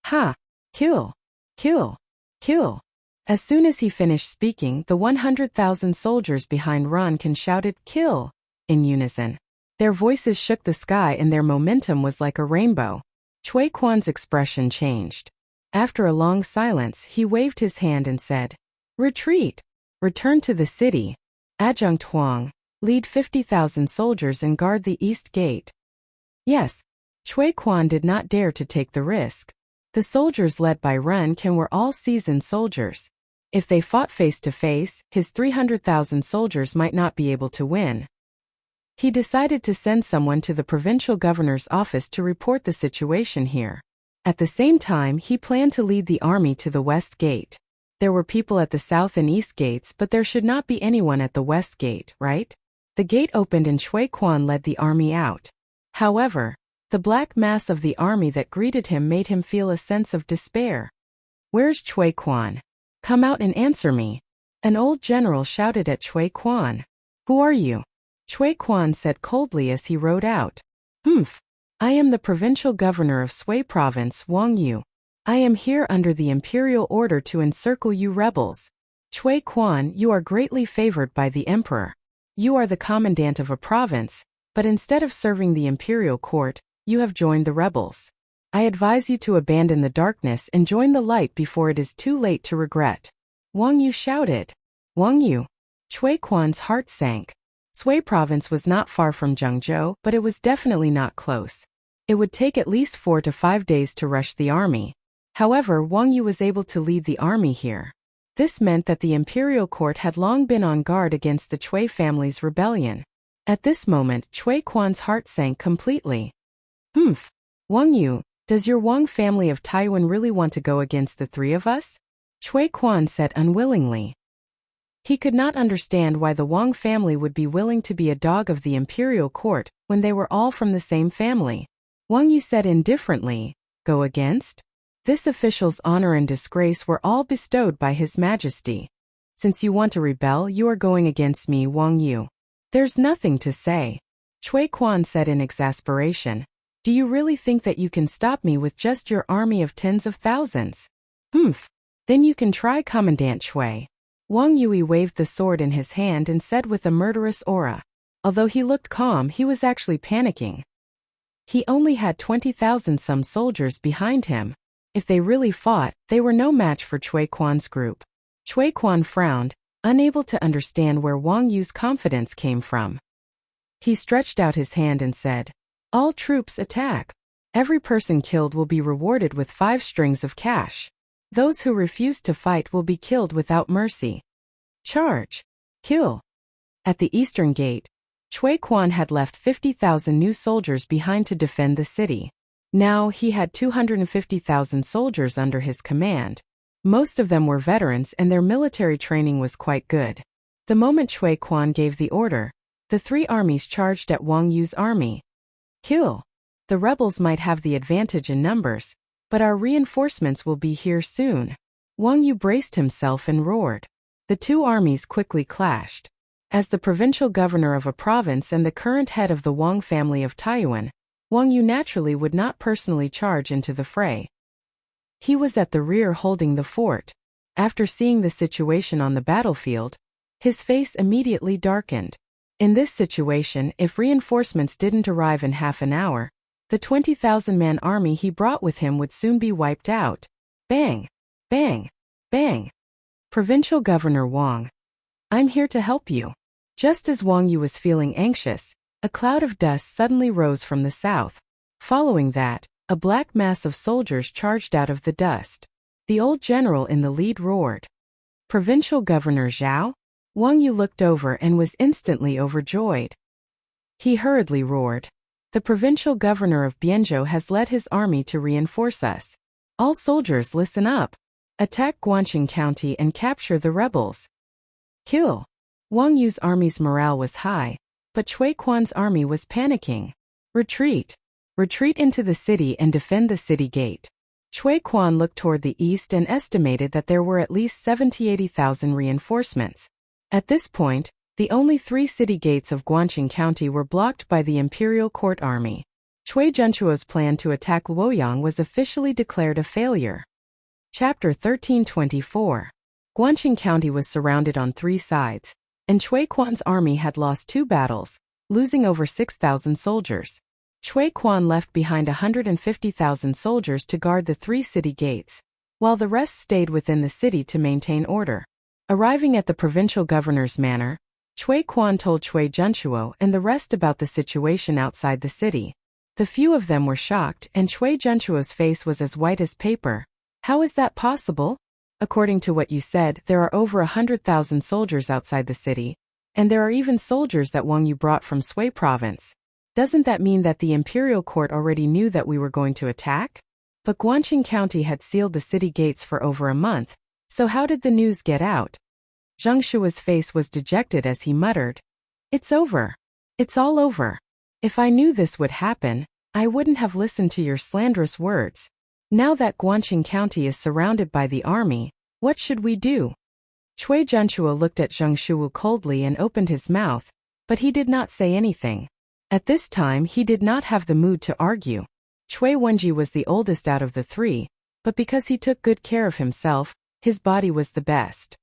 Ha! Kill! Kill! Kill! As soon as he finished speaking, the 100,000 soldiers behind Ronkin shouted, "Kill!" in unison. Their voices shook the sky and their momentum was like a rainbow. Chui Quan's expression changed. After a long silence, he waved his hand and said, "Retreat! Return to the city. Adjunct Huang, lead 50,000 soldiers and guard the east gate." Yes, Chui Quan did not dare to take the risk. The soldiers led by Ren Qin were all seasoned soldiers. If they fought face to face, his 300,000 soldiers might not be able to win. He decided to send someone to the provincial governor's office to report the situation here. At the same time, he planned to lead the army to the west gate. There were people at the south and east gates, but there should not be anyone at the west gate, right? The gate opened and Chui Quan led the army out. However, the black mass of the army that greeted him made him feel a sense of despair. "Where's Chui Quan? Come out and answer me." An old general shouted at Chui Quan. "Who are you?" Chui Quan said coldly as he rode out. "Humph. I am the provincial governor of Sui province, Wang Yu. I am here under the imperial order to encircle you rebels. Chui Quan, you are greatly favored by the emperor. You are the commandant of a province, but instead of serving the imperial court, you have joined the rebels. I advise you to abandon the darkness and join the light before it is too late to regret." Wang Yu shouted. "Wang Yu." Chui Quan's heart sank. Sui province was not far from Zhengzhou, but it was definitely not close. It would take at least 4 to 5 days to rush the army. However, Wang Yu was able to lead the army here. This meant that the imperial court had long been on guard against the Chui family's rebellion. At this moment, Chui Quan's heart sank completely. "Humph. Wang Yu, does your Wang family of Taiwan really want to go against the three of us?" Chui Quan said unwillingly. He could not understand why the Wang family would be willing to be a dog of the imperial court when they were all from the same family. Wang Yu said indifferently, "Go against? This official's honor and disgrace were all bestowed by His Majesty. Since you want to rebel, you are going against me, Wang Yu. There's nothing to say." Chui Quan said in exasperation, "Do you really think that you can stop me with just your army of tens of thousands? Humph. Then you can try, Commandant Chui." Wang Yui waved the sword in his hand and said with a murderous aura. Although he looked calm, he was actually panicking. He only had 20,000 some soldiers behind him. If they really fought, they were no match for Chui Quan's group. Chui Quan frowned, unable to understand where Wang Yu's confidence came from. He stretched out his hand and said, "All troops attack. Every person killed will be rewarded with 5 strings of cash. Those who refuse to fight will be killed without mercy. Charge! Kill!" At the eastern gate, Chui Quan had left 50,000 new soldiers behind to defend the city. Now he had 250,000 soldiers under his command. Most of them were veterans and their military training was quite good. The moment Chui Quan gave the order, the 3 armies charged at Wang Yu's army. "Kill! The rebels might have the advantage in numbers, but our reinforcements will be here soon." Wang Yu braced himself and roared. The 2 armies quickly clashed. As the provincial governor of a province and the current head of the Wang family of Taiwan, Wang Yu naturally would not personally charge into the fray. He was at the rear holding the fort. After seeing the situation on the battlefield, his face immediately darkened. In this situation, if reinforcements didn't arrive in half an hour, the 20,000-man army he brought with him would soon be wiped out. Bang! Bang! Bang! "Provincial Governor Wang, I'm here to help you." Just as Wang Yu was feeling anxious, a cloud of dust suddenly rose from the south. Following that, a black mass of soldiers charged out of the dust. The old general in the lead roared, "Provincial Governor Zhao?" Wang Yu looked over and was instantly overjoyed. He hurriedly roared, "The provincial governor of Bianzhou has led his army to reinforce us. All soldiers listen up. Attack Guangqing County and capture the rebels. Kill!" Wang Yu's army's morale was high, but Chui Quan's army was panicking. "Retreat! Retreat into the city and defend the city gate." Chui Quan looked toward the east and estimated that there were at least 70,000–80,000 reinforcements. At this point, the only 3 city gates of Guangqing County were blocked by the Imperial Court Army. Chui Junchuo's plan to attack Luoyang was officially declared a failure. Chapter 1324. Guangqing County was surrounded on three sides, and Cui Quan's army had lost 2 battles, losing over 6,000 soldiers. Cui Quan left behind 150,000 soldiers to guard the 3 city gates, while the rest stayed within the city to maintain order. Arriving at the provincial governor's manor, Cui Quan told Cui Zhenchuo and the rest about the situation outside the city. The few of them were shocked, and Cui Zhenchuo's face was as white as paper. How is that possible? According to what you said, there are over 100,000 soldiers outside the city, and there are even soldiers that Wang Yu brought from Sui province. Doesn't that mean that the imperial court already knew that we were going to attack? But Guangqing County had sealed the city gates for over a month, so how did the news get out? Zheng Shua's face was dejected as he muttered, "It's over. It's all over. If I knew this would happen, I wouldn't have listened to your slanderous words. Now that Guangqing County is surrounded by the army, what should we do?" Cui Zhenchuo looked at Zheng Shu coldly and opened his mouth, but he did not say anything. At this time he did not have the mood to argue. Cui Wenji was the oldest out of the 3, but because he took good care of himself, his body was the best.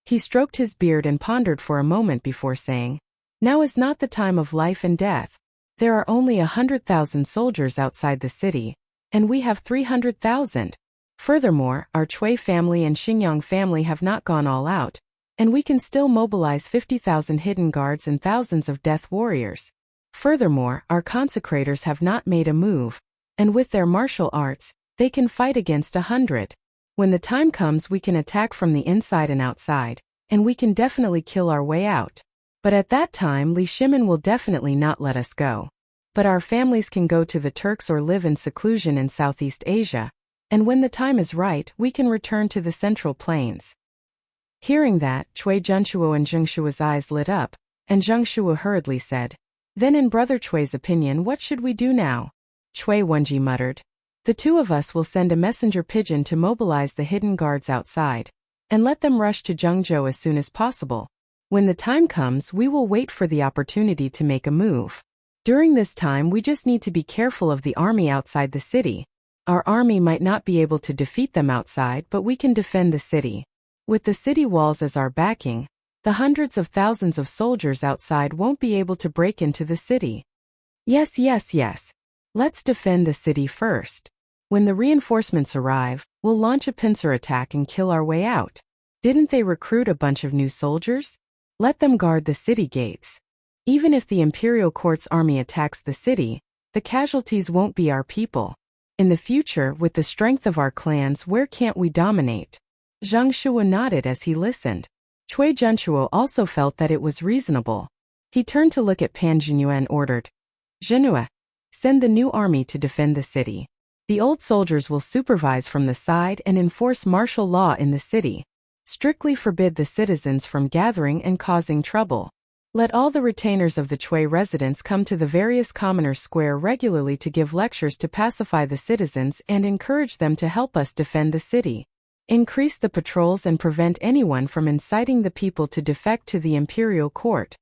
He stroked his beard and pondered for a moment before saying, "Now is not the time of life and death. There are only 100,000 soldiers outside the city, and we have 300,000. Furthermore, our Cui family and Xingyang family have not gone all out, and we can still mobilize 50,000 hidden guards and thousands of death warriors. Furthermore, our consecrators have not made a move, and with their martial arts, they can fight against 100. When the time comes we can attack from the inside and outside, and we can definitely kill our way out. But at that time Li Shimin will definitely not let us go. But our families can go to the Turks or live in seclusion in Southeast Asia, and when the time is right we can return to the Central Plains." Hearing that, Cui Zhenchuo and Zheng Shua's eyes lit up, and Zheng Shua hurriedly said, "Then in Brother Cui's opinion what should we do now?" Cui Wenji muttered, "The 2 of us will send a messenger pigeon to mobilize the hidden guards outside, and let them rush to Zhengzhou as soon as possible. When the time comes we will wait for the opportunity to make a move. During this time we just need to be careful of the army outside the city. Our army might not be able to defeat them outside, but we can defend the city. With the city walls as our backing, the hundreds of thousands of soldiers outside won't be able to break into the city." Yes. Let's defend the city first. When the reinforcements arrive, we'll launch a pincer attack and kill our way out. Didn't they recruit a bunch of new soldiers? Let them guard the city gates. Even if the imperial court's army attacks the city, the casualties won't be our people. In the future, with the strength of our clans, where can't we dominate? Zheng Shua nodded as he listened. Cui Zhenchuo also felt that it was reasonable. He turned to look at Pan Zhenue and ordered, "Zhenue, send the new army to defend the city. The old soldiers will supervise from the side and enforce martial law in the city. Strictly forbid the citizens from gathering and causing trouble. Let all the retainers of the Cui residents come to the various commoners' square regularly to give lectures to pacify the citizens and encourage them to help us defend the city. Increase the patrols and prevent anyone from inciting the people to defect to the imperial court."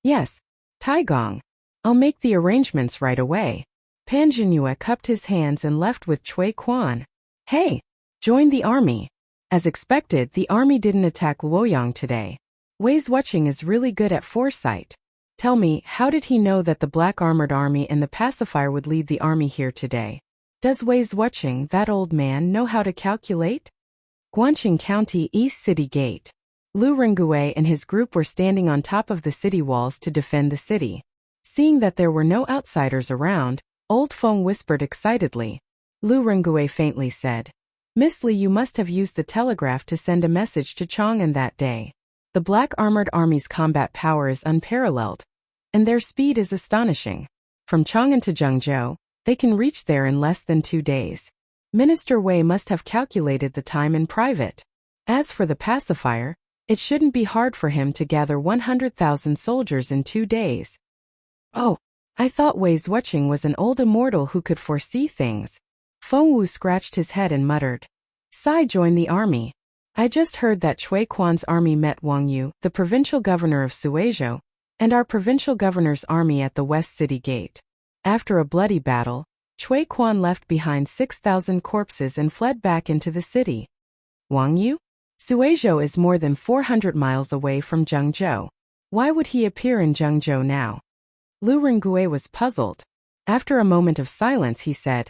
"Yes, Taigong. I'll make the arrangements right away." Pan Zhenue cupped his hands and left with Cui Quan. "Hey, join the army." As expected, the army didn't attack Luoyang today. Wei Zuoqing is really good at foresight. Tell me, how did he know that the black armored army and the pacifier would lead the army here today? Does Wei Zuoqing, that old man, know how to calculate? Guangqing County East City Gate. Lu Ringgui and his group were standing on top of the city walls to defend the city. Seeing that there were no outsiders around, Old Feng whispered excitedly. Lu Ringgui faintly said, "Miss Li, you must have used the telegraph to send a message to Chang'an that day. The black armored army's combat power is unparalleled, and their speed is astonishing. From Chang'an to Zhengzhou, they can reach there in less than 2 days. Minister Wei must have calculated the time in private. As for the pacifier, it shouldn't be hard for him to gather 100,000 soldiers in 2 days. Oh, I thought Wei Zuoqing was an old immortal who could foresee things." Feng Wu scratched his head and muttered, "Sai joined the army. I just heard that Cui Quan's army met Wang Yu, the provincial governor of Suizhou, and our provincial governor's army at the West City Gate. After a bloody battle, Cui Quan left behind 6,000 corpses and fled back into the city. Wang Yu? Suizhou is more than 400 miles away from Zhengzhou. Why would he appear in Zhengzhou now? Lu Rengue was puzzled. After a moment of silence he said,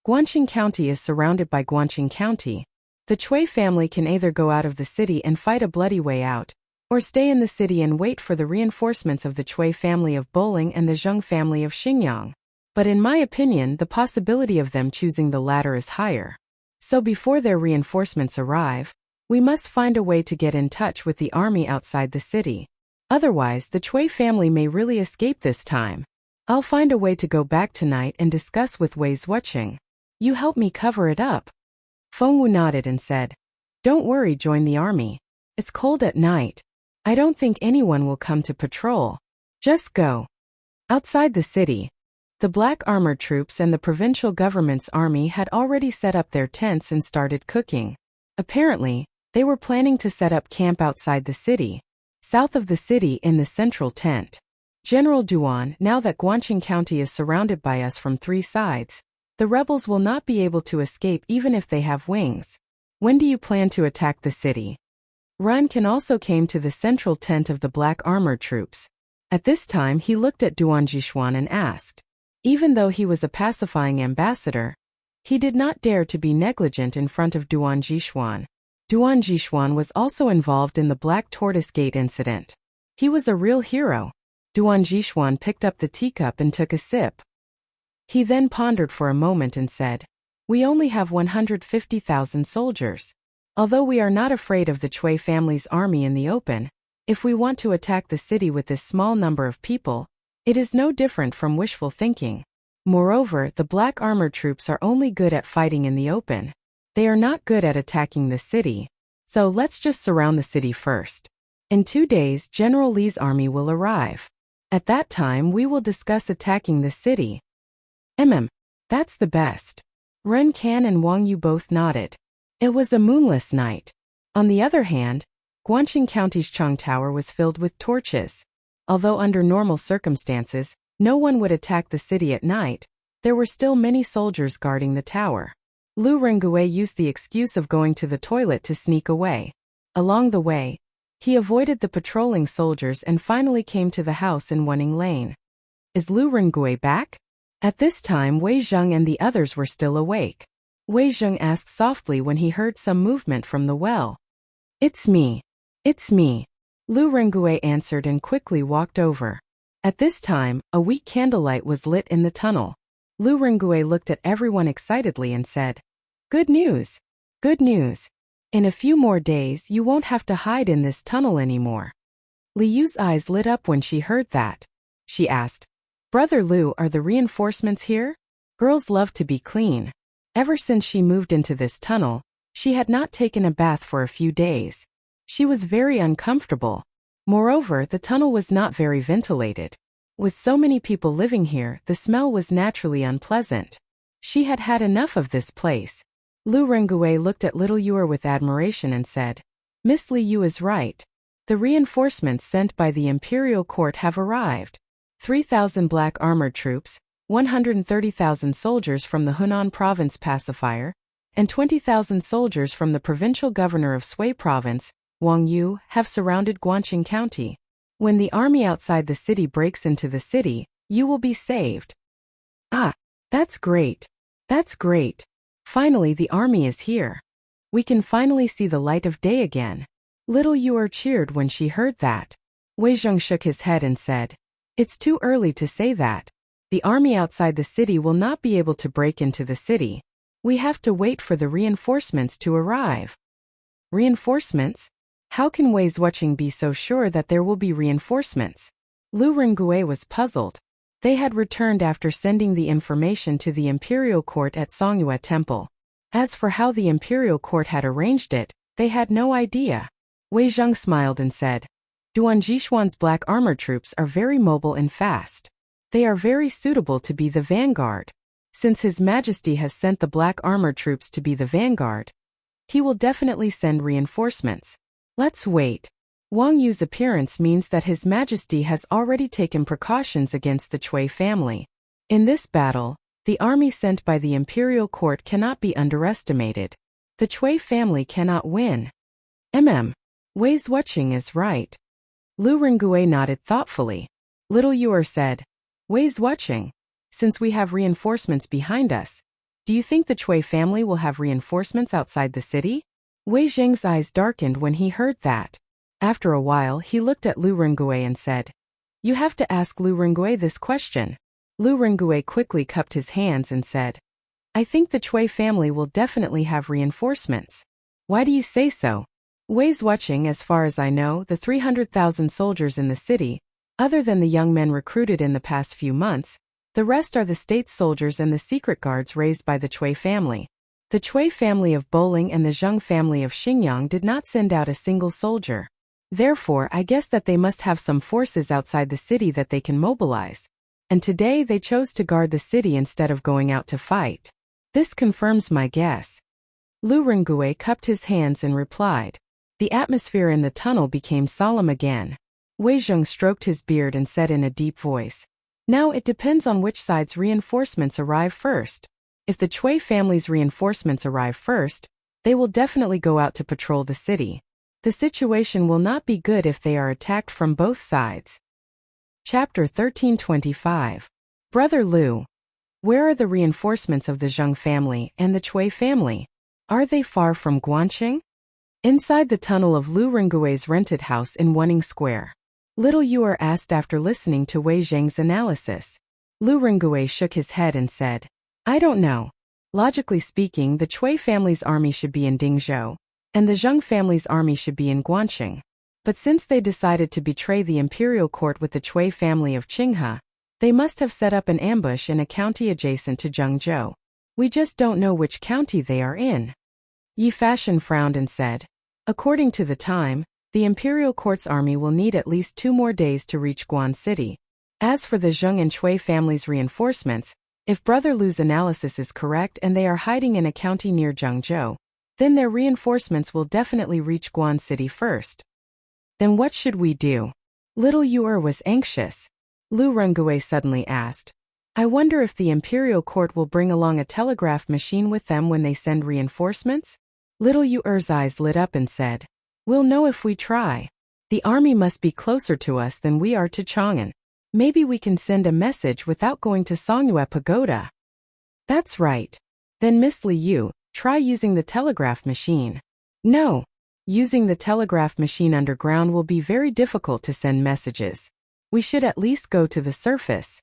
Guanqing County is surrounded by Guanqing County. The Cui family can either go out of the city and fight a bloody way out, or stay in the city and wait for the reinforcements of the Cui family of Bowling and the Zheng family of Xingyang. But in my opinion, the possibility of them choosing the latter is higher. So before their reinforcements arrive, we must find a way to get in touch with the army outside the city. Otherwise, the Cui family may really escape this time. I'll find a way to go back tonight and discuss with Wei Zuoqing. You help me cover it up. Feng Wu nodded and said, Don't worry, join the army. It's cold at night. I don't think anyone will come to patrol. Just go. Outside the city, the black armored troops and the provincial government's army had already set up their tents and started cooking. Apparently, they were planning to set up camp outside the city, south of the city in the central tent. General Duan, now that Guanqing County is surrounded by us from 3 sides, the rebels will not be able to escape even if they have wings. When do you plan to attack the city? Ran Can also came to the central tent of the black armored troops. At this time he looked at Duan Jishuan and asked. Even though he was a pacifying ambassador, he did not dare to be negligent in front of Duan Jishuan. Duan Jishuan was also involved in the Black Tortoise Gate incident. He was a real hero. Duan Jishuan picked up the teacup and took a sip. He then pondered for a moment and said, We only have 150,000 soldiers. Although we are not afraid of the Cui family's army in the open, if we want to attack the city with this small number of people, it is no different from wishful thinking. Moreover, the black armored troops are only good at fighting in the open. They are not good at attacking the city. So let's just surround the city first. In 2 days, General Li's army will arrive. At that time, we will discuss attacking the city. That's the best. Ren Can and Wang Yu both nodded. It was a moonless night. On the other hand, Guanqing County's Chang Tower was filled with torches. Although under normal circumstances, no one would attack the city at night, there were still many soldiers guarding the tower. Lu Rengue used the excuse of going to the toilet to sneak away. Along the way, he avoided the patrolling soldiers and finally came to the house in Wuning Lane. Is Lu Rengue back? At this time Wei Zheng and the others were still awake. Wei Zheng asked softly when he heard some movement from the well. It's me. It's me. Lu Rengue answered and quickly walked over. At this time, a weak candlelight was lit in the tunnel. Lu Rengue looked at everyone excitedly and said, Good news! Good news! In a few more days you won't have to hide in this tunnel anymore. Li Yu's eyes lit up when she heard that. She asked, Brother Lu, are the reinforcements here? Girls love to be clean. Ever since she moved into this tunnel, she had not taken a bath for a few days. She was very uncomfortable. Moreover, the tunnel was not very ventilated. With so many people living here, the smell was naturally unpleasant. She had had enough of this place. Lu Rengue looked at little Yuer with admiration and said, Miss Li Yu is right. The reinforcements sent by the imperial court have arrived. 3,000 black armored troops, 130,000 soldiers from the Hunan province pacifier, and 20,000 soldiers from the provincial governor of Sui province, Wang Yu, have surrounded Guanqing County. When the army outside the city breaks into the city, you will be saved. Ah, that's great. That's great. Finally the army is here. We can finally see the light of day again. Little Yuer cheered when she heard that. Wei Zheng shook his head and said, It's too early to say that. The army outside the city will not be able to break into the city. We have to wait for the reinforcements to arrive. Reinforcements? How can Wei Zuoqing be so sure that there will be reinforcements? Lu Rengue was puzzled. They had returned after sending the information to the imperial court at Songyue Temple. As for how the imperial court had arranged it, they had no idea. Wei Zheng smiled and said, Duan Jishuan's black armor troops are very mobile and fast. They are very suitable to be the vanguard. Since His Majesty has sent the black armor troops to be the vanguard, he will definitely send reinforcements. Let's wait. Wang Yu's appearance means that His Majesty has already taken precautions against the Cui family. In this battle, The army sent by the imperial court cannot be underestimated. The Chui family cannot win. Wei's watching is right. Lu Rengue nodded thoughtfully. Little Yuer said, Wei's watching. Since we have reinforcements behind us, do you think the Chui family will have reinforcements outside the city? Wei Zheng's eyes darkened when he heard that. After a while he looked at Lu Rengue and said, You have to ask Lu Rengue this question. Lu Rengue quickly cupped his hands and said, I think the Chui family will definitely have reinforcements. Why do you say so? Wei's watching. As far as I know, the 300,000 soldiers in the city, other than the young men recruited in the past few months, the rest are the state's soldiers and the secret guards raised by the Chui family. The Chui family of Bowling and the Zheng family of Xingyang did not send out a single soldier. Therefore, I guess that they must have some forces outside the city that they can mobilize. And today they chose to guard the city instead of going out to fight. This confirms my guess. Lu Rengue cupped his hands and replied. The atmosphere in the tunnel became solemn again. Wei Zheng stroked his beard and said in a deep voice, Now it depends on which side's reinforcements arrive first. If the Chui family's reinforcements arrive first, they will definitely go out to patrol the city. The situation will not be good if they are attacked from both sides. Chapter 1325. Brother Lu. Where are the reinforcements of the Zheng family and the Chui family? Are they far from Guanqing? Inside the tunnel of Lu Rengue's rented house in Wuning Square. Little Yuer asked after listening to Wei Zheng's analysis. Lu Rengue shook his head and said, I don't know. Logically speaking, the Chui family's army should be in Dingzhou, and the Zheng family's army should be in Guanqing. But since they decided to betray the imperial court with the Chui family of Qinghe, they must have set up an ambush in a county adjacent to Zhengzhou. We just don't know which county they are in. Yi Fashion frowned and said, According to the time, the imperial court's army will need at least 2 more days to reach Guan City. As for the Zheng and Chui families' reinforcements, if Brother Lu's analysis is correct and they are hiding in a county near Zhengzhou, then their reinforcements will definitely reach Guan City first. Then what should we do? Little Yuer was anxious. Lu Rengue suddenly asked, I wonder if the imperial court will bring along a telegraph machine with them when they send reinforcements? Little Yuer's eyes lit up and said, We'll know if we try. The army must be closer to us than we are to Chang'an. Maybe we can send a message without going to Songyue Pagoda. That's right. Then Miss Liu, try using the telegraph machine. No. Using the telegraph machine underground will be very difficult to send messages. We should at least go to the surface.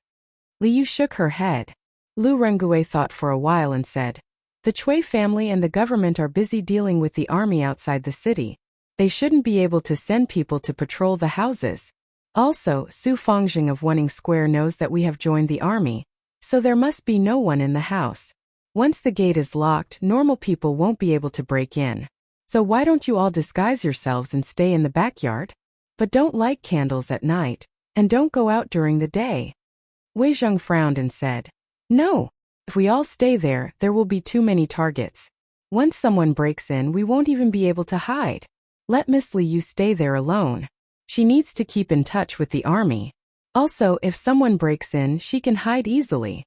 Liu shook her head. Lu Rengue thought for a while and said, The Chui family and the government are busy dealing with the army outside the city. They shouldn't be able to send people to patrol the houses. Also, Su Fengjing of Wuning Square knows that we have joined the army, so there must be no one in the house. Once the gate is locked, normal people won't be able to break in. So why don't you all disguise yourselves and stay in the backyard? But don't light candles at night, and don't go out during the day. Wei Zheng frowned and said, No. If we all stay there, there will be too many targets. Once someone breaks in, we won't even be able to hide. Let Miss Liu stay there alone. She needs to keep in touch with the army. Also, if someone breaks in, she can hide easily.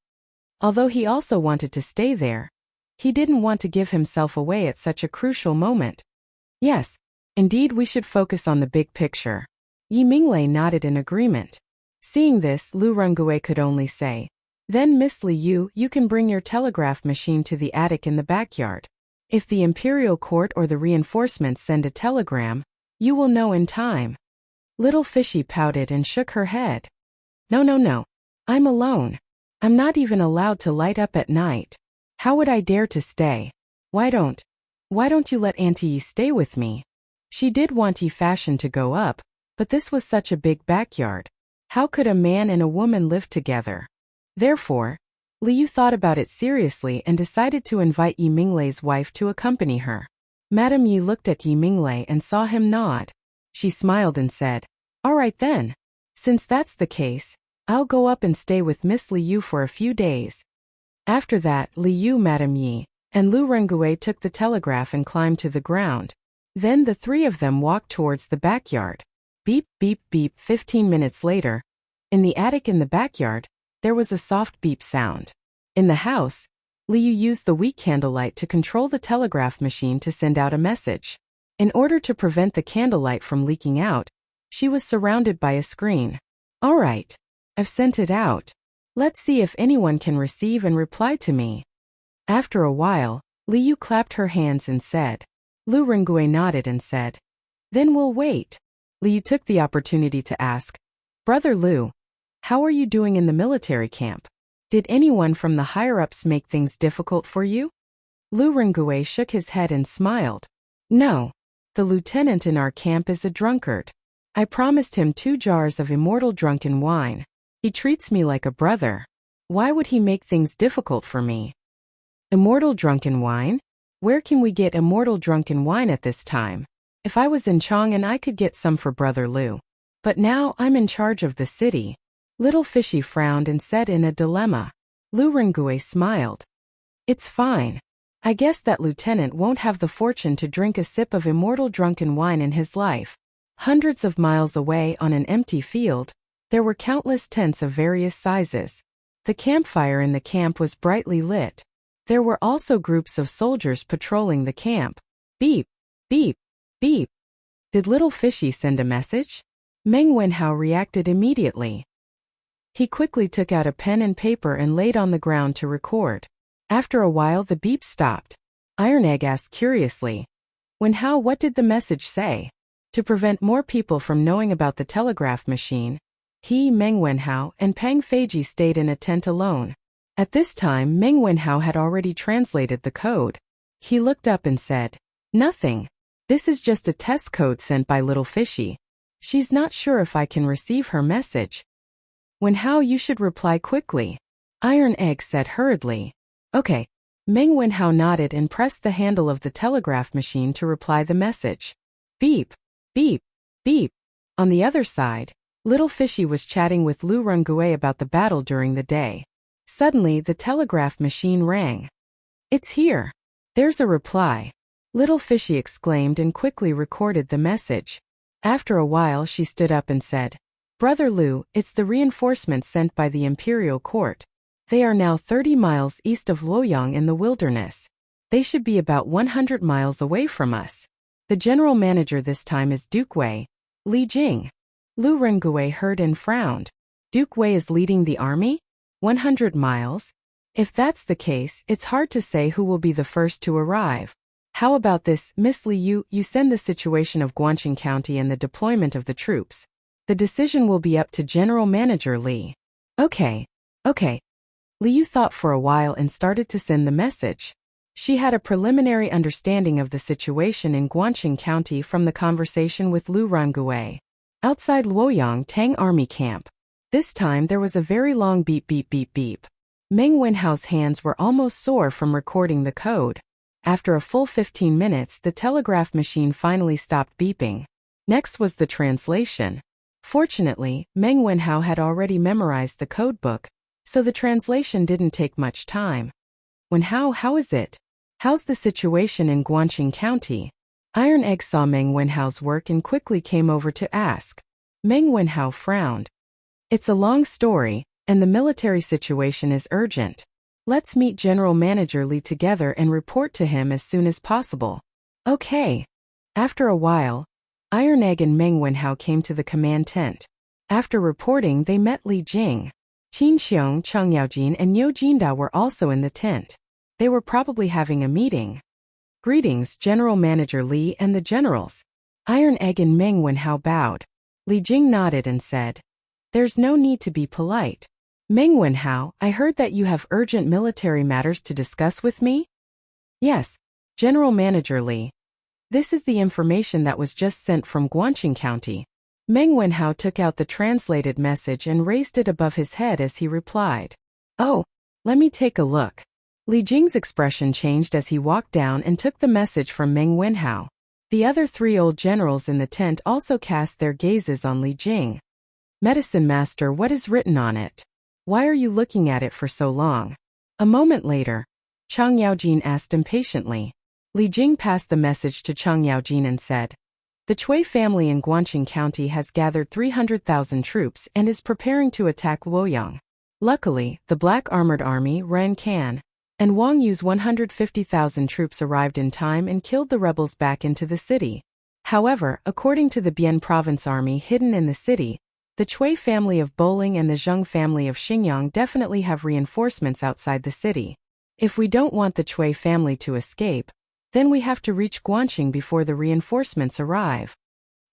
Although he also wanted to stay there, he didn't want to give himself away at such a crucial moment. Yes, indeed we should focus on the big picture. Yi Minglei nodded in agreement. Seeing this, Lu Rengue could only say, Then Miss Liu, you can bring your telegraph machine to the attic in the backyard. If the imperial court or the reinforcements send a telegram, you will know in time. Little Fishy pouted and shook her head. No. I'm alone. I'm not even allowed to light up at night. How would I dare to stay? Why don't you let Auntie Yi stay with me? She did want Yi Fashion to go up, but this was such a big backyard. How could a man and a woman live together? Therefore, Liu thought about it seriously and decided to invite Yi Minglei's wife to accompany her. Madame Yi looked at Yi Minglei and saw him nod. She smiled and said, All right then. Since that's the case, I'll go up and stay with Miss Liu for a few days. After that, Liu, Madame Yi, and Lu Rengue took the telegraph and climbed to the ground. Then the 3 of them walked towards the backyard. Beep, beep, beep. 15 minutes later, in the attic in the backyard, there was a soft beep sound. In the house, Liu used the weak candlelight to control the telegraph machine to send out a message. In order to prevent the candlelight from leaking out, she was surrounded by a screen. All right, I've sent it out. Let's see if anyone can receive and reply to me. After a while, Liu clapped her hands and said. Lu Rengui nodded and said, then we'll wait. Liu took the opportunity to ask, Brother Lu, how are you doing in the military camp? Did anyone from the higher-ups make things difficult for you? Lu Rengui shook his head and smiled. No, the lieutenant in our camp is a drunkard. I promised him 2 jars of immortal drunken wine. He treats me like a brother. Why would he make things difficult for me? Immortal drunken wine? Where can we get immortal drunken wine at this time? If I was in Chang'an, I could get some for Brother Lu. But now I'm in charge of the city. Little Fishy frowned and said in a dilemma. Lu Rengui smiled. It's fine. I guess that lieutenant won't have the fortune to drink a sip of immortal drunken wine in his life. Hundreds of miles away on an empty field, there were countless tents of various sizes. The campfire in the camp was brightly lit. There were also groups of soldiers patrolling the camp. Beep, beep, beep. Did Little Fishy send a message? Meng Wenhao reacted immediately. He quickly took out a pen and paper and laid on the ground to record. After a while the beep stopped. Iron Egg asked curiously, Wenhao, what did the message say? To prevent more people from knowing about the telegraph machine, he, Meng Wenhao, and Pang Feiji stayed in a tent alone. At this time, Meng Wenhao had already translated the code. He looked up and said, Nothing. This is just a test code sent by Little Fishy. She's not sure if I can receive her message. Wenhao, you should reply quickly. Iron Egg said hurriedly. Okay. Meng Wenhao nodded and pressed the handle of the telegraph machine to reply the message. Beep, beep, beep. On the other side, Little Fishy was chatting with Lu Rengui about the battle during the day. Suddenly, the telegraph machine rang. It's here. There's a reply. Little Fishy exclaimed and quickly recorded the message. After a while, she stood up and said, Brother Lu, it's the reinforcements sent by the imperial court. They are now 30 miles east of Luoyang in the wilderness. They should be about 100 miles away from us. The general manager this time is Duke Wei, Li Jing. Lu Rengui heard and frowned. Duke Wei is leading the army? 100 miles? If that's the case, it's hard to say who will be the first to arrive. How about this, Miss Li, you send the situation of Guangxing County and the deployment of the troops. The decision will be up to General Manager Li. Okay. Liu thought for a while and started to send the message. She had a preliminary understanding of the situation in Guangxing County from the conversation with Lu Rengui. Outside Luoyang Tang Army Camp. This time there was a very long beep beep beep beep. Meng Wenhao's hands were almost sore from recording the code. After a full 15 minutes, the telegraph machine finally stopped beeping. Next was the translation. Fortunately, Meng Wenhao had already memorized the code book, so the translation didn't take much time. Wenhao, how is it? How's the situation in Guangxing County? Iron Egg saw Meng Wenhao's work and quickly came over to ask. Meng Wenhao frowned. It's a long story, and the military situation is urgent. Let's meet General Manager Li together and report to him as soon as possible. Okay. After a while, Iron Egg and Meng Wenhao came to the command tent. After reporting, they met Li Jing. Qin Xiong, Cheng Yaojin, and Niu Jinda were also in the tent. They were probably having a meeting. Greetings, General Manager Li and the generals. Iron Egg and Meng Wenhao bowed. Li Jing nodded and said, There's no need to be polite. Meng Wenhao, I heard that you have urgent military matters to discuss with me? Yes, General Manager Li. This is the information that was just sent from Guangxing County. Meng Wenhao took out the translated message and raised it above his head as he replied. Oh, let me take a look. Li Jing's expression changed as he walked down and took the message from Meng Wenhao. The other 3 old generals in the tent also cast their gazes on Li Jing. Medicine Master, what is written on it? Why are you looking at it for so long? A moment later, Cheng Yaojin asked impatiently. Li Jing passed the message to Cheng Yaojin and said, The Chui family in Guangxing County has gathered 300,000 troops and is preparing to attack Luoyang. Luckily, the black armored army, Ren Kan, and Wang Yu's 150,000 troops arrived in time and killed the rebels back into the city. However, according to the Bian province army hidden in the city, the Cui family of Bowling and the Zheng family of Xingyang definitely have reinforcements outside the city. If we don't want the Cui family to escape, then we have to reach Guanqing before the reinforcements arrive.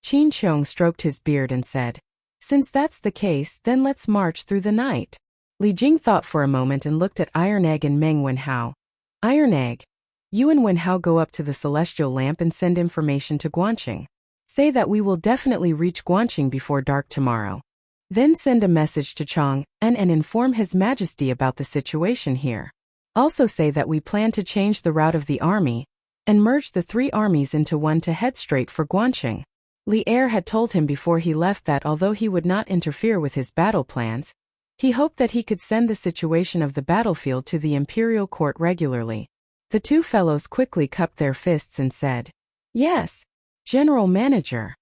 Qin Qiong stroked his beard and said, "Since that's the case, then let's march through the night." Li Jing thought for a moment and looked at Iron Egg and Meng Wenhao. "Iron Egg, you and Wenhao go up to the Celestial Lamp and send information to Guanqing. Say that we will definitely reach Guanqing before dark tomorrow. Then send a message to Chang and inform His Majesty about the situation here. Also say that we plan to change the route of the army and merge the three armies into one to head straight for Guanqing." Li Er had told him before he left that although he would not interfere with his battle plans, he hoped that he could send the situation of the battlefield to the imperial court regularly. The two fellows quickly cupped their fists and said, "Yes, General Manager."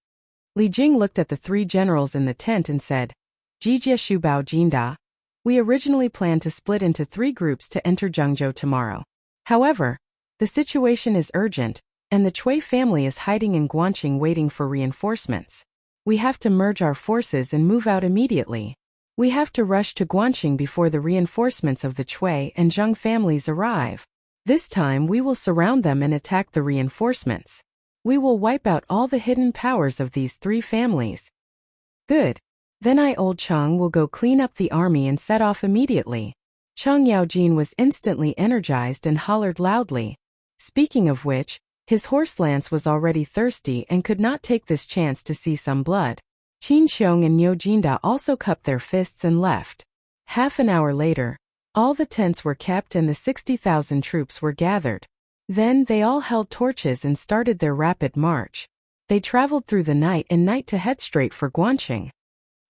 Li Jing looked at the three generals in the tent and said, "Jijie Shubao Jinda, we originally planned to split into 3 groups to enter Zhengzhou tomorrow. However, the situation is urgent, and the Cui family is hiding in Guanqing waiting for reinforcements. We have to merge our forces and move out immediately. We have to rush to Guanqing before the reinforcements of the Cui and Zheng families arrive. This time we will surround them and attack the reinforcements. We will wipe out all the hidden powers of these 3 families." "Good. Then Old Chang will go clean up the army and set off immediately." Chang Yaojin was instantly energized and hollered loudly. Speaking of which, his horse Lance was already thirsty and could not take this chance to see some blood. Qin Qiong and Niu Jinda also cupped their fists and left. Half an hour later, all the tents were kept and the 60,000 troops were gathered. Then they all held torches and started their rapid march. They traveled through the night and night to head straight for Guanqing.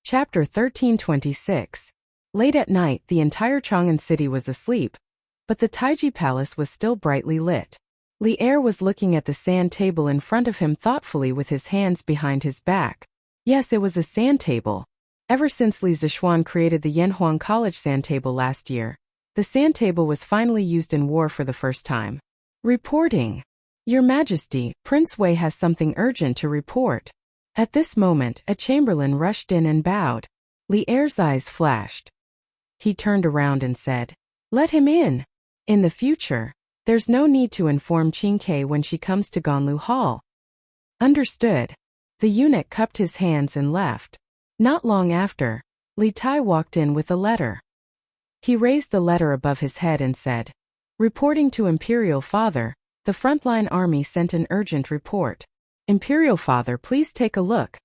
Chapter 1326. Late at night, the entire Chang'an city was asleep, but the Taiji Palace was still brightly lit. Li Er was looking at the sand table in front of him thoughtfully with his hands behind his back. Yes, it was a sand table. Ever since Li Zishuan created the Yanhuang College sand table last year, the sand table was finally used in war for the first time. Reporting. "Your Majesty, Prince Wei has something urgent to report." At this moment, a chamberlain rushed in and bowed. Li Er's eyes flashed. He turned around and said, "Let him in. In the future, there's no need to inform Qin Ke when she comes to Ganlu Hall." "Understood." The eunuch cupped his hands and left. Not long after, Li Tai walked in with a letter. He raised the letter above his head and said, "Reporting to Imperial Father, the frontline army sent an urgent report. Imperial Father, please take a look."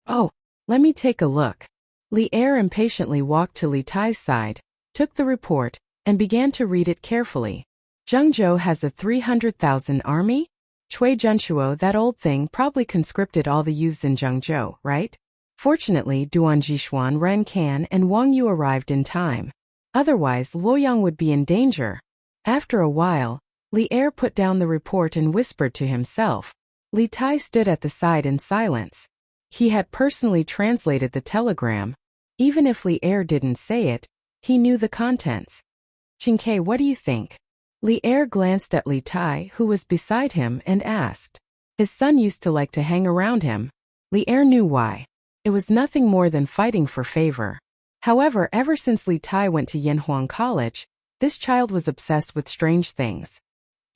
"Oh, let me take a look." Li Er impatiently walked to Li Tai's side, took the report, and began to read it carefully. "Zhengzhou has a 300,000 army? Cui Zhenshuo, that old thing, probably conscripted all the youths in Zhengzhou, right? Fortunately, Duan Jishuan, Ren Kan, and Wang Yu arrived in time. Otherwise, Luoyang would be in danger." After a while, Li Er put down the report and whispered to himself. Li Tai stood at the side in silence. He had personally translated the telegram. Even if Li Er didn't say it, he knew the contents. "Qin Ke, what do you think?" Li Er glanced at Li Tai, who was beside him, and asked. His son used to like to hang around him. Li Er knew why. It was nothing more than fighting for favor. However, ever since Li Tai went to Yanhuang College, this child was obsessed with strange things.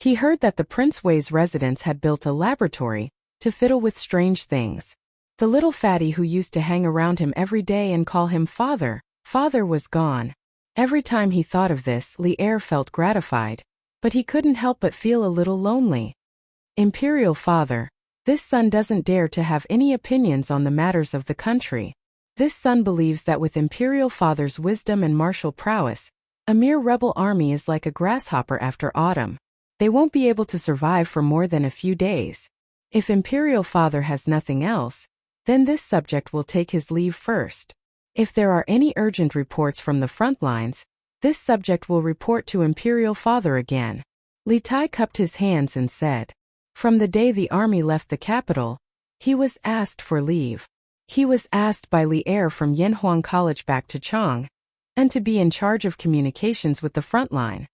He heard that the Prince Wei's residence had built a laboratory to fiddle with strange things. The little fatty who used to hang around him every day and call him father was gone. Every time he thought of this, Li Er felt gratified, but he couldn't help but feel a little lonely. "Imperial Father, this son doesn't dare to have any opinions on the matters of the country. This son believes that with Imperial Father's wisdom and martial prowess, a mere rebel army is like a grasshopper after autumn. They won't be able to survive for more than a few days. If Imperial Father has nothing else, then this subject will take his leave first. If there are any urgent reports from the front lines, this subject will report to Imperial Father again." Li Tai cupped his hands and said, "From the day the army left the capital, he was asked for leave. He was asked by Li Er from Yanhuang College back to Chang, and to be in charge of communications with the front line.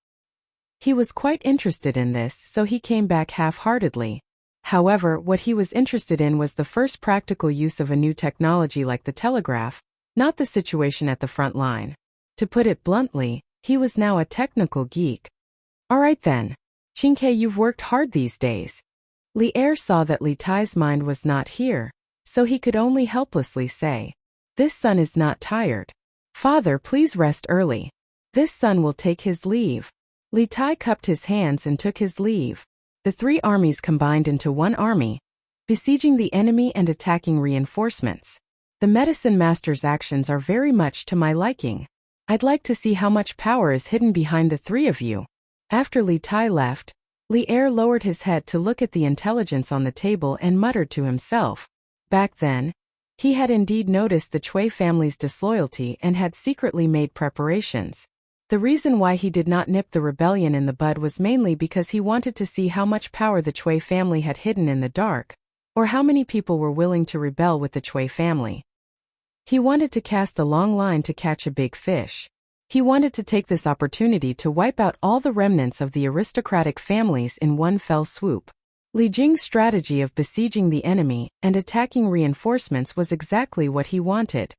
He was quite interested in this, so he came back half-heartedly. However, what he was interested in was the first practical use of a new technology like the telegraph, not the situation at the front line. To put it bluntly, he was now a technical geek. All right then. Qingke, you've worked hard these days. Li Er saw that Li Tai's mind was not here, so he could only helplessly say, "This son is not tired. Father, please rest early. This son will take his leave." Li Tai cupped his hands and took his leave. The three armies combined into one army, besieging the enemy and attacking reinforcements. The medicine master's actions are very much to my liking. I'd like to see how much power is hidden behind the three of you. After Li Tai left, Li Er lowered his head to look at the intelligence on the table and muttered to himself. Back then, he had indeed noticed the Chui family's disloyalty and had secretly made preparations. The reason why he did not nip the rebellion in the bud was mainly because he wanted to see how much power the Chui family had hidden in the dark, or how many people were willing to rebel with the Chui family. He wanted to cast a long line to catch a big fish. He wanted to take this opportunity to wipe out all the remnants of the aristocratic families in one fell swoop. Li Jing's strategy of besieging the enemy and attacking reinforcements was exactly what he wanted.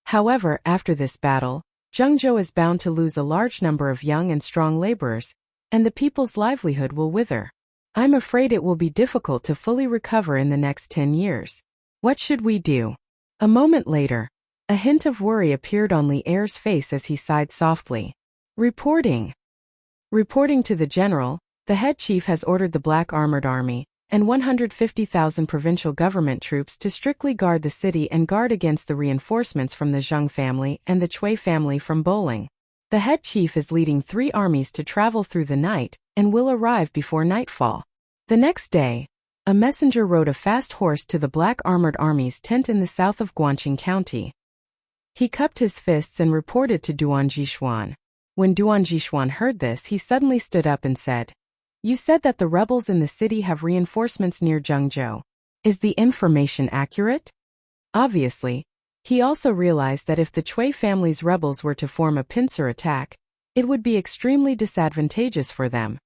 However, after this battle, Zhengzhou is bound to lose a large number of young and strong laborers, and the people's livelihood will wither. I'm afraid it will be difficult to fully recover in the next 10 years. What should we do? A moment later, a hint of worry appeared on Li Er's face as he sighed softly. Reporting to the general, the head chief has ordered the Black Armored Army and 150,000 provincial government troops to strictly guard the city and guard against the reinforcements from the Zheng family and the Chui family from Bowling. The head chief is leading 3 armies to travel through the night and will arrive before nightfall. The next day, a messenger rode a fast horse to the Black Armored Army's tent in the south of Guangqing County. He cupped his fists and reported to Duan Jishuan. When Duan Jishuan heard this, he suddenly stood up and said, "You said that the rebels in the city have reinforcements near Zhengzhou. Is the information accurate?" Obviously, he also realized that if the Chui family's rebels were to form a pincer attack, it would be extremely disadvantageous for them.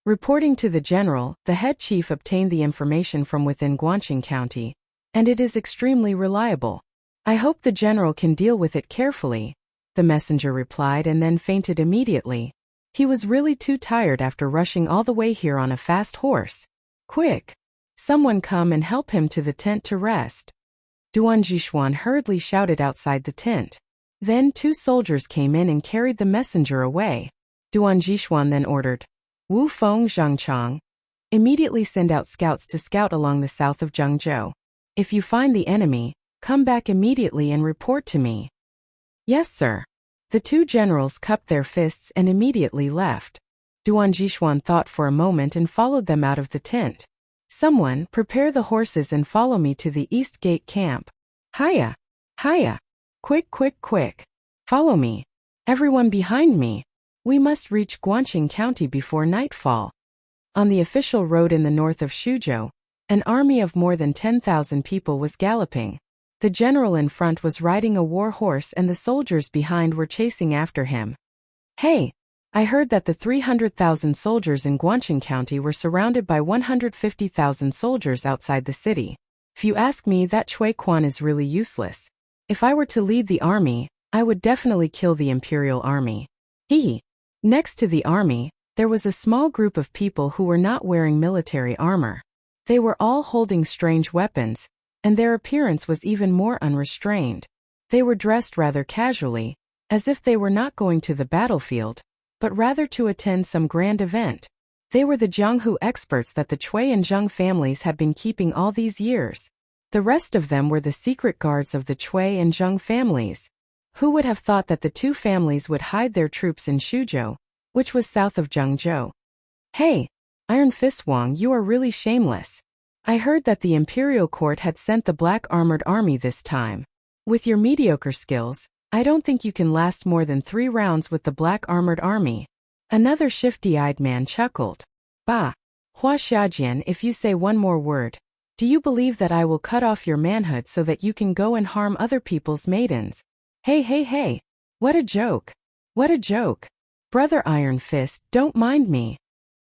Reporting to the general, the head chief obtained the information from within Guangqing County, and it is extremely reliable. I hope the general can deal with it carefully, the messenger replied and then fainted immediately. He was really too tired after rushing all the way here on a fast horse. Quick! Someone come and help him to the tent to rest. Duan Jishuan hurriedly shouted outside the tent. Then 2 soldiers came in and carried the messenger away. Duan Jishuan then ordered, Wu Feng Zhangchang, immediately send out scouts to scout along the south of Zhengzhou. If you find the enemy, come back immediately and report to me. Yes, sir. The 2 generals cupped their fists and immediately left. Duan Jishuan thought for a moment and followed them out of the tent. Someone, prepare the horses and follow me to the East Gate camp. Hiya! Hiya! Quick, quick, quick! Follow me! Everyone behind me! We must reach Guangqing County before nightfall. On the official road in the north of Shuzhou, an army of more than 10,000 people was galloping. The general in front was riding a war horse and the soldiers behind were chasing after him. Hey! I heard that the 300,000 soldiers in Guangqing County were surrounded by 150,000 soldiers outside the city. If you ask me, that Chui Quan is really useless. If I were to lead the army, I would definitely kill the imperial army. Next to the army, there was a small group of people who were not wearing military armor. They were all holding strange weapons, and their appearance was even more unrestrained. They were dressed rather casually, as if they were not going to the battlefield, but rather to attend some grand event. They were the Jianghu experts that the Chui and Zheng families had been keeping all these years. The rest of them were the secret guards of the Chui and Zheng families. Who would have thought that the 2 families would hide their troops in Shuzhou, which was south of Zhengzhou? Hey, Iron Fist Wang, you are really shameless. I heard that the imperial court had sent the Black Armored Army this time. With your mediocre skills, I don't think you can last more than 3 rounds with the Black Armored Army. Another shifty-eyed man chuckled. Bah! Hua Xiajian, if you say one more word, do you believe that I will cut off your manhood so that you can go and harm other people's maidens? Hey, hey, hey! What a joke. What a joke. Brother Iron Fist, don't mind me.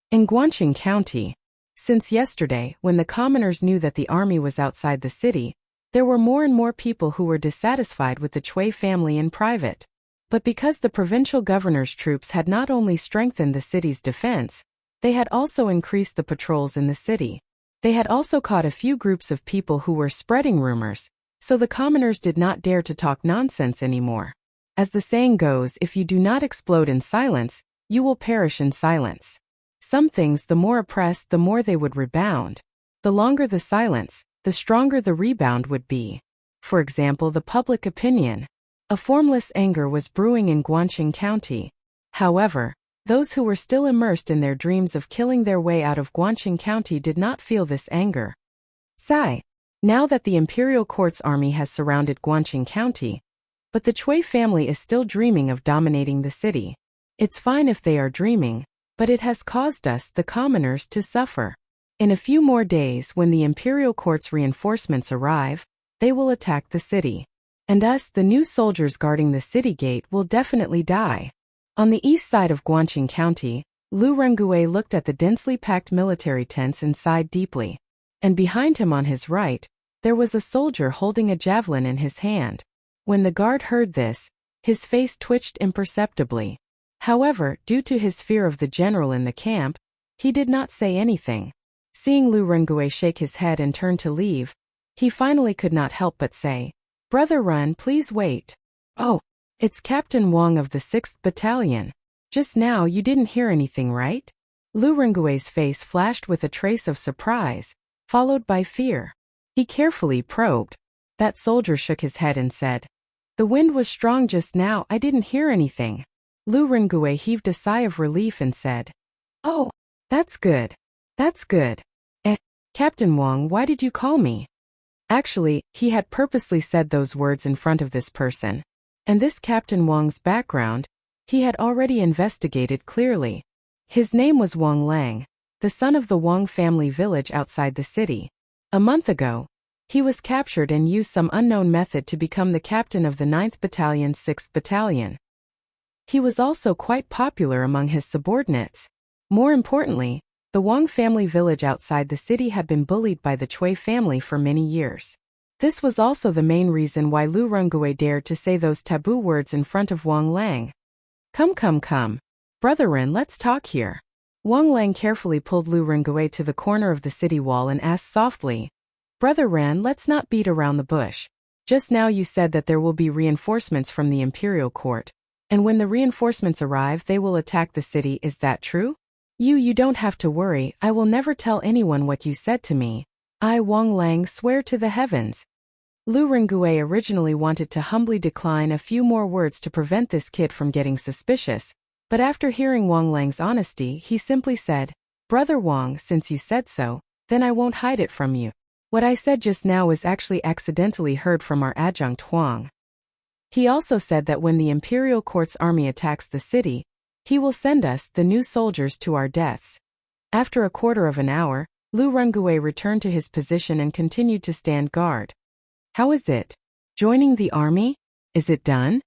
In Guangqing County, since yesterday, when the commoners knew that the army was outside the city, there were more and more people who were dissatisfied with the Cui family in private. But because the provincial governor's troops had not only strengthened the city's defense, they had also increased the patrols in the city. They had also caught a few groups of people who were spreading rumors, so the commoners did not dare to talk nonsense anymore. As the saying goes, if you do not explode in silence, you will perish in silence. Some things, the more oppressed, the more they would rebound. The longer the silence, the stronger the rebound would be. For example, the public opinion. A formless anger was brewing in Guangqing County. However, those who were still immersed in their dreams of killing their way out of Guangqing County did not feel this anger. Sigh. Now that the imperial court's army has surrounded Guangqing County, but the Cui family is still dreaming of dominating the city. It's fine if they are dreaming, but it has caused us, the commoners, to suffer. In a few more days, when the imperial court's reinforcements arrive, they will attack the city. And us, the new soldiers guarding the city gate, will definitely die. On the east side of Guangqing County, Lu Rengue looked at the densely packed military tents and sighed deeply. And behind him on his right, there was a soldier holding a javelin in his hand. When the guard heard this, his face twitched imperceptibly. However, due to his fear of the general in the camp, he did not say anything. Seeing Lu Rengue shake his head and turn to leave, he finally could not help but say, "Brother Run, please wait." "Oh, it's Captain Wang of the 6th Battalion. Just now you didn't hear anything, right?" Lu Rengue's face flashed with a trace of surprise, followed by fear. He carefully probed. That soldier shook his head and said, "The wind was strong just now, I didn't hear anything." Lu Rengue heaved a sigh of relief and said, "Oh, that's good. That's good. Captain Wang, why did you call me?" Actually, he had purposely said those words in front of this person. And this Captain Wang's background, he had already investigated clearly. His name was Wang Lang, the son of the Wang family village outside the city. A month ago, he was captured and used some unknown method to become the captain of the 9th Battalion 6th Battalion. He was also quite popular among his subordinates. More importantly, the Wang family village outside the city had been bullied by the Cui family for many years. This was also the main reason why Lu Rengue dared to say those taboo words in front of Wang Lang. Come. Brother Ren, let's talk here." Wang Lang carefully pulled Lu Rengue to the corner of the city wall and asked softly, "Brother Ran, let's not beat around the bush. Just now you said that there will be reinforcements from the imperial court, and when the reinforcements arrive they will attack the city, is that true?" You don't have to worry, I will never tell anyone what you said to me. I, Wang Lang, swear to the heavens." Lu Rengue originally wanted to humbly decline a few more words to prevent this kid from getting suspicious, but after hearing Wang Lang's honesty, he simply said, "Brother Wang, since you said so, then I won't hide it from you. What I said just now was actually accidentally heard from our adjunct Huang. He also said that when the imperial court's army attacks the city, he will send us, the new soldiers, to our deaths." After a quarter of an hour, Lu Rengue returned to his position and continued to stand guard. "How is it? Joining the army? Is it done?"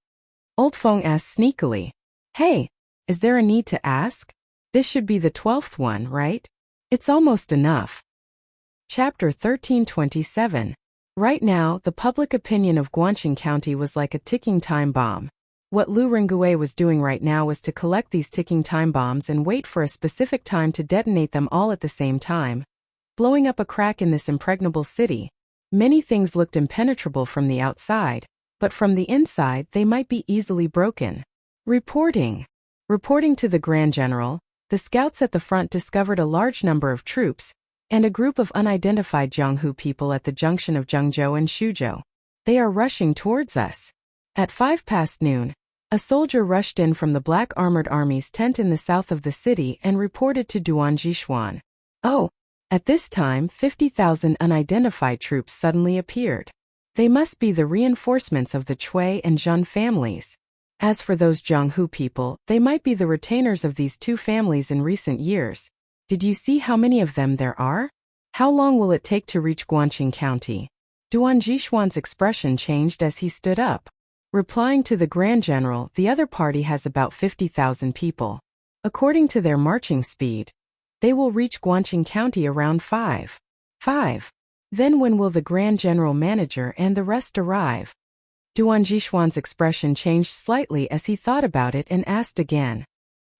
Old Feng asked sneakily. "Hey, is there a need to ask? This should be the 12th one, right? It's almost enough." Chapter 1327. Right now, the public opinion of Guangqing County was like a ticking time bomb. What Lu Rengue was doing right now was to collect these ticking time bombs and wait for a specific time to detonate them all at the same time, blowing up a crack in this impregnable city. Many things looked impenetrable from the outside, but from the inside they might be easily broken. Reporting to the Grand General, the scouts at the front discovered a large number of troops, and a group of unidentified Jianghu people at the junction of Zhengzhou and Shuzhou. They are rushing towards us. At 5 past noon, a soldier rushed in from the Black Armored Army's tent in the south of the city and reported to Duan Jishuan. Oh, at this time 50,000 unidentified troops suddenly appeared. They must be the reinforcements of the Cui and Zhun families. As for those Jianghu people, they might be the retainers of these two families in recent years. Did you see how many of them there are? How long will it take to reach Guangqing County? Duan Jishuan's expression changed as he stood up. Replying to the Grand General, the other party has about 50,000 people. According to their marching speed, they will reach Guangqing County around 5. Then when will the Grand General Manager and the rest arrive? Duan Jishuan's expression changed slightly as he thought about it and asked again.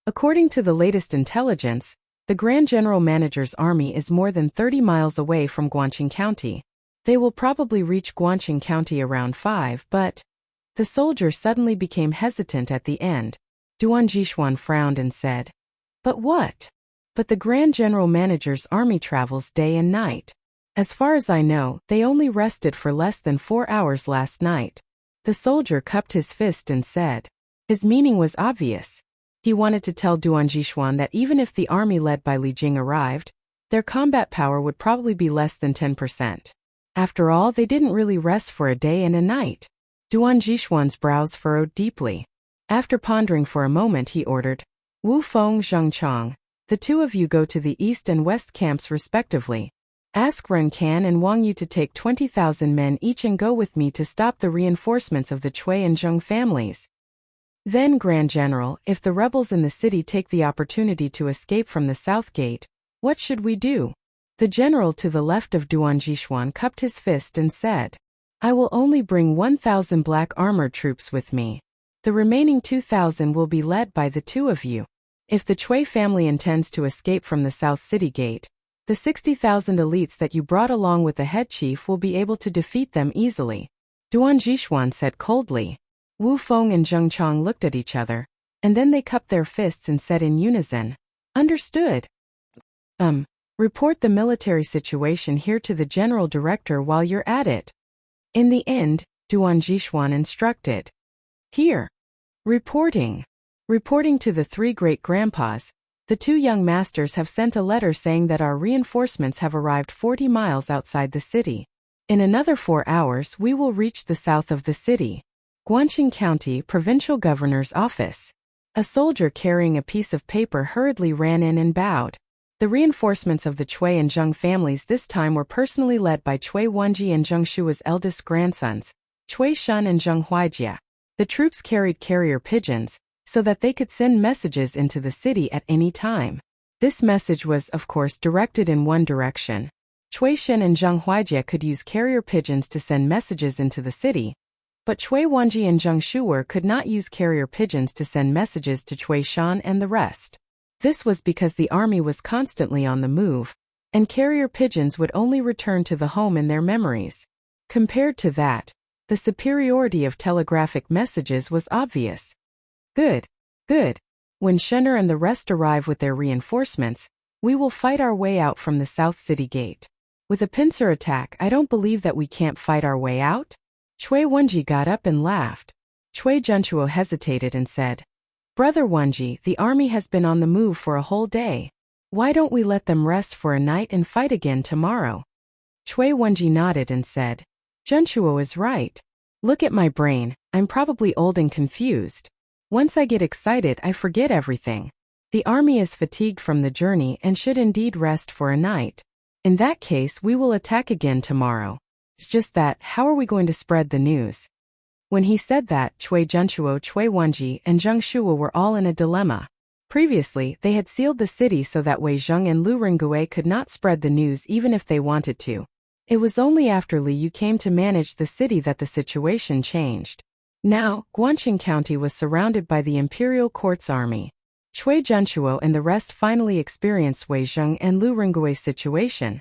According to the latest intelligence, the Grand General Manager's army is more than 30 miles away from Guangqing County. They will probably reach Guangqing County around 5, but... The soldier suddenly became hesitant at the end. Duan Jishuan frowned and said, "But what?" "But the Grand General Manager's army travels day and night. As far as I know, they only rested for less than 4 hours last night." The soldier cupped his fist and said. His meaning was obvious. He wanted to tell Duan Jishuan that even if the army led by Li Jing arrived, their combat power would probably be less than 10%. After all, they didn't really rest for a day and a night. Duan Jishuan's brows furrowed deeply. After pondering for a moment, he ordered, "Wu Feng, Zheng Chang, the two of you go to the east and west camps respectively. Ask Ren Kan and Wang Yu to take 20,000 men each and go with me to stop the reinforcements of the Cui and Zheng families. Then, Grand General, if the rebels in the city take the opportunity to escape from the south gate, what should we do?" The general to the left of Duan Jishuan cupped his fist and said, "I will only bring 1,000 black armored troops with me. The remaining 2,000 will be led by the two of you. If the Cui family intends to escape from the south city gate, the 60,000 elites that you brought along with the head chief will be able to defeat them easily." Duan Jishuan said coldly. Wu Feng and Zheng Chang looked at each other, and then they cupped their fists and said in unison, "Understood. Report the military situation here to the general director while you're at it." In the end, Duan Jishuan instructed. "Here. Reporting to the three great-grandpas, the two young masters have sent a letter saying that our reinforcements have arrived 40 miles outside the city. In another 4 hours we will reach the south of the city. Guangqing County Provincial Governor's Office." A soldier carrying a piece of paper hurriedly ran in and bowed. The reinforcements of the Cui and Zheng families this time were personally led by Cui Wenji and Zheng Shua's eldest grandsons, Cui Shun and Zheng Huijia. The troops carried carrier pigeons, so that they could send messages into the city at any time. This message was, of course, directed in one direction. Cui Shun and Zheng Huijia could use carrier pigeons to send messages into the city, but Cui Wenji and Zheng Shuwa could not use carrier pigeons to send messages to Cui Shan and the rest. This was because the army was constantly on the move, and carrier pigeons would only return to the home in their memories. Compared to that, the superiority of telegraphic messages was obvious. Good. When Shenner and the rest arrive with their reinforcements, we will fight our way out from the South City Gate. With a pincer attack, I don't believe that we can't fight our way out." Cui Wenji got up and laughed. Cui Zhenchuo hesitated and said, "Brother Wenji, the army has been on the move for a whole day. Why don't we let them rest for a night and fight again tomorrow?" Cui Wenji nodded and said, "Zhenchuo is right. Look at my brain, I'm probably old and confused. Once I get excited, I forget everything. The army is fatigued from the journey and should indeed rest for a night. In that case, we will attack again tomorrow. It's just that, how are we going to spread the news?" When he said that, Cui Zhenchuo, Cui Wenji, and Zheng Shuwa were all in a dilemma. Previously, they had sealed the city so that Wei Zheng and Lu Ringui could not spread the news even if they wanted to. It was only after Li Yu came to manage the city that the situation changed. Now, Guangqing County was surrounded by the imperial court's army. Cui Zhenchuo and the rest finally experienced Wei Zheng and Lu Ringui's situation.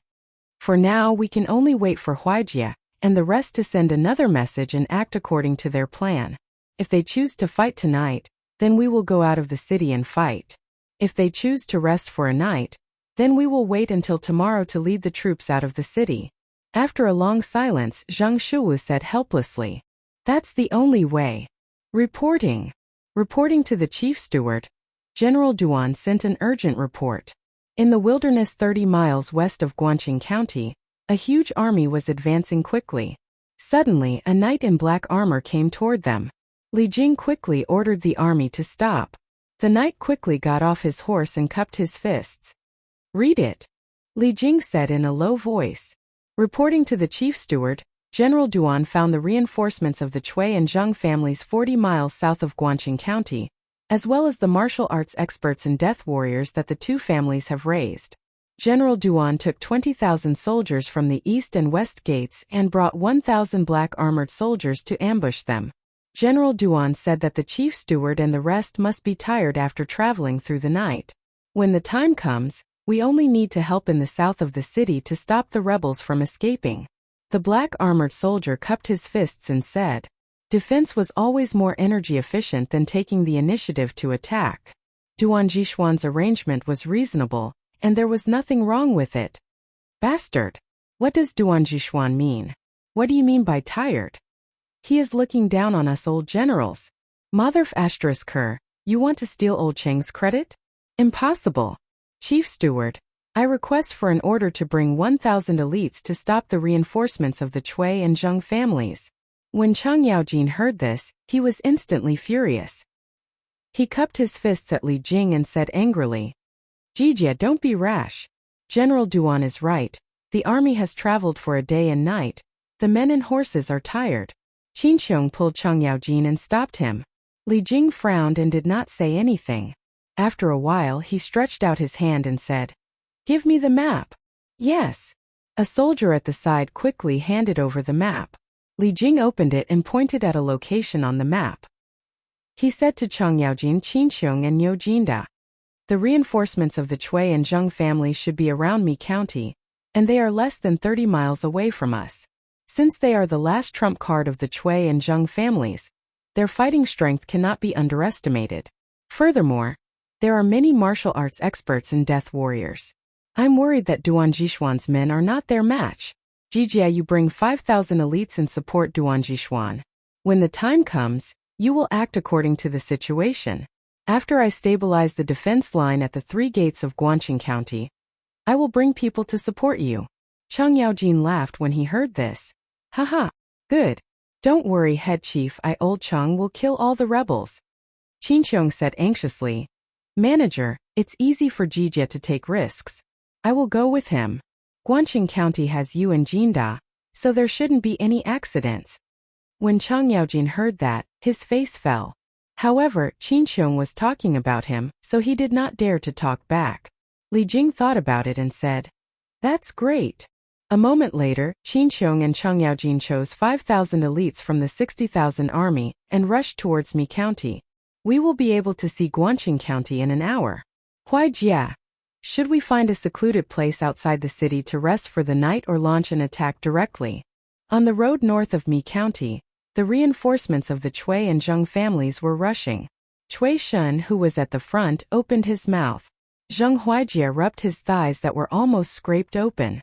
For now, we can only wait for Huijia and the rest to send another message and act according to their plan. If they choose to fight tonight, then we will go out of the city and fight. If they choose to rest for a night, then we will wait until tomorrow to lead the troops out of the city." After a long silence, Zheng Shuwu said helplessly, "That's the only way." Reporting to the chief steward, General Duan sent an urgent report. In the wilderness 30 miles west of Guangqing County, a huge army was advancing quickly. Suddenly, a knight in black armor came toward them. Li Jing quickly ordered the army to stop. The knight quickly got off his horse and cupped his fists. "Read it," Li Jing said in a low voice. Reporting to the chief steward, General Duan found the reinforcements of the Chui and Zheng families 40 miles south of Guangqing County, as well as the martial arts experts and death warriors that the two families have raised. General Duan took 20,000 soldiers from the east and west gates and brought 1,000 black armored soldiers to ambush them. General Duan said that the chief steward and the rest must be tired after traveling through the night. When the time comes, we only need to help in the south of the city to stop the rebels from escaping. The black armored soldier cupped his fists and said, defense was always more energy efficient than taking the initiative to attack. Duan Jishuan's arrangement was reasonable, and there was nothing wrong with it. Bastard! What does Duan Jishuan mean? What do you mean by tired? He is looking down on us old generals. Mother***, you want to steal old Cheng's credit? Impossible. Chief Steward, I request for an order to bring 1,000 elites to stop the reinforcements of the Chui and Zheng families. When Cheng Yaojin heard this, he was instantly furious. He cupped his fists at Li Jing and said angrily, Jijia, don't be rash. General Duan is right. The army has traveled for a day and night. The men and horses are tired. Qin Xiong pulled Cheng Yaojin and stopped him. Li Jing frowned and did not say anything. After a while he stretched out his hand and said, Give me the map. Yes. A soldier at the side quickly handed over the map. Li Jing opened it and pointed at a location on the map. He said to Cheng Yaojin, Qin Xiong and Niu Jinda, the reinforcements of the Chui and Zheng families should be around Mi County, and they are less than 30 miles away from us. Since they are the last trump card of the Chui and Zheng families, their fighting strength cannot be underestimated. Furthermore, there are many martial arts experts and death warriors. I'm worried that Duan Jishuan's men are not their match. Jijia, you bring 5,000 elites and support Duan Jishuan. When the time comes, you will act according to the situation. After I stabilize the defense line at the 3 gates of Guangqing County, I will bring people to support you. Cheng Yaojin laughed when he heard this. Haha, good. Don't worry, head chief, old Cheng will kill all the rebels. Qin Xiong said anxiously, Manager, it's easy for Jijia to take risks. I will go with him. Guangqing County has you and Jinda, so there shouldn't be any accidents. When Cheng Yaojin heard that, his face fell. However, Qin Xiong was talking about him, so he did not dare to talk back. Li Jing thought about it and said, That's great. A moment later, Qin Xiong and Cheng Yaojin chose 5,000 elites from the 60,000 army and rushed towards Mi County. We will be able to see Guangqing County in an hour. Huaijia. Should we find a secluded place outside the city to rest for the night or launch an attack directly? On the road north of Mi County, the reinforcements of the Chui and Zheng families were rushing. Chui Shun, who was at the front, opened his mouth. Zheng Huaijia rubbed his thighs that were almost scraped open.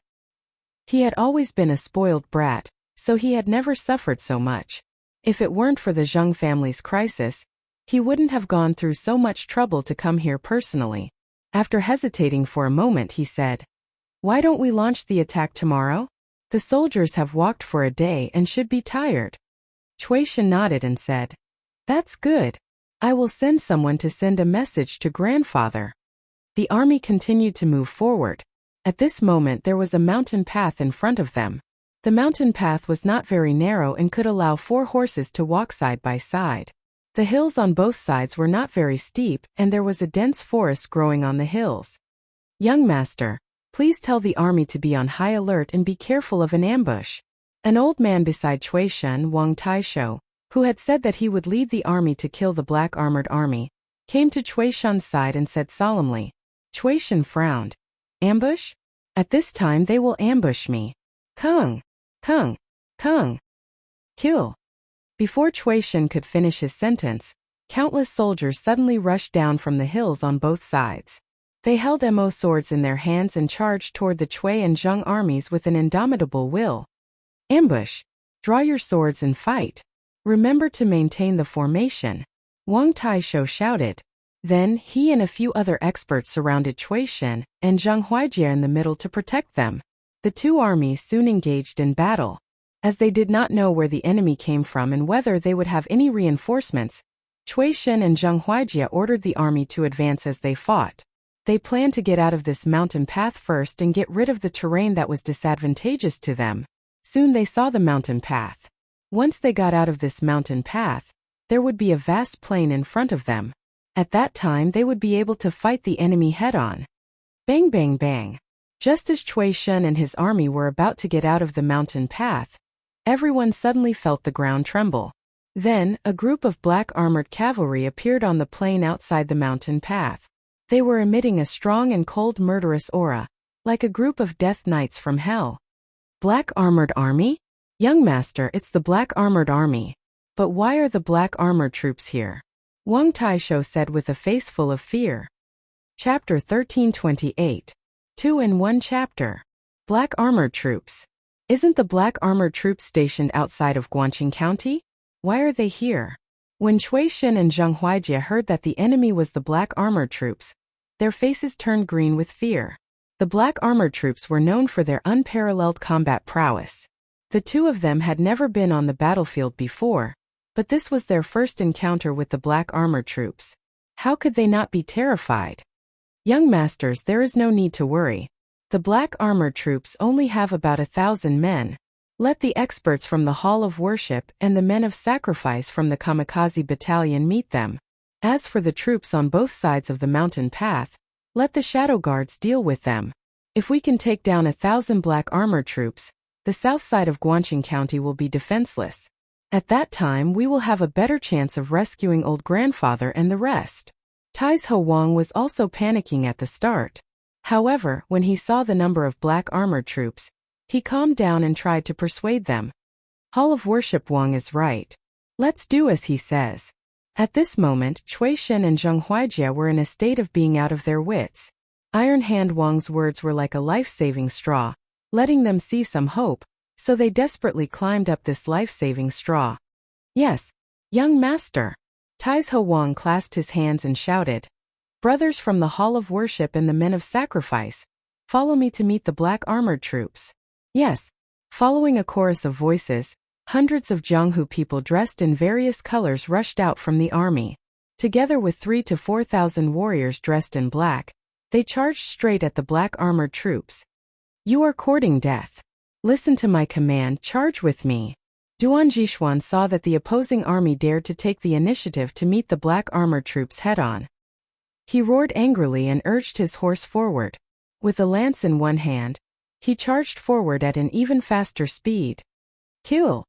He had always been a spoiled brat, so he had never suffered so much. If it weren't for the Zheng family's crisis, he wouldn't have gone through so much trouble to come here personally. After hesitating for a moment, he said, Why don't we launch the attack tomorrow? The soldiers have walked for a day and should be tired. Chui Shen nodded and said, That's good. I will send someone to send a message to grandfather. The army continued to move forward. At this moment there was a mountain path in front of them. The mountain path was not very narrow and could allow 4 horses to walk side by side. The hills on both sides were not very steep, and there was a dense forest growing on the hills. Young master, please tell the army to be on high alert and be careful of an ambush. An old man beside Chui Shen, Wang Taishou, who had said that he would lead the army to kill the black armored army, came to Chui Shen's side and said solemnly. Chui Shen frowned. Ambush? At this time they will ambush me. Kung! Kung! Kung! Kill! Before Chui Shen could finish his sentence, countless soldiers suddenly rushed down from the hills on both sides. They held Mo swords in their hands and charged toward the Chui and Zheng armies with an indomitable will. Ambush! Draw your swords and fight. Remember to maintain the formation. Wang Taishou shouted. Then he and a few other experts surrounded Chui Shen and Zheng Huaijia in the middle to protect them. The two armies soon engaged in battle. As they did not know where the enemy came from and whether they would have any reinforcements, Chui Shen and Zheng Huaijia ordered the army to advance as they fought. They planned to get out of this mountain path first and get rid of the terrain that was disadvantageous to them. Soon they saw the mountain path. Once they got out of this mountain path, there would be a vast plain in front of them. At that time they would be able to fight the enemy head-on. Bang bang bang. Just as Cui Shen and his army were about to get out of the mountain path, everyone suddenly felt the ground tremble. Then, a group of black armored cavalry appeared on the plain outside the mountain path. They were emitting a strong and cold murderous aura, like a group of death knights from hell. Black armored army? Young master, it's the black armored army. But why are the black armored troops here? Wang Taisho said with a face full of fear. Chapter 1328. 2 in 1 chapter. Black armored troops. Isn't the black armored troops stationed outside of Guanqing County? Why are they here? When Cui Shen and Zheng Huijie heard that the enemy was the black armored troops, their faces turned green with fear. The black armored troops were known for their unparalleled combat prowess. The two of them had never been on the battlefield before, but this was their first encounter with the black armored troops. How could they not be terrified? Young masters, there is no need to worry. The black armored troops only have about 1,000 men. Let the experts from the Hall of Worship and the men of sacrifice from the Kamikaze Battalion meet them. As for the troops on both sides of the mountain path, let the Shadow Guards deal with them. If we can take down 1,000 black armored troops, the south side of Guanqing County will be defenseless. At that time we will have a better chance of rescuing old grandfather and the rest. Taizhou Wang was also panicking at the start. However, when he saw the number of black armored troops, he calmed down and tried to persuade them. Hall of Worship, Wang is right. Let's do as he says. At this moment, Cui Shen and Zheng Huijie were in a state of being out of their wits. Iron Hand Wang's words were like a life-saving straw, letting them see some hope, so they desperately climbed up this life-saving straw. Yes, young master. Taizhou Wang clasped his hands and shouted, "Brothers from the Hall of Worship and the men of sacrifice, follow me to meet the black armored troops." Yes. Following a chorus of voices, hundreds of Jianghu people dressed in various colors rushed out from the army. Together with 3,000 to 4,000 warriors dressed in black, they charged straight at the black armored troops. "You are courting death. Listen to my command, charge with me." Duan Jishuan saw that the opposing army dared to take the initiative to meet the black armored troops head-on. He roared angrily and urged his horse forward. With a lance in one hand, he charged forward at an even faster speed. Kill!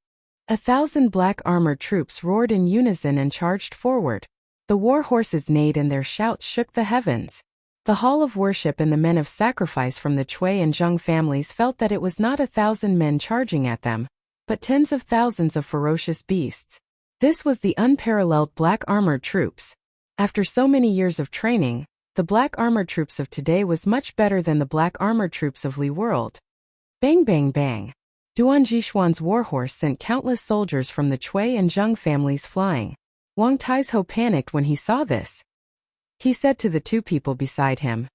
1,000 black armored troops roared in unison and charged forward. The war horses neighed and their shouts shook the heavens. The Hall of Worship and the men of sacrifice from the Cui and Zheng families felt that it was not 1,000 men charging at them, but tens of thousands of ferocious beasts. This was the unparalleled black armored troops. After so many years of training, the black armored troops of today was much better than the black armored troops of Li World. Bang bang bang. Duan Jishuan's warhorse sent countless soldiers from the Cui and Zheng families flying. Wang Taizhou panicked when he saw this. He said to the two people beside him,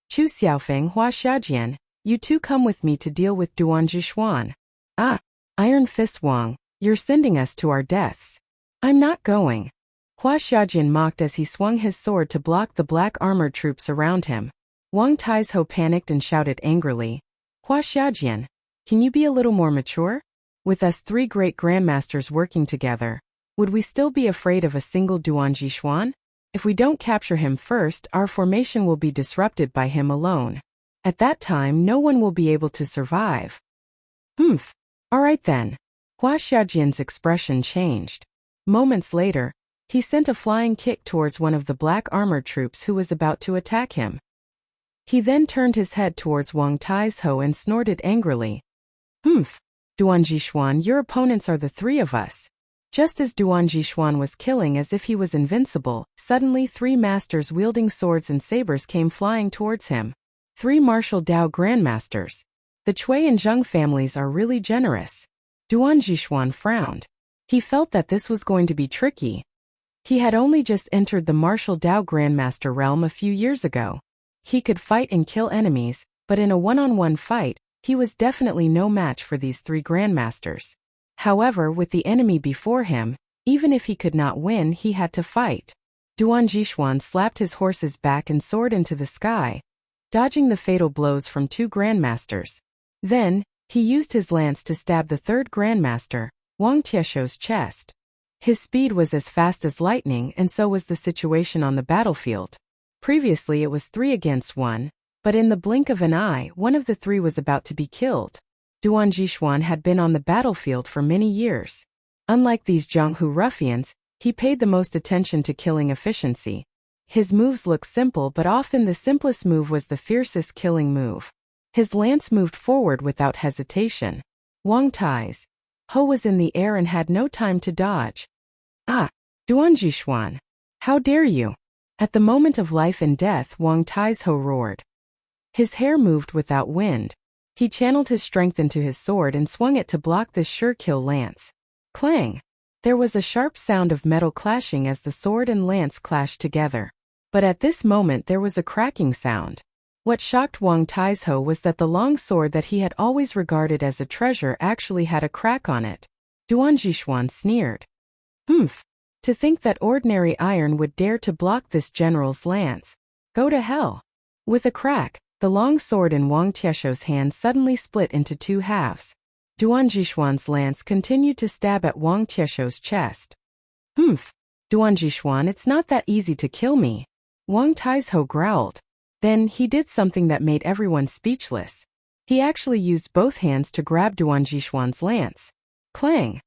"Chu Xiaofeng, Hua Xiajian, you two come with me to deal with Duan Jishuan." "Ah, Iron Fist Wang, you're sending us to our deaths." "I'm not going." Hua Xiajian mocked as he swung his sword to block the black armored troops around him. Wang Taizhou panicked and shouted angrily, "Hua Xiajian, can you be a little more mature? With us 3 great grandmasters working together, would we still be afraid of a single Duan Jishuan? If we don't capture him first, our formation will be disrupted by him alone. At that time no one will be able to survive." "Humph. All right then." Hua Xiajian's expression changed. Moments later, he sent a flying kick towards one of the black armored troops who was about to attack him. He then turned his head towards Wang Taizhou and snorted angrily. "Humph. Duan Jishuan, your opponents are the 3 of us." Just as Duan Jishuan was killing as if he was invincible, suddenly 3 masters wielding swords and sabers came flying towards him. 3 martial Dao grandmasters. The Cui and Zheng families are really generous. Duan Jishuan frowned. He felt that this was going to be tricky. He had only just entered the martial Dao grandmaster realm a few years ago. He could fight and kill enemies, but in a one-on-one fight, he was definitely no match for these 3 grandmasters. However, with the enemy before him, even if he could not win, he had to fight. Duan Jishuan slapped his horse's back and soared into the sky, dodging the fatal blows from 2 grandmasters. Then, He used his lance to stab the third grandmaster, Wang Tieshuo's chest. His speed was as fast as lightning, and so was the situation on the battlefield. Previously it was 3 against 1, but in the blink of an eye, one of the 3 was about to be killed. Duan Jishuan had been on the battlefield for many years. Unlike these Jianghu ruffians, he paid the most attention to killing efficiency. His moves looked simple, but often the simplest move was the fiercest killing move. His lance moved forward without hesitation. Wang Tai's Ho was in the air and had no time to dodge. Ah, Duan Jishuan! How dare you! At the moment of life and death, Wang Tai's Ho roared. His hair moved without wind. He channeled his strength into his sword and swung it to block this sure-kill lance. Clang! There was a sharp sound of metal clashing as the sword and lance clashed together. But at this moment there was a cracking sound. What shocked Wang Tai's Ho was that the long sword that he had always regarded as a treasure actually had a crack on it. Duan Jishuan sneered. Humph! To think that ordinary iron would dare to block this general's lance. Go to hell! With a crack, the long sword in Wang Tieshuo's hand suddenly split into 2 halves. Duan Jishuan's lance continued to stab at Wang Tieshuo's chest. Humph! Duan Jishuan, it's not that easy to kill me. Wang Tai's Ho growled. Then he did something that made everyone speechless. He actually used both hands to grab Duan Jishuan's lance. Clang!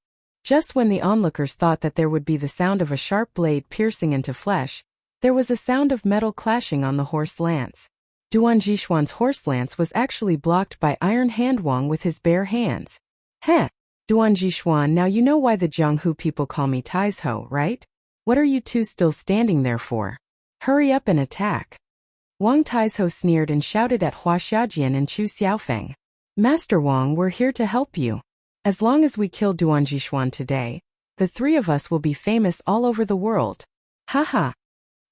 Just when the onlookers thought that there would be the sound of a sharp blade piercing into flesh, there was a sound of metal clashing on the horse lance. Duan Jishuan's horse lance was actually blocked by Iron Hand Wang with his bare hands. Heh! Duan Jishuan, now you know why the Jianghu people call me Tai's Ho, right? What are you two still standing there for? Hurry up and attack. Wang Tai's Ho sneered and shouted at Hua Xiaojian and Chu Xiaofeng. Master Wang, we're here to help you. As long as we kill Duan Jishuan today, the 3 of us will be famous all over the world. Haha!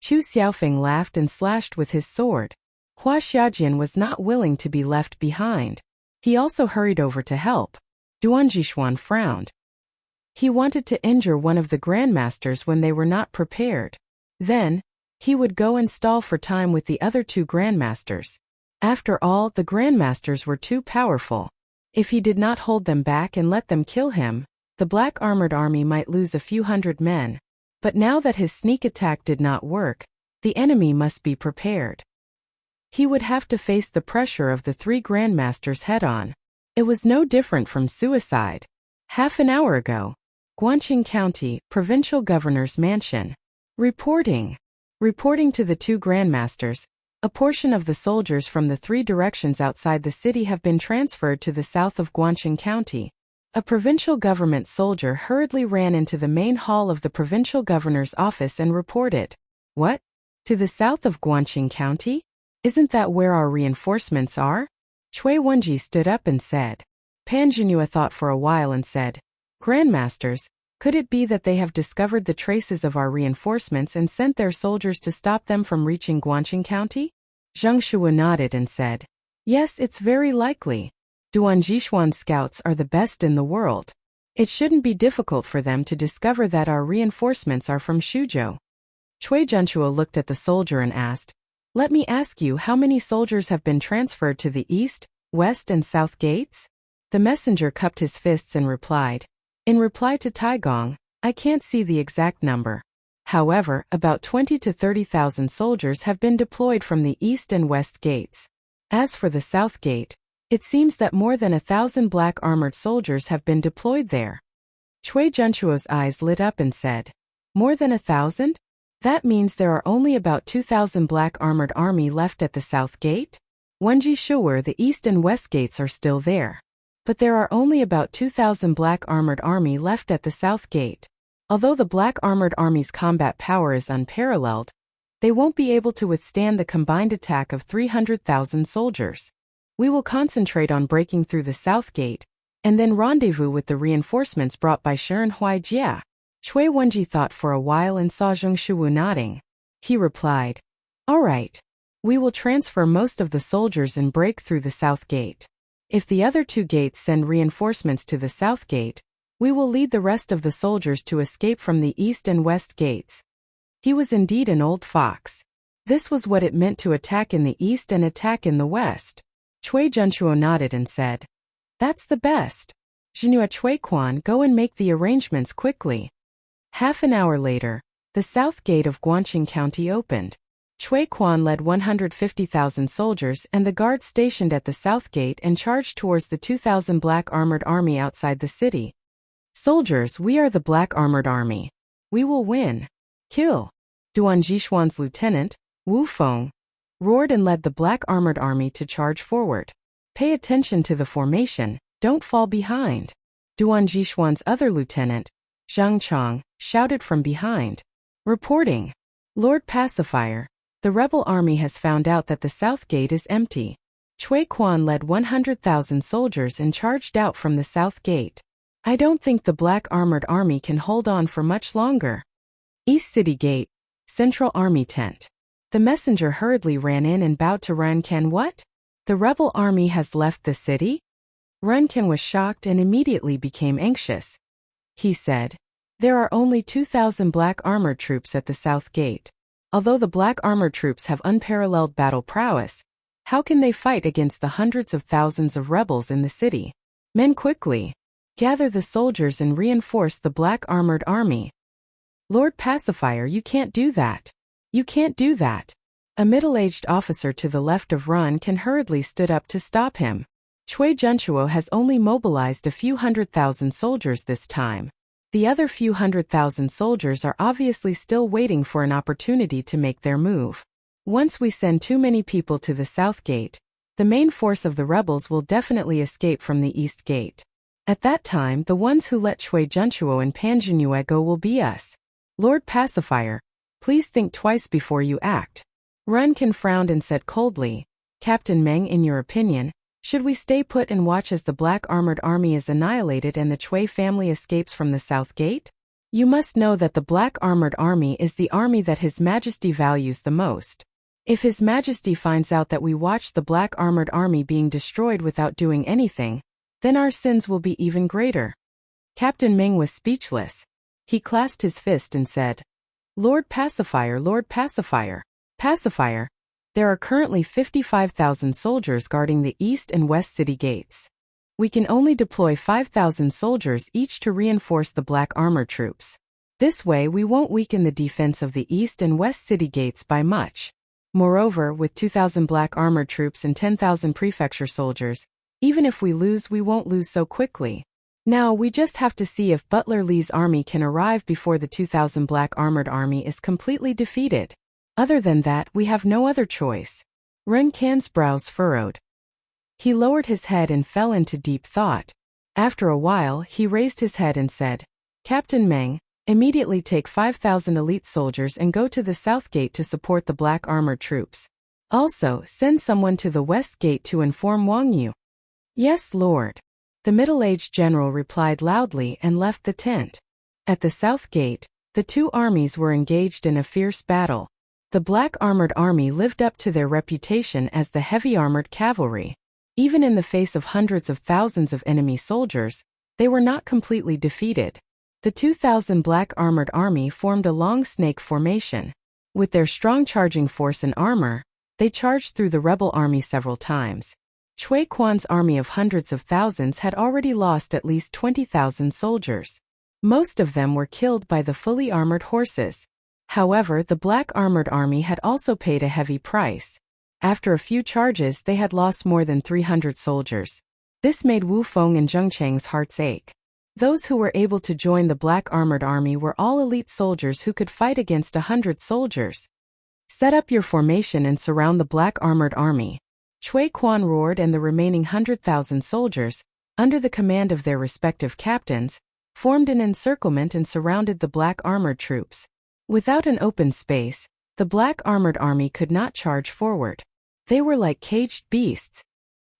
Chu Xiaofeng laughed and slashed with his sword. Hua Xiaojian was not willing to be left behind. He also hurried over to help. Duan Jishuan frowned. He wanted to injure one of the grandmasters when they were not prepared. Then, he would go and stall for time with the other 2 grandmasters. After all, the grandmasters were too powerful. If he did not hold them back and let them kill him, the black armored army might lose a few hundred men. But now that his sneak attack did not work, the enemy must be prepared. He would have to face the pressure of the 3 grandmasters head-on. It was no different from suicide. Half an hour ago. Guangqing County, Provincial Governor's Mansion. Reporting to the 2 grandmasters, a portion of the soldiers from the 3 directions outside the city have been transferred to the south of Guangqing County. A provincial government soldier hurriedly ran into the main hall of the provincial governor's office and reported. What? To the south of Guangqing County? Isn't that where our reinforcements are? Cui Wenji stood up and said. Pan Jinhua thought for a while and said, Grandmasters, could it be that they have discovered the traces of our reinforcements and sent their soldiers to stop them from reaching Guangqing County? Zhang Shuwu nodded and said, Yes, it's very likely. Duan Jishuan's scouts are the best in the world. It shouldn't be difficult for them to discover that our reinforcements are from Shuzhou. Cui Junchuo looked at the soldier and asked, Let me ask you, how many soldiers have been transferred to the east, west and south gates? The messenger cupped his fists and replied, In reply to Taigong, I can't see the exact number. However, about 20 to 30,000 soldiers have been deployed from the east and west gates. As for the south gate, it seems that more than 1,000 black armored soldiers have been deployed there. Cui Junchuo's eyes lit up and said, More than 1,000? That means there are only about 2,000 black armored army left at the south gate? Wenji Shuwer, the east and west gates are still there. But there are only about 2,000 black armored army left at the south gate. Although the black armored army's combat power is unparalleled, they won't be able to withstand the combined attack of 300,000 soldiers. We will concentrate on breaking through the south gate, and then rendezvous with the reinforcements brought by Sharon Huaijia. Cui Wenji thought for a while and saw Zheng Shuwu nodding. He replied, All right. We will transfer most of the soldiers and break through the south gate. If the other 2 gates send reinforcements to the south gate, we will lead the rest of the soldiers to escape from the east and west gates. He was indeed an old fox. This was what it meant to attack in the east and attack in the west. Cui Junchuo nodded and said, That's the best. Jinhua Chui Quan, go and make the arrangements quickly. Half an hour later, the south gate of Guangqing County opened. Chui Quan led 150,000 soldiers and the guards stationed at the south gate and charged towards the 2,000 black armored army outside the city. Soldiers, we are the black armored army. We will win. Kill. Duan Jishuan's lieutenant, Wu Feng, roared and led the black armored army to charge forward. Pay attention to the formation, don't fall behind. Duan Jishuan's other lieutenant, Zhang Chong, shouted from behind. Reporting. Lord Pacifier, the rebel army has found out that the south gate is empty. Chui Quan led 100,000 soldiers and charged out from the south gate. I don't think the black armored army can hold on for much longer. East City Gate, Central Army Tent. The messenger hurriedly ran in and bowed to Rankan. What? The rebel army has left the city? Rankan was shocked and immediately became anxious. He said, there are only 2,000 black armored troops at the south gate. Although the black armored troops have unparalleled battle prowess, how can they fight against the hundreds of thousands of rebels in the city? Men, quickly gather the soldiers and reinforce the black armored army. Lord Pacifier, you can't do that. You can't do that. A middle-aged officer to the left of Rankan hurriedly stood up to stop him. Chui Junchuo has only mobilized a few 100,000 soldiers this time. The other few 100,000 soldiers are obviously still waiting for an opportunity to make their move. Once we send too many people to the south gate, the main force of the rebels will definitely escape from the east gate. At that time, the ones who let Chui Junchuo and Pan Jinhue go will be us. Lord Pacifier, please think twice before you act. Rankan frowned and said coldly, Captain Meng, in your opinion, should we stay put and watch as the black armored army is annihilated and the Chui family escapes from the south gate? You must know that the black armored army is the army that His Majesty values the most. If His Majesty finds out that we watched the black armored army being destroyed without doing anything, then our sins will be even greater. Captain Meng was speechless. He clasped his fist and said, Lord Pacifier, Lord Pacifier, Pacifier, there are currently 55,000 soldiers guarding the east and west city gates. We can only deploy 5,000 soldiers each to reinforce the black armor troops. This way we won't weaken the defense of the east and west city gates by much. Moreover, with 2,000 black armored troops and 10,000 prefecture soldiers, even if we lose, we won't lose so quickly. Now we just have to see if Butler Lee's army can arrive before the 2,000 black armored army is completely defeated. Other than that, we have no other choice. Rankan's brows furrowed. He lowered his head and fell into deep thought. After a while, he raised his head and said, Captain Meng, immediately take 5,000 elite soldiers and go to the south gate to support the black armored troops. Also, send someone to the west gate to inform Wang Yu. Yes, Lord. The middle-aged general replied loudly and left the tent. At the south gate, the two armies were engaged in a fierce battle. The black armored army lived up to their reputation as the heavy armored cavalry. Even in the face of hundreds of thousands of enemy soldiers, they were not completely defeated. The 2,000 black armored army formed a long snake formation. With their strong charging force and armor, they charged through the rebel army several times. Chui Quan's army of hundreds of thousands had already lost at least 20,000 soldiers. Most of them were killed by the fully armored horses. However, the black armored army had also paid a heavy price. After a few charges, they had lost more than 300 soldiers. This made Wu Feng and Zheng Cheng's hearts ache. Those who were able to join the black armored army were all elite soldiers who could fight against 100 soldiers. Set up your formation and surround the black armored army. Chui Quan roared, and the remaining 100,000 soldiers, under the command of their respective captains, formed an encirclement and surrounded the black armored troops. Without an open space, the black armored army could not charge forward. They were like caged beasts.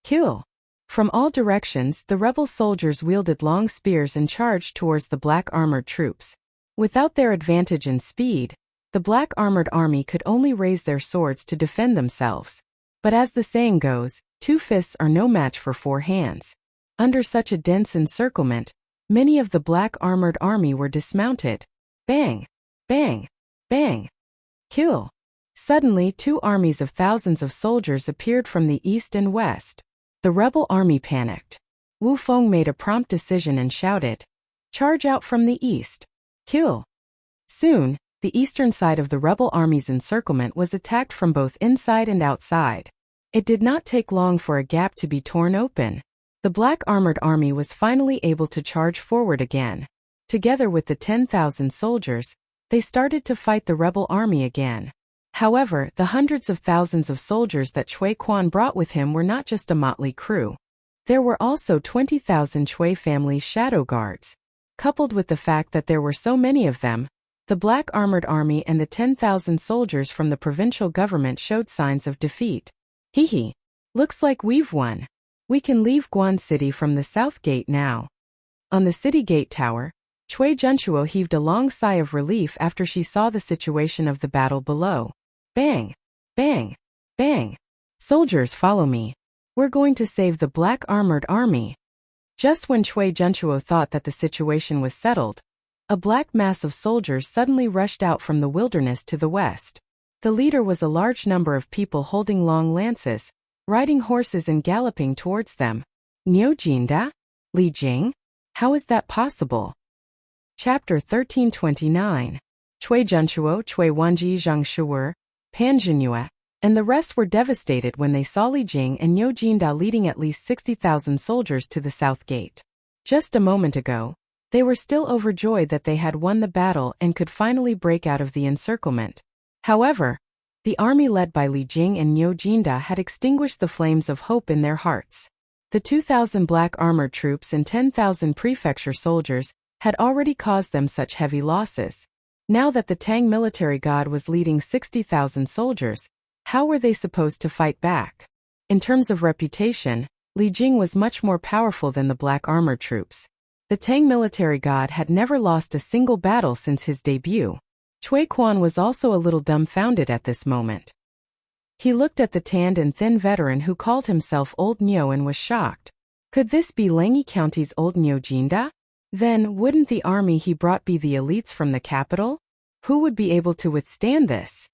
Kill! From all directions, the rebel soldiers wielded long spears and charged towards the black armored troops. Without their advantage in speed, the black armored army could only raise their swords to defend themselves. But as the saying goes, 2 fists are no match for 4 hands. Under such a dense encirclement, many of the black armored army were dismounted. Bang! Bang! Bang! Kill! Suddenly 2 armies of thousands of soldiers appeared from the east and west. The rebel army panicked. Wu Feng made a prompt decision and shouted, "Charge out from the east! Kill!" Soon, the eastern side of the rebel army's encirclement was attacked from both inside and outside. It did not take long for a gap to be torn open. The black armored army was finally able to charge forward again. Together with the 10,000 soldiers, they started to fight the rebel army again. However, the hundreds of thousands of soldiers that Cui Quan brought with him were not just a motley crew. There were also 20,000 Cui family's shadow guards. Coupled with the fact that there were so many of them, the black armored army and the 10,000 soldiers from the provincial government showed signs of defeat. Hee, looks like we've won. We can leave Guan City from the south gate now. On the city gate tower, Cui Junchuo heaved a long sigh of relief after she saw the situation of the battle below. Bang! Bang! Bang! Soldiers, follow me. We're going to save the black armored army. Just when Cui Junchuo thought that the situation was settled, a black mass of soldiers suddenly rushed out from the wilderness to the west. The leader was a large number of people holding long lances, riding horses and galloping towards them. Niu Jinda? Li Jing? How is that possible? Chapter 1329. Cui Junchuo, Cui Wanji Zhang Shuer, Pan Zhinyue, and the rest were devastated when they saw Li Jing and Niu Jinda leading at least 60,000 soldiers to the south gate. Just a moment ago, they were still overjoyed that they had won the battle and could finally break out of the encirclement. However, the army led by Li Jing and Niu Jinda had extinguished the flames of hope in their hearts. The 2,000 black armored troops and 10,000 prefecture soldiers had already caused them such heavy losses. Now that the Tang military god was leading 60,000 soldiers, how were they supposed to fight back? In terms of reputation, Li Jing was much more powerful than the black armored troops. The Tang military god had never lost a single battle since his debut. Cui Quan was also a little dumbfounded at this moment. He looked at the tanned and thin veteran who called himself Old Niu and was shocked. Could this be Langyi County's Old Niu Jinda? Then, wouldn't the army he brought be the elites from the capital? Who would be able to withstand this?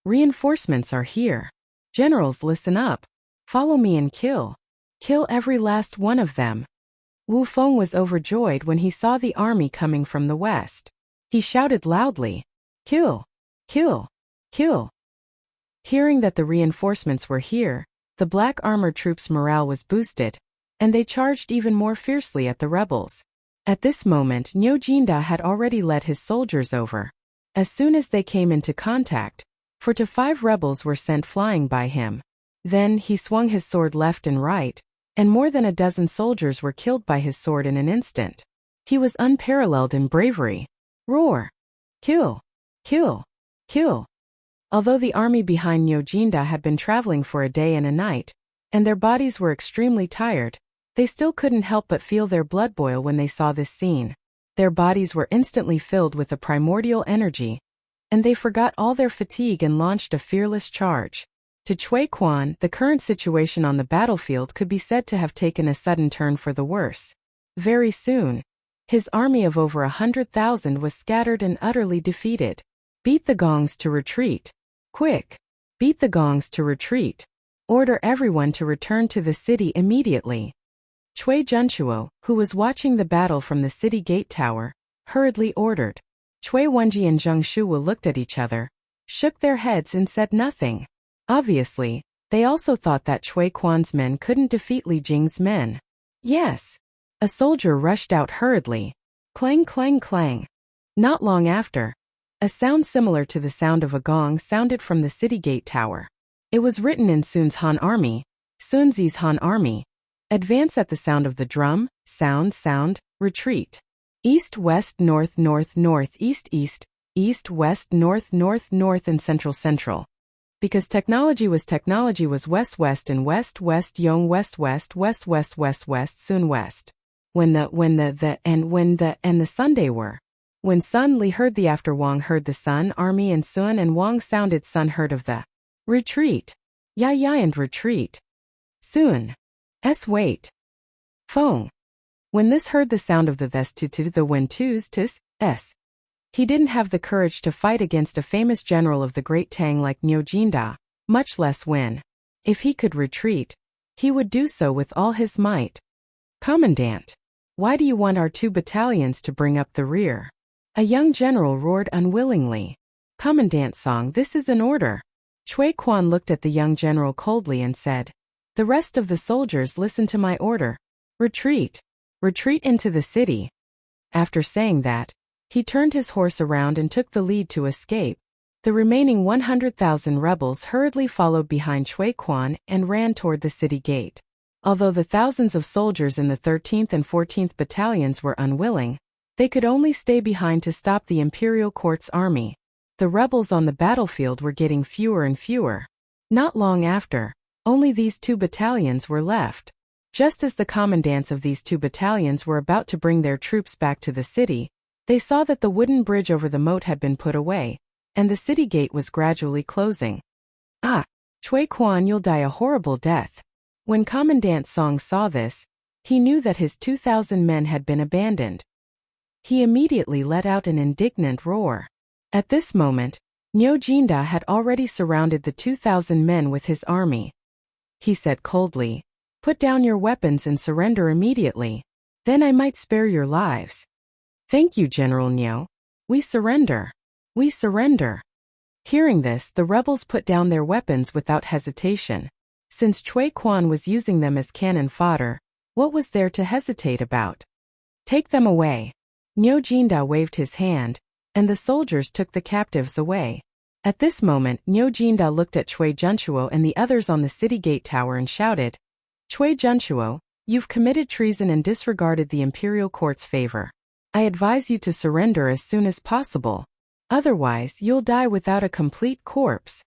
Reinforcements are here. Generals, listen up. Follow me and kill. Kill every last one of them. Wu Feng was overjoyed when he saw the army coming from the west. He shouted loudly, "Kill! Kill! Kill!" Hearing that the reinforcements were here, the black armored troops' morale was boosted, and they charged even more fiercely at the rebels. At this moment, Niu Jinda had already led his soldiers over. As soon as they came into contact, 4 to 5 rebels were sent flying by him. Then he swung his sword left and right, and more than a dozen soldiers were killed by his sword in an instant. He was unparalleled in bravery. Roar! Kill! Kill! Kill! Although the army behind Niu Jinda had been traveling for a day and a night, and their bodies were extremely tired, they still couldn't help but feel their blood boil when they saw this scene. Their bodies were instantly filled with a primordial energy, and they forgot all their fatigue and launched a fearless charge. To Cui Quan, the current situation on the battlefield could be said to have taken a sudden turn for the worse. Very soon, his army of over 100,000 was scattered and utterly defeated. Beat the gongs to retreat. Quick! Beat the gongs to retreat. Order everyone to return to the city immediately. Cui Junchuo, who was watching the battle from the city gate tower, hurriedly ordered. Cui Wenji and Zheng Shuwu looked at each other, shook their heads and said nothing. Obviously, they also thought that Cui Quan's men couldn't defeat Li Jing's men. Yes. A soldier rushed out hurriedly. Clang, clang, clang. Not long after, a sound similar to the sound of a gong sounded from the city gate tower. It was written in Sun's Han Army, Sunzi's Han Army. Advance at the sound of the drum, sound, retreat. East, west, north, north, east, west, north, north, and central. Because technology was west, and west, yong, west, soon west. When the Sunday were. When Sun Li heard the after Wang heard the Sun Army and Sun and Wang sounded Sun heard of the retreat. Ya and retreat. Soon. Wait. Feng. When this heard the sound of the this to the when twos tis, s. He didn't have the courage to fight against a famous general of the Great Tang like Niu Jinda, much less win. If he could retreat, he would do so with all his might. Commandant, why do you want our 2 battalions to bring up the rear? A young general roared unwillingly. Commandant Song, this is an order. Chui Quan looked at the young general coldly and said, the rest of the soldiers listen to my order. Retreat. Retreat into the city. After saying that, he turned his horse around and took the lead to escape. The remaining 100,000 rebels hurriedly followed behind Chui Quan and ran toward the city gate. Although the thousands of soldiers in the 13th and 14th battalions were unwilling, they could only stay behind to stop the imperial court's army. The rebels on the battlefield were getting fewer and fewer. Not long after, only these 2 battalions were left. Just as the commandants of these 2 battalions were about to bring their troops back to the city, they saw that the wooden bridge over the moat had been put away, and the city gate was gradually closing. Ah, Chui Quan, you'll die a horrible death. When Commandant Song saw this, he knew that his 2,000 men had been abandoned. He immediately let out an indignant roar. At this moment, Niu Jinda had already surrounded the 2,000 men with his army. He said coldly, put down your weapons and surrender immediately. Then I might spare your lives. Thank you, General Niu. We surrender. We surrender. Hearing this, the rebels put down their weapons without hesitation. Since Chui Quan was using them as cannon fodder, what was there to hesitate about? Take them away. Niu Jinda waved his hand, and the soldiers took the captives away. At this moment, Niu Jinda looked at Chui Junchuo and the others on the city gate tower and shouted, Chui Junchuo, you've committed treason and disregarded the imperial court's favor. I advise you to surrender as soon as possible. Otherwise, you'll die without a complete corpse.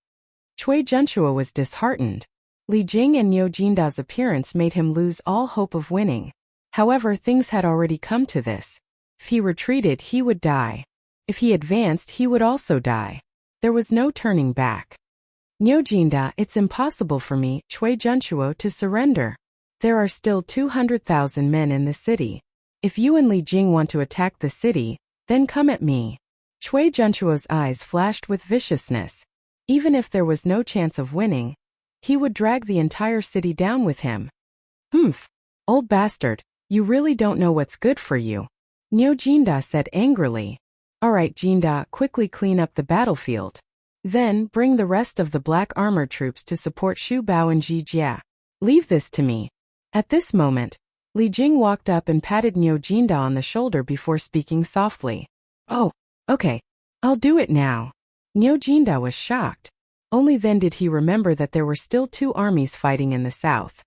Chui Junchuo was disheartened. Li Jing and Niu Jinda's appearance made him lose all hope of winning. However, things had already come to this. If he retreated, he would die. If he advanced, he would also die. There was no turning back. Niu Jinda, it's impossible for me, Chui Junchuo, to surrender. There are still 200,000 men in the city. If you and Li Jing want to attack the city, then come at me. Chui Junchuo's eyes flashed with viciousness. Even if there was no chance of winning, he would drag the entire city down with him. Humph! Old bastard, you really don't know what's good for you. Niu Jinda said angrily. Alright, Jinda, quickly clean up the battlefield. Then, bring the rest of the black armor troops to support Xu Bao and Ji Jia. Leave this to me. At this moment, Li Jing walked up and patted Niu Jinda on the shoulder before speaking softly. Oh, okay. I'll do it now. Niu Jinda was shocked. Only then did he remember that there were still 2 armies fighting in the south.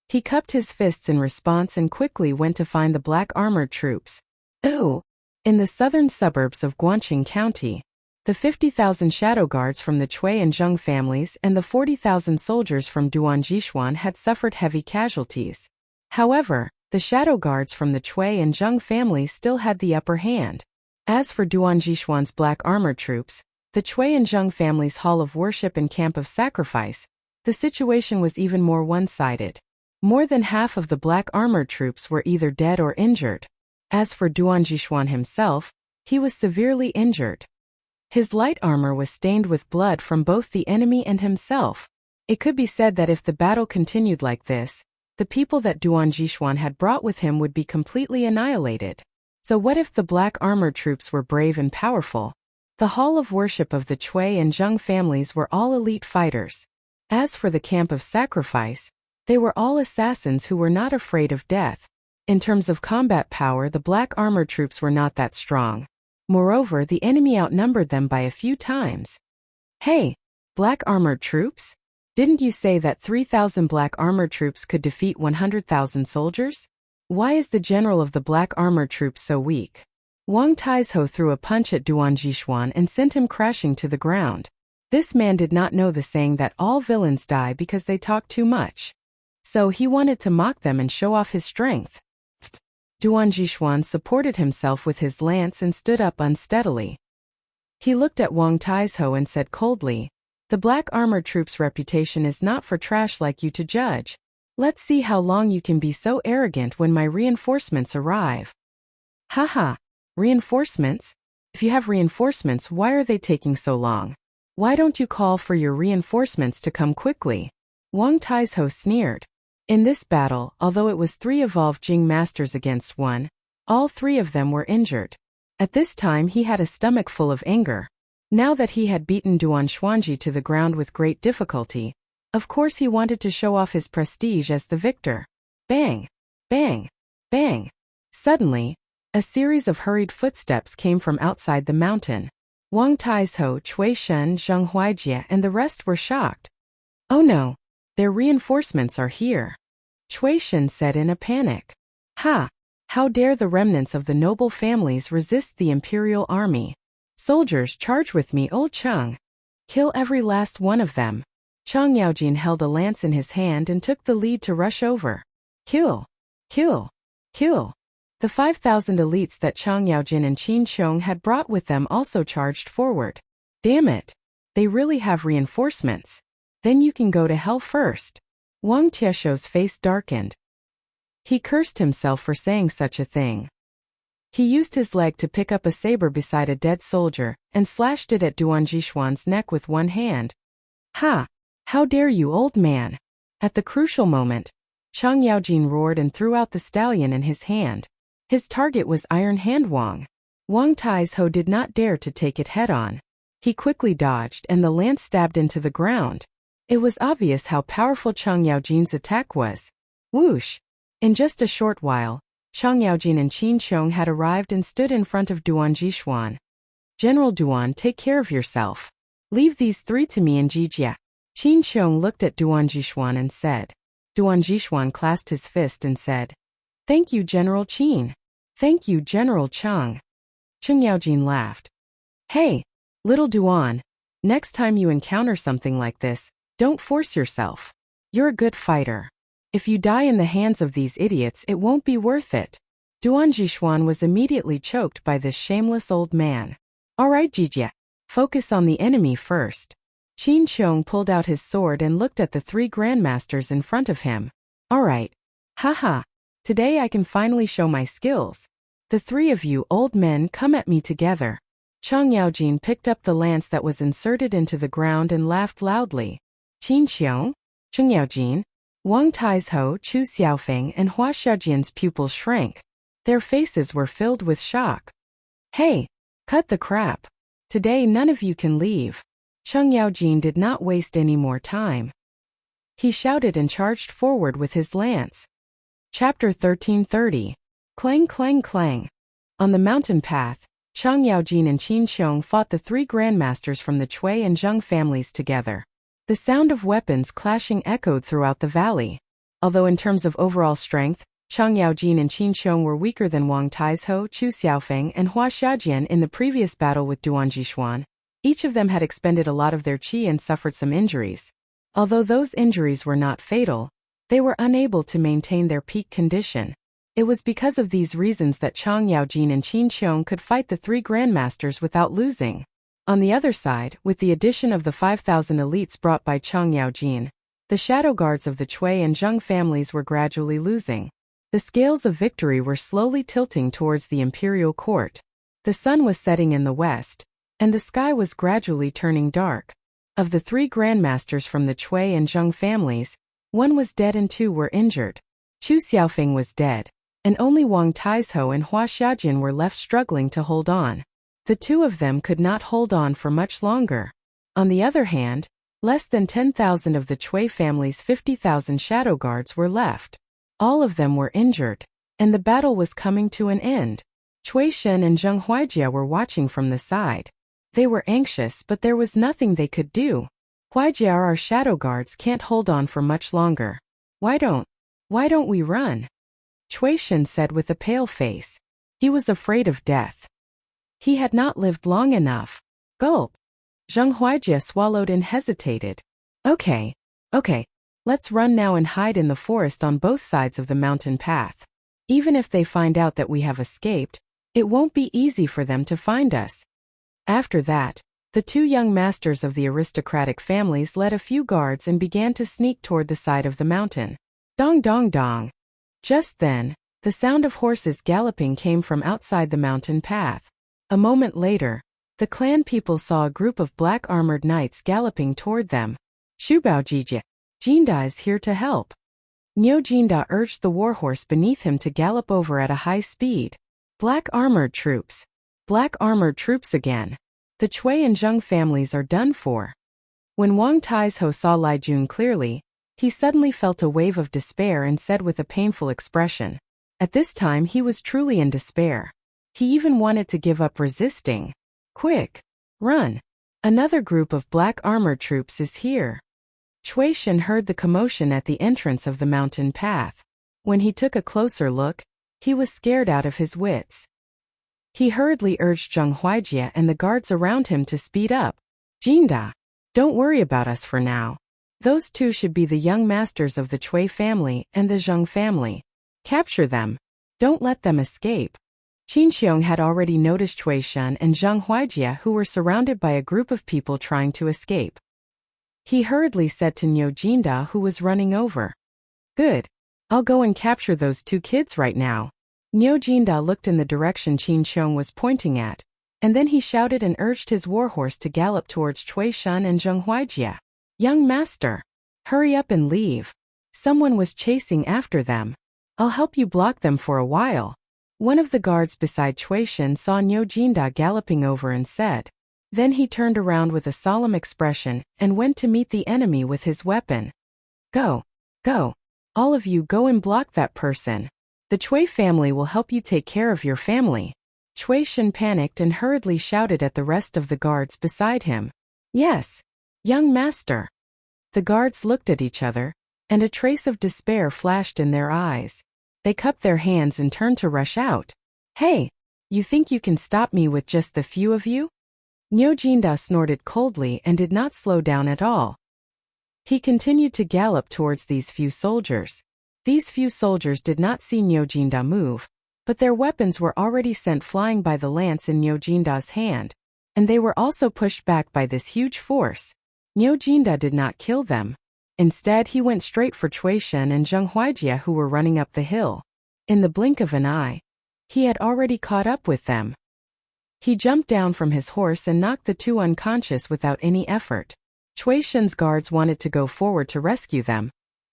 He cupped his fists in response and quickly went to find the black armored troops. Ooh! In the southern suburbs of Guangqing County, the 50,000 shadow guards from the Chui and Zheng families and the 40,000 soldiers from Duanjishuan had suffered heavy casualties. However, the shadow guards from the Chui and Zheng families still had the upper hand. As for Duanjishuan's black armored troops, the Chui and Zheng families' hall of worship and camp of sacrifice, the situation was even more one-sided. More than half of the black armored troops were either dead or injured. As for Duanjishuan himself, he was severely injured. His light armor was stained with blood from both the enemy and himself. It could be said that if the battle continued like this, the people that Duanjishuan had brought with him would be completely annihilated. So what if the black armored troops were brave and powerful? The hall of worship of the Chui and Zheng families were all elite fighters. As for the camp of sacrifice, they were all assassins who were not afraid of death. In terms of combat power, the black armored troops were not that strong. Moreover, the enemy outnumbered them by a few times. Hey, black armored troops? Didn't you say that 3,000 black armored troops could defeat 100,000 soldiers? Why is the general of the black armored troops so weak? Wang Taizhou threw a punch at Duanjishuan and sent him crashing to the ground. This man did not know the saying that all villains die because they talk too much. So he wanted to mock them and show off his strength. Duanjishuan supported himself with his lance and stood up unsteadily. He looked at Wang Taizhou and said coldly, "The black armored troops' reputation is not for trash like you to judge. Let's see how long you can be so arrogant when my reinforcements arrive." Haha, reinforcements? If you have reinforcements, why are they taking so long? Why don't you call for your reinforcements to come quickly? Wang Taizhou sneered. In this battle, although it was 3 evolved Jing masters against 1, all 3 of them were injured. At this time he had a stomach full of anger. Now that he had beaten Duan Xuanji to the ground with great difficulty, of course he wanted to show off his prestige as the victor. Bang! Bang! Bang! Suddenly, a series of hurried footsteps came from outside the mountain. Wang Taizhou, Cui Shen, Zheng Huijie and the rest were shocked. Oh no! Their reinforcements are here. Cui Shen said in a panic. Ha! How dare the remnants of the noble families resist the imperial army? Soldiers, charge with me, old Cheng. Kill every last one of them. Chang Yaojin held a lance in his hand and took the lead to rush over. Kill! Kill! Kill! The 5,000 elites that Chang Yaojin and Qin Qiong had brought with them also charged forward. Damn it! They really have reinforcements. Then you can go to hell first. Wang Tieshou's face darkened. He cursed himself for saying such a thing. He used his leg to pick up a saber beside a dead soldier and slashed it at Duan Jishuan's neck with one hand. Ha! How dare you, old man! At the crucial moment, Chang Yaojin roared and threw out the stallion in his hand. His target was Iron Hand Wang. Wang Taizhou did not dare to take it head-on. He quickly dodged and the lance stabbed into the ground. It was obvious how powerful Chang Yaojin's attack was. Whoosh! In just a short while, Chang Yaojin and Qin Qiong had arrived and stood in front of Duan Jishuan. General Duan, take care of yourself. Leave these 3 to me and Jijia. Qin Qiong looked at Duan Jishuan and said. Duan Jishuan clasped his fist and said, Thank you, General Qin. Thank you, General Chang. Cheng Yaojin laughed. Hey, little Duan, next time you encounter something like this, don't force yourself. You're a good fighter. If you die in the hands of these idiots, it won't be worth it. Duan Jishuan was immediately choked by this shameless old man. All right, Jijia. Focus on the enemy first. Qin Qiong pulled out his sword and looked at the 3 grandmasters in front of him. All right. Haha. Today I can finally show my skills. The 3 of you old men come at me together. Chang Yaojin picked up the lance that was inserted into the ground and laughed loudly. Qin Qiong, Cheng Yaojin, Wang Taizhou, Chu Xiaofeng and Hua Xiaojian's pupils shrank. Their faces were filled with shock. Hey, cut the crap. Today none of you can leave. Cheng Yaojin did not waste any more time. He shouted and charged forward with his lance. Chapter 1330. Clang clang clang. On the mountain path, Chang Yaojin and Qin Qiong fought the 3 grandmasters from the Cui and Zheng families together. The sound of weapons clashing echoed throughout the valley. Although in terms of overall strength, Chang Yaojin and Qin Qiong were weaker than Wang Taizhou, Chu Xiaofeng and Hua Xiaojian in the previous battle with Duan Jishuan, each of them had expended a lot of their qi and suffered some injuries. Although those injuries were not fatal, they were unable to maintain their peak condition. It was because of these reasons that Chang Yaojin and Qin Qiong could fight the 3 grandmasters without losing. On the other side, with the addition of the 5,000 elites brought by Chang Yaojin, the shadow guards of the Cui and Zheng families were gradually losing. The scales of victory were slowly tilting towards the imperial court. The sun was setting in the west, and the sky was gradually turning dark. Of the 3 grandmasters from the Cui and Zheng families, 1 was dead and 2 were injured. Chu Xiaofeng was dead, and only Wang Taizhou and Hua Xiaojian were left struggling to hold on. The 2 of them could not hold on for much longer. On the other hand, less than 10,000 of the Cui family's 50,000 shadow guards were left. All of them were injured, and the battle was coming to an end. Cui Shen and Zheng Huijie were watching from the side. They were anxious, but there was nothing they could do. Huijie, our shadow guards can't hold on for much longer. Why don't we run? Cui Shen said with a pale face. He was afraid of death. He had not lived long enough. Gulp. Zheng Huijie swallowed and hesitated. Okay. Let's run now and hide in the forest on both sides of the mountain path. Even if they find out that we have escaped, it won't be easy for them to find us. After that, the 2 young masters of the aristocratic families led a few guards and began to sneak toward the side of the mountain. Dong dong dong. Just then, the sound of horses galloping came from outside the mountain path. A moment later, the clan people saw a group of black-armored knights galloping toward them. Shubao Jijie, Jinda is here to help. Niu Jinda urged the warhorse beneath him to gallop over at a high speed. Black armored troops. Black armored troops again. The Cui and Zheng families are done for. When Wang Taizhou saw Li Jun clearly, he suddenly felt a wave of despair and said with a painful expression. At this time he was truly in despair. He even wanted to give up resisting. Quick! Run! Another group of black armored troops is here. Cui Shen heard the commotion at the entrance of the mountain path. When he took a closer look, he was scared out of his wits. He hurriedly urged Zheng Huijie and the guards around him to speed up. Jinda, don't worry about us for now. Those two should be the young masters of the Cui family and the Zheng family. Capture them. Don't let them escape. Qin Xiong had already noticed Cui Shen and Zheng Huijie, who were surrounded by a group of people trying to escape. He hurriedly said to Niu Jinda, who was running over. Good. I'll go and capture those two kids right now. Niu Jinda looked in the direction Qin Xiong was pointing at, and then he shouted and urged his warhorse to gallop towards Cui Shen and Zheng Huijie. Young master, hurry up and leave. Someone was chasing after them. I'll help you block them for a while. One of the guards beside Cui Shen saw Niu Jinda galloping over and said. Then he turned around with a solemn expression and went to meet the enemy with his weapon. Go, go. All of you go and block that person. The Cui family will help you take care of your family. Cui Shen panicked and hurriedly shouted at the rest of the guards beside him. Yes, young master. The guards looked at each other, and a trace of despair flashed in their eyes. They cupped their hands and turned to rush out. Hey, you think you can stop me with just the few of you? Niu Jinda snorted coldly and did not slow down at all. He continued to gallop towards these few soldiers. These few soldiers did not see Niu Jinda move, but their weapons were already sent flying by the lance in Niu Jinda's hand, and they were also pushed back by this huge force. Niu Jinda did not kill them. Instead, he went straight for Cui Shen and Zheng Huijie, who were running up the hill. In the blink of an eye, he had already caught up with them. He jumped down from his horse and knocked the two unconscious without any effort. Cui Shen's guards wanted to go forward to rescue them,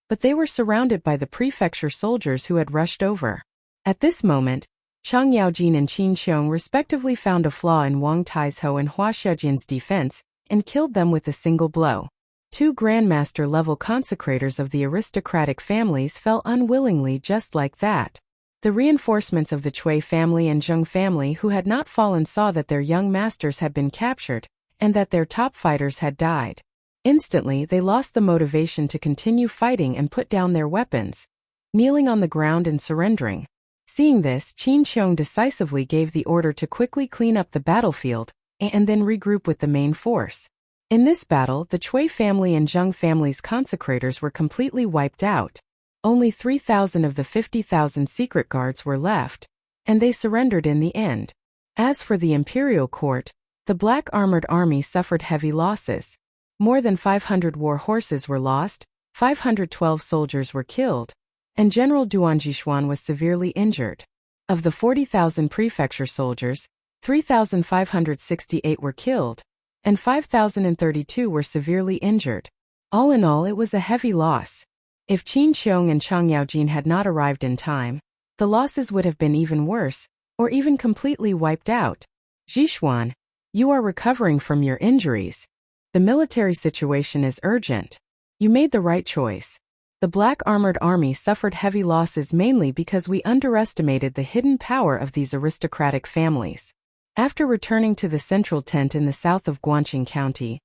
but they were surrounded by the prefecture soldiers who had rushed over. At this moment, Chang Yaojin and Qin Xiong respectively found a flaw in Wang Taizhou and Hua Xiaojin's defense and killed them with a single blow. Two grandmaster-level consecrators of the aristocratic families fell unwillingly just like that. The reinforcements of the Cui family and Zheng family who had not fallen saw that their young masters had been captured, and that their top fighters had died. Instantly, they lost the motivation to continue fighting and put down their weapons, kneeling on the ground and surrendering. Seeing this, Qin Xiong decisively gave the order to quickly clean up the battlefield, and then regroup with the main force. In this battle, the Cui family and Zheng family's consecrators were completely wiped out. Only 3,000 of the 50,000 secret guards were left, and they surrendered in the end. As for the imperial court, the black armored army suffered heavy losses. More than 500 war horses were lost, 512 soldiers were killed, and General Duan Jishuan was severely injured. Of the 40,000 prefecture soldiers, 3,568 were killed, and 5,032 were severely injured. All in all, it was a heavy loss. If Qin Xiong and Chang Yaojin had not arrived in time, the losses would have been even worse, or even completely wiped out. Jishuan, you are recovering from your injuries. The military situation is urgent. You made the right choice. The black armored army suffered heavy losses mainly because we underestimated the hidden power of these aristocratic families. After returning to the central tent in the south of Guangqing County,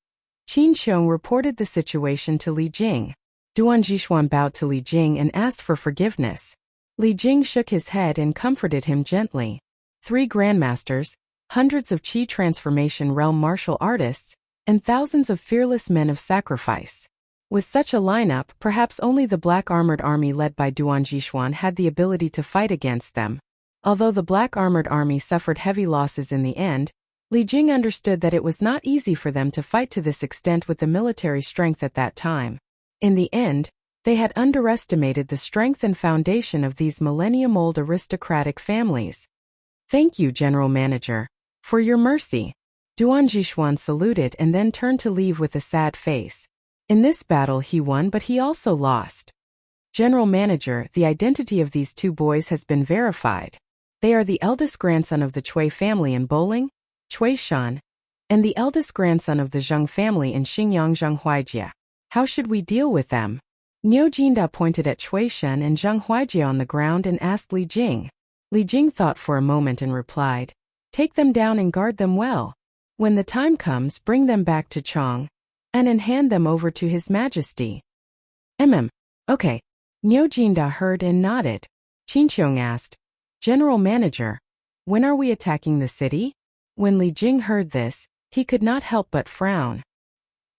Qin Xiong reported the situation to Li Jing. Duan Jishuan bowed to Li Jing and asked for forgiveness. Li Jing shook his head and comforted him gently. 3 grandmasters, hundreds of Qi transformation realm martial artists, and thousands of fearless men of sacrifice. With such a lineup, perhaps only the black armored army led by Duan Jishuan had the ability to fight against them. Although the black armored army suffered heavy losses in the end, Li Jing understood that it was not easy for them to fight to this extent with the military strength at that time. In the end, they had underestimated the strength and foundation of these millennium-old aristocratic families. Thank you, General Manager, for your mercy. Duan Jishuan saluted and then turned to leave with a sad face. In this battle he won, but he also lost. General Manager, the identity of these two boys has been verified. They are the eldest grandson of the Chui family in Bowling, Chui Shan, and the eldest grandson of the Zheng family in Xingyang Zheng Huijie. How should we deal with them? Niu Jinda pointed at Chui Shan and Zheng Huijie on the ground and asked Li Jing. Li Jing thought for a moment and replied, "Take them down and guard them well. When the time comes, bring them back to Chong, and hand them over to His Majesty." Okay. Niu Jinda heard and nodded. Qinqiong asked, "General Manager, when are we attacking the city?" When Li Jing heard this, he could not help but frown.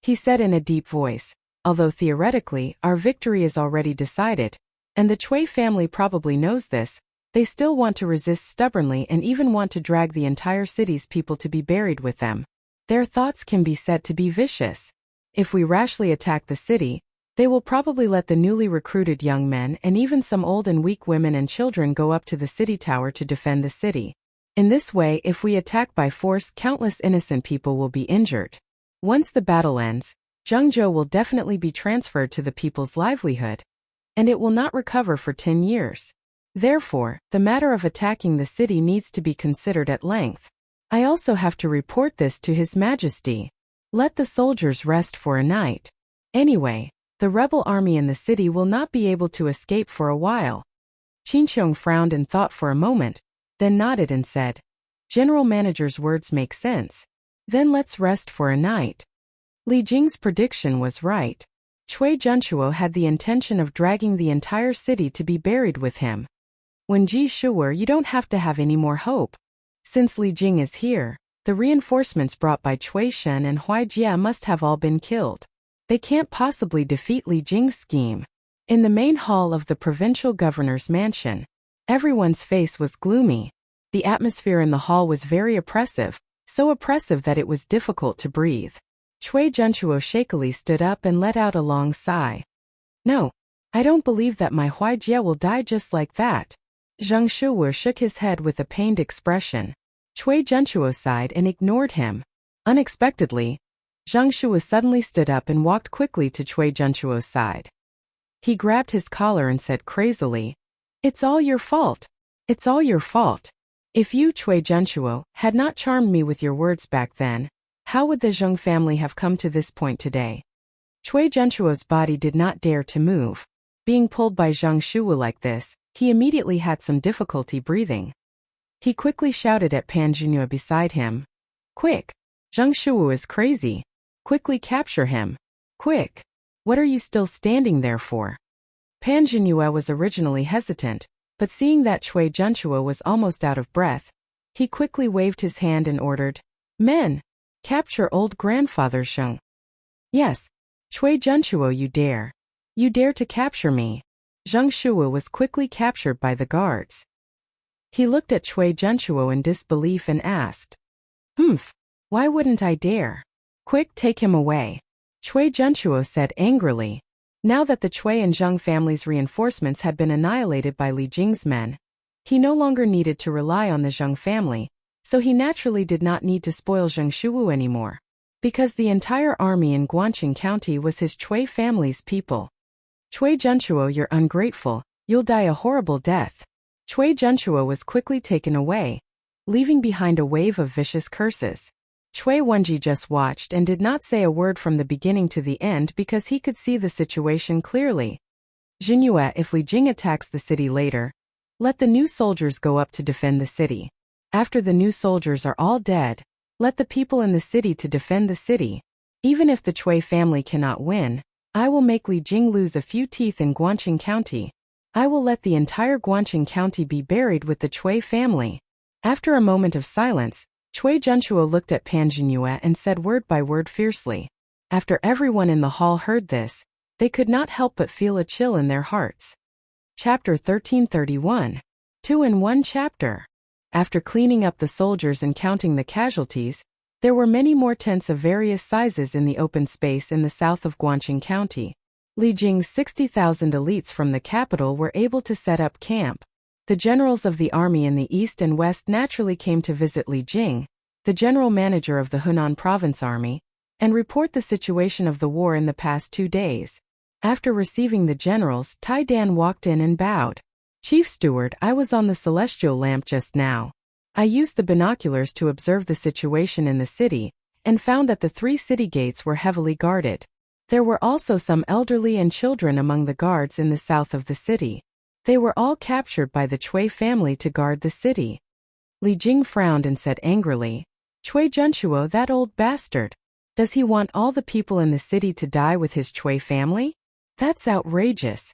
He said in a deep voice, "Although theoretically, our victory is already decided, and the Chui family probably knows this, they still want to resist stubbornly and even want to drag the entire city's people to be buried with them. Their thoughts can be said to be vicious. If we rashly attack the city, they will probably let the newly recruited young men and even some old and weak women and children go up to the city tower to defend the city. In this way, if we attack by force, countless innocent people will be injured. Once the battle ends, Zhengzhou will definitely be transferred to the people's livelihood, and it will not recover for 10 years. Therefore, the matter of attacking the city needs to be considered at length. I also have to report this to His Majesty. Let the soldiers rest for a night. Anyway, the rebel army in the city will not be able to escape for a while." Qinqiong frowned and thought for a moment, then nodded and said, "General Manager's words make sense. Then let's rest for a night." Li Jing's prediction was right. Chui Junchuo had the intention of dragging the entire city to be buried with him. When Ji Shuwer, you don't have to have any more hope. Since Li Jing is here, the reinforcements brought by Chui Shen and Huijie must have all been killed. They can't possibly defeat Li Jing's scheme. In the main hall of the provincial governor's mansion, everyone's face was gloomy. The atmosphere in the hall was very oppressive, so oppressive that it was difficult to breathe. Chui Junchuo shakily stood up and let out a long sigh. "No, I don't believe that my Huijie will die just like that." Zheng Shuwu shook his head with a pained expression. Chui Junchuo sighed and ignored him. Unexpectedly, Zheng Shuwu suddenly stood up and walked quickly to Chui Junchuo's side. He grabbed his collar and said crazily, "It's all your fault. It's all your fault. If you, Chui Junchuo, had not charmed me with your words back then, how would the Zheng family have come to this point today?" Chui Junchuo's body did not dare to move. Being pulled by Zheng Shuwu like this, he immediately had some difficulty breathing. He quickly shouted at Pan Junue beside him, "Quick! Zheng Shuwu is crazy. Quickly capture him. Quick! What are you still standing there for?" Pan Junue was originally hesitant, but seeing that Chui Junchuo was almost out of breath, he quickly waved his hand and ordered, "Men, capture old grandfather Zheng." "Yes, Chui Junchuo, you dare. You dare to capture me." Zheng Shuwu was quickly captured by the guards. He looked at Chui Junchuo in disbelief and asked, Why wouldn't I dare? Quick, take him away." Chui Junchuo said angrily. Now that the Chui and Zheng family's reinforcements had been annihilated by Li Jing's men, he no longer needed to rely on the Zheng family, so he naturally did not need to spoil Zheng Shuwu anymore, because the entire army in Guanqing County was his Chui family's people. "Chui Junchuo, you're ungrateful, you'll die a horrible death." Chui Junchuo was quickly taken away, leaving behind a wave of vicious curses. Chui Wenji just watched and did not say a word from the beginning to the end because he could see the situation clearly. "Jinue, if Li Jing attacks the city later, let the new soldiers go up to defend the city. After the new soldiers are all dead, let the people in the city to defend the city. Even if the Chui family cannot win, I will make Li Jing lose a few teeth in Guanqing County. I will let the entire Guanqing County be buried with the Chui family." After a moment of silence, Chui Junchuo looked at Pan Jinue and said word by word fiercely. After everyone in the hall heard this, they could not help but feel a chill in their hearts. Chapter 1331. 2 in 1 chapter. After cleaning up the soldiers and counting the casualties, there were many more tents of various sizes in the open space in the south of Guanqing County. Li Jing's 60,000 elites from the capital were able to set up camp. The generals of the army in the east and west naturally came to visit Li Jing, the general manager of the Hunan Province Army, and report the situation of the war in the past 2 days. After receiving the generals, Tai Dan walked in and bowed. Chief Steward, I was on the celestial lamp just now. I used the binoculars to observe the situation in the city, and found that the 3 city gates were heavily guarded. There were also some elderly and children among the guards in the south of the city. They were all captured by the Chui family to guard the city. Li Jing frowned and said angrily, Chui Junchuo, that old bastard. Does he want all the people in the city to die with his Chui family? That's outrageous.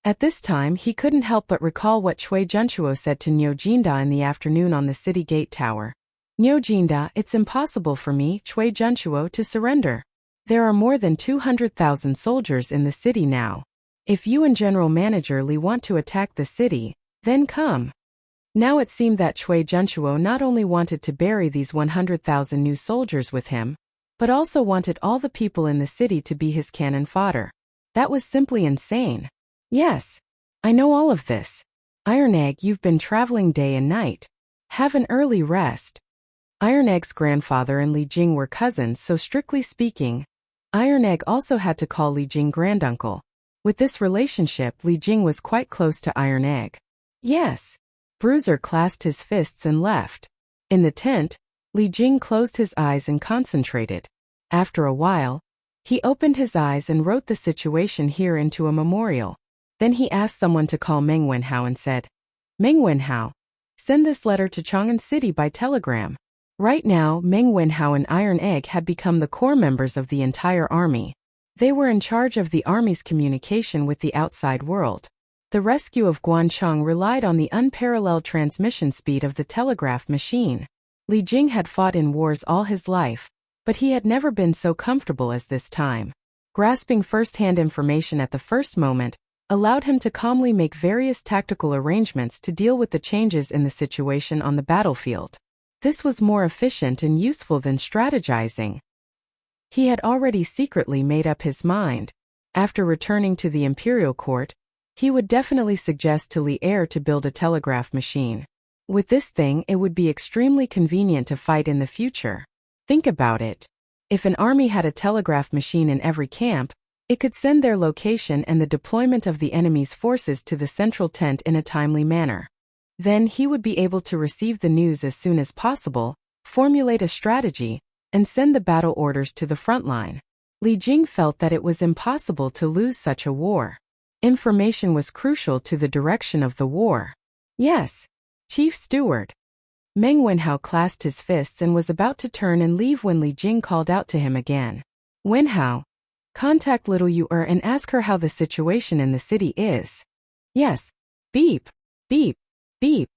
At this time he couldn't help but recall what Chui Junchuo said to Niu Jinda in the afternoon on the city gate tower. Niu Jinda, it's impossible for me, Chui Junchuo, to surrender. There are more than 200,000 soldiers in the city now. If you and General Manager Li want to attack the city, then come. Now it seemed that Chui Junchuo not only wanted to bury these 100,000 new soldiers with him, but also wanted all the people in the city to be his cannon fodder. That was simply insane. Yes, I know all of this. Iron Egg, you've been traveling day and night. Have an early rest. Iron Egg's grandfather and Li Jing were cousins, so strictly speaking, Iron Egg also had to call Li Jing granduncle. With this relationship, Li Jing was quite close to Iron Egg. Yes. Bruiser clasped his fists and left. In the tent, Li Jing closed his eyes and concentrated. After a while, he opened his eyes and wrote the situation here into a memorial. Then he asked someone to call Meng Wenhao and said, Meng Wenhao, send this letter to Chang'an City by telegram. Right now, Meng Wenhao and Iron Egg had become the core members of the entire army. They were in charge of the army's communication with the outside world. The rescue of Guancheng relied on the unparalleled transmission speed of the telegraph machine. Li Jing had fought in wars all his life, but he had never been so comfortable as this time. Grasping first-hand information at the first moment allowed him to calmly make various tactical arrangements to deal with the changes in the situation on the battlefield. This was more efficient and useful than strategizing. He had already secretly made up his mind. After returning to the imperial court, he would definitely suggest to Li Er to build a telegraph machine. With this thing, it would be extremely convenient to fight in the future. Think about it. If an army had a telegraph machine in every camp, it could send their location and the deployment of the enemy's forces to the central tent in a timely manner. Then he would be able to receive the news as soon as possible, formulate a strategy, and send the battle orders to the front line. Li Jing felt that it was impossible to lose such a war. Information was crucial to the direction of the war. Yes, Chief Steward. Meng Wenhao clasped his fists and was about to turn and leave when Li Jing called out to him again. Wenhao, contact little Yu and ask her how the situation in the city is. Yes. Beep, beep, beep.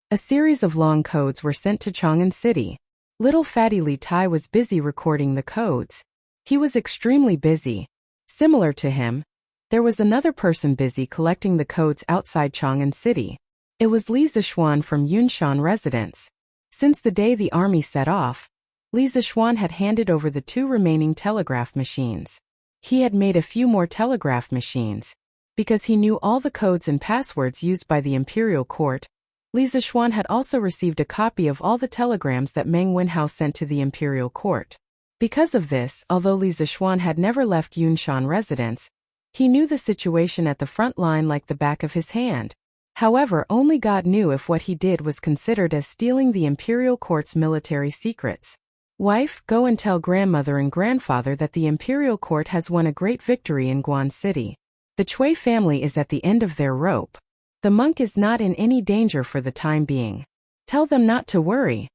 A series of long codes were sent to Chang'an City. Little fatty Li Tai was busy recording the codes. He was extremely busy. Similar to him, there was another person busy collecting the codes outside Chang'an City. It was Li Zishuan from Yunshan residence. Since the day the army set off, Li Zishuan had handed over the 2 remaining telegraph machines. He had made a few more telegraph machines. Because he knew all the codes and passwords used by the imperial court, Li Zishuan had also received a copy of all the telegrams that Meng Wenhao sent to the imperial court. Because of this, although Li Zishuan had never left Yunshan residence, he knew the situation at the front line like the back of his hand. However, only God knew if what he did was considered as stealing the imperial court's military secrets. Wife, go and tell grandmother and grandfather that the imperial court has won a great victory in Guan City. The Chui family is at the end of their rope. The monk is not in any danger for the time being. Tell them not to worry.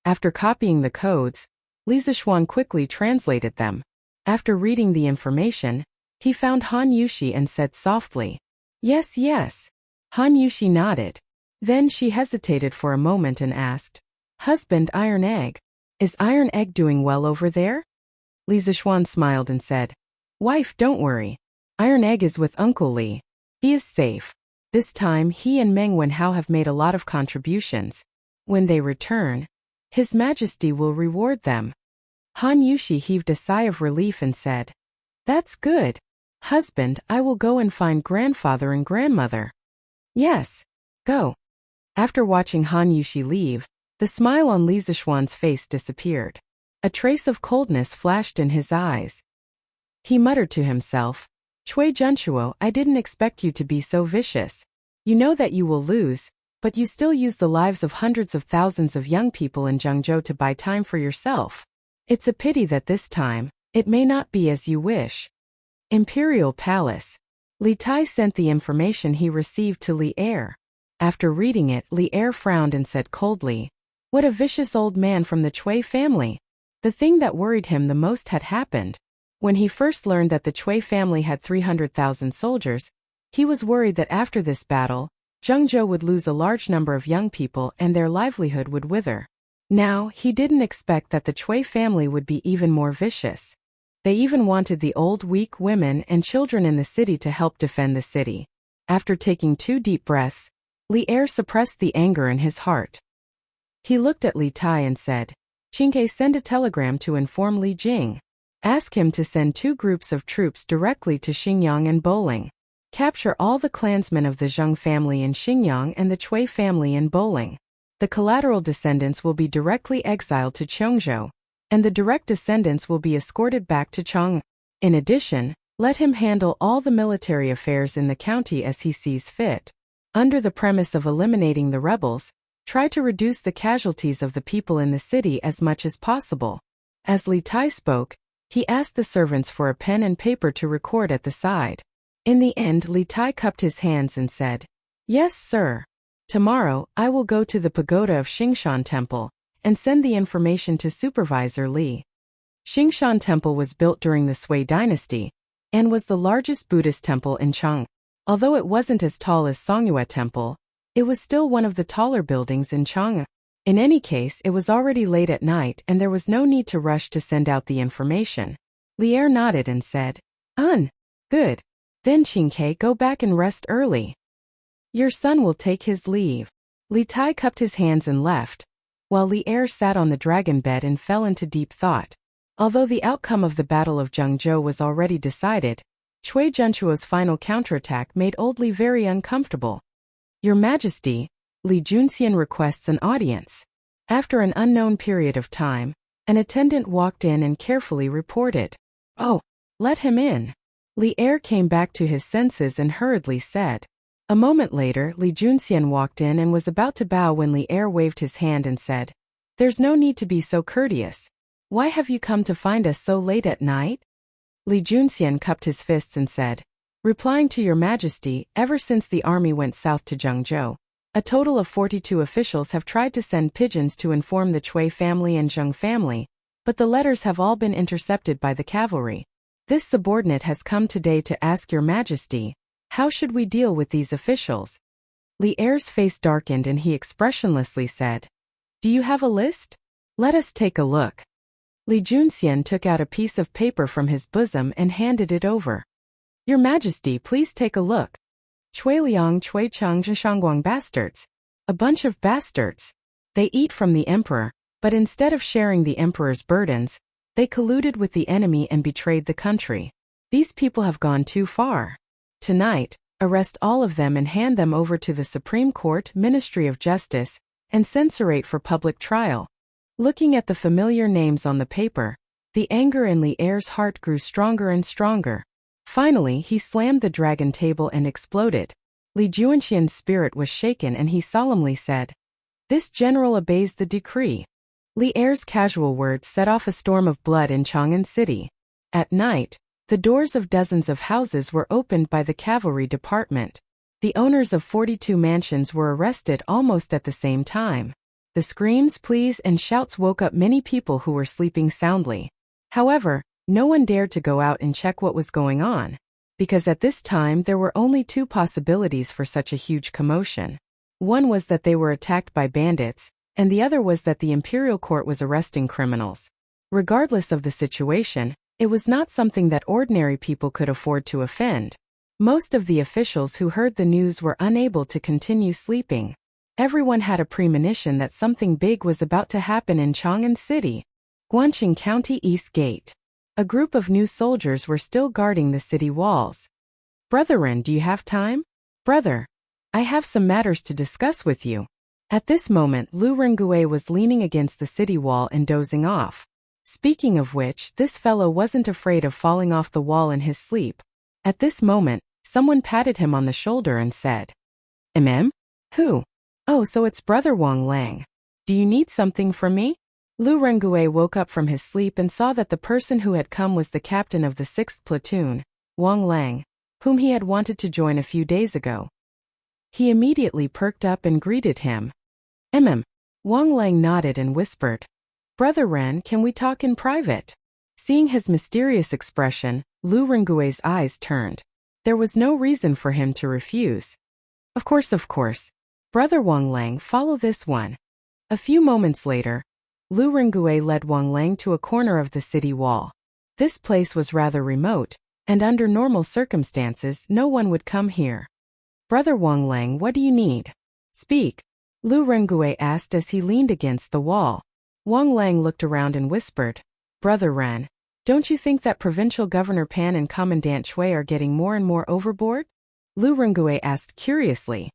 After copying the codes, Li Zishuan quickly translated them. After reading the information, he found Han Yushi and said softly, Yes, yes. Han Yushi nodded. Then she hesitated for a moment and asked, Husband Iron Egg, is Iron Egg doing well over there? Li Zishuan smiled and said, Wife, don't worry. Iron Egg is with Uncle Li. He is safe. This time he and Meng Wenhao have made a lot of contributions. When they return, His Majesty will reward them. Han Yushi heaved a sigh of relief and said, That's good. Husband, I will go and find grandfather and grandmother. Yes, go. After watching Han Yushi leave, the smile on Li Zishuan's face disappeared. A trace of coldness flashed in his eyes. He muttered to himself, Cui Junchuo, I didn't expect you to be so vicious. You know that you will lose, but you still use the lives of hundreds of thousands of young people in Zhengzhou to buy time for yourself. It's a pity that this time, it may not be as you wish. Imperial Palace. Li Tai sent the information he received to Li Er. After reading it, Li Er frowned and said coldly, "What a vicious old man from the Cui family." The thing that worried him the most had happened. When he first learned that the Cui family had 300,000 soldiers, he was worried that after this battle, Zhengzhou would lose a large number of young people and their livelihood would wither. Now, he didn't expect that the Cui family would be even more vicious. They even wanted the old, weak women and children in the city to help defend the city. After taking 2 deep breaths, Li Er suppressed the anger in his heart. He looked at Li Tai and said, "Qingke, send a telegram to inform Li Jing. Ask him to send 2 groups of troops directly to Xingyang and Bowling. Capture all the clansmen of the Zheng family in Xingyang and the Cui family in Bowling. The collateral descendants will be directly exiled to Chongzhou, and the direct descendants will be escorted back to Chong. In addition, let him handle all the military affairs in the county as he sees fit. Under the premise of eliminating the rebels, try to reduce the casualties of the people in the city as much as possible." As Li Tai spoke, he asked the servants for a pen and paper to record at the side. In the end, Li Tai cupped his hands and said, "Yes, sir. Tomorrow, I will go to the pagoda of Xingshan Temple and send the information to Supervisor Li." Xingshan Temple was built during the Sui dynasty and was the largest Buddhist temple in Chang. Although it wasn't as tall as Songyue Temple, it was still one of the taller buildings in Chang. In any case, it was already late at night and there was no need to rush to send out the information. Li Er nodded and said, Good. Then Qingke, go back and rest early. Your son will take his leave." Li Tai cupped his hands and left, while Li Er sat on the dragon bed and fell into deep thought. Although the outcome of the Battle of Zhengzhou was already decided, Cui Junchuo's final counterattack made old Li very uncomfortable. "Your Majesty, Li Junxian requests an audience." After an unknown period of time, an attendant walked in and carefully reported, "Oh, let him in." Li Er came back to his senses and hurriedly said. A moment later, Li Junxian walked in and was about to bow when Li Er waved his hand and said, "There's no need to be so courteous. Why have you come to find us so late at night?" Li Junxian cupped his fists and said, "Replying to your Majesty, ever since the army went south to Zhengzhou, a total of 42 officials have tried to send pigeons to inform the Cui family and Zheng family, but the letters have all been intercepted by the cavalry. This subordinate has come today to ask your Majesty, how should we deal with these officials?" Li Er's face darkened and he expressionlessly said, "Do you have a list? Let us take a look." Li Junxian took out a piece of paper from his bosom and handed it over. "Your Majesty, please take a look. Cui Liang, Cui Cheng, Zhishangguang bastards. A bunch of bastards. They eat from the emperor, but instead of sharing the emperor's burdens, they colluded with the enemy and betrayed the country. These people have gone too far. Tonight, arrest all of them and hand them over to the Supreme Court, Ministry of Justice, and censorate for public trial." Looking at the familiar names on the paper, the anger in Li Er's heart grew stronger and stronger. Finally, he slammed the dragon table and exploded. Li Junxian's spirit was shaken and he solemnly said, "This general obeys the decree." Li Er's casual words set off a storm of blood in Chang'an City. At night, the doors of dozens of houses were opened by the cavalry department. The owners of 42 mansions were arrested almost at the same time. The screams, pleas, and shouts woke up many people who were sleeping soundly. However, no one dared to go out and check what was going on, because at this time there were only 2 possibilities for such a huge commotion. One was that they were attacked by bandits, and the other was that the imperial court was arresting criminals. Regardless of the situation, it was not something that ordinary people could afford to offend. Most of the officials who heard the news were unable to continue sleeping. Everyone had a premonition that something big was about to happen in Chang'an City. Guanqing County East Gate. A group of new soldiers were still guarding the city walls. "Brethren, do you have time?" "Brother, I have some matters to discuss with you." At this moment, Lu Rengue was leaning against the city wall and dozing off. Speaking of which, this fellow wasn't afraid of falling off the wall in his sleep. At this moment, someone patted him on the shoulder and said, Who? Oh, so it's Brother Wang Lang. Do you need something from me? Lu Rengue woke up from his sleep and saw that the person who had come was the captain of the 6th platoon, Wang Lang, whom he had wanted to join a few days ago. He immediately perked up and greeted him. Wang Lang nodded and whispered, Brother Ren, can we talk in private? Seeing his mysterious expression, Lu Rengue's eyes turned. There was no reason for him to refuse. Of course. Brother Wang Lang, follow this one. A few moments later, Lu Rengue led Wang Lang to a corner of the city wall. This place was rather remote, and under normal circumstances no one would come here. Brother Wang Lang, what do you need? Speak, Lu Rengue asked as he leaned against the wall. Wang Lang looked around and whispered, Brother Ren, don't you think that Provincial Governor Pan and Commandant Chui are getting more and more overboard? Lu Rengue asked curiously.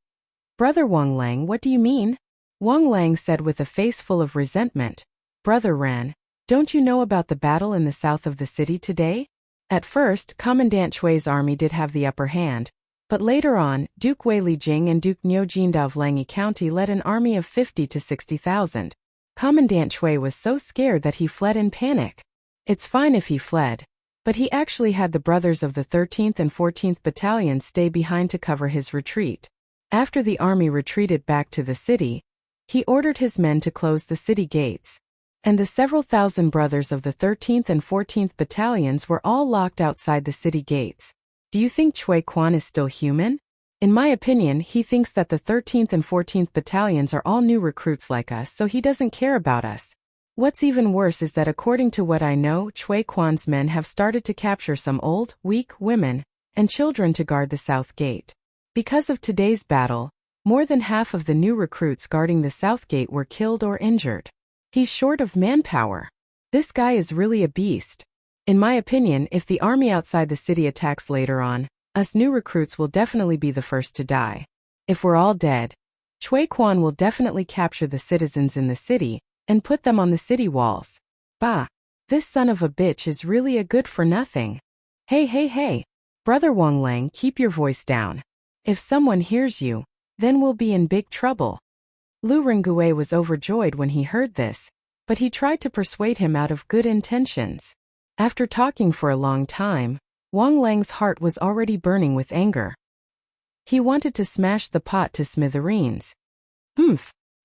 Brother Wang Lang, what do you mean? Wang Lang said with a face full of resentment, Brother Ren, don't you know about the battle in the south of the city today? At first, Commandant Chui's army did have the upper hand, but later on, Duke Wei Lijing and Duke Niu Jindao of Lanyi County led an army of 50 to 60,000. Commandant Chui was so scared that he fled in panic. It's fine if he fled, but he actually had the brothers of the 13th and 14th battalions stay behind to cover his retreat. After the army retreated back to the city, he ordered his men to close the city gates, and the several thousand brothers of the 13th and 14th battalions were all locked outside the city gates. Do you think Chui Quan is still human? In my opinion, he thinks that the 13th and 14th battalions are all new recruits like us, so he doesn't care about us. What's even worse is that according to what I know, Chui Quan's men have started to capture some old, weak women and children to guard the south gate. Because of today's battle, more than half of the new recruits guarding the south gate were killed or injured. He's short of manpower. This guy is really a beast. In my opinion, if the army outside the city attacks later on, us new recruits will definitely be the first to die. If we're all dead, Chui Quan will definitely capture the citizens in the city and put them on the city walls. Bah! This son of a bitch is really a good for nothing. Hey! Brother Wang Lang, keep your voice down. If someone hears you, then we'll be in big trouble. Lu Rengue was overjoyed when he heard this, but he tried to persuade him out of good intentions. After talking for a long time, Wang Lang's heart was already burning with anger. He wanted to smash the pot to smithereens.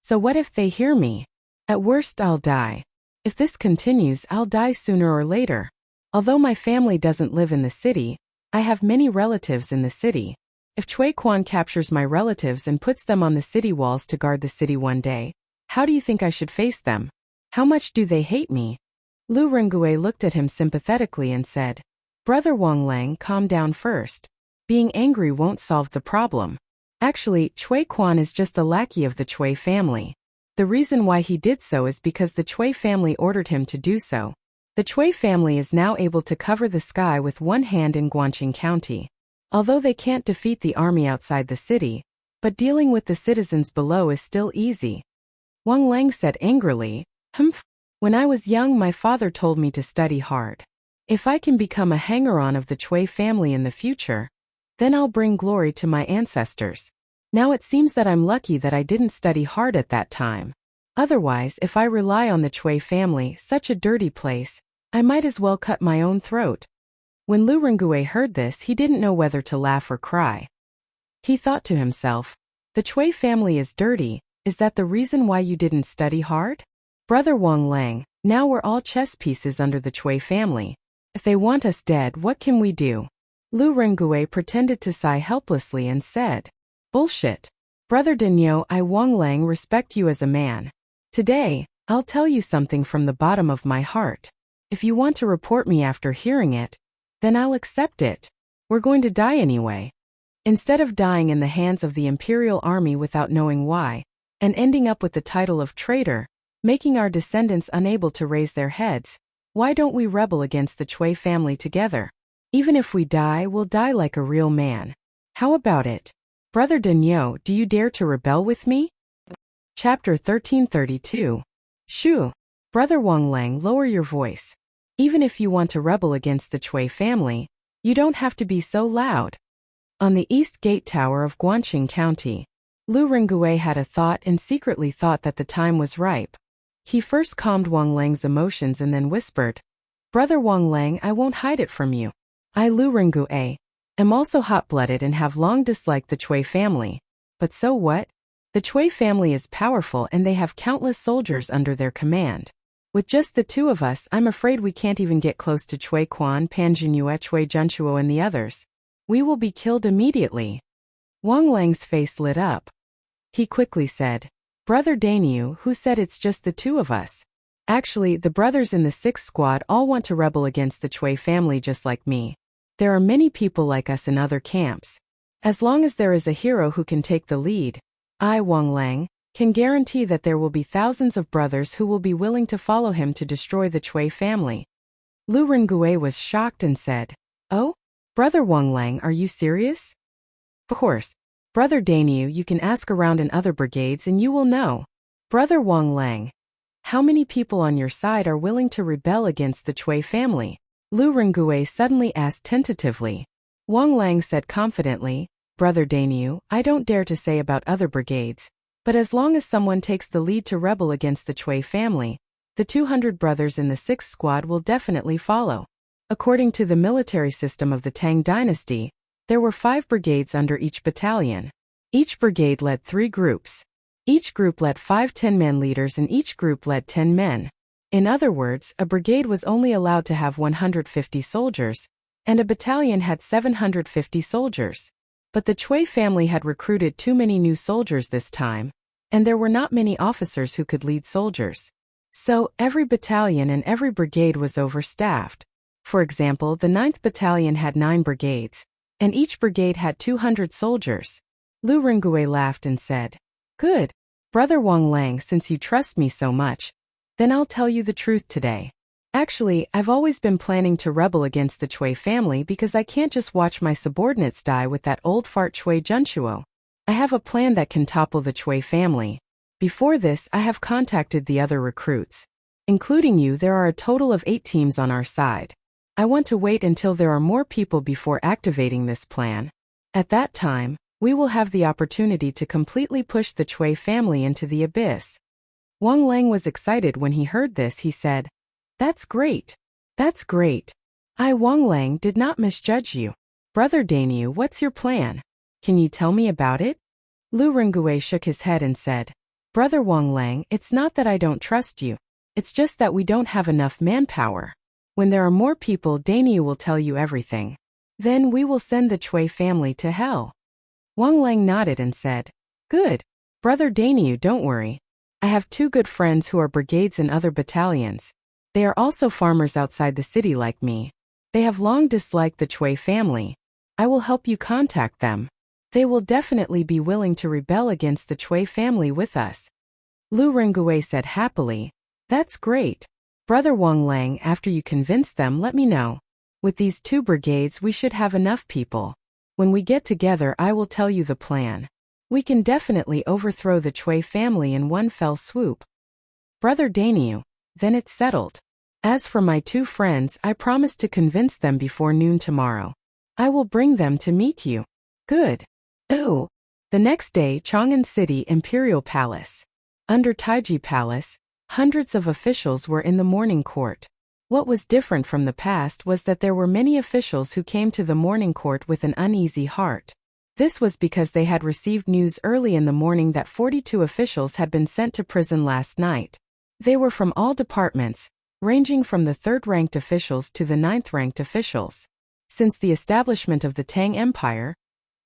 So what if they hear me? At worst I'll die. If this continues, I'll die sooner or later. Although my family doesn't live in the city, I have many relatives in the city. If Chui Quan captures my relatives and puts them on the city walls to guard the city one day, how do you think I should face them? How much do they hate me? Lu Rengue looked at him sympathetically and said, Brother Wang Lang, calm down first. Being angry won't solve the problem. Actually, Chui Quan is just a lackey of the Chui family. The reason why he did so is because the Chui family ordered him to do so. The Chui family is now able to cover the sky with one hand in Guangqing County. Although they can't defeat the army outside the city, but dealing with the citizens below is still easy. Wang Lang said angrily, When I was young, my father told me to study hard. If I can become a hanger-on of the Chui family in the future, then I'll bring glory to my ancestors. Now it seems that I'm lucky that I didn't study hard at that time. Otherwise, if I rely on the Chui family, such a dirty place, I might as well cut my own throat. When Lu Rengue heard this, he didn't know whether to laugh or cry. He thought to himself, the Chui family is dirty, is that the reason why you didn't study hard? Brother Wang Lang, now we're all chess pieces under the Chui family. If they want us dead, what can we do? Lu Rengue pretended to sigh helplessly and said, Bullshit. Brother Denyo, I Wang Lang respect you as a man. Today, I'll tell you something from the bottom of my heart. If you want to report me after hearing it, then I'll accept it. We're going to die anyway. Instead of dying in the hands of the Imperial Army without knowing why, and ending up with the title of traitor, making our descendants unable to raise their heads, why don't we rebel against the Chui family together? Even if we die, we'll die like a real man. How about it? Brother Denyo, do you dare to rebel with me? Chapter 1332. Shoo! Brother Wang Lang, lower your voice. Even if you want to rebel against the Chui family, You don't have to be so loud. On the East Gate Tower of Guangqing County, Lu Rengui had a thought and secretly thought that the time was ripe. He first calmed Wang Lang's emotions and then whispered, "Brother Wang Lang, I won't hide it from you. I, Lu Rengui, am also hot-blooded and have long disliked the Cui family. But so what? The Cui family is powerful and they have countless soldiers under their command. With just the two of us, I'm afraid we can't even get close to Cui Quan, Pan Jinyue, Cui Junchuo and the others. We will be killed immediately." Wang Lang's face lit up. He quickly said, "Brother Dainyu, who said it's just the two of us? Actually, the brothers in the 6th squad all want to rebel against the Cui family just like me. There are many people like us in other camps. As long as there is a hero who can take the lead, I, Wang Lang, can guarantee that there will be thousands of brothers who will be willing to follow him to destroy the Cui family." Lu Rengui was shocked and said, "Oh? Brother Wang Lang, are you serious?" "Of course. Brother Dainyu, you can ask around in other brigades and you will know. Brother Wang Lang, how many people on your side are willing to rebel against the Cui family?" Lu Rengui suddenly asked tentatively. Wang Lang said confidently, "Brother Dainyu, I don't dare to say about other brigades, but as long as someone takes the lead to rebel against the Cui family, the 200 brothers in the 6th squad will definitely follow." According to the military system of the Tang dynasty, there were 5 brigades under each battalion. Each brigade led 3 groups. Each group led 5 10-man leaders and each group led 10 men. In other words, a brigade was only allowed to have 150 soldiers, and a battalion had 750 soldiers. But the Cui family had recruited too many new soldiers this time, and there were not many officers who could lead soldiers. So, every battalion and every brigade was overstaffed. For example, the 9th Battalion had 9 brigades, and each brigade had 200 soldiers. Lu Rengui laughed and said, "Good. Brother Wang Lang, since you trust me so much, then I'll tell you the truth today. Actually, I've always been planning to rebel against the Cui family because I can't just watch my subordinates die with that old fart Cui Junchuo. I have a plan that can topple the Cui family. Before this, I have contacted the other recruits. Including you, there are a total of 8 teams on our side. I want to wait until there are more people before activating this plan. At that time, we will have the opportunity to completely push the Cui family into the abyss." Wang Lang was excited when he heard this. He said, "That's great. That's great. I, Wang Lang, did not misjudge you. Brother Dainyu, what's your plan? Can you tell me about it?" Lu Rengui shook his head and said, "Brother Wang Lang, it's not that I don't trust you. It's just that we don't have enough manpower. When there are more people, Dainyu will tell you everything. Then we will send the Cui family to hell." Wang Lang nodded and said, "Good. Brother Dainyu, don't worry. I have 2 good friends who are brigades in other battalions. They are also farmers outside the city like me. They have long disliked the Cui family. I will help you contact them. They will definitely be willing to rebel against the Cui family with us." Lu Rengui said happily, "That's great. Brother Wang Lang, after you convince them, let me know. With these 2 brigades, we should have enough people. When we get together, I will tell you the plan. We can definitely overthrow the Cui family in one fell swoop." "Brother Dainyu, then it's settled. As for my 2 friends, I promise to convince them before noon tomorrow. I will bring them to meet you." "Good." Oh. The next day, Chang'an City Imperial Palace. Under Taiji Palace, hundreds of officials were in the morning court. What was different from the past was that there were many officials who came to the morning court with an uneasy heart. This was because they had received news early in the morning that 42 officials had been sent to prison last night. They were from all departments, ranging from the 3rd-ranked officials to the 9th-ranked officials. Since the establishment of the Tang Empire,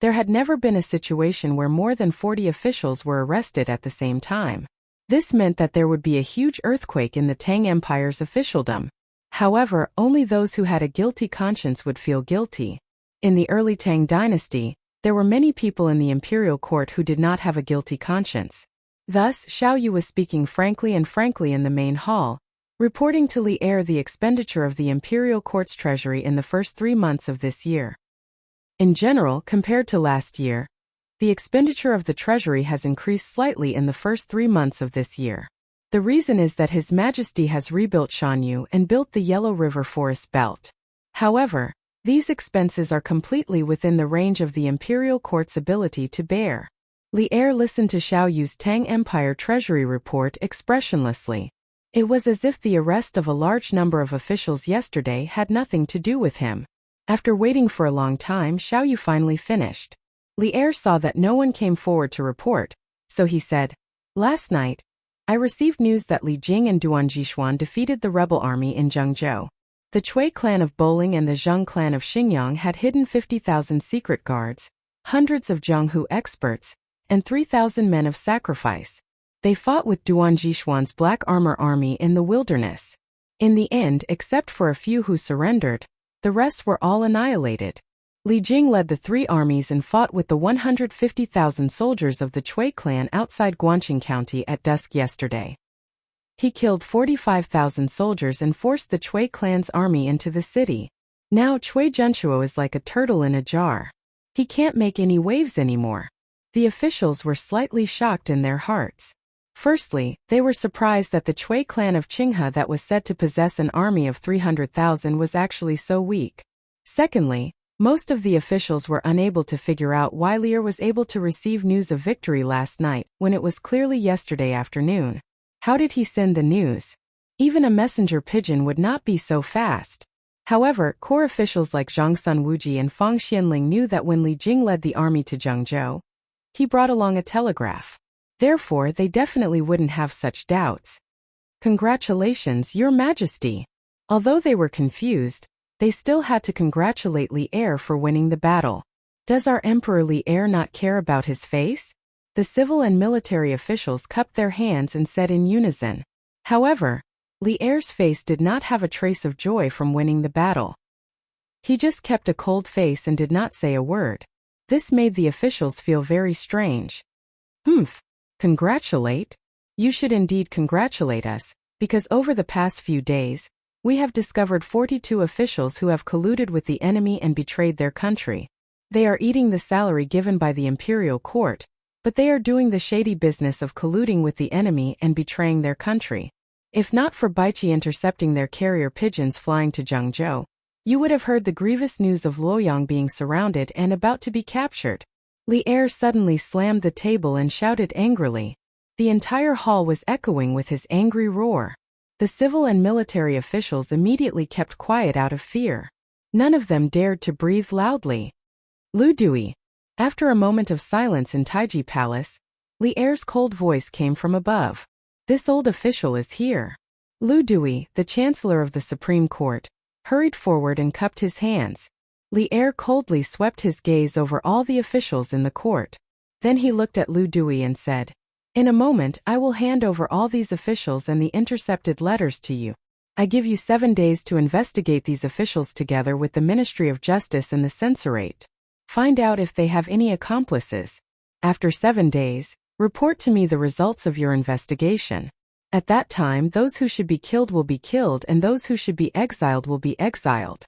there had never been a situation where more than 40 officials were arrested at the same time. This meant that there would be a huge earthquake in the Tang Empire's officialdom. However, only those who had a guilty conscience would feel guilty. In the early Tang dynasty, there were many people in the imperial court who did not have a guilty conscience. Thus, Xiao Yu was speaking frankly in the main hall, reporting to Li Er the expenditure of the imperial court's treasury in the first 3 months of this year. In general, compared to last year, the expenditure of the treasury has increased slightly in the first 3 months of this year. The reason is that His Majesty has rebuilt Shanyu and built the Yellow River Forest Belt. However, These expenses are completely within the range of the imperial court's ability to bear. Li Er listened to Xiao Yu's Tang Empire Treasury report expressionlessly. It was as if the arrest of a large number of officials yesterday had nothing to do with him. After waiting for a long time, Xiao Yu finally finished. Li Er saw that no one came forward to report, so he said, "Last night, I received news that Li Jing and Duan Jishuan defeated the rebel army in Zhengzhou. The Cui clan of Bowling and the Zheng clan of Xingyang had hidden 50,000 secret guards, hundreds of Zhenghu experts, and 3,000 men of sacrifice. They fought with Duan Jishuan's Black Armor army in the wilderness. In the end, except for a few who surrendered, the rest were all annihilated. Li Jing led the three armies and fought with the 150,000 soldiers of the Cui clan outside Guangqing County at dusk yesterday. He killed 45,000 soldiers and forced the Cui clan's army into the city. Now Cui Zhenshuo is like a turtle in a jar. He can't make any waves anymore." The officials were slightly shocked in their hearts. Firstly, they were surprised that the Cui clan of Qinghe that was said to possess an army of 300,000 was actually so weak. Secondly, most of the officials were unable to figure out why Li Er was able to receive news of victory last night when it was clearly yesterday afternoon. How did he send the news? Even a messenger pigeon would not be so fast. However, core officials like Zhang Sun Wuji and Fang Xianling knew that when Li Jing led the army to Zhengzhou, he brought along a telegraph. Therefore, they definitely wouldn't have such doubts. "Congratulations, Your Majesty." Although they were confused, they still had to congratulate Li Er for winning the battle. Does our Emperor Li Er not care about his face? The civil and military officials cupped their hands and said in unison. However, Li Er's face did not have a trace of joy from winning the battle. He just kept a cold face and did not say a word. This made the officials feel very strange. Congratulate? You should indeed congratulate us, because over the past few days, we have discovered 42 officials who have colluded with the enemy and betrayed their country. They are eating the salary given by the imperial court, but they are doing the shady business of colluding with the enemy and betraying their country. If not for Baichi intercepting their carrier pigeons flying to Zhengzhou, you would have heard the grievous news of Luoyang being surrounded and about to be captured. Li Er suddenly slammed the table and shouted angrily. The entire hall was echoing with his angry roar. The civil and military officials immediately kept quiet out of fear. None of them dared to breathe loudly. "Lu Dui." After a moment of silence in Taiji Palace, Li Er's cold voice came from above. "This old official is here." Lu Dui, the Chancellor of the Supreme Court, hurried forward and cupped his hands. Li Er coldly swept his gaze over all the officials in the court. Then he looked at Lu Dui and said, "In a moment I will hand over all these officials and the intercepted letters to you. I give you 7 days to investigate these officials together with the Ministry of Justice and the Censorate. Find out if they have any accomplices. After 7 days, report to me the results of your investigation. At that time, those who should be killed will be killed and those who should be exiled will be exiled."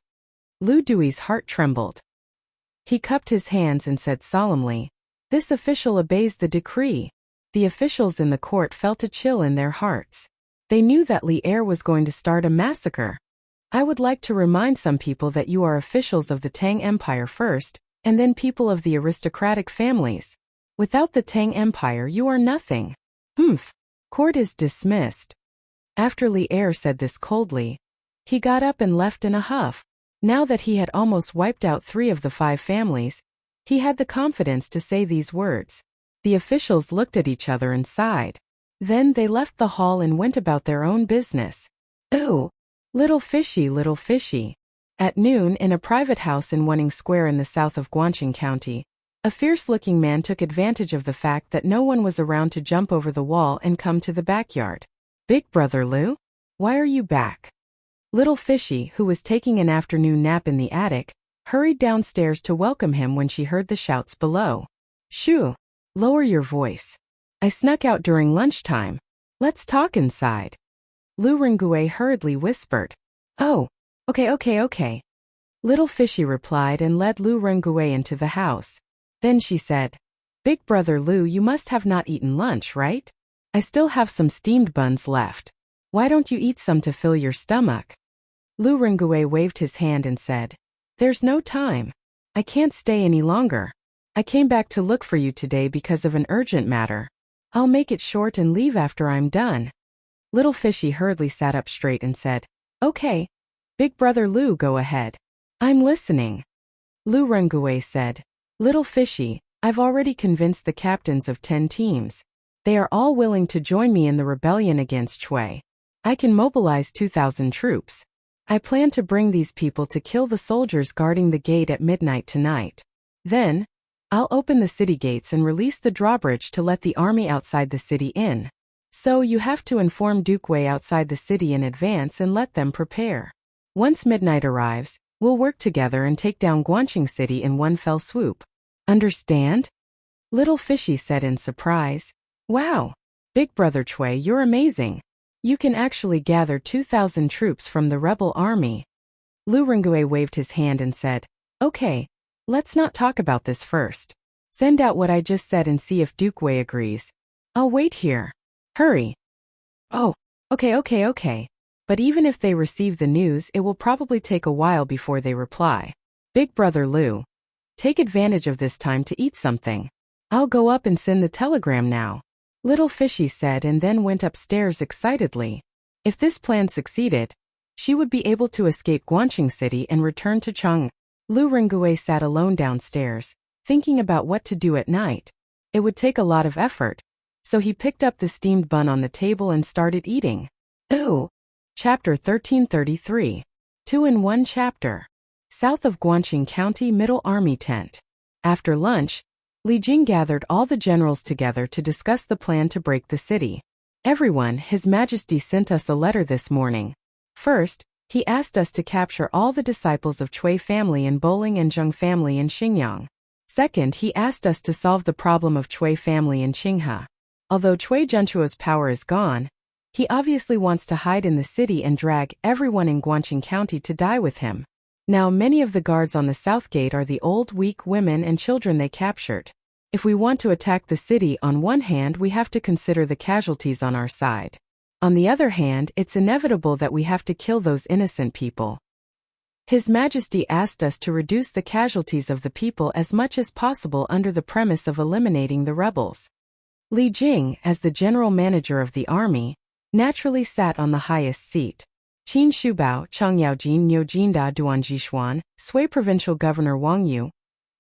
Lu Dui's heart trembled. He cupped his hands and said solemnly, "This official obeys the decree." The officials in the court felt a chill in their hearts. They knew that Li Er was going to start a massacre. "I would like to remind some people that you are officials of the Tang Empire first, and then people of the aristocratic families. Without the Tang Empire you are nothing." Court is dismissed. After Li Er said this coldly, he got up and left in a huff. Now that he had almost wiped out 3 of the 5 families, he had the confidence to say these words. The officials looked at each other and sighed. Then they left the hall and went about their own business. "Oh, little fishy, little fishy." At noon, in a private house in Wanning Square in the south of Guangqing County, a fierce-looking man took advantage of the fact that no one was around to jump over the wall and come to the backyard. "Big Brother Lu? Why are you back?" Little Fishy, who was taking an afternoon nap in the attic, hurried downstairs to welcome him when she heard the shouts below. "Shoo! Lower your voice. I snuck out during lunchtime. Let's talk inside." Lu Rengue hurriedly whispered. "Oh, okay. Little Fishy replied and led Lu Rengue into the house. Then she said, "Big Brother Lu, you must have not eaten lunch, right? I still have some steamed buns left. Why don't you eat some to fill your stomach?" Lu Rengue waved his hand and said, There's no time. I can't stay any longer. I came back to look for you today because of an urgent matter. I'll make it short and leave after I'm done. Little Fishy hurriedly sat up straight and said, Okay. Big brother Lu, go ahead. I'm listening. Lu Rengui said, Little Fishy, I've already convinced the captains of 10 teams. They are all willing to join me in the rebellion against Chui. I can mobilize 2,000 troops. I plan to bring these people to kill the soldiers guarding the gate at midnight tonight. Then, I'll open the city gates and release the drawbridge to let the army outside the city in. So you have to inform Duke Wei outside the city in advance and let them prepare. Once midnight arrives, we'll work together and take down Guanqing City in one fell swoop. Understand? Little Fishy said in surprise. Wow! Big brother Chui, you're amazing. You can actually gather 2,000 troops from the rebel army. Lu Rengui waved his hand and said, Okay, let's not talk about this first. Send out what I just said and see if Duke Wei agrees. I'll wait here. Hurry. Oh, okay. But even if they receive the news, it will probably take a while before they reply. Big brother Lu, take advantage of this time to eat something. I'll go up and send the telegram now. Little Fishy said and then went upstairs excitedly. If this plan succeeded, she would be able to escape Guanqing City and return to Cheng. Lu Rengui sat alone downstairs, thinking about what to do at night. It would take a lot of effort, so he picked up the steamed bun on the table and started eating. Ooh! Chapter 1333. 2-in-1 chapter. South of Guanqing County Middle Army Tent. After lunch, Li Jing gathered all the generals together to discuss the plan to break the city. Everyone, His Majesty sent us a letter this morning. First, he asked us to capture all the disciples of Chui family in Bowling and Zheng family in Xinjiang. Second, he asked us to solve the problem of Chui family in Qinghe. Although Chui Zhenchuo's power is gone, he obviously wants to hide in the city and drag everyone in Guanqing County to die with him. Now many of the guards on the south gate are the old, weak women and children they captured. If we want to attack the city, on one hand we have to consider the casualties on our side. On the other hand, it's inevitable that we have to kill those innocent people. His Majesty asked us to reduce the casualties of the people as much as possible under the premise of eliminating the rebels. Li Jing, as the general manager of the army, naturally sat on the highest seat. Qin Shubao, Chang Yaojin, Niujinda Duanjishuan, Sui Provincial Governor Wang Yu,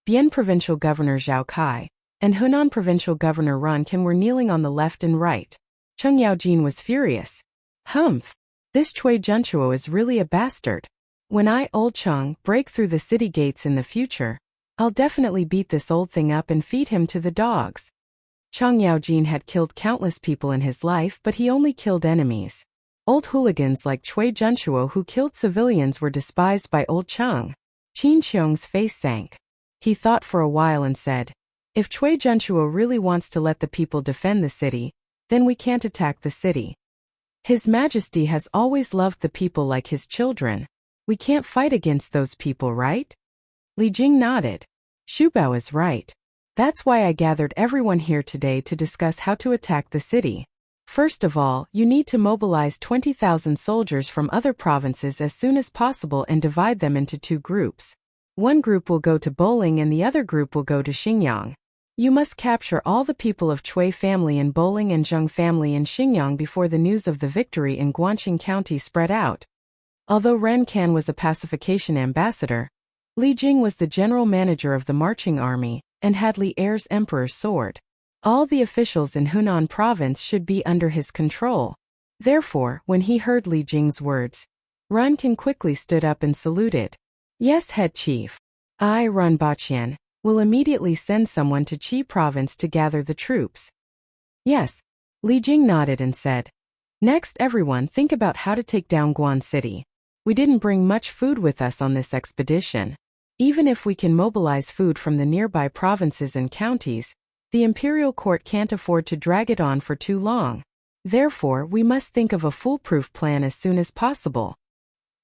Bian Provincial Governor Zhao Kai, and Hunan Provincial Governor Ran Qin were kneeling on the left and right. Cheng Yaojin was furious. Humph! This Chui Zhenchuo is really a bastard. When I, old Cheng, break through the city gates in the future, I'll definitely beat this old thing up and feed him to the dogs. Cheng Yaojin had killed countless people in his life, but he only killed enemies. Old hooligans like Chui Zhenchuo who killed civilians were despised by old Cheng. Qin Qiong's face sank. He thought for a while and said, If Chui Zhenchuo really wants to let the people defend the city, then we can't attack the city. His Majesty has always loved the people like his children. We can't fight against those people, right? Li Jing nodded. Shubao is right. That's why I gathered everyone here today to discuss how to attack the city. First of all, you need to mobilize 20,000 soldiers from other provinces as soon as possible and divide them into 2 groups. One group will go to Bowling and the other group will go to Xinjiang. You must capture all the people of Chui family in Bowling and Zheng family in Xinjiang before the news of the victory in Guanqing County spread out. Although Ren Kan was a pacification ambassador, Li Jing was the general manager of the marching army and had Li Er's emperor's sword. All the officials in Hunan province should be under his control. Therefore, when he heard Li Jing's words, Ran Kan quickly stood up and saluted. Yes, head chief. I, Ran Baqian, will immediately send someone to Qi province to gather the troops. Yes. Li Jing nodded and said. Next, everyone think about how to take down Guan City. We didn't bring much food with us on this expedition. Even if we can mobilize food from the nearby provinces and counties, the imperial court can't afford to drag it on for too long. Therefore, we must think of a foolproof plan as soon as possible.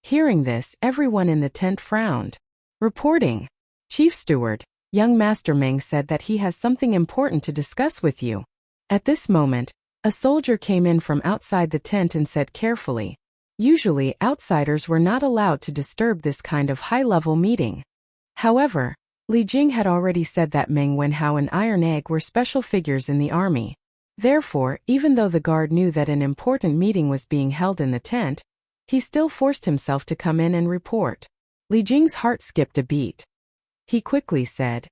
Hearing this, everyone in the tent frowned. Reporting. Chief Steward, young Master Meng said that he has something important to discuss with you. At this moment, a soldier came in from outside the tent and said carefully, Usually, outsiders were not allowed to disturb this kind of high-level meeting. However, Li Jing had already said that Meng Wenhao and Iron Egg were special figures in the army. Therefore, even though the guard knew that an important meeting was being held in the tent, he still forced himself to come in and report. Li Jing's heart skipped a beat. He quickly said,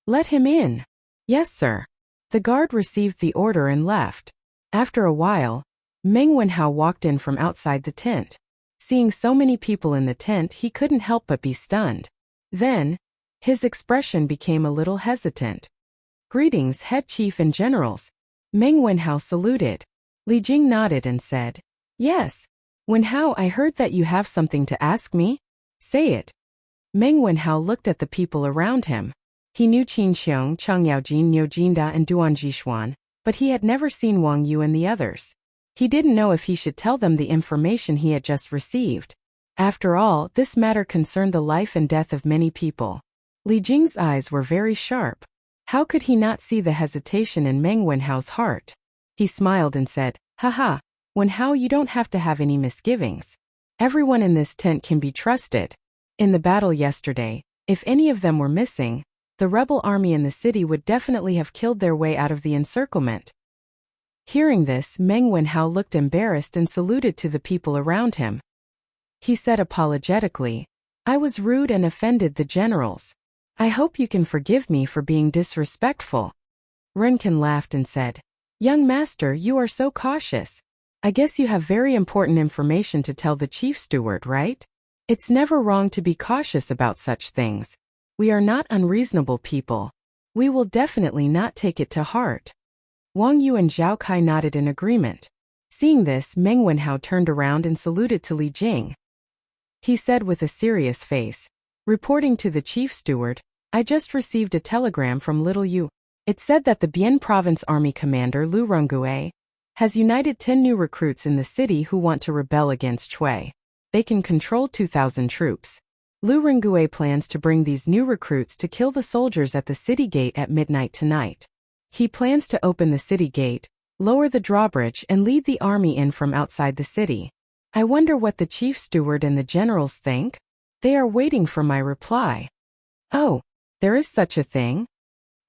"Let him in." "Yes, sir." The guard received the order and left. After a while, Meng Wenhao walked in from outside the tent. Seeing so many people in the tent, he couldn't help but be stunned. Then, his expression became a little hesitant. "Greetings, head chief and generals." Meng Wenhao saluted. Li Jing nodded and said, "Yes. Wenhao, I heard that you have something to ask me. Say it." Meng Wenhao looked at the people around him. He knew Qin Xiong, Chang Yaojin, Niu Jinda and Duan Jishuan, but he had never seen Wang Yu and the others. He didn't know if he should tell them the information he had just received. After all, this matter concerned the life and death of many people. Li Jing's eyes were very sharp. How could he not see the hesitation in Meng Wenhao's heart? He smiled and said, "Haha, Wenhao, you don't have to have any misgivings. Everyone in this tent can be trusted. In the battle yesterday, if any of them were missing, the rebel army in the city would definitely have killed their way out of the encirclement." Hearing this, Meng Wenhao looked embarrassed and saluted to the people around him. He said apologetically, "I was rude and offended the generals. I hope you can forgive me for being disrespectful." Renkin laughed and said, "Young master, you are so cautious. I guess you have very important information to tell the chief steward, right? It's never wrong to be cautious about such things. We are not unreasonable people. We will definitely not take it to heart." Wang Yu and Zhao Kai nodded in agreement. Seeing this, Meng Wenhao turned around and saluted to Li Jing. He said with a serious face, "Reporting to the chief steward, I just received a telegram from Little Yu. It said that the Bian Province Army Commander Lu Rengue has united 10 new recruits in the city who want to rebel against Chui. They can control 2,000 troops. Lu Rengue plans to bring these new recruits to kill the soldiers at the city gate at midnight tonight. He plans to open the city gate, lower the drawbridge and lead the army in from outside the city. I wonder what the chief steward and the generals think? They are waiting for my reply." "Oh, there is such a thing?"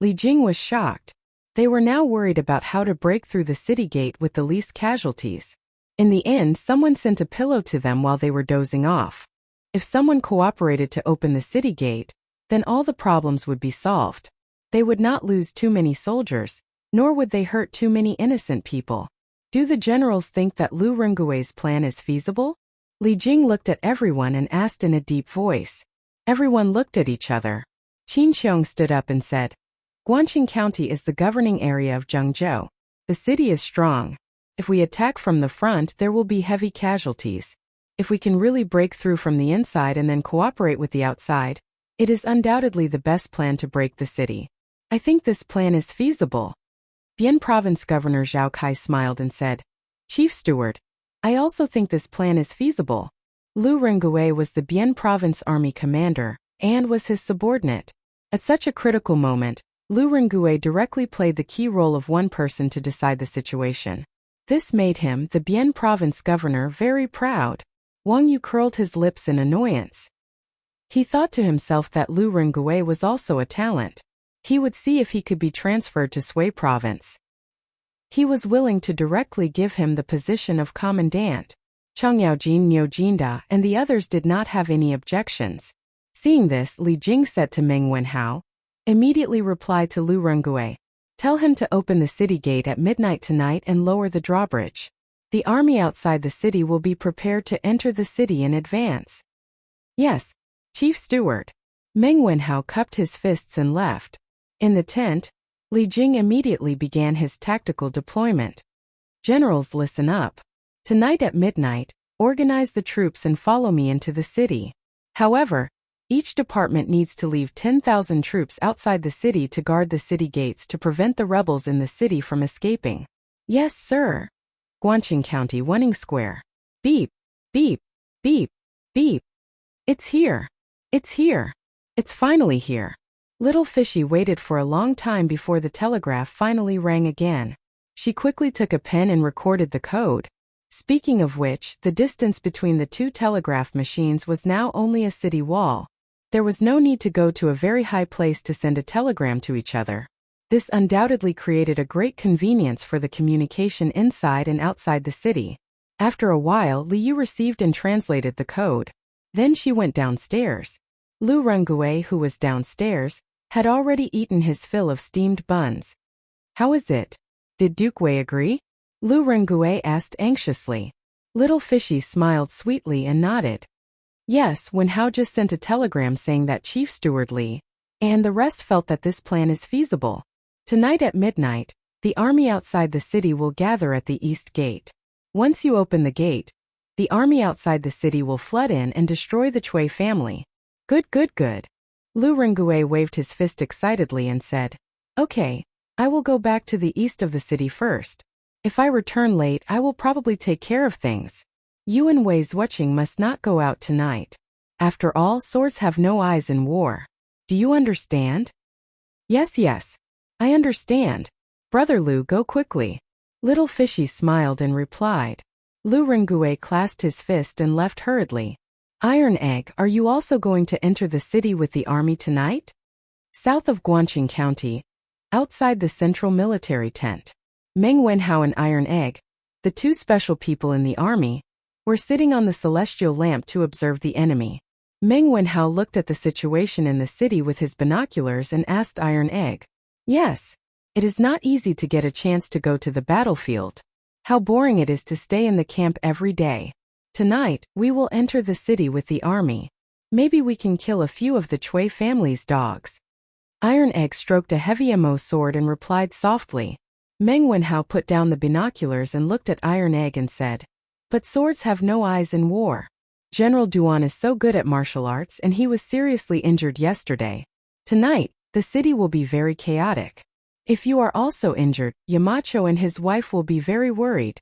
Li Jing was shocked. They were now worried about how to break through the city gate with the least casualties. In the end, someone sent a pillow to them while they were dozing off. If someone cooperated to open the city gate, then all the problems would be solved. They would not lose too many soldiers, nor would they hurt too many innocent people. Do the generals think that Lu Rengue's plan is feasible? Li Jing looked at everyone and asked in a deep voice. Everyone looked at each other. Qin Xiong stood up and said, "Guanqing County is the governing area of Zhengzhou. The city is strong. If we attack from the front, there will be heavy casualties. If we can really break through from the inside and then cooperate with the outside, it is undoubtedly the best plan to break the city. I think this plan is feasible." Bian Province Governor Zhao Kai smiled and said, "Chief Steward, I also think this plan is feasible." Lu Rengue was the Bian Province Army commander, and was his subordinate. At such a critical moment, Lu Rengue directly played the key role of one person to decide the situation. This made him, the Bian Province governor, very proud. Wang Yu curled his lips in annoyance. He thought to himself that Lu Rengue was also a talent. He would see if he could be transferred to Sui Province. He was willing to directly give him the position of commandant. Chang Yaojin, Niu Jinda, and the others did not have any objections. Seeing this, Li Jing said to Meng Wenhao, "Immediately reply to Lu Rengue. Tell him to open the city gate at midnight tonight and lower the drawbridge. The army outside the city will be prepared to enter the city in advance." "Yes, Chief Steward." Meng Wenhao cupped his fists and left. In the tent, Li Jing immediately began his tactical deployment. "Generals, listen up. Tonight at midnight, organize the troops and follow me into the city. However, each department needs to leave 10,000 troops outside the city to guard the city gates to prevent the rebels in the city from escaping." "Yes, sir." Guanqing County, Wenning Square. Beep, beep, beep, beep. "It's here. It's here. It's finally here." Little Fishy waited for a long time before the telegraph finally rang again. She quickly took a pen and recorded the code. Speaking of which, the distance between the two telegraph machines was now only a city wall. There was no need to go to a very high place to send a telegram to each other. This undoubtedly created a great convenience for the communication inside and outside the city. After a while, Liu received and translated the code. Then she went downstairs. Lu Rengue, who was downstairs, had already eaten his fill of steamed buns. "How is it? Did Duke Wei agree?" Lu Rengue asked anxiously. Little Fishy smiled sweetly and nodded. Yes, Wen Hao just sent a telegram saying that Chief Steward Li and the rest felt that this plan is feasible. Tonight at midnight, the army outside the city will gather at the east gate. Once you open the gate, the army outside the city will flood in and destroy the Chui family. Good, good, good. Lu Rengue waved his fist excitedly and said, "Okay, I will go back to the east of the city first. If I return late, I will probably take care of things. Yuan Wei's watching must not go out tonight. After all, swords have no eyes in war. Do you understand?" Yes, yes. I understand. Brother Lu, go quickly. Little Fishy smiled and replied. Lu Rengue clasped his fist and left hurriedly. Iron Egg, are you also going to enter the city with the army tonight? South of Guangqing County, outside the central military tent, Meng Wenhao and Iron Egg, the two special people in the army, were sitting on the celestial lamp to observe the enemy. Meng Wenhao looked at the situation in the city with his binoculars and asked Iron Egg, "Yes, it is not easy to get a chance to go to the battlefield. How boring it is to stay in the camp every day. Tonight, we will enter the city with the army. Maybe we can kill a few of the Chui family's dogs." Iron Egg stroked a heavy emo sword and replied softly. Meng Wenhao put down the binoculars and looked at Iron Egg and said, "But swords have no eyes in war. General Duan is so good at martial arts and he was seriously injured yesterday. Tonight, the city will be very chaotic. If you are also injured, Yamacho and his wife will be very worried."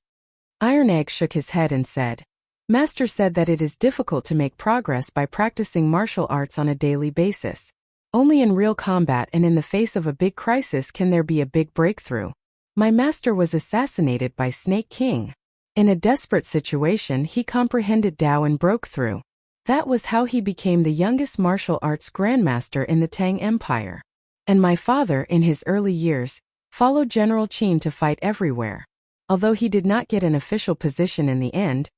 Iron Egg shook his head and said, "Master said that it is difficult to make progress by practicing martial arts on a daily basis. Only in real combat and in the face of a big crisis can there be a big breakthrough. My master was assassinated by Snake King. In a desperate situation, he comprehended Tao and broke through. That was how he became the youngest martial arts grandmaster in the Tang Empire. And my father, in his early years, followed General Qin to fight everywhere. Although he did not get an official position in the end,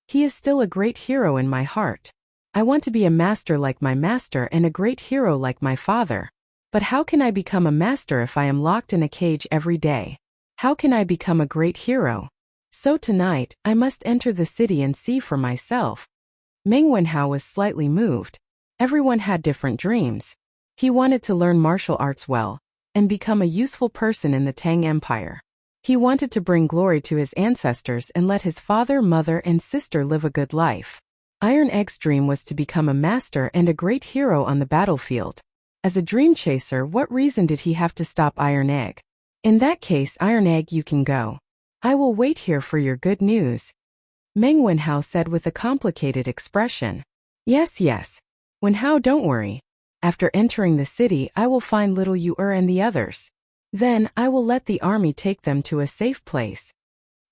he is still a great hero in my heart. I want to be a master like my master and a great hero like my father. But how can I become a master if I am locked in a cage every day? How can I become a great hero? So tonight, I must enter the city and see for myself." Meng Wenhao was slightly moved. Everyone had different dreams. He wanted to learn martial arts well and become a useful person in the Tang Empire. He wanted to bring glory to his ancestors and let his father, mother, and sister live a good life. Iron Egg's dream was to become a master and a great hero on the battlefield. As a dream chaser, what reason did he have to stop Iron Egg? In that case, Iron Egg, you can go. I will wait here for your good news," Meng Wenhao said with a complicated expression. Yes, yes. Wenhao, don't worry. After entering the city, I will find little Yu and the others. Then, I will let the army take them to a safe place,"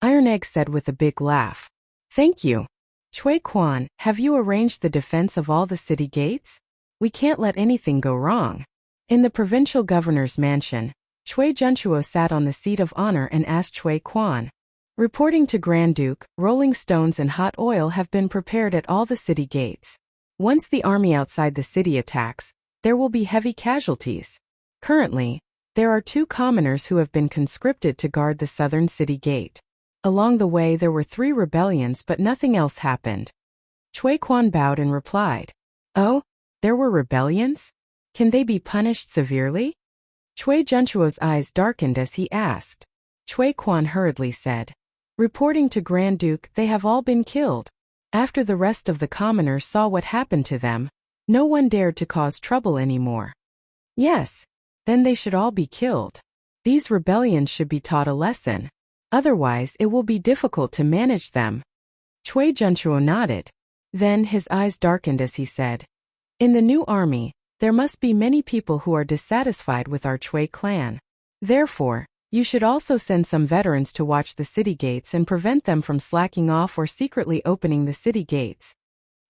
Iron Egg said with a big laugh. "Thank you. Chui Quan, have you arranged the defense of all the city gates? We can't let anything go wrong." In the provincial governor's mansion, Chui Junchuo sat on the seat of honor and asked Chui Quan. Reporting to Grand Duke, rolling stones and hot oil have been prepared at all the city gates. Once the army outside the city attacks, there will be heavy casualties. Currently, there are 2 commoners who have been conscripted to guard the southern city gate. Along the way there were 3 rebellions but nothing else happened. Chui Quan bowed and replied, "Oh, there were rebellions? Can they be punished severely?" Chui Junchuo's eyes darkened as he asked. Chui Quan hurriedly said, "Reporting to Grand Duke, they have all been killed. After the rest of the commoners saw what happened to them, no one dared to cause trouble anymore." "Yes, then they should all be killed. These rebellions should be taught a lesson. Otherwise, it will be difficult to manage them." Chui Junchuo nodded. Then his eyes darkened as he said, "In the new army, there must be many people who are dissatisfied with our Chui clan. Therefore, You should also send some veterans to watch the city gates and prevent them from slacking off or secretly opening the city gates.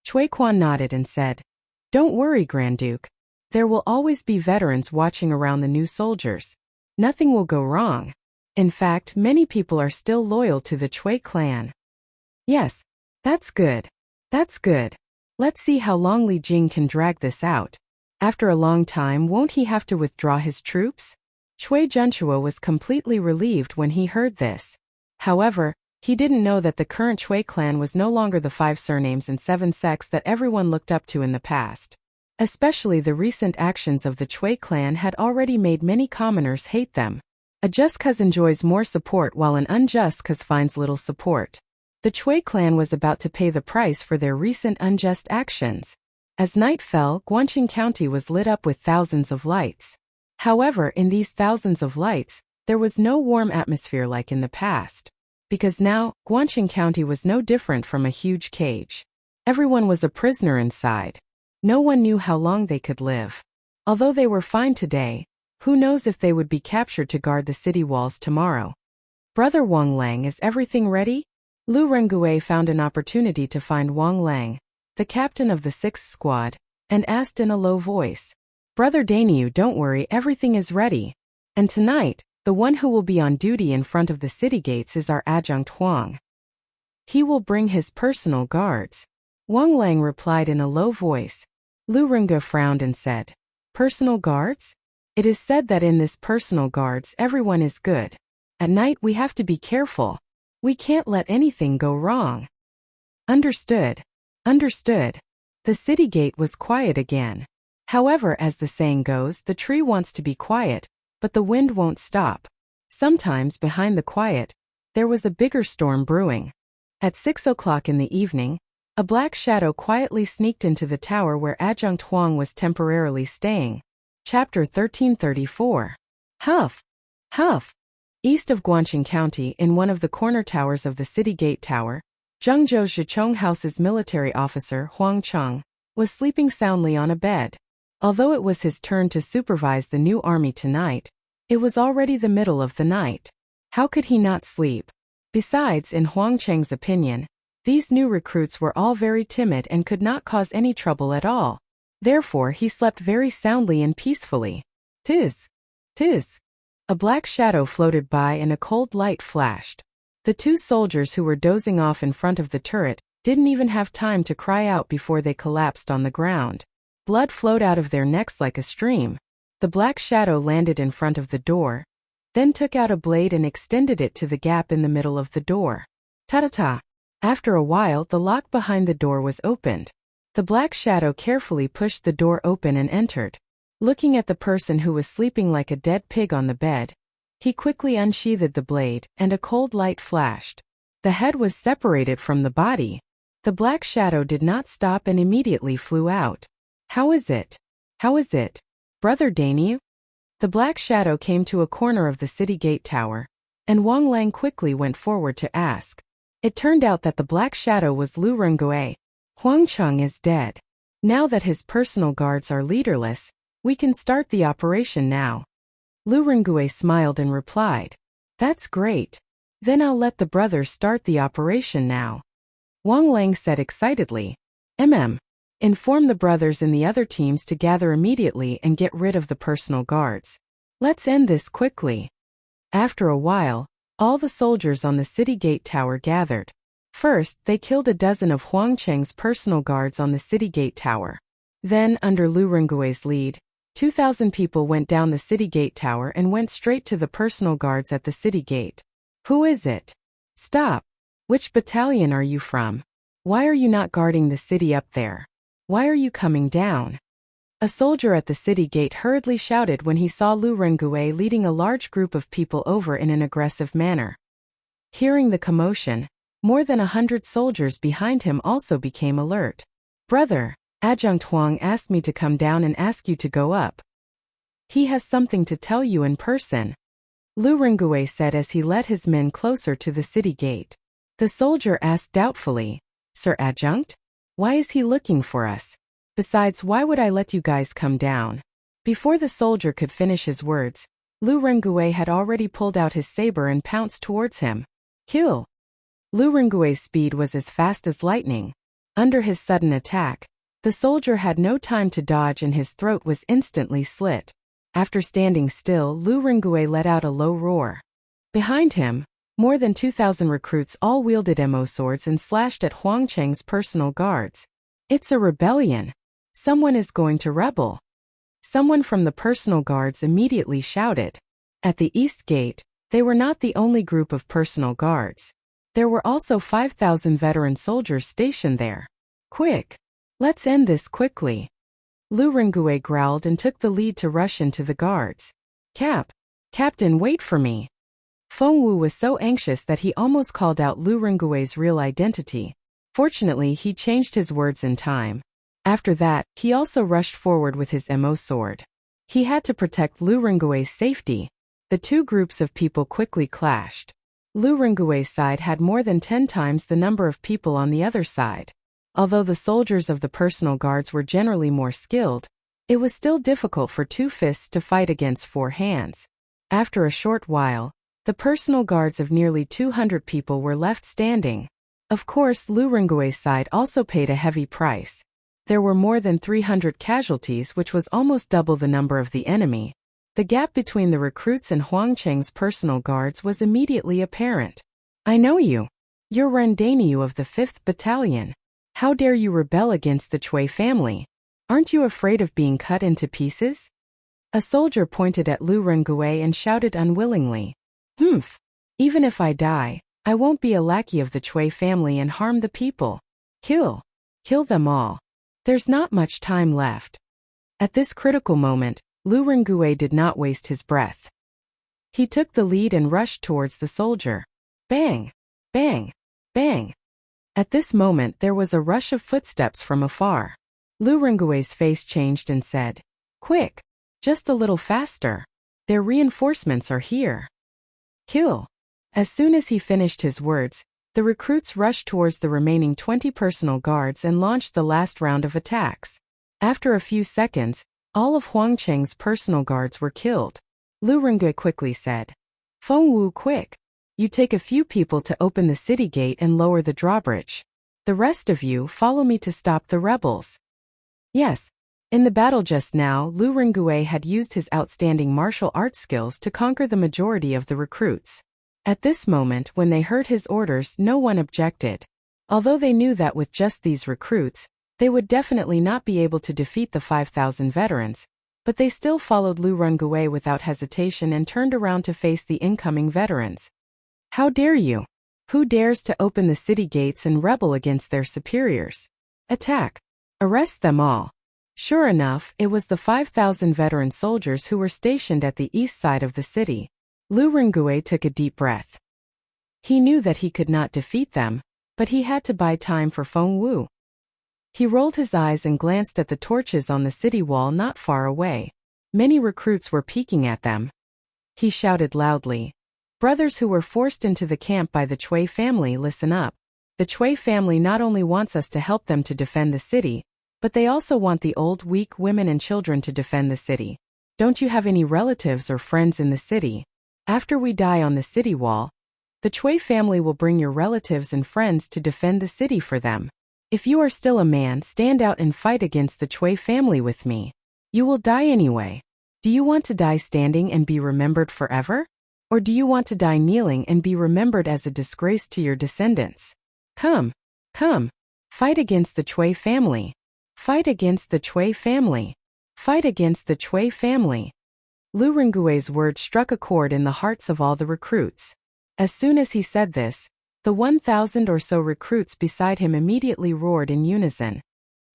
Cui Quan nodded and said, "Don't worry, Grand Duke. There will always be veterans watching around the new soldiers. Nothing will go wrong. In fact, many people are still loyal to the Cui clan." "Yes, that's good. That's good. Let's see how long Li Jing can drag this out. After a long time, won't he have to withdraw his troops?" Cui Junchua was completely relieved when he heard this. However, he didn't know that the current Cui clan was no longer the 5 surnames and 7 sects that everyone looked up to in the past. Especially the recent actions of the Cui clan had already made many commoners hate them. A just cause enjoys more support while an unjust cause finds little support. The Cui clan was about to pay the price for their recent unjust actions. As night fell, Guangqing County was lit up with thousands of lights. However, in these thousands of lights, there was no warm atmosphere like in the past. Because now, Guangqing County was no different from a huge cage. Everyone was a prisoner inside. No one knew how long they could live. Although they were fine today, who knows if they would be captured to guard the city walls tomorrow. "Brother Wang Lang, is everything ready?" Lu Rengue found an opportunity to find Wang Lang, the captain of the 6th squad, and asked in a low voice, "Brother Dainiu, don't worry, everything is ready. And tonight, the one who will be on duty in front of the city gates is our adjunct Huang. He will bring his personal guards." Wang Lang replied in a low voice. Lu Rengue frowned and said, "Personal guards? It is said that in this personal guards everyone is good. At night we have to be careful. We can't let anything go wrong." "Understood. Understood." The city gate was quiet again. However, as the saying goes, the tree wants to be quiet, but the wind won't stop. Sometimes behind the quiet, there was a bigger storm brewing. At 6 o'clock in the evening, a black shadow quietly sneaked into the tower where Adjunct Huang was temporarily staying. Chapter 1334. Huff! Huff! East of Guangqing County, in one of the corner towers of the city gate tower, Zhengzhou Zhichong House's military officer, Huang Cheng, was sleeping soundly on a bed. Although it was his turn to supervise the new army tonight, it was already the middle of the night. How could he not sleep? Besides, in Huang Cheng's opinion, these new recruits were all very timid and could not cause any trouble at all. Therefore, he slept very soundly and peacefully. Tis! Tis! A black shadow floated by and a cold light flashed. The 2 soldiers who were dozing off in front of the turret didn't even have time to cry out before they collapsed on the ground. Blood flowed out of their necks like a stream. The black shadow landed in front of the door, then took out a blade and extended it to the gap in the middle of the door. Ta-ta-ta! After a while, the lock behind the door was opened. The black shadow carefully pushed the door open and entered. Looking at the person who was sleeping like a dead pig on the bed, he quickly unsheathed the blade, and a cold light flashed. The head was separated from the body. The black shadow did not stop and immediately flew out. "How is it? How is it, Brother Dainiu?" The black shadow came to a corner of the city gate tower, and Wang Lang quickly went forward to ask. It turned out that the black shadow was Lu Rengue. "Huang Cheng is dead. Now that his personal guards are leaderless, we can start the operation now." Lu Rengue smiled and replied, "That's great. Then I'll let the brothers start the operation now." Wang Lang said excitedly, Inform the brothers in the other teams to gather immediately and get rid of the personal guards. Let's end this quickly." After a while, all the soldiers on the city gate tower gathered. First, they killed a dozen of Huang Cheng's personal guards on the city gate tower. Then, under Lu Rengue's lead, 2,000 people went down the city gate tower and went straight to the personal guards at the city gate. "Who is it? Stop! Which battalion are you from? Why are you not guarding the city up there? Why are you coming down?" A soldier at the city gate hurriedly shouted when he saw Lu Rengue leading a large group of people over in an aggressive manner. Hearing the commotion, more than 100 soldiers behind him also became alert. "Brother, Adjunct Huang asked me to come down and ask you to go up. He has something to tell you in person," Lu Rengue said as he led his men closer to the city gate. The soldier asked doubtfully, "Sir Adjunct? Why is he looking for us? Besides, why would I let you guys come down?" Before the soldier could finish his words, Lu Rengue had already pulled out his saber and pounced towards him. Kill! Lu Rengue's speed was as fast as lightning. Under his sudden attack, the soldier had no time to dodge and his throat was instantly slit. After standing still, Lu Rengue let out a low roar. Behind him, more than 2,000 recruits all wielded mo swords and slashed at Huang Cheng's personal guards. It's a rebellion. Someone is going to rebel. Someone from the personal guards immediately shouted. At the east gate, they were not the only group of personal guards. There were also 5,000 veteran soldiers stationed there. Quick! Let's end this quickly. Lu Rengue growled and took the lead to rush into the guards. Captain, wait for me. Feng Wu was so anxious that he almost called out Lu Rengue's real identity. Fortunately, he changed his words in time. After that, he also rushed forward with his mo sword. He had to protect Lu Rengue's safety. The two groups of people quickly clashed. Lu Rengue's side had more than 10 times the number of people on the other side. Although the soldiers of the personal guards were generally more skilled, it was still difficult for two fists to fight against four hands. After a short while, the personal guards of nearly 200 people were left standing. Of course, Lu Rengue's side also paid a heavy price. There were more than 300 casualties, which was almost double the number of the enemy. The gap between the recruits and Huang Cheng's personal guards was immediately apparent. I know you. You're Rendaniu of the 5th Battalion. How dare you rebel against the Chui family? Aren't you afraid of being cut into pieces? A soldier pointed at Lu Rengue and shouted unwillingly. Even if I die, I won't be a lackey of the Chui family and harm the people. Kill them all. There's not much time left. At this critical moment, Lu Rengue did not waste his breath. He took the lead and rushed towards the soldier. Bang! Bang! Bang! At this moment there was a rush of footsteps from afar. Lu Rengue's face changed and said, Quick! Just a little faster. Their reinforcements are here. Kill! As soon as he finished his words, the recruits rushed towards the remaining 20 personal guards and launched the last round of attacks. After a few seconds, all of Huang Cheng's personal guards were killed. Lu Rengue quickly said, Feng Wu, quick! You take a few people to open the city gate and lower the drawbridge. The rest of you follow me to stop the rebels. Yes. In the battle just now, Lu Rengue had used his outstanding martial arts skills to conquer the majority of the recruits. At this moment, when they heard his orders, no one objected. Although they knew that with just these recruits, they would definitely not be able to defeat the 5,000 veterans, but they still followed Lu Rengue without hesitation and turned around to face the incoming veterans. How dare you? Who dares to open the city gates and rebel against their superiors? Attack! Arrest them all! Sure enough, it was the 5,000 veteran soldiers who were stationed at the east side of the city. Lu Rengue took a deep breath. He knew that he could not defeat them, but he had to buy time for Feng Wu. He rolled his eyes and glanced at the torches on the city wall not far away. Many recruits were peeking at them. He shouted loudly, Brothers who were forced into the camp by the Chui family, listen up. The Chui family not only wants us to help them to defend the city, but they also want the old, weak women and children to defend the city. Don't you have any relatives or friends in the city? After we die on the city wall, the Chui family will bring your relatives and friends to defend the city for them. If you are still a man, stand out and fight against the Chui family with me. You will die anyway. Do you want to die standing and be remembered forever? Or do you want to die kneeling and be remembered as a disgrace to your descendants? Come. Fight against the Chui family. Fight against the Chui family. Fight against the Chui family. Lu Rengue's words struck a chord in the hearts of all the recruits. As soon as he said this, the 1,000 or so recruits beside him immediately roared in unison.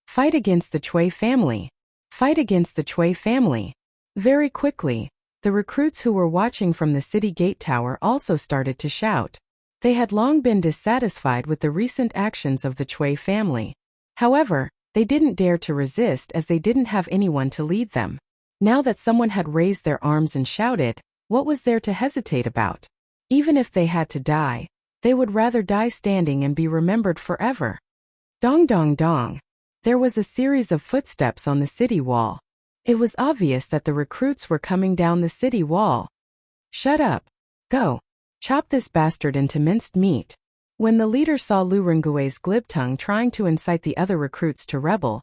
Fight against the Chui family. Fight against the Chui family. Very quickly, the recruits who were watching from the city gate tower also started to shout. They had long been dissatisfied with the recent actions of the Chui family. However, they didn't dare to resist as they didn't have anyone to lead them. Now that someone had raised their arms and shouted, what was there to hesitate about? Even if they had to die, they would rather die standing and be remembered forever. Dong dong dong. There was a series of footsteps on the city wall. It was obvious that the recruits were coming down the city wall. Shut up. Go. Chop this bastard into minced meat. When the leader saw Lu Rengui's glib tongue trying to incite the other recruits to rebel,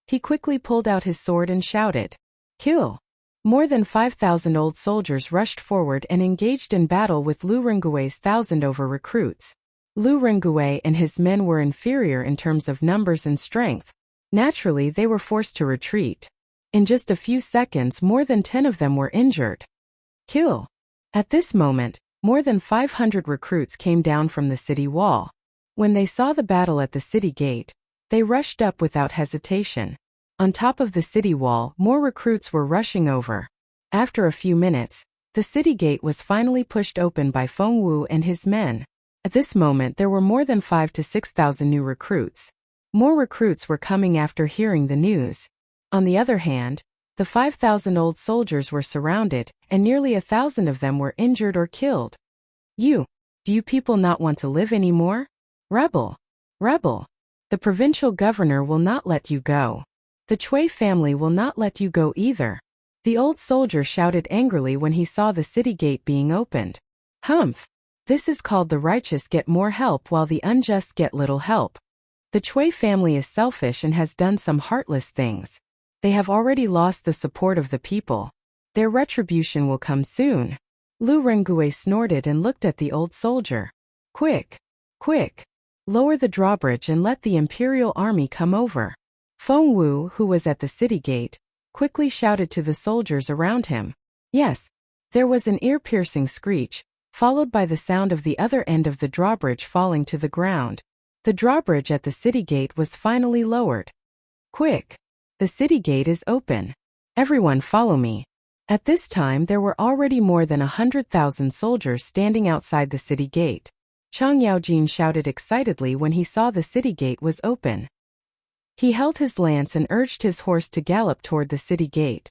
he quickly pulled out his sword and shouted, "Kill!" More than 5,000 old soldiers rushed forward and engaged in battle with Lu Rengui's 1,000 over recruits. Lu Rengui and his men were inferior in terms of numbers and strength. Naturally, they were forced to retreat. In just a few seconds, more than 10 of them were injured. Kill! At this moment, more than 500 recruits came down from the city wall. When they saw the battle at the city gate, they rushed up without hesitation. On top of the city wall, more recruits were rushing over. After a few minutes, the city gate was finally pushed open by Feng Wu and his men. At this moment, there were more than 5,000 to 6,000 new recruits. More recruits were coming after hearing the news. On the other hand, the 5,000 old soldiers were surrounded, and nearly 1,000 of them were injured or killed. Do you people not want to live anymore? Rebel! Rebel! The provincial governor will not let you go. The Chui family will not let you go either. The old soldier shouted angrily when he saw the city gate being opened. Humph! This is called the righteous get more help while the unjust get little help. The Chui family is selfish and has done some heartless things. They have already lost the support of the people. Their retribution will come soon. Lu Rengui snorted and looked at the old soldier. Quick! Quick! Lower the drawbridge and let the imperial army come over. Feng Wu, who was at the city gate, quickly shouted to the soldiers around him. Yes. There was an ear-piercing screech, followed by the sound of the other end of the drawbridge falling to the ground. The drawbridge at the city gate was finally lowered. Quick! The city gate is open. Everyone follow me. At this time there were already more than 100,000 soldiers standing outside the city gate. Chang Yaojin shouted excitedly when he saw the city gate was open. He held his lance and urged his horse to gallop toward the city gate.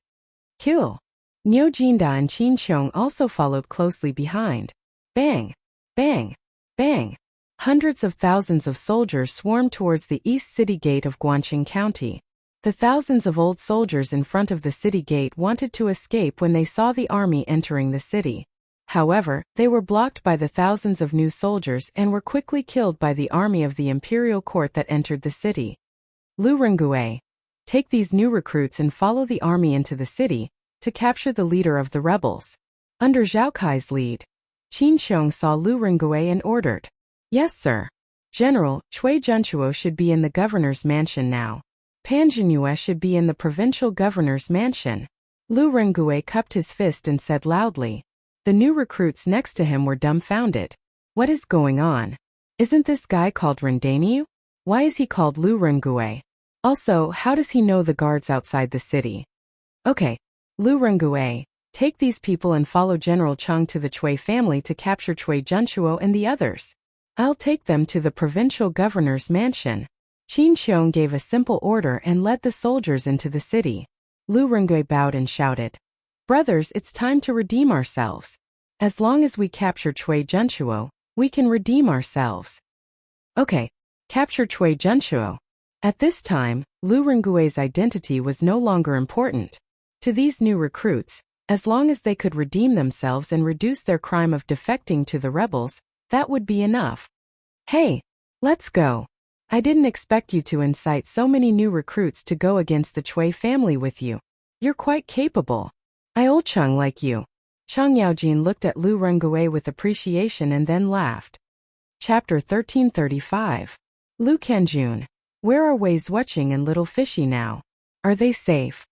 Kill! Niu Jinda and Qin Qiong also followed closely behind. Bang! Bang! Bang! Hundreds of thousands of soldiers swarmed towards the east city gate of Guangqing County. The thousands of old soldiers in front of the city gate wanted to escape when they saw the army entering the city. However, they were blocked by the thousands of new soldiers and were quickly killed by the army of the imperial court that entered the city. Lu Rengui, take these new recruits and follow the army into the city to capture the leader of the rebels. Under Zhao Kai's lead, Qin Qiong saw Lu Rengui and ordered, Yes, sir. General, Chui Junchuo should be in the governor's mansion now. Pan Zhinyue should be in the provincial governor's mansion. Lu Rengui cupped his fist and said loudly. The new recruits next to him were dumbfounded. What is going on? Isn't this guy called Rendainu? Why is he called Lu Rengui? Also, how does he know the guards outside the city? Okay, Lu Rengui, take these people and follow General Cheng to the Chui family to capture Chui Junchuo and the others. I'll take them to the provincial governor's mansion. Qin Qiong gave a simple order and led the soldiers into the city. Lu Rengui bowed and shouted, Brothers, it's time to redeem ourselves. As long as we capture Chui Junchuo, we can redeem ourselves. Okay, capture Chui Junchuo. At this time, Lu Rengui's identity was no longer important. To these new recruits, as long as they could redeem themselves and reduce their crime of defecting to the rebels, that would be enough. Hey, let's go. I didn't expect you to incite so many new recruits to go against the Chui family with you. You're quite capable. I old Cheng like you. Chang Yaojin looked at Lu Rengui with appreciation and then laughed. Chapter 1335. Lu Kenjun. Where are Wei Zuoqing and Little Fishy now? Are they safe?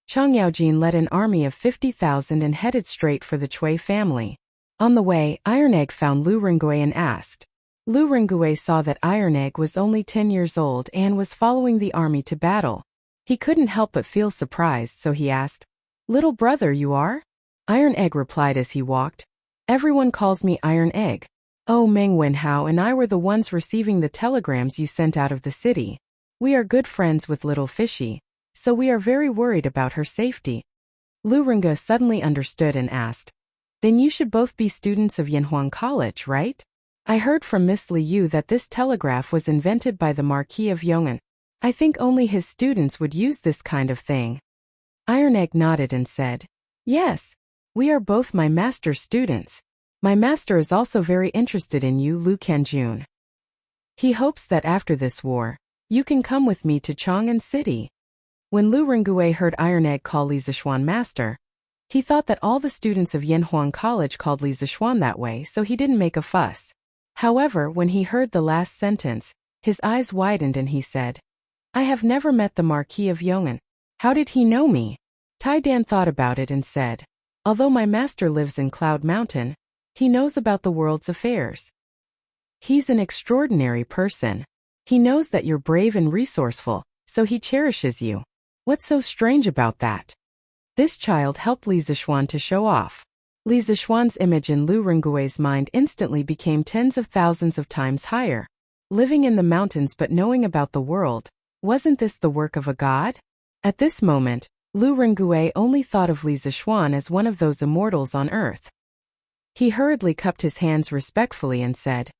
Chang Yaojin led an army of 50,000 and headed straight for the Chui family. On the way, Iron Egg found Lu Rengui and asked. Lu Rengui saw that Iron Egg was only 10 years old and was following the army to battle. He couldn't help but feel surprised, so he asked, Little brother, you are? Iron Egg replied as he walked. Everyone calls me Iron Egg. Oh, Meng Wenhao and I were the ones receiving the telegrams you sent out of the city. We are good friends with Little Fishy, so we are very worried about her safety. Lu Rengui suddenly understood and asked, Then you should both be students of Yanhuang College, right? I heard from Miss Liu that this telegraph was invented by the Marquis of Yong'an. I think only his students would use this kind of thing. Iron Egg nodded and said, Yes. We are both my master's students. My master is also very interested in you, Lu Kanjun. He hopes that after this war, you can come with me to Chang'an City. When Lu Rengui heard Iron Egg call Li Zishuan master, he thought that all the students of Yanhuang College called Li Zishuan that way, so he didn't make a fuss. However, when he heard the last sentence, his eyes widened and he said, I have never met the Marquis of Yong'an. How did he know me? Tai Dan thought about it and said, although my master lives in Cloud Mountain, he knows about the world's affairs. He's an extraordinary person. He knows that you're brave and resourceful, so he cherishes you. What's so strange about that? This child helped Li Zishuan to show off. Li Zishuan's image in Lu Rengui's mind instantly became tens of thousands of times higher. Living in the mountains but knowing about the world, wasn't this the work of a god? At this moment, Lu Rengui only thought of Li Zishuan as one of those immortals on earth. He hurriedly cupped his hands respectfully and said,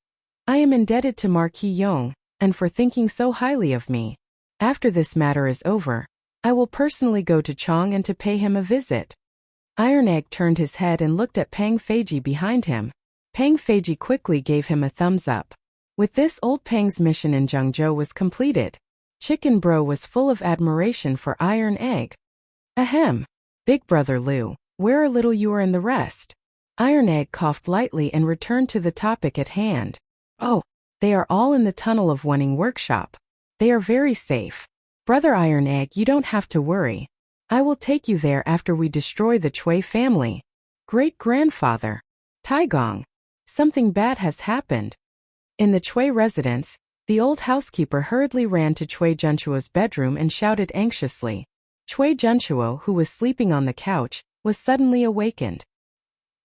I am indebted to Marquis Yong, and for thinking so highly of me. After this matter is over, I will personally go to Chang'an to pay him a visit. Iron Egg turned his head and looked at Pang Feiji behind him. Pang Feiji quickly gave him a thumbs up. With this, old Pang's mission in Zhengzhou was completed. Chicken Bro was full of admiration for Iron Egg. Ahem. Big brother Lu, where are little you and the rest? Iron Egg coughed lightly and returned to the topic at hand. Oh, they are all in the tunnel of Wenning Workshop. They are very safe. Brother Iron Egg, you don't have to worry. I will take you there after we destroy the Chui family. Great-grandfather. Taigong. Something bad has happened. In the Chui residence, the old housekeeper hurriedly ran to Chui Junchuo's bedroom and shouted anxiously. Chui Junchuo, who was sleeping on the couch, was suddenly awakened.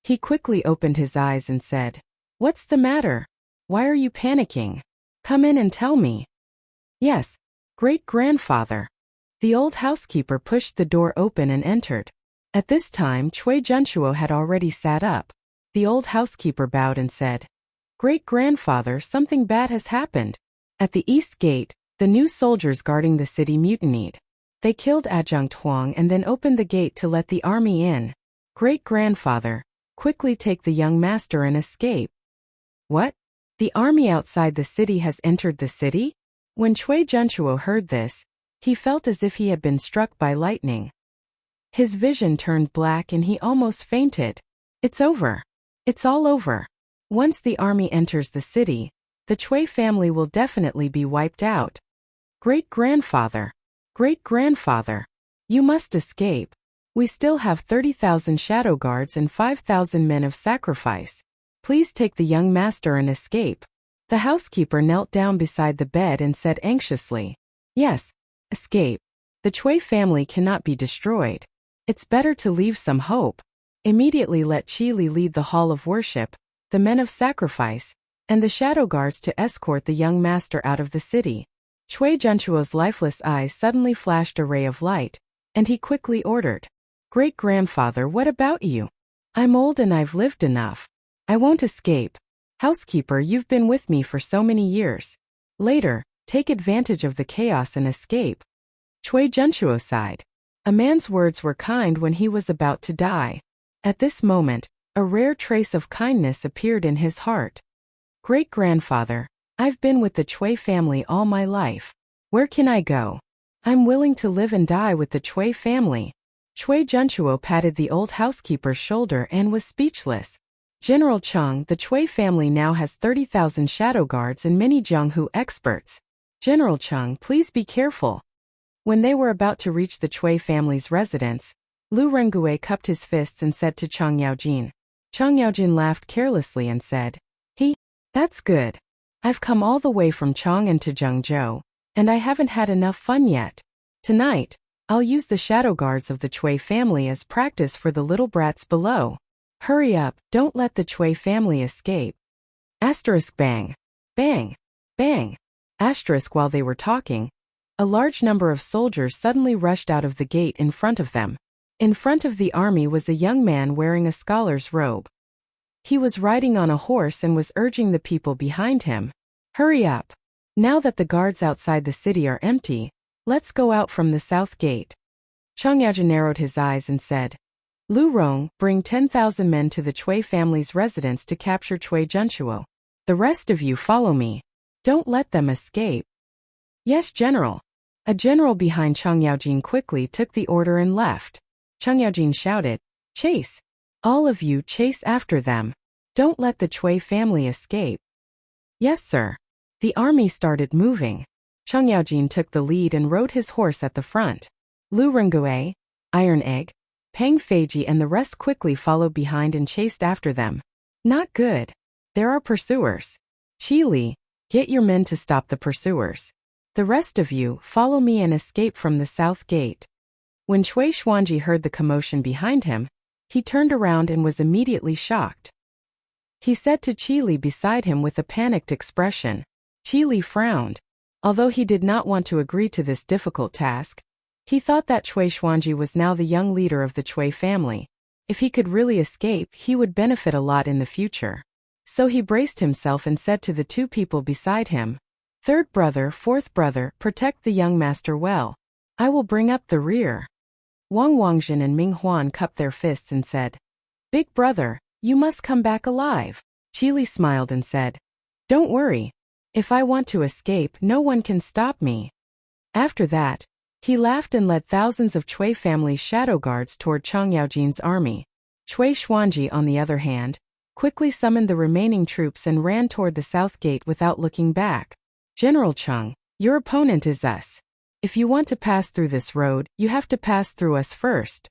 He quickly opened his eyes and said, What's the matter? Why are you panicking? Come in and tell me. Yes, great-grandfather. The old housekeeper pushed the door open and entered. At this time, Chui Junchuo had already sat up. The old housekeeper bowed and said, Great-grandfather, something bad has happened. At the east gate, the new soldiers guarding the city mutinied. They killed Adjunct Huang and then opened the gate to let the army in. Great-grandfather, quickly take the young master and escape. What? The army outside the city has entered the city? When Chui Junchuo heard this, he felt as if he had been struck by lightning. His vision turned black and he almost fainted. It's over. It's all over. Once the army enters the city, the Chui family will definitely be wiped out. Great-grandfather. Great-grandfather. You must escape. We still have 30,000 shadow guards and 5,000 men of sacrifice. Please take the young master and escape. The housekeeper knelt down beside the bed and said anxiously, Yes, escape. The Chui family cannot be destroyed. It's better to leave some hope. Immediately let Qi Li lead the hall of worship, the men of sacrifice, and the shadow guards to escort the young master out of the city. Chui Junchuo's lifeless eyes suddenly flashed a ray of light, and he quickly ordered, Great-grandfather, what about you? I'm old and I've lived enough. I won't escape. Housekeeper, you've been with me for so many years. Later, take advantage of the chaos and escape. Chui Junchuo sighed. A man's words were kind when he was about to die. At this moment, a rare trace of kindness appeared in his heart. Great-grandfather, I've been with the Chui family all my life. Where can I go? I'm willing to live and die with the Chui family. Chui Junchuo patted the old housekeeper's shoulder and was speechless. General Cheng, the Chui family now has 30,000 shadow guards and many Jianghu experts. General Cheng, please be careful. When they were about to reach the Chui family's residence, Lu Rengui cupped his fists and said to Chang Yaojin. Chang Yaojin laughed carelessly and said, That's good. I've come all the way from Chang'an to Zhengzhou, and I haven't had enough fun yet. Tonight, I'll use the shadow guards of the Chui family as practice for the little brats below. Hurry up, don't let the Chui family escape. Asterisk bang. Bang. Bang. Asterisk while they were talking, a large number of soldiers suddenly rushed out of the gate in front of them. In front of the army was a young man wearing a scholar's robe. He was riding on a horse and was urging the people behind him. Hurry up. Now that the guards outside the city are empty, let's go out from the south gate. Chang Yaojin narrowed his eyes and said, Lu Rong, bring 10,000 men to the Cui family's residence to capture Cui Junchuo. The rest of you follow me. Don't let them escape. Yes, General. A general behind Chang Yaojin quickly took the order and left. Chang Yaojin shouted, "Chase! All of you chase after them. Don't let the Cui family escape." Yes, sir. The army started moving. Chang Yaojin took the lead and rode his horse at the front. Lu Rengue, Iron Egg, Peng Feiji and the rest quickly followed behind and chased after them. Not good. There are pursuers. Qi Li, get your men to stop the pursuers. The rest of you, follow me and escape from the south gate. When Cui Xuanji heard the commotion behind him, he turned around and was immediately shocked. He said to Qi Li beside him with a panicked expression. Qi Li frowned. Although he did not want to agree to this difficult task, he thought that Cui Xuanji was now the young leader of the Cui family. If he could really escape, he would benefit a lot in the future. So he braced himself and said to the two people beside him, "Third brother, fourth brother, protect the young master well. I will bring up the rear." Wang Wangjin and Ming Huan cupped their fists and said, "Big brother, you must come back alive." Qi Li smiled and said, "Don't worry. If I want to escape, no one can stop me." After that, he laughed and led thousands of Cui family's shadow guards toward Chang Yaojin's army. Cui Xuanji, on the other hand, quickly summoned the remaining troops and ran toward the south gate without looking back. "General Cheng, your opponent is us. If you want to pass through this road, you have to pass through us first."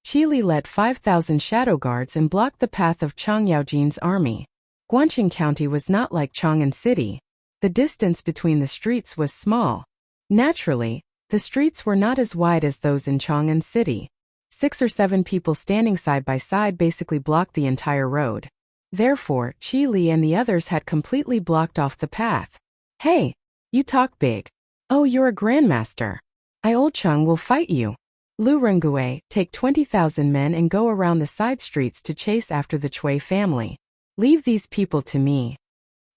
Qi Li led 5,000 shadow guards and blocked the path of Chang Yaojin's army. Guanqing County was not like Chang'an City. The distance between the streets was small. Naturally, the streets were not as wide as those in Chang'an City. 6 or 7 people standing side by side basically blocked the entire road. Therefore, Qi Li and the others had completely blocked off the path. "Hey, you talk big. Oh, you're a grandmaster. Old Cheng will fight you. Lu Rengue, take 20,000 men and go around the side streets to chase after the Cui family. Leave these people to me."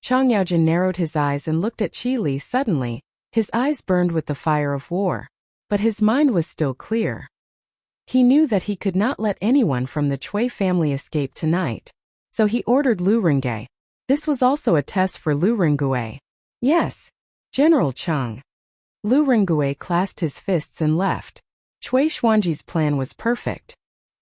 Chang Yaojin narrowed his eyes and looked at Qi Li suddenly. His eyes burned with the fire of war. But his mind was still clear. He knew that he could not let anyone from the Cui family escape tonight. So he ordered Lu Rengue. This was also a test for Lu Rengue. "Yes, General Cheng." Lu Rengue clasped his fists and left. Cui Xuanji's plan was perfect.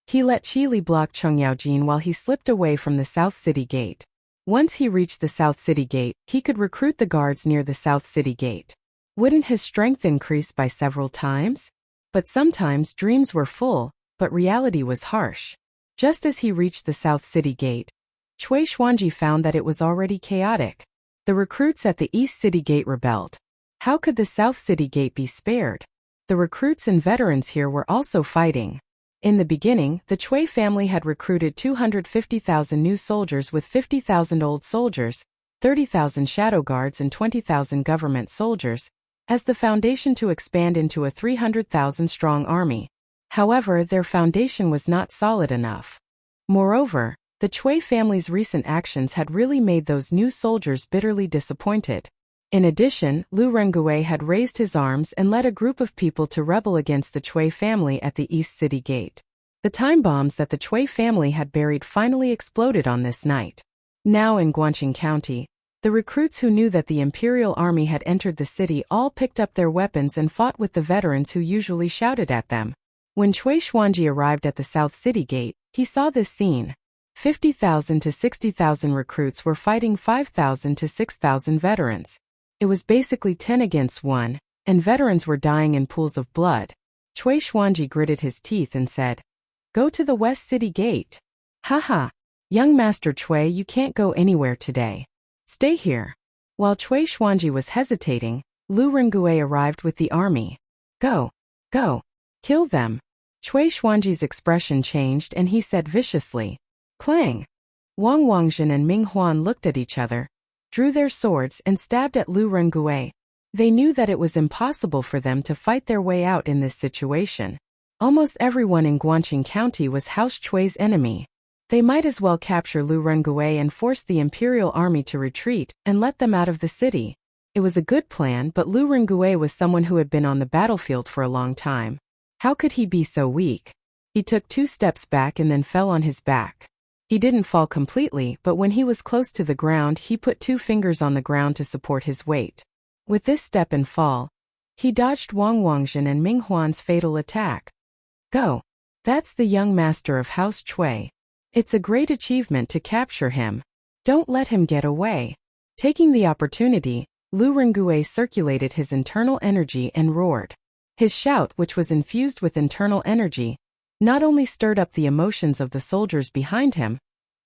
He let Qi Li block Chang Yaojin while he slipped away from the South City Gate. Once he reached the South City Gate, he could recruit the guards near the South City Gate. Wouldn't his strength increase by several times? But sometimes dreams were full, but reality was harsh. Just as he reached the South City Gate, Cui Xuanji found that it was already chaotic. The recruits at the East City Gate rebelled. How could the South City Gate be spared? The recruits and veterans here were also fighting. In the beginning, the Cui family had recruited 250,000 new soldiers with 50,000 old soldiers, 30,000 shadow guards and 20,000 government soldiers, as the foundation to expand into a 300,000-strong army. However, their foundation was not solid enough. Moreover, the Cui family's recent actions had really made those new soldiers bitterly disappointed. In addition, Lu Rengue had raised his arms and led a group of people to rebel against the Cui family at the East City Gate. The time bombs that the Cui family had buried finally exploded on this night. Now in Guanqing County, the recruits who knew that the Imperial Army had entered the city all picked up their weapons and fought with the veterans who usually shouted at them. When Cui Xuanji arrived at the South City Gate, he saw this scene. 50,000 to 60,000 recruits were fighting 5,000 to 6,000 veterans. It was basically 10 against 1, and veterans were dying in pools of blood. Cui Xuanji gritted his teeth and said, "Go to the West City Gate." "Haha, young Master Cui, you can't go anywhere today. Stay here." While Cui Xuanji was hesitating, Lu Rengue arrived with the army. Go, kill them." Cui Xuanji's expression changed and he said viciously. Clang! Wang Wangjin and Ming Huan looked at each other, drew their swords and stabbed at Lu Rengue. They knew that it was impossible for them to fight their way out in this situation. Almost everyone in Guanqing County was House Chui's enemy. They might as well capture Lu Rengue and force the Imperial Army to retreat and let them out of the city. It was a good plan, but Lu Rengue was someone who had been on the battlefield for a long time. How could he be so weak? He took 2 steps back and then fell on his back. He didn't fall completely, but when he was close to the ground, he put 2 fingers on the ground to support his weight. With this step and fall, he dodged Wang Wangjin and Ming Huan's fatal attack. Go! That's the young master of House Chui. It's a great achievement to capture him. Don't let him get away. Taking the opportunity, Lu Rengue circulated his internal energy and roared. His shout, which was infused with internal energy, not only stirred up the emotions of the soldiers behind him,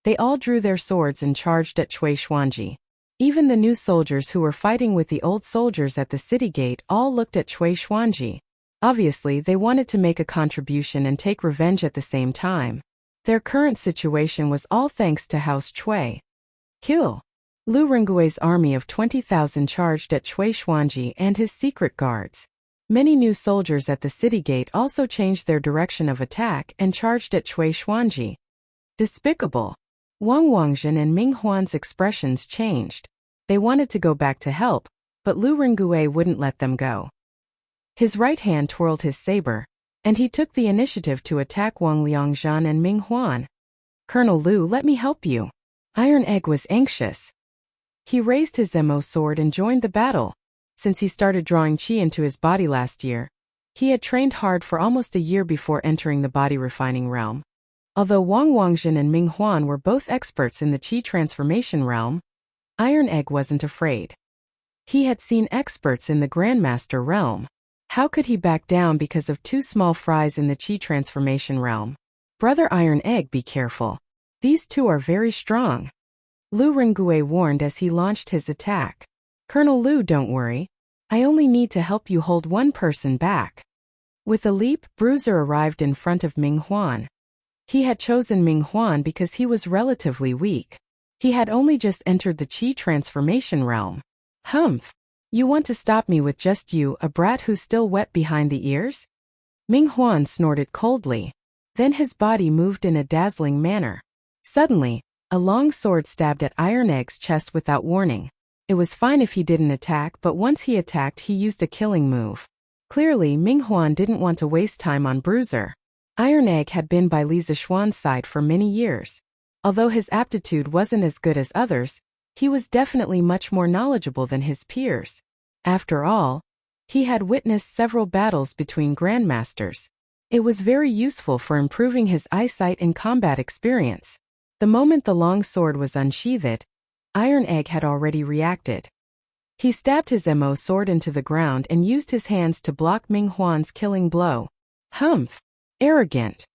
they all drew their swords and charged at Cui Xuanji. Even the new soldiers who were fighting with the old soldiers at the city gate all looked at Cui Xuanji. Obviously, they wanted to make a contribution and take revenge at the same time. Their current situation was all thanks to House Chui. Kill! Lu Rengue's army of 20,000 charged at Cui Xuanji and his secret guards. Many new soldiers at the city gate also changed their direction of attack and charged at Cui Xuanji. Despicable! Wang Wangjin and Ming Huan's expressions changed. They wanted to go back to help, but Lu Rengue wouldn't let them go. His right hand twirled his saber, and he took the initiative to attack Wang Liangzhan and Ming Huan. Colonel Lu, let me help you. Iron Egg was anxious. He raised his Mo sword and joined the battle. Since he started drawing qi into his body last year, he had trained hard for almost a year before entering the body refining realm. Although Wang Wangjin and Ming Huan were both experts in the qi transformation realm, Iron Egg wasn't afraid. He had seen experts in the Grandmaster realm. How could he back down because of 2 small fries in the qi transformation realm? Brother Iron Egg, be careful. These 2 are very strong. Lu Rengue warned as he launched his attack. Colonel Lu, don't worry. I only need to help you hold one person back. With a leap, Bruiser arrived in front of Ming Huan. He had chosen Ming Huan because he was relatively weak. He had only just entered the qi transformation realm. Humph! You want to stop me with just you, a brat who's still wet behind the ears? Ming Huan snorted coldly. Then his body moved in a dazzling manner. Suddenly, a long sword stabbed at Iron Egg's chest without warning. It was fine if he didn't attack, but once he attacked, he used a killing move. Clearly, Ming Huan didn't want to waste time on Bruiser. Iron Egg had been by Li Zishuan's side for many years. Although his aptitude wasn't as good as others, he was definitely much more knowledgeable than his peers. After all, he had witnessed several battles between grandmasters. It was very useful for improving his eyesight and combat experience. The moment the long sword was unsheathed, Iron Egg had already reacted. He stabbed his Mo sword into the ground and used his hands to block Ming Huan's killing blow. Humph! Arrogant!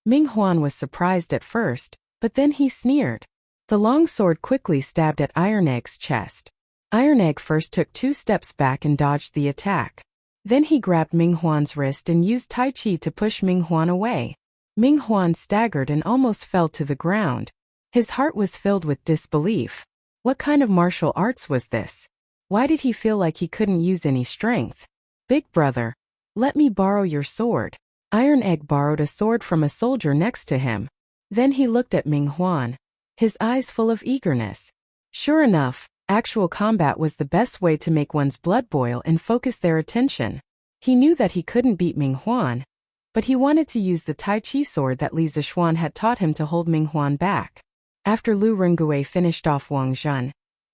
Ming Huan was surprised at first, but then he sneered. The long sword quickly stabbed at Iron Egg's chest. Iron Egg first took 2 steps back and dodged the attack. Then he grabbed Ming Huan's wrist and used Tai Chi to push Ming Huan away. Ming Huan staggered and almost fell to the ground. His heart was filled with disbelief. What kind of martial arts was this? Why did he feel like he couldn't use any strength? Big brother, let me borrow your sword. Iron Egg borrowed a sword from a soldier next to him. Then he looked at Ming Huan, his eyes full of eagerness. Sure enough, actual combat was the best way to make one's blood boil and focus their attention. He knew that he couldn't beat Ming Huan, but he wanted to use the Tai Chi sword that Li Zishuan had taught him to hold Ming Huan back. After Lu Rengue finished off Wang Zhan,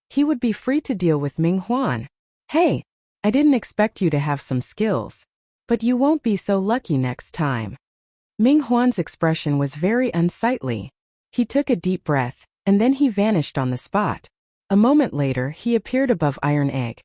he would be free to deal with Ming Huan. Hey, I didn't expect you to have some skills. But you won't be so lucky next time. Ming Huan's expression was very unsightly. He took a deep breath, and then he vanished on the spot. A moment later, he appeared above Iron Egg.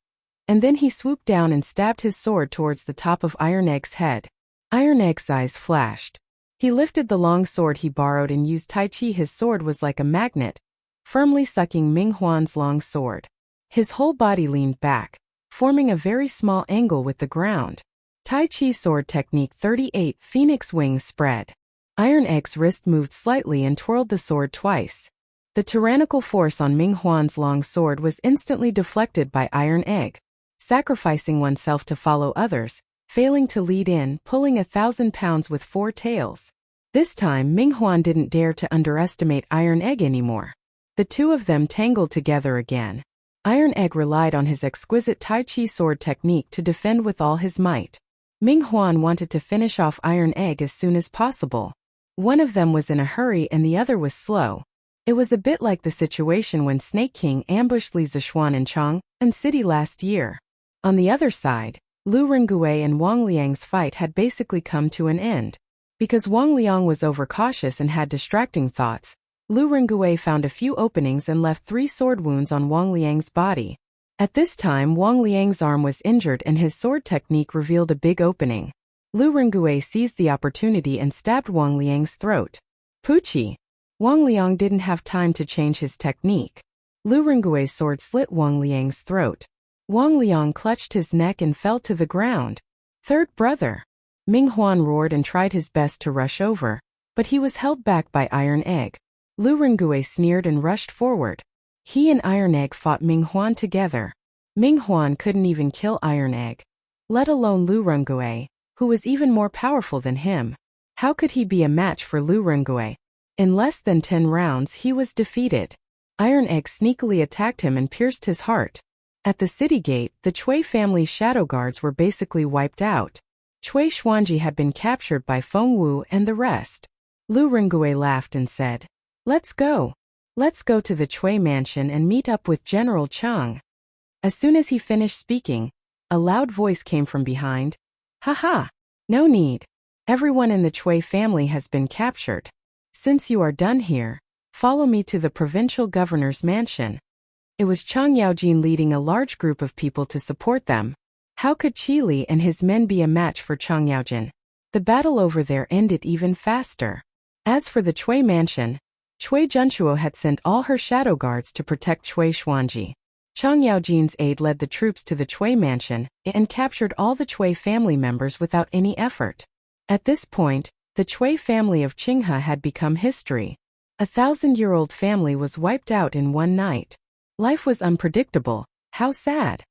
And then he swooped down and stabbed his sword towards the top of Iron Egg's head. Iron Egg's eyes flashed. He lifted the long sword he borrowed and used Tai Chi. His sword was like a magnet, firmly sucking Ming Huan's long sword. His whole body leaned back, forming a very small angle with the ground. Tai Chi sword technique 38 Phoenix wings spread. Iron Egg's wrist moved slightly and twirled the sword twice. The tyrannical force on Ming Huan's long sword was instantly deflected by Iron Egg. Sacrificing oneself to follow others, failing to lead in, pulling 1,000 pounds with 4 tails. This time Ming Huan didn't dare to underestimate Iron Egg anymore. The two of them tangled together again. Iron Egg relied on his exquisite Tai Chi sword technique to defend with all his might. Ming Huan wanted to finish off Iron Egg as soon as possible. One of them was in a hurry and the other was slow. It was a bit like the situation when Snake King ambushed Li Zixuan in Chang'an City last year. On the other side, Lu Rengui and Wang Liang's fight had basically come to an end. Because Wang Liang was overcautious and had distracting thoughts, Lu Rengui found a few openings and left 3 sword wounds on Wang Liang's body. At this time Wang Liang's arm was injured and his sword technique revealed a big opening. Lu Rengui seized the opportunity and stabbed Wang Liang's throat. Poochie! Wang Liang didn't have time to change his technique. Lu Rengui's sword slit Wang Liang's throat. Wang Liang clutched his neck and fell to the ground. Third brother! Ming Huan roared and tried his best to rush over, but he was held back by Iron Egg. Lu Rengui sneered and rushed forward. He and Iron Egg fought Ming Huan together. Ming Huan couldn't even kill Iron Egg, let alone Lu Rengui, who was even more powerful than him. How could he be a match for Lu Rengui? In less than 10 rounds he was defeated. Iron Egg sneakily attacked him and pierced his heart. At the city gate, the Cui family's shadow guards were basically wiped out. Cui Xuanji had been captured by Feng Wu and the rest. Lu Rengui laughed and said, "Let's go. Let's go to the Cui mansion and meet up with General Chang." As soon as he finished speaking, a loud voice came from behind. "Haha! No need. Everyone in the Cui family has been captured. Since you are done here, follow me to the provincial governor's mansion." It was Chang Yaojin leading a large group of people to support them. How could Qi Li and his men be a match for Chang Yaojin? The battle over there ended even faster. As for the Cui mansion, Cui Junchuo had sent all her shadow guards to protect Cui Xuanji. Chang Yaojin's aide led the troops to the Cui mansion and captured all the Cui family members without any effort. At this point, the Cui family of Qinghe had become history. A 1,000-year-old family was wiped out in one night. Life was unpredictable. How sad.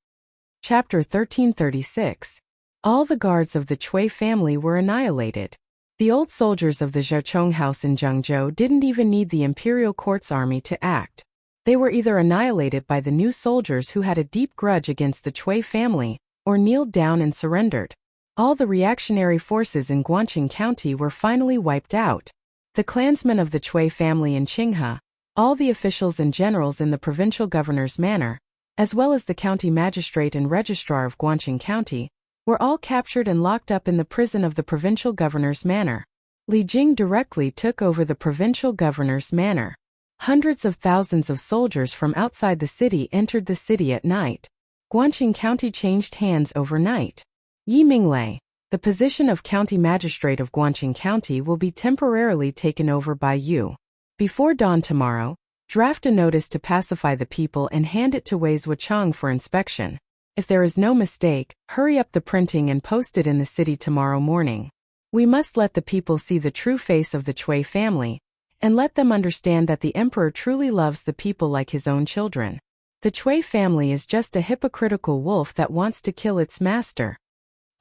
Chapter 1336. All the guards of the Cui family were annihilated. The old soldiers of the Zhechong house in Zhengzhou didn't even need the imperial court's army to act. They were either annihilated by the new soldiers who had a deep grudge against the Cui family, or kneeled down and surrendered. All the reactionary forces in Guangqing County were finally wiped out. The clansmen of the Cui family in Qinghe, all the officials and generals in the provincial governor's manor, as well as the county magistrate and registrar of Guangqing County, were all captured and locked up in the prison of the provincial governor's manor. Li Jing directly took over the provincial governor's manor. Hundreds of thousands of soldiers from outside the city entered the city at night. Guangqing County changed hands overnight. Yi Minglei, the position of county magistrate of Guangqing County will be temporarily taken over by you. Before dawn tomorrow, draft a notice to pacify the people and hand it to Wei Zuochang for inspection. If there is no mistake, hurry up the printing and post it in the city tomorrow morning. We must let the people see the true face of the Cui family, and let them understand that the emperor truly loves the people like his own children. The Cui family is just a hypocritical wolf that wants to kill its master.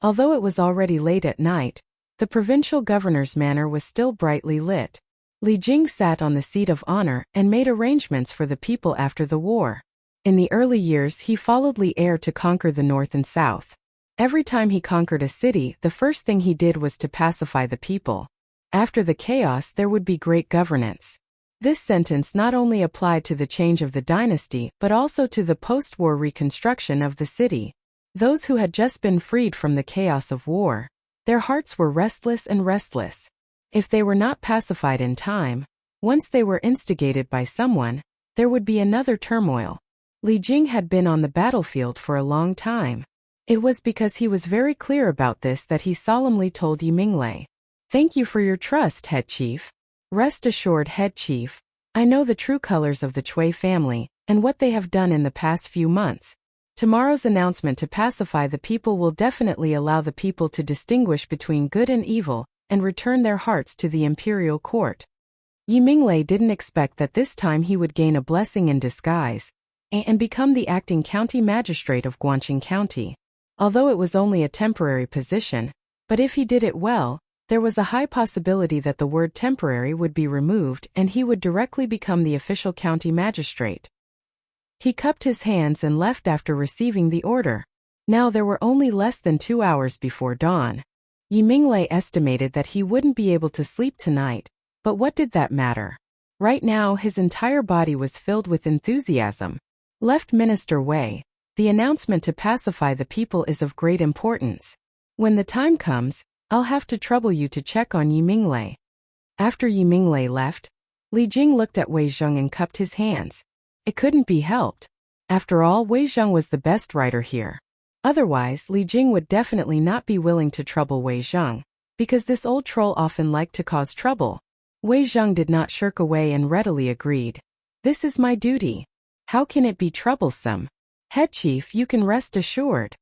Although it was already late at night, the provincial governor's manor was still brightly lit. Li Jing sat on the seat of honor and made arrangements for the people after the war. In the early years he followed Li Er to conquer the north and south. Every time he conquered a city, the first thing he did was to pacify the people. After the chaos there would be great governance. This sentence not only applied to the change of the dynasty but also to the post-war reconstruction of the city. Those who had just been freed from the chaos of war, their hearts were restless and restless. If they were not pacified in time, once they were instigated by someone, there would be another turmoil. Li Jing had been on the battlefield for a long time. It was because he was very clear about this that he solemnly told Yi Minglei, "Thank you for your trust, head chief. Rest assured, head chief, I know the true colors of the Cui family and what they have done in the past few months. Tomorrow's announcement to pacify the people will definitely allow the people to distinguish between good and evil and return their hearts to the imperial court." Yi Minglei didn't expect that this time he would gain a blessing in disguise and become the acting county magistrate of Guangqing County. Although it was only a temporary position, but if he did it well, there was a high possibility that the word temporary would be removed and he would directly become the official county magistrate. He cupped his hands and left after receiving the order. Now there were only less than 2 hours before dawn. Yiminglei estimated that he wouldn't be able to sleep tonight, but what did that matter? Right now his entire body was filled with enthusiasm. Left Minister Wei, the announcement to pacify the people is of great importance. When the time comes, I'll have to trouble you to check on Yiminglei. After Yiminglei left, Li Jing looked at Wei Zheng and cupped his hands. It couldn't be helped. After all, Wei Zheng was the best writer here. Otherwise, Li Jing would definitely not be willing to trouble Wei Zheng, because this old troll often liked to cause trouble. Wei Zheng did not shirk away and readily agreed. This is my duty. How can it be troublesome? Head chief, you can rest assured.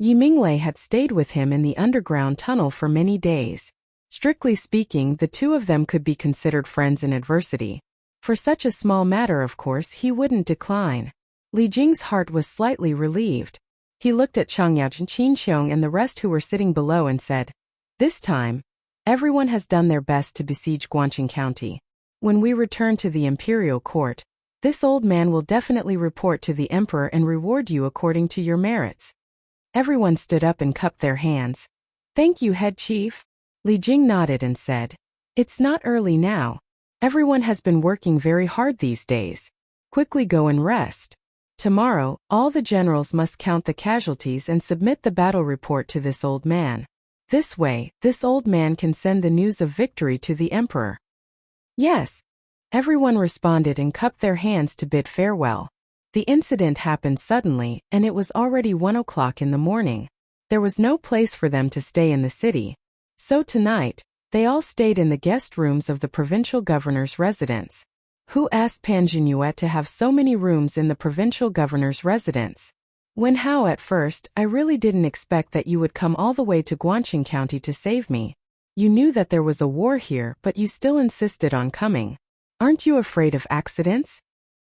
Yiminglei had stayed with him in the underground tunnel for many days. Strictly speaking, the two of them could be considered friends in adversity. For such a small matter, of course, he wouldn't decline. Li Jing's heart was slightly relieved. He looked at Chang Yao, Qin Xiong and the rest who were sitting below and said, "This time, everyone has done their best to besiege Guangqing County. When we return to the imperial court, this old man will definitely report to the emperor and reward you according to your merits." Everyone stood up and cupped their hands. "Thank you, head chief." Li Jing nodded and said, "It's not early now. Everyone has been working very hard these days. Quickly go and rest. Tomorrow, all the generals must count the casualties and submit the battle report to this old man. This way, this old man can send the news of victory to the emperor." "Yes." Everyone responded and cupped their hands to bid farewell. The incident happened suddenly, and it was already 1 o'clock in the morning. There was no place for them to stay in the city. So tonight, they all stayed in the guest rooms of the provincial governor's residence. Who asked Pan Jinyuet to have so many rooms in the provincial governor's residence? Wen Hao, at first, I really didn't expect that you would come all the way to Guangqing County to save me. You knew that there was a war here, but you still insisted on coming. Aren't you afraid of accidents?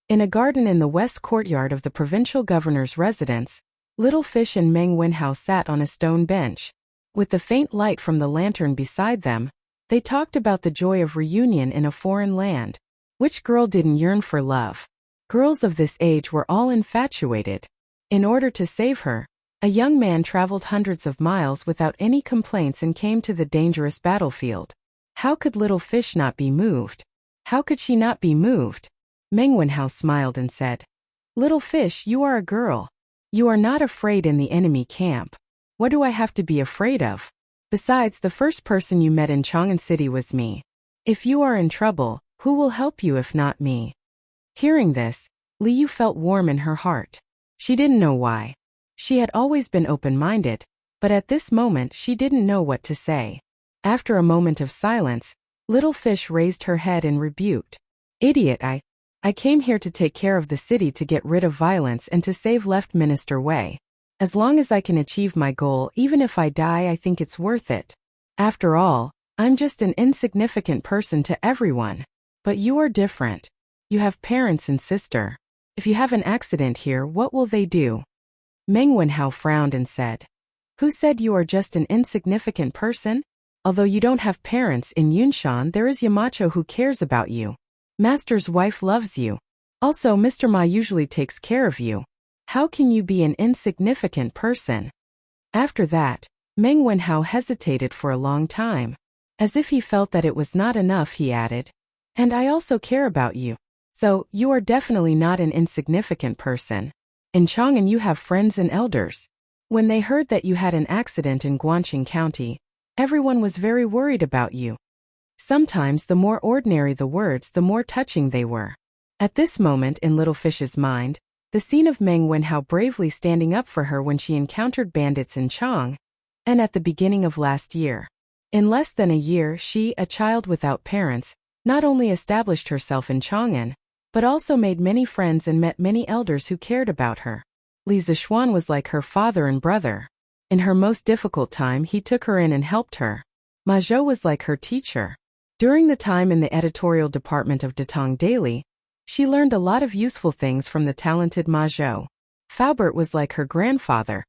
In a garden in the west courtyard of the provincial governor's residence, Little Fish and Meng Wenhao sat on a stone bench. With the faint light from the lantern beside them, they talked about the joy of reunion in a foreign land. Which girl didn't yearn for love? Girls of this age were all infatuated. In order to save her, a young man traveled hundreds of miles without any complaints and came to the dangerous battlefield. How could Little Fish not be moved? How could she not be moved? Meng Wenhao smiled and said, "Little Fish, you are a girl. You are not afraid in the enemy camp. What do I have to be afraid of? Besides, the first person you met in Chang'an City was me. If you are in trouble, who will help you if not me?" Hearing this, Liu felt warm in her heart. She didn't know why. She had always been open-minded, but at this moment she didn't know what to say. After a moment of silence, Little Fish raised her head and rebuked. "Idiot, I came here to take care of the city, to get rid of violence and to save Left Minister Wei. As long as I can achieve my goal, even if I die, I think it's worth it. After all, I'm just an insignificant person to everyone. But you are different. You have parents and sister. If you have an accident here, what will they do?" Meng Wenhao frowned and said, "Who said you are just an insignificant person? Although you don't have parents in Yunshan, there is Yamacho who cares about you. Master's wife loves you. Also, Mr. Ma usually takes care of you. How can you be an insignificant person?" After that, Meng Wenhao hesitated for a long time. As if he felt that it was not enough, he added, "And I also care about you. So, you are definitely not an insignificant person. In Chang'an you have friends and elders. When they heard that you had an accident in Guangqing County, everyone was very worried about you. Sometimes the more ordinary the words, the more touching they were." At this moment in Little Fish's mind, the scene of Meng Wenhao bravely standing up for her when she encountered bandits in Chang, and at the beginning of last year. In less than a year, she, a child without parents, not only established herself in Chang'an, but also made many friends and met many elders who cared about her. Li Zishuan was like her father and brother. In her most difficult time, he took her in and helped her. Ma Zhou was like her teacher. During the time in the editorial department of Datong Daily, she learned a lot of useful things from the talented Ma Zhou. Faubert was like her grandfather,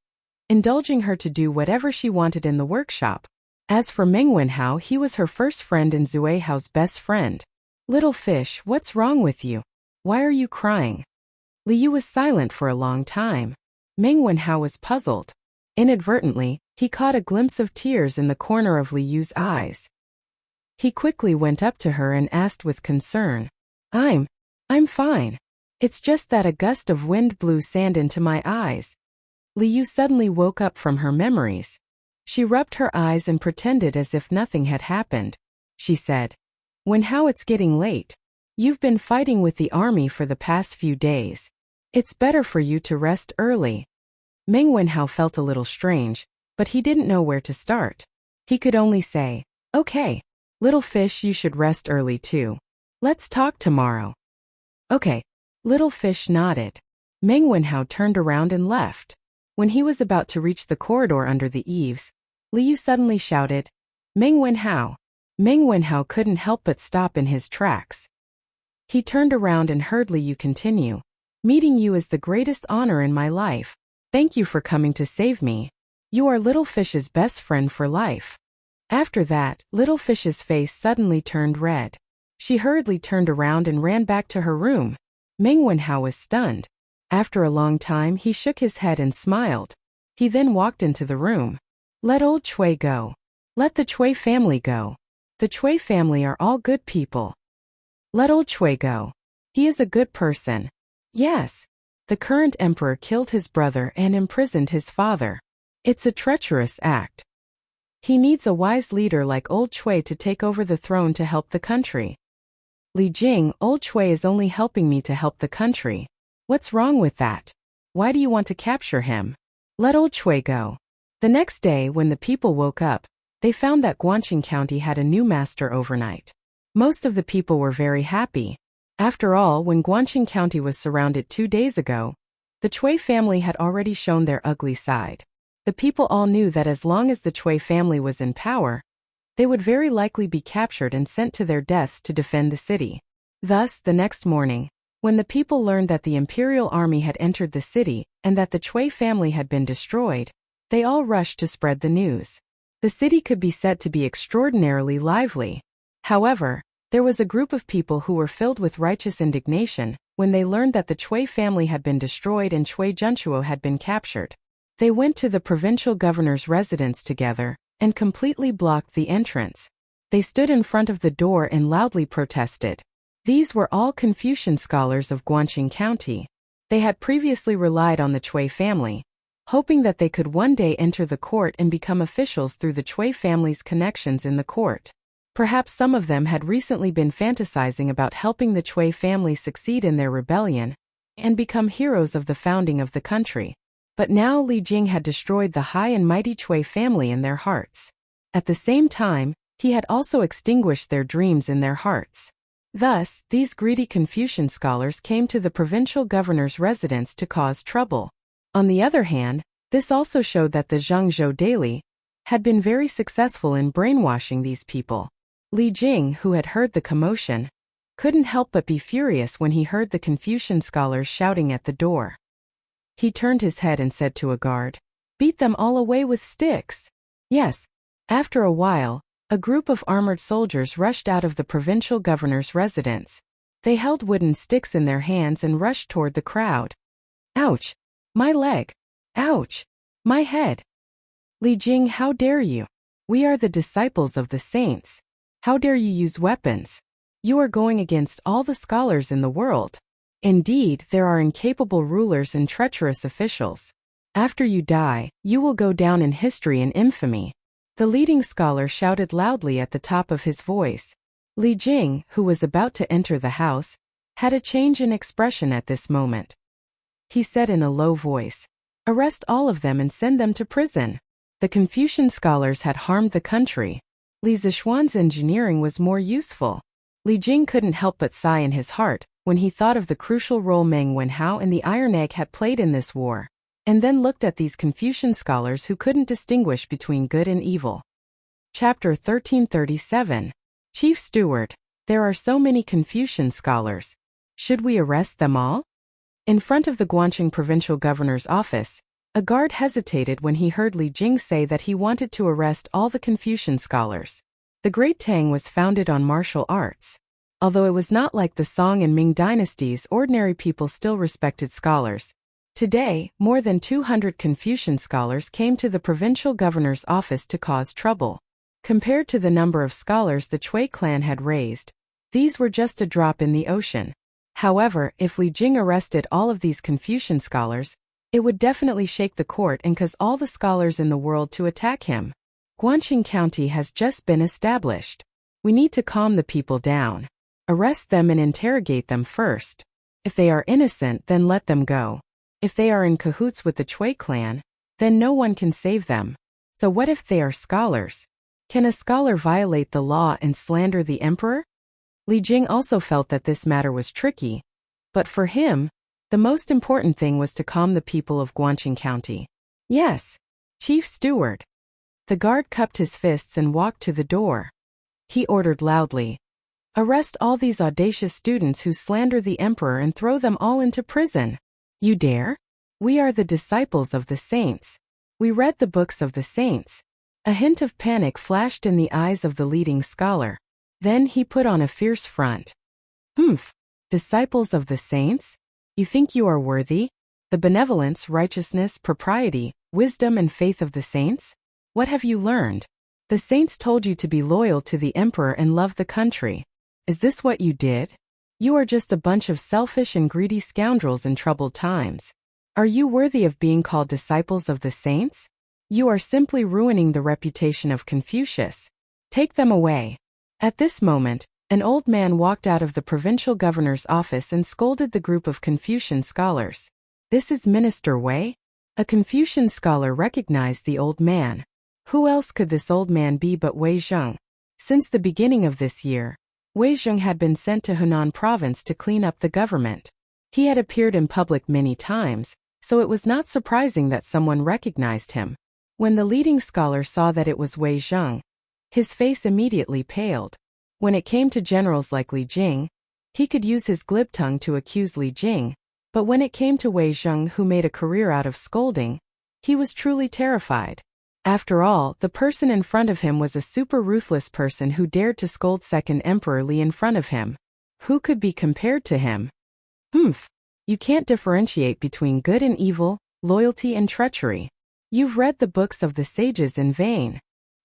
indulging her to do whatever she wanted in the workshop. As for Meng Wenhao, he was her first friend and Zui Hao's best friend. "Little Fish, what's wrong with you? Why are you crying?" Liu was silent for a long time. Meng Wenhao was puzzled. Inadvertently, he caught a glimpse of tears in the corner of Li Yu's eyes. He quickly went up to her and asked with concern, I'm fine. It's just that a gust of wind blew sand into my eyes. Li Yu suddenly woke up from her memories. She rubbed her eyes and pretended as if nothing had happened. She said, Wenhao, it's getting late. You've been fighting with the army for the past few days. It's better for you to rest early. Meng Wenhao felt a little strange, but he didn't know where to start. He could only say, Okay, little fish, you should rest early too. Let's talk tomorrow. Okay. Little fish nodded. Meng Wenhao turned around and left. When he was about to reach the corridor under the eaves, Li Yu suddenly shouted, Meng Wenhao. Meng Wenhao couldn't help but stop in his tracks. He turned around and heard Li Yu continue, Meeting you is the greatest honor in my life. Thank you for coming to save me. You are Little Fish's best friend for life. After that, Little Fish's face suddenly turned red. She hurriedly turned around and ran back to her room. Meng Wenhao was stunned. After a long time, he shook his head and smiled. He then walked into the room. Let old Chui go. Let the Chui family go. The Chui family are all good people. Let old Chui go. He is a good person. Yes. The current emperor killed his brother and imprisoned his father. It's a treacherous act. He needs a wise leader like old Chui to take over the throne to help the country. Li Jing, old Chui is only helping me to help the country. What's wrong with that? Why do you want to capture him? Let old Chui go. The next day, when the people woke up, they found that Guangqing County had a new master overnight. Most of the people were very happy. After all, when Guangqing County was surrounded 2 days ago, the Chui family had already shown their ugly side. The people all knew that as long as the Chui family was in power, they would very likely be captured and sent to their deaths to defend the city. Thus, the next morning, when the people learned that the imperial army had entered the city and that the Chui family had been destroyed, they all rushed to spread the news. The city could be said to be extraordinarily lively. However, there was a group of people who were filled with righteous indignation when they learned that the Chui family had been destroyed and Chui Junchuo had been captured. They went to the provincial governor's residence together and completely blocked the entrance. They stood in front of the door and loudly protested. These were all Confucian scholars of Guangqing County. They had previously relied on the Chui family, hoping that they could one day enter the court and become officials through the Chui family's connections in the court. Perhaps some of them had recently been fantasizing about helping the Chui family succeed in their rebellion and become heroes of the founding of the country. But now Li Jing had destroyed the high and mighty Chui family in their hearts. At the same time, he had also extinguished their dreams in their hearts. Thus, these greedy Confucian scholars came to the provincial governor's residence to cause trouble. On the other hand, this also showed that the Zhangzhou Daily had been very successful in brainwashing these people. Li Jing, who had heard the commotion, couldn't help but be furious when he heard the Confucian scholars shouting at the door. He turned his head and said to a guard, Beat them all away with sticks. Yes. After a while, a group of armored soldiers rushed out of the provincial governor's residence. They held wooden sticks in their hands and rushed toward the crowd. Ouch! My leg! Ouch! My head! Li Jing, how dare you? We are the disciples of the saints. How dare you use weapons? You are going against all the scholars in the world. Indeed, there are incapable rulers and treacherous officials. After you die, you will go down in history and infamy. The leading scholar shouted loudly at the top of his voice. Li Jing, who was about to enter the house, had a change in expression at this moment. He said in a low voice, Arrest all of them and send them to prison. The Confucian scholars had harmed the country. Li Zixuan's engineering was more useful. Li Jing couldn't help but sigh in his heart when he thought of the crucial role Meng Wenhao and the Iron Egg had played in this war, and then looked at these Confucian scholars who couldn't distinguish between good and evil. Chapter 1337. Chief Steward, there are so many Confucian scholars. Should we arrest them all? In front of the Guangqing provincial governor's office, a guard hesitated when he heard Li Jing say that he wanted to arrest all the Confucian scholars. The Great Tang was founded on martial arts. Although it was not like the Song and Ming dynasties, ordinary people still respected scholars. Today, more than 200 Confucian scholars came to the provincial governor's office to cause trouble. Compared to the number of scholars the Chui clan had raised, these were just a drop in the ocean. However, if Li Jing arrested all of these Confucian scholars, it would definitely shake the court and cause all the scholars in the world to attack him. Guangxing County has just been established. We need to calm the people down. Arrest them and interrogate them first. If they are innocent, then let them go. If they are in cahoots with the Chui clan, then no one can save them. So what if they are scholars? Can a scholar violate the law and slander the emperor? Li Jing also felt that this matter was tricky, but for him, the most important thing was to calm the people of Guangxing County. Yes, Chief Steward. The guard cupped his fists and walked to the door. He ordered loudly, "Arrest all these audacious students who slander the emperor and throw them all into prison." "You dare? We are the disciples of the saints. We read the books of the saints." A hint of panic flashed in the eyes of the leading scholar. Then he put on a fierce front. "Humph, disciples of the saints? You think you are worthy? The benevolence, righteousness, propriety, wisdom and faith of the saints? What have you learned? The saints told you to be loyal to the emperor and love the country. Is this what you did? You are just a bunch of selfish and greedy scoundrels in troubled times. Are you worthy of being called disciples of the saints? You are simply ruining the reputation of Confucius. Take them away." At this moment, an old man walked out of the provincial governor's office and scolded the group of Confucian scholars. "This is Minister Wei?" A Confucian scholar recognized the old man. Who else could this old man be but Wei Zheng? Since the beginning of this year, Wei Zheng had been sent to Hunan province to clean up the government. He had appeared in public many times, so it was not surprising that someone recognized him. When the leading scholar saw that it was Wei Zheng, his face immediately paled. When it came to generals like Li Jing, he could use his glib tongue to accuse Li Jing, but when it came to Wei Zheng, who made a career out of scolding, he was truly terrified. After all, the person in front of him was a super ruthless person who dared to scold Second Emperor Li in front of him. Who could be compared to him? "Humph, you can't differentiate between good and evil, loyalty and treachery. You've read the books of the sages in vain.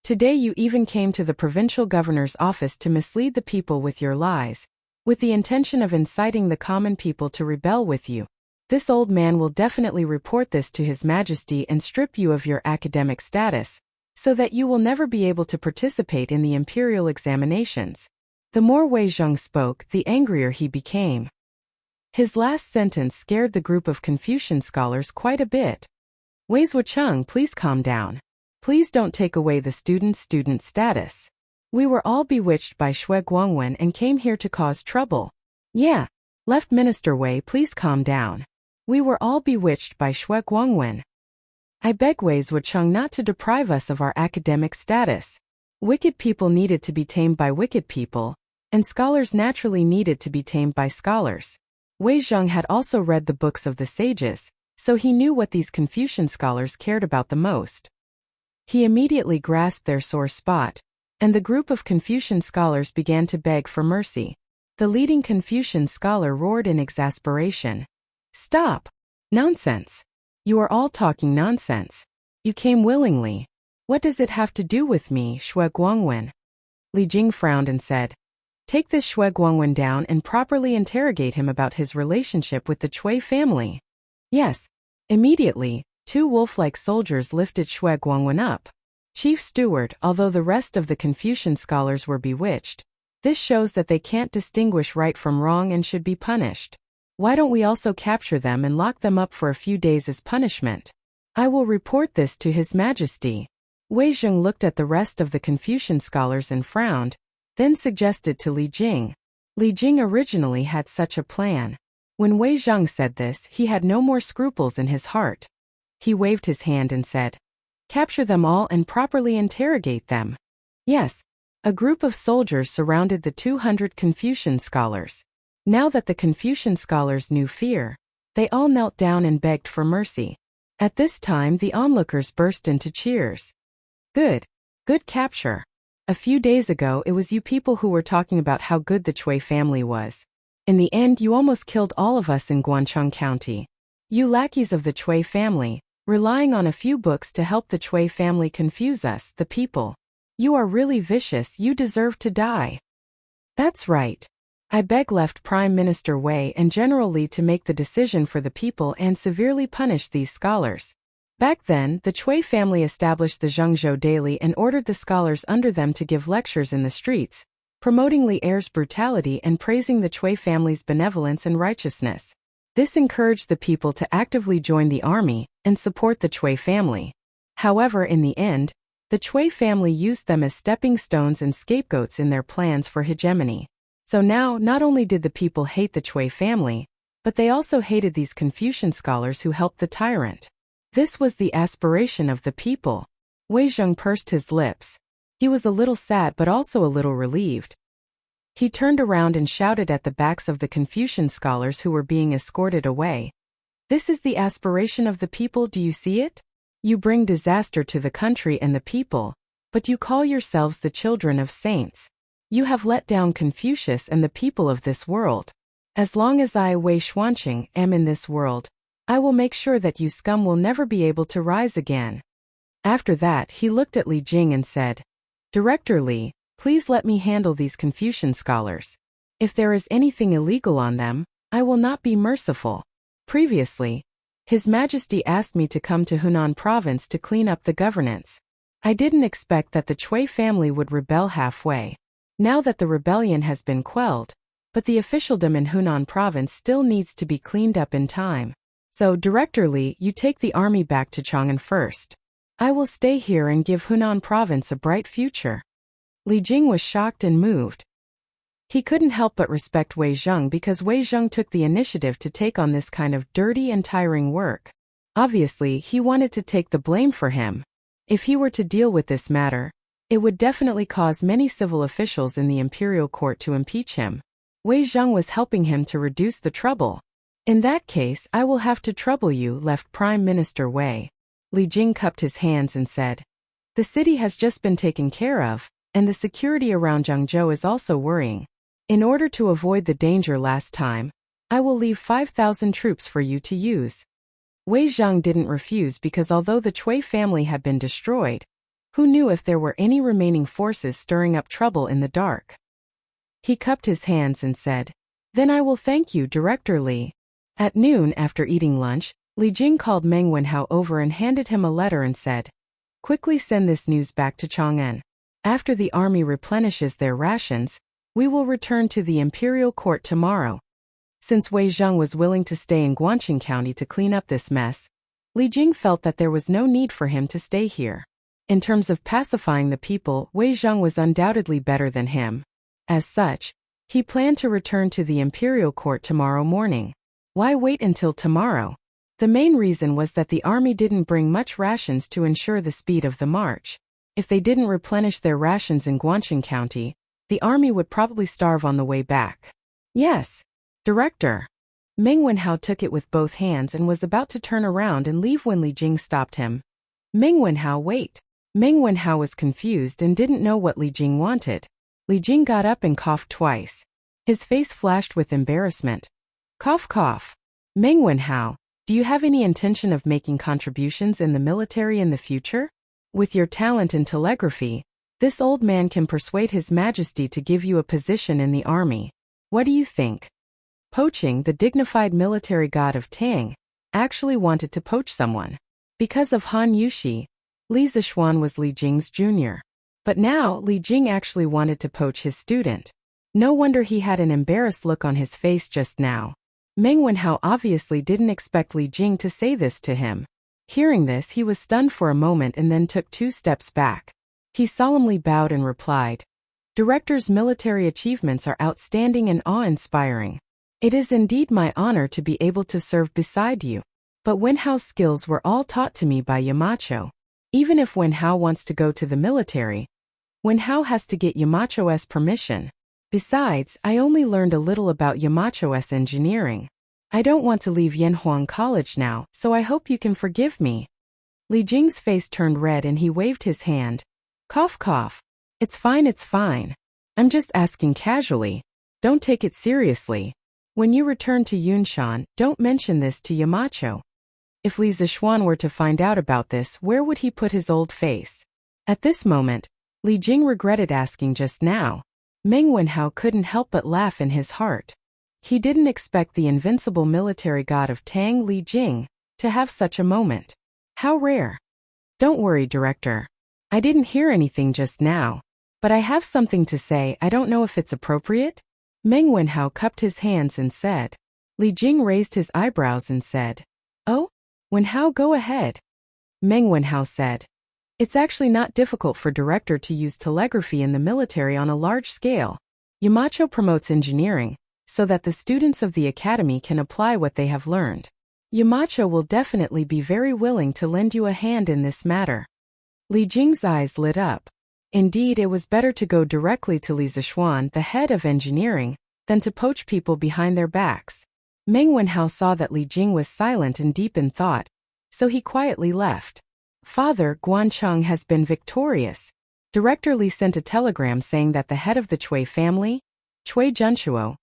Today you even came to the provincial governor's office to mislead the people with your lies, with the intention of inciting the common people to rebel with you. This old man will definitely report this to His Majesty and strip you of your academic status, so that you will never be able to participate in the imperial examinations." The more Wei Zheng spoke, the angrier he became. His last sentence scared the group of Confucian scholars quite a bit. "Wei Zuocheng, please calm down. Please don't take away the student status. We were all bewitched by Xue Guangwen and came here to cause trouble." "Yeah, Left Minister Wei, please calm down. We were all bewitched by Xue Guangwen. I beg Wei Zuocheng not to deprive us of our academic status. Wicked people needed to be tamed by wicked people, and scholars naturally needed to be tamed by scholars." Wei Zheng had also read the books of the sages, so he knew what these Confucian scholars cared about the most. He immediately grasped their sore spot, and the group of Confucian scholars began to beg for mercy. The leading Confucian scholar roared in exasperation. "Stop! Nonsense! You are all talking nonsense. You came willingly. What does it have to do with me, Xue Guangwen?" Li Jing frowned and said, "Take this Xue Guangwen down and properly interrogate him about his relationship with the Chui family." Yes. Immediately, two wolf-like soldiers lifted Xue Guangwen up. Chief Steward, although the rest of the Confucian scholars were bewitched, this shows that they can't distinguish right from wrong and should be punished. Why don't we also capture them and lock them up for a few days as punishment? I will report this to His Majesty. Wei Zheng looked at the rest of the Confucian scholars and frowned, then suggested to Li Jing. Li Jing originally had such a plan. When Wei Zheng said this, he had no more scruples in his heart. He waved his hand and said, "Capture them all and properly interrogate them." Yes. A group of soldiers surrounded the 200 Confucian scholars. Now that the Confucian scholars knew fear, they all knelt down and begged for mercy. At this time the onlookers burst into cheers. Good capture. A few days ago it was you people who were talking about how good the Chui family was. In the end you almost killed all of us in Guangcheng County. You lackeys of the Chui family, relying on a few books to help the Chui family confuse us, the people. You are really vicious, you deserve to die. That's right. I beg left Prime Minister Wei and General Li to make the decision for the people and severely punish these scholars. Back then, the Chui family established the Zhengzhou Daily and ordered the scholars under them to give lectures in the streets, promoting Li Er's brutality and praising the Chui family's benevolence and righteousness. This encouraged the people to actively join the army and support the Chui family. However, in the end, the Chui family used them as stepping stones and scapegoats in their plans for hegemony. So now, not only did the people hate the Chui family, but they also hated these Confucian scholars who helped the tyrant. This was the aspiration of the people. Wei Zheng pursed his lips. He was a little sad but also a little relieved. He turned around and shouted at the backs of the Confucian scholars who were being escorted away. This is the aspiration of the people, do you see it? You bring disaster to the country and the people, but you call yourselves the children of saints. You have let down Confucius and the people of this world. As long as I, Wei Xuanqing, am in this world, I will make sure that you scum will never be able to rise again. After that, he looked at Li Jing and said, Director Li, please let me handle these Confucian scholars. If there is anything illegal on them, I will not be merciful. Previously, His Majesty asked me to come to Hunan province to clean up the governance. I didn't expect that the Chui family would rebel halfway. Now that the rebellion has been quelled, but the officialdom in Hunan province still needs to be cleaned up in time. So, Director Li, you take the army back to Chang'an first. I will stay here and give Hunan province a bright future. Li Jing was shocked and moved. He couldn't help but respect Wei Zheng because Wei Zheng took the initiative to take on this kind of dirty and tiring work. Obviously, he wanted to take the blame for him. If he were to deal with this matter, it would definitely cause many civil officials in the imperial court to impeach him. Wei Zheng was helping him to reduce the trouble. In that case, I will have to trouble you, left Prime Minister Wei. Li Jing cupped his hands and said, The city has just been taken care of, and the security around Zhengzhou is also worrying. In order to avoid the danger last time, I will leave 5,000 troops for you to use. Wei Zheng didn't refuse because although the Chui family had been destroyed, who knew if there were any remaining forces stirring up trouble in the dark? He cupped his hands and said, Then I will thank you, Director Li. At noon, after eating lunch, Li Jing called Meng Wenhao over and handed him a letter and said, Quickly send this news back to Chang'an. After the army replenishes their rations, we will return to the imperial court tomorrow. Since Wei Zheng was willing to stay in Guangqing County to clean up this mess, Li Jing felt that there was no need for him to stay here. In terms of pacifying the people, Wei Zheng was undoubtedly better than him. As such, he planned to return to the imperial court tomorrow morning. Why wait until tomorrow? The main reason was that the army didn't bring much rations to ensure the speed of the march. If they didn't replenish their rations in Guangqing County, the army would probably starve on the way back. Yes, Director. Meng Wenhao took it with both hands and was about to turn around and leave when Li Jing stopped him. Meng Wenhao, wait. Meng Wenhao was confused and didn't know what Li Jing wanted. Li Jing got up and coughed twice. His face flashed with embarrassment. Cough, cough. Meng Wenhao, do you have any intention of making contributions in the military in the future? With your talent in telegraphy, this old man can persuade His Majesty to give you a position in the army. What do you think? Poaching, the dignified military god of Tang, actually wanted to poach someone. Because of Han Yushi, Li Zixuan was Li Jing's junior. But now, Li Jing actually wanted to poach his student. No wonder he had an embarrassed look on his face just now. Meng Wenhao obviously didn't expect Li Jing to say this to him. Hearing this, he was stunned for a moment and then took 2 steps back. He solemnly bowed and replied, Director's military achievements are outstanding and awe-inspiring. It is indeed my honor to be able to serve beside you. But Wenhao's skills were all taught to me by Yamacho. Even if Wenhao wants to go to the military, Wenhao has to get Yamacho's permission. Besides, I only learned a little about Yamacho's engineering. I don't want to leave Yanhuang College now, so I hope you can forgive me. Li Jing's face turned red and he waved his hand. Cough, cough. It's fine, it's fine. I'm just asking casually. Don't take it seriously. When you return to Yunshan, don't mention this to Yamacho. If Li Zixuan were to find out about this, where would he put his old face? At this moment, Li Jing regretted asking just now. Meng Wenhao couldn't help but laugh in his heart. He didn't expect the invincible military god of Tang Li Jing to have such a moment. How rare. Don't worry, Director. I didn't hear anything just now, but I have something to say. I don't know if it's appropriate. Meng Wenhao cupped his hands and said. Li Jing raised his eyebrows and said, "Oh? Wenhao, go ahead." Meng Wenhao said, "It's actually not difficult for Director to use telegraphy in the military on a large scale. Yamacho promotes engineering, so that the students of the academy can apply what they have learned. Yamacho will definitely be very willing to lend you a hand in this matter." Li Jing's eyes lit up. Indeed, it was better to go directly to Li Zixuan, the head of engineering, than to poach people behind their backs. Meng Wenhao saw that Li Jing was silent and deep in thought, so he quietly left. "Father, Guancheng has been victorious. Director Li sent a telegram saying that the head of the Cui family, Cui Junchuo,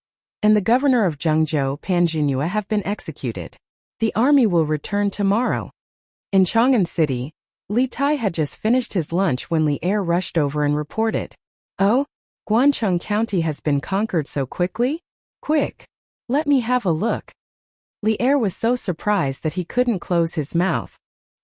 and the governor of Zhengzhou, Pan Jinhua, have been executed. The army will return tomorrow." In Chang'an City, Li Tai had just finished his lunch when Li Er rushed over and reported, "Oh, Guancheng County has been conquered so quickly? Quick, let me have a look." Li Er was so surprised that he couldn't close his mouth.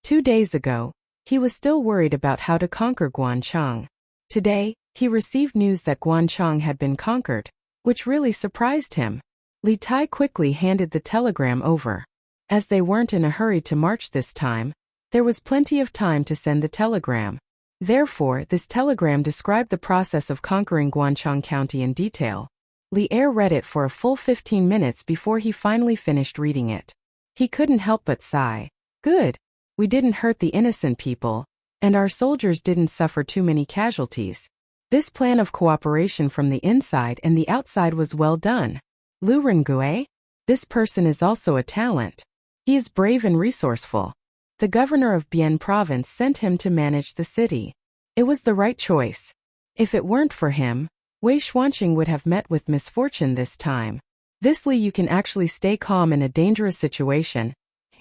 2 days ago, he was still worried about how to conquer Guancheng. Today, he received news that Guancheng had been conquered, which really surprised him. Li Tai quickly handed the telegram over. As they weren't in a hurry to march this time, there was plenty of time to send the telegram. Therefore, this telegram described the process of conquering Guancheng County in detail. Li Er read it for a full 15 minutes before he finally finished reading it. He couldn't help but sigh. Good. We didn't hurt the innocent people, and our soldiers didn't suffer too many casualties. This plan of cooperation from the inside and the outside was well done. Lu Rengue? This person is also a talent. He is brave and resourceful. The governor of Bian province sent him to manage the city. It was the right choice. If it weren't for him, Wei Xuanqing would have met with misfortune this time. This Li, you can actually stay calm in a dangerous situation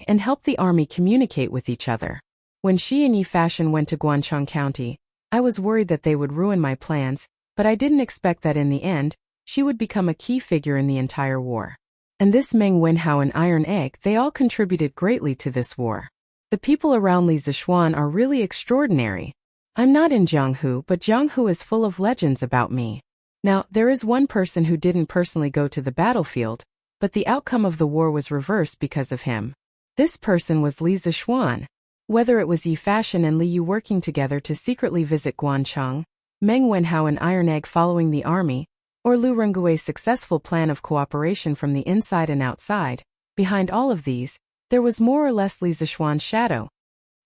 and help the army communicate with each other. When Shi and Yi Fashion went to Guancheng County, I was worried that they would ruin my plans, but I didn't expect that in the end, she would become a key figure in the entire war. And this Meng Wenhao and Iron Egg, they all contributed greatly to this war. The people around Li Zixuan are really extraordinary. I'm not in Jianghu, but Jianghu is full of legends about me. Now, there is one person who didn't personally go to the battlefield, but the outcome of the war was reversed because of him. This person was Li Zixuan. Whether it was Yi Fashion and Li Yu working together to secretly visit Guancheng, Meng Wenhao and Iron Egg following the army, or Lu Rengui's successful plan of cooperation from the inside and outside, behind all of these, there was more or less Li Zixuan's shadow.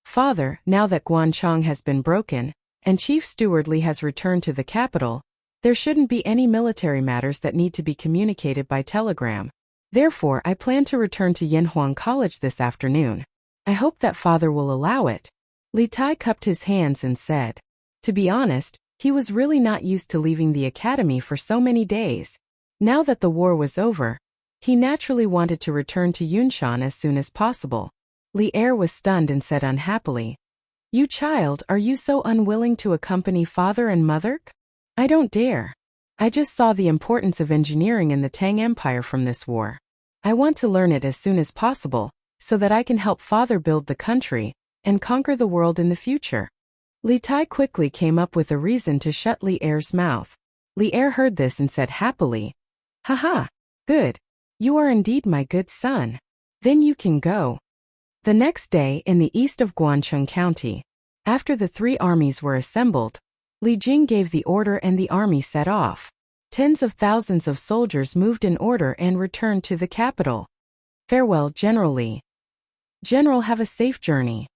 Father, now that Guancheng has been broken, and Chief Steward Li has returned to the capital, there shouldn't be any military matters that need to be communicated by telegram. Therefore, I plan to return to Yanhuang College this afternoon. I hope that Father will allow it. Li Tai cupped his hands and said. To be honest, he was really not used to leaving the academy for so many days. Now that the war was over, he naturally wanted to return to Yunshan as soon as possible. Li Er was stunned and said unhappily, "You child, are you so unwilling to accompany father and mother?" "I don't dare. I just saw the importance of engineering in the Tang Empire from this war. I want to learn it as soon as possible, so that I can help father build the country and conquer the world in the future." Li Tai quickly came up with a reason to shut Li Er's mouth. Li Er heard this and said happily, "Haha, good. You are indeed my good son. Then you can go." The next day, in the east of Guancheng County, after the 3 armies were assembled, Li Jing gave the order and the army set off. Tens of thousands of soldiers moved in order and returned to the capital. Farewell, General Li. General, have a safe journey.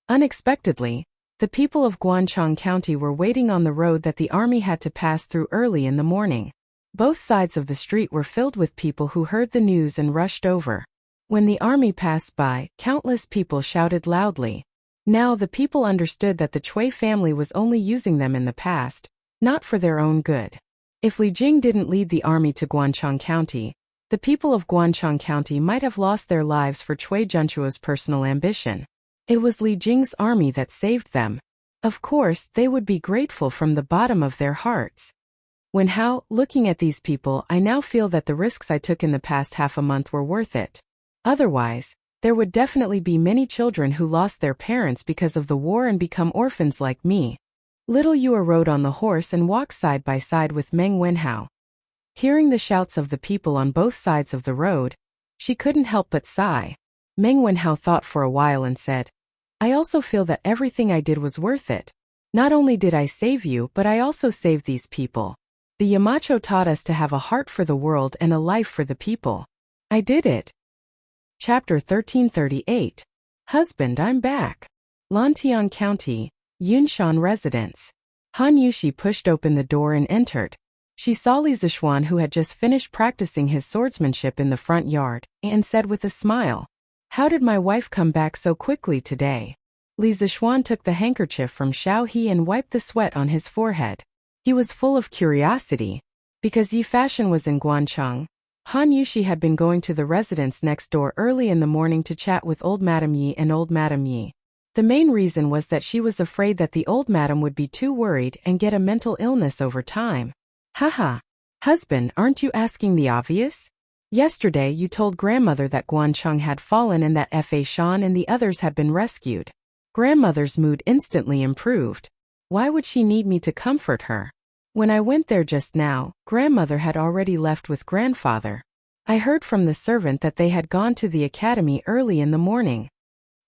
Unexpectedly, the people of Guancheng County were waiting on the road that the army had to pass through early in the morning. Both sides of the street were filled with people who heard the news and rushed over. When the army passed by, countless people shouted loudly. Now the people understood that the Cui family was only using them in the past, not for their own good. If Li Jing didn't lead the army to Guancheng County, The people of Guanchang County might have lost their lives for Cui Junchuo's personal ambition. It was Li Jing's army that saved them. Of course, they would be grateful from the bottom of their hearts. Looking at these people, I now feel that the risks I took in the past half a month were worth it. Otherwise, there would definitely be many children who lost their parents because of the war and become orphans like me. Little Yue rode on the horse and walked side by side with Meng Wenhao. Hearing the shouts of the people on both sides of the road, she couldn't help but sigh. Meng Wenhao thought for a while and said, I also feel that everything I did was worth it. Not only did I save you, but I also saved these people. The Yamacho taught us to have a heart for the world and a life for the people. I did it. Chapter 1338. Husband, I'm back. Lantian County, Yunshan Residence. Han Yushi pushed open the door and entered. She saw Li Zishuan, who had just finished practicing his swordsmanship in the front yard, and said with a smile, How did my wife come back so quickly today? Li Zishuan took the handkerchief from Xiao He and wiped the sweat on his forehead. He was full of curiosity. Because Yi Fashion was in Guanchang, Han Yushi had been going to the residence next door early in the morning to chat with old Madame Yi and old Madame Yi. The main reason was that she was afraid that the old madam would be too worried and get a mental illness over time. Haha. Husband, aren't you asking the obvious? Yesterday you told grandmother that Guancheng had fallen and that Fa Shan and the others had been rescued. Grandmother's mood instantly improved. Why would she need me to comfort her? When I went there just now, grandmother had already left with grandfather. I heard from the servant that they had gone to the academy early in the morning.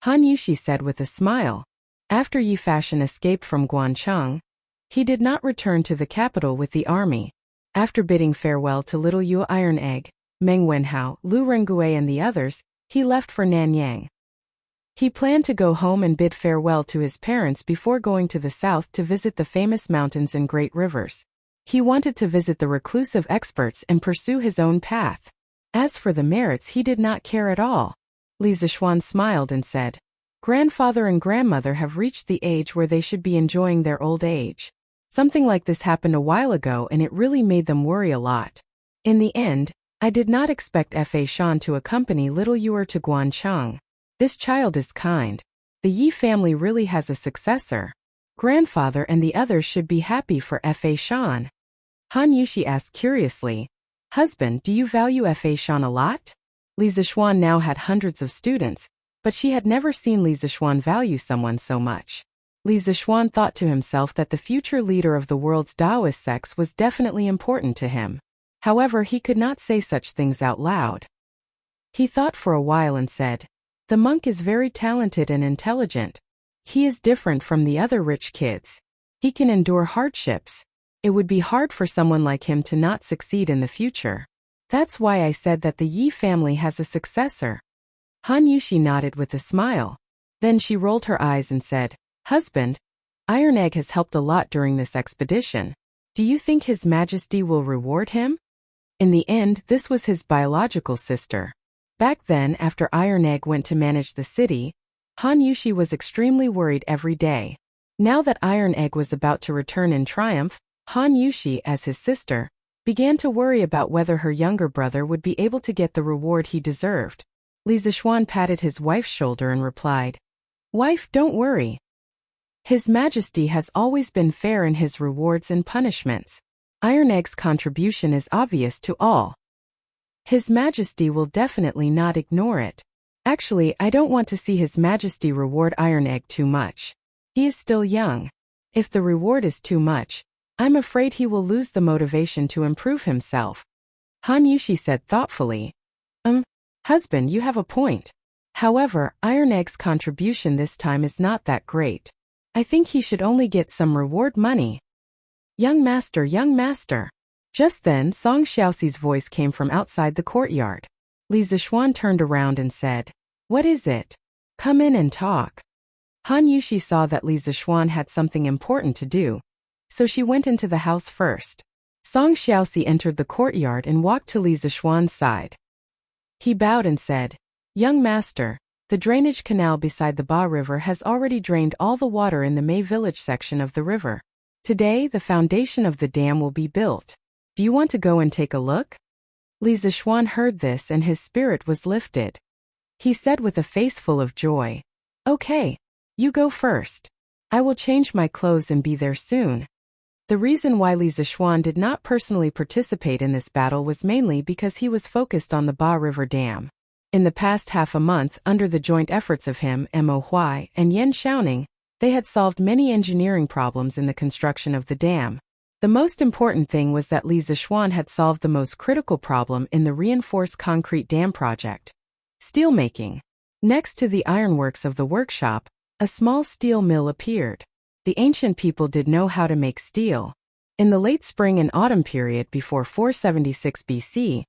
Han Yushi said with a smile. After Yi Fashion escaped from Guancheng, he did not return to the capital with the army. After bidding farewell to Little Yue Iron Egg, Meng Wenhao, Lu Rengui and the others, he left for Nanyang. He planned to go home and bid farewell to his parents before going to the south to visit the famous mountains and great rivers. He wanted to visit the reclusive experts and pursue his own path. As for the merits, he did not care at all. Li Zishuan smiled and said, Grandfather and grandmother have reached the age where they should be enjoying their old age. Something like this happened a while ago and it really made them worry a lot. In the end, I did not expect Fa Shan to accompany Little Yue to Guancheng. This child is kind. The Yi family really has a successor. Grandfather and the others should be happy for Fa Shan. Han Yushi asked curiously, Husband, do you value Fa Shan a lot? Li Zishuan now had hundreds of students, but she had never seen Li Zishuan value someone so much. Li Zishuan thought to himself that the future leader of the world's Taoist sects was definitely important to him. However, he could not say such things out loud. He thought for a while and said, The monk is very talented and intelligent. He is different from the other rich kids. He can endure hardships. It would be hard for someone like him to not succeed in the future. That's why I said that the Yi family has a successor. Han Yushi nodded with a smile. Then she rolled her eyes and said, Husband, Iron Egg has helped a lot during this expedition. Do you think His Majesty will reward him? In the end, this was his biological sister. Back then, after Iron Egg went to manage the city, Han Yushi was extremely worried every day. Now that Iron Egg was about to return in triumph, Han Yushi, as his sister, began to worry about whether her younger brother would be able to get the reward he deserved. Li Zishuan patted his wife's shoulder and replied, Wife, don't worry. His Majesty has always been fair in his rewards and punishments. Iron Egg's contribution is obvious to all. His Majesty will definitely not ignore it. Actually, I don't want to see His Majesty reward Iron Egg too much. He is still young. If the reward is too much, I'm afraid he will lose the motivation to improve himself. Han Yushi said thoughtfully, Husband, you have a point. However, Iron Egg's contribution this time is not that great. I think he should only get some reward money. Young master, young master. Just then, Song Xiaoxi's voice came from outside the courtyard. Li Zishuan turned around and said, What is it? Come in and talk. Han Yushi saw that Li Zishuan had something important to do, so she went into the house first. Song Xiaoxi entered the courtyard and walked to Li Zishuan's side. He bowed and said, Young master, the drainage canal beside the Ba River has already drained all the water in the Mei village section of the river. Today, the foundation of the dam will be built. Do you want to go and take a look? Li Zishuan heard this and his spirit was lifted. He said with a face full of joy, "Okay, you go first. I will change my clothes and be there soon." The reason why Li Zishuan did not personally participate in this battle was mainly because he was focused on the Ba River Dam. In the past half a month, under the joint efforts of him, Mo Huai, and Yan Xiaoning, they had solved many engineering problems in the construction of the dam. The most important thing was that Li Zishuan had solved the most critical problem in the reinforced concrete dam project: steelmaking. Next to the ironworks of the workshop, a small steel mill appeared. The ancient people did know how to make steel. In the late spring and autumn period before 476 BC,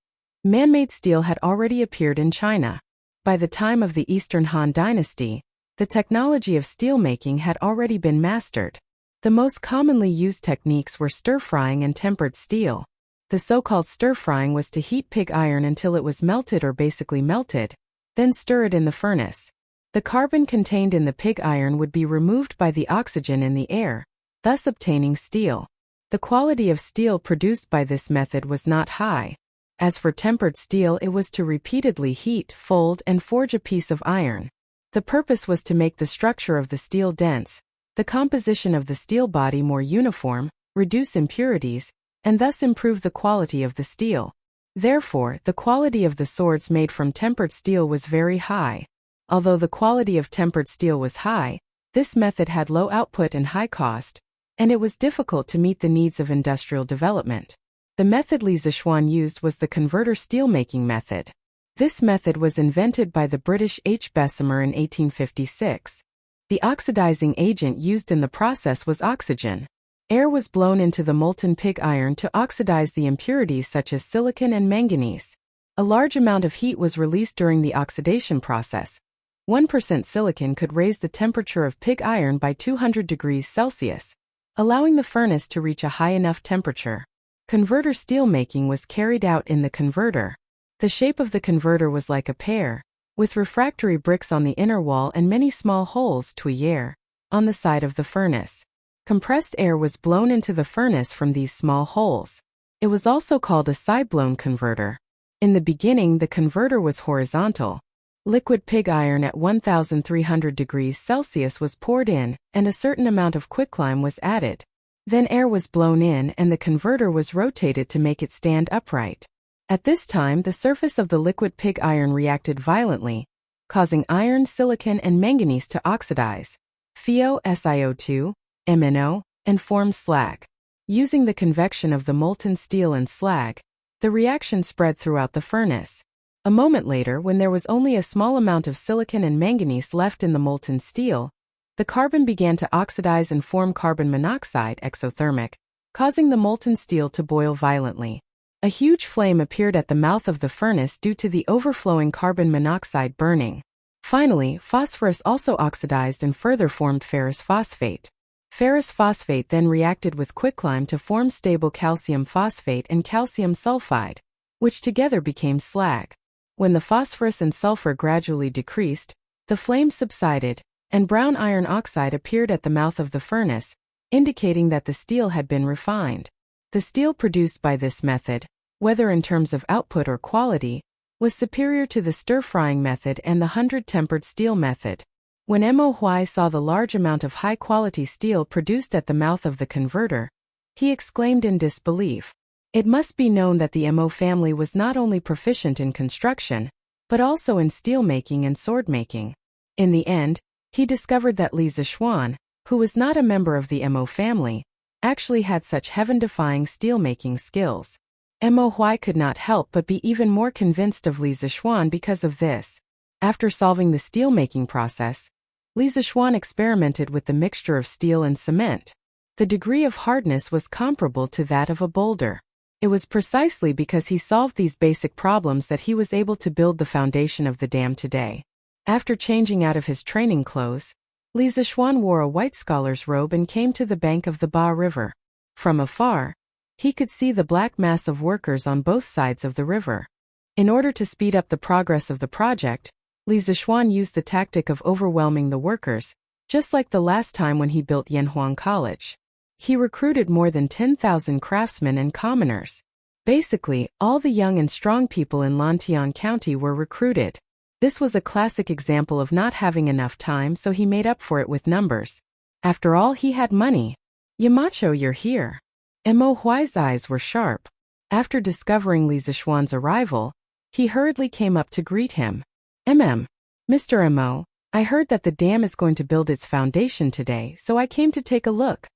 man-made steel had already appeared in China. By the time of the Eastern Han Dynasty, the technology of steelmaking had already been mastered. The most commonly used techniques were stir-frying and tempered steel. The so-called stir-frying was to heat pig iron until it was melted or basically melted, then stir it in the furnace. The carbon contained in the pig iron would be removed by the oxygen in the air, thus obtaining steel. The quality of steel produced by this method was not high. As for tempered steel, it was to repeatedly heat, fold, and forge a piece of iron. The purpose was to make the structure of the steel dense, the composition of the steel body more uniform, reduce impurities, and thus improve the quality of the steel. Therefore, the quality of the swords made from tempered steel was very high. Although the quality of tempered steel was high, this method had low output and high cost, and it was difficult to meet the needs of industrial development. The method Li Zishuan used was the converter steelmaking method. This method was invented by the British H. Bessemer in 1856. The oxidizing agent used in the process was oxygen. Air was blown into the molten pig iron to oxidize the impurities such as silicon and manganese. A large amount of heat was released during the oxidation process. 1% silicon could raise the temperature of pig iron by 200 degrees Celsius, allowing the furnace to reach a high enough temperature. Converter steelmaking was carried out in the converter. The shape of the converter was like a pear, with refractory bricks on the inner wall and many small holes tuyere on the side of the furnace. Compressed air was blown into the furnace from these small holes. It was also called a side-blown converter. In the beginning, the converter was horizontal. Liquid pig iron at 1,300 degrees Celsius was poured in, and a certain amount of quicklime was added. Then air was blown in and the converter was rotated to make it stand upright. At this time, the surface of the liquid pig iron reacted violently, causing iron, silicon, and manganese to oxidize, FeO(SiO2), MnO, and form slag. Using the convection of the molten steel and slag, the reaction spread throughout the furnace. A moment later, when there was only a small amount of silicon and manganese left in the molten steel, the carbon began to oxidize and form carbon monoxide exothermic, causing the molten steel to boil violently. A huge flame appeared at the mouth of the furnace due to the overflowing carbon monoxide burning. Finally, phosphorus also oxidized and further formed ferrous phosphate. Ferrous phosphate then reacted with quicklime to form stable calcium phosphate and calcium sulfide, which together became slag. When the phosphorus and sulfur gradually decreased, the flame subsided, and brown iron oxide appeared at the mouth of the furnace, indicating that the steel had been refined. The steel produced by this method, whether in terms of output or quality, was superior to the stir-frying method and the 100-tempered steel method. When Mo Huai saw the large amount of high-quality steel produced at the mouth of the converter, he exclaimed in disbelief. It must be known that the Mo family was not only proficient in construction, but also in steelmaking and sword-making. In the end, he discovered that Li Zishuan, who was not a member of the Mo family, actually had such heaven-defying steelmaking skills. Mo Huai could not help but be even more convinced of Li Zishuan because of this. After solving the steelmaking process, Li Zishuan experimented with the mixture of steel and cement. The degree of hardness was comparable to that of a boulder. It was precisely because he solved these basic problems that he was able to build the foundation of the dam today. After changing out of his training clothes, Li Zishuan wore a white scholar's robe and came to the bank of the Ba River. From afar, he could see the black mass of workers on both sides of the river. In order to speed up the progress of the project, Li Zishuan used the tactic of overwhelming the workers, just like the last time when he built Yanhuang College. He recruited more than 10,000 craftsmen and commoners. Basically, all the young and strong people in Lantian County were recruited. This was a classic example of not having enough time, so he made up for it with numbers. After all, he had money. Yamacho, you're here. Mo Huai's eyes were sharp. After discovering Li Zishuan's arrival, he hurriedly came up to greet him. Mr. Mo, I heard that the dam is going to build its foundation today, so I came to take a look.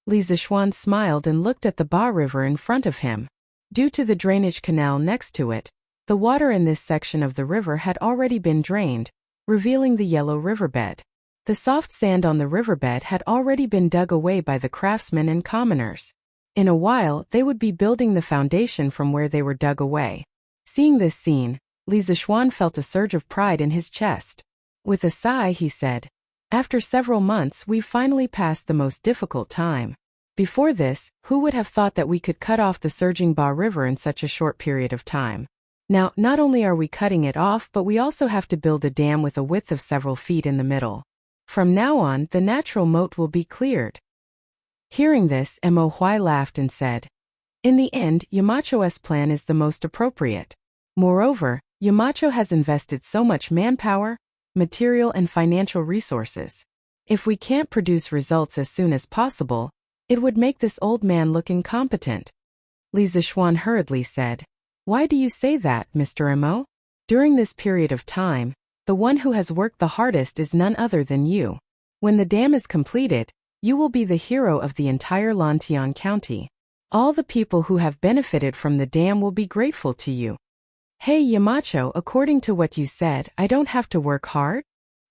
Li Zishuan smiled and looked at the Ba River in front of him. Due to the drainage canal next to it, the water in this section of the river had already been drained, revealing the yellow riverbed. The soft sand on the riverbed had already been dug away by the craftsmen and commoners. In a while, they would be building the foundation from where they were dug away. Seeing this scene, Li Zishuan felt a surge of pride in his chest. With a sigh, he said, "After several months, we've finally passed the most difficult time. Before this, who would have thought that we could cut off the surging Ba River in such a short period of time? Now, not only are we cutting it off, but we also have to build a dam with a width of several feet in the middle. From now on, the natural moat will be cleared." Hearing this, Mo Huai laughed and said, "In the end, Yamacho's plan is the most appropriate. Moreover, Yamacho has invested so much manpower, material and financial resources. If we can't produce results as soon as possible, it would make this old man look incompetent." Li Zishuan hurriedly said, "Why do you say that, Mr. Mo? During this period of time, the one who has worked the hardest is none other than you. When the dam is completed, you will be the hero of the entire Lantian County. All the people who have benefited from the dam will be grateful to you." "Hey Yamacho, according to what you said, I don't have to work hard?"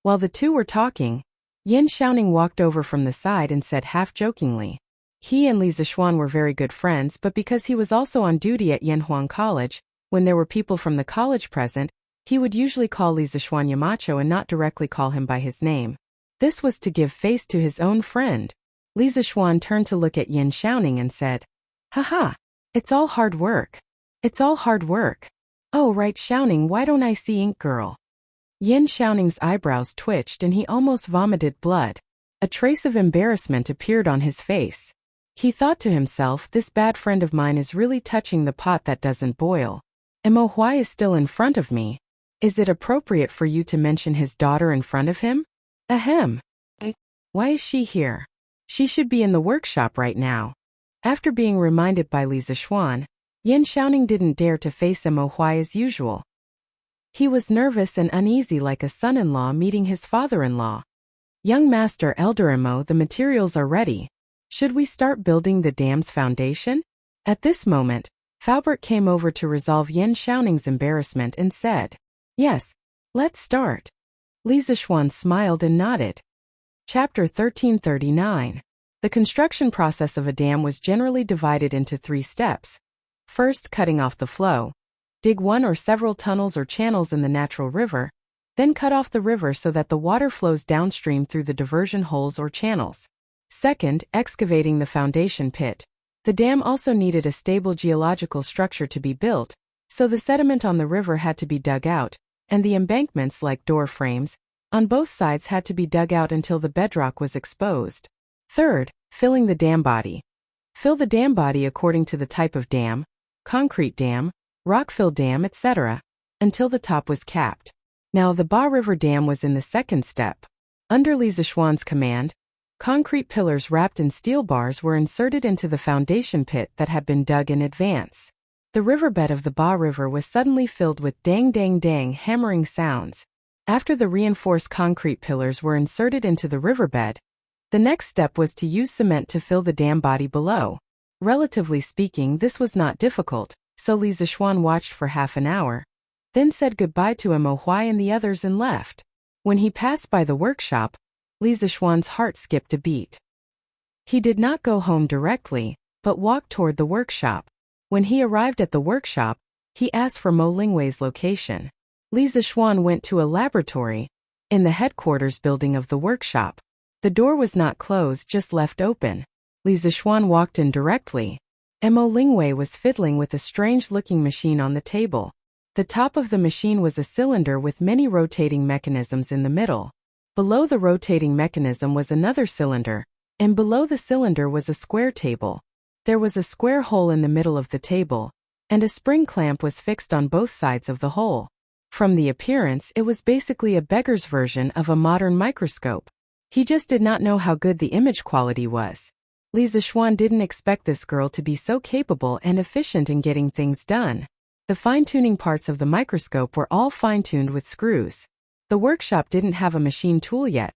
While the two were talking, Yin Xiaoning walked over from the side and said half-jokingly. He and Li Zishuan were very good friends, but because he was also on duty at Yanhuang College, when there were people from the college present, he would usually call Li Zishuan Yamacho and not directly call him by his name. This was to give face to his own friend. Li Zishuan turned to look at Yin Xiaoning and said, "Haha, it's all hard work. It's all hard work. Oh right, Xiaoning, why don't I see ink girl?" Yin Xiaoning's eyebrows twitched and he almost vomited blood. A trace of embarrassment appeared on his face. He thought to himself, this bad friend of mine is really touching the pot that doesn't boil. Mo Huai is still in front of me. Is it appropriate for you to mention his daughter in front of him? Ahem. Why is she here? She should be in the workshop right now. After being reminded by Li Zishuan, Yin Xiaoning didn't dare to face Mo Huai as usual. He was nervous and uneasy like a son-in-law meeting his father-in-law. "Young master, elder Mo, the materials are ready. Should we start building the dam's foundation?" At this moment, Faubert came over to resolve Yin Xiaoning's embarrassment and said, "Yes, let's start." Li Zishuan smiled and nodded. Chapter 1339. The construction process of a dam was generally divided into 3 steps. First, cutting off the flow. Dig one or several tunnels or channels in the natural river, then cut off the river so that the water flows downstream through the diversion holes or channels. Second, excavating the foundation pit. The dam also needed a stable geological structure to be built, so the sediment on the river had to be dug out, and the embankments like door frames on both sides had to be dug out until the bedrock was exposed. Third, filling the dam body. Fill the dam body according to the type of dam, concrete dam, rock-fill dam, etc., until the top was capped. Now the Ba River Dam was in the second step. Under Li Zishuan's command, concrete pillars wrapped in steel bars were inserted into the foundation pit that had been dug in advance. The riverbed of the Ba River was suddenly filled with dang-dang-dang hammering sounds. After the reinforced concrete pillars were inserted into the riverbed, the next step was to use cement to fill the dam body below. Relatively speaking, this was not difficult, so Li Zishuan watched for half an hour, then said goodbye to Mo Huai and the others and left. When he passed by the workshop, Li Zishuan's heart skipped a beat. He did not go home directly, but walked toward the workshop. When he arrived at the workshop, he asked for Mo Lingwei's location. Li Zishuan went to a laboratory in the headquarters building of the workshop. The door was not closed, just left open. Li Zishuan walked in directly. Mo Lingwei was fiddling with a strange-looking machine on the table. The top of the machine was a cylinder with many rotating mechanisms in the middle. Below the rotating mechanism was another cylinder, and below the cylinder was a square table. There was a square hole in the middle of the table, and a spring clamp was fixed on both sides of the hole. From the appearance, it was basically a beggar's version of a modern microscope. He just did not know how good the image quality was. Li Zixuan didn't expect this girl to be so capable and efficient in getting things done. The fine-tuning parts of the microscope were all fine-tuned with screws. The workshop didn't have a machine tool yet,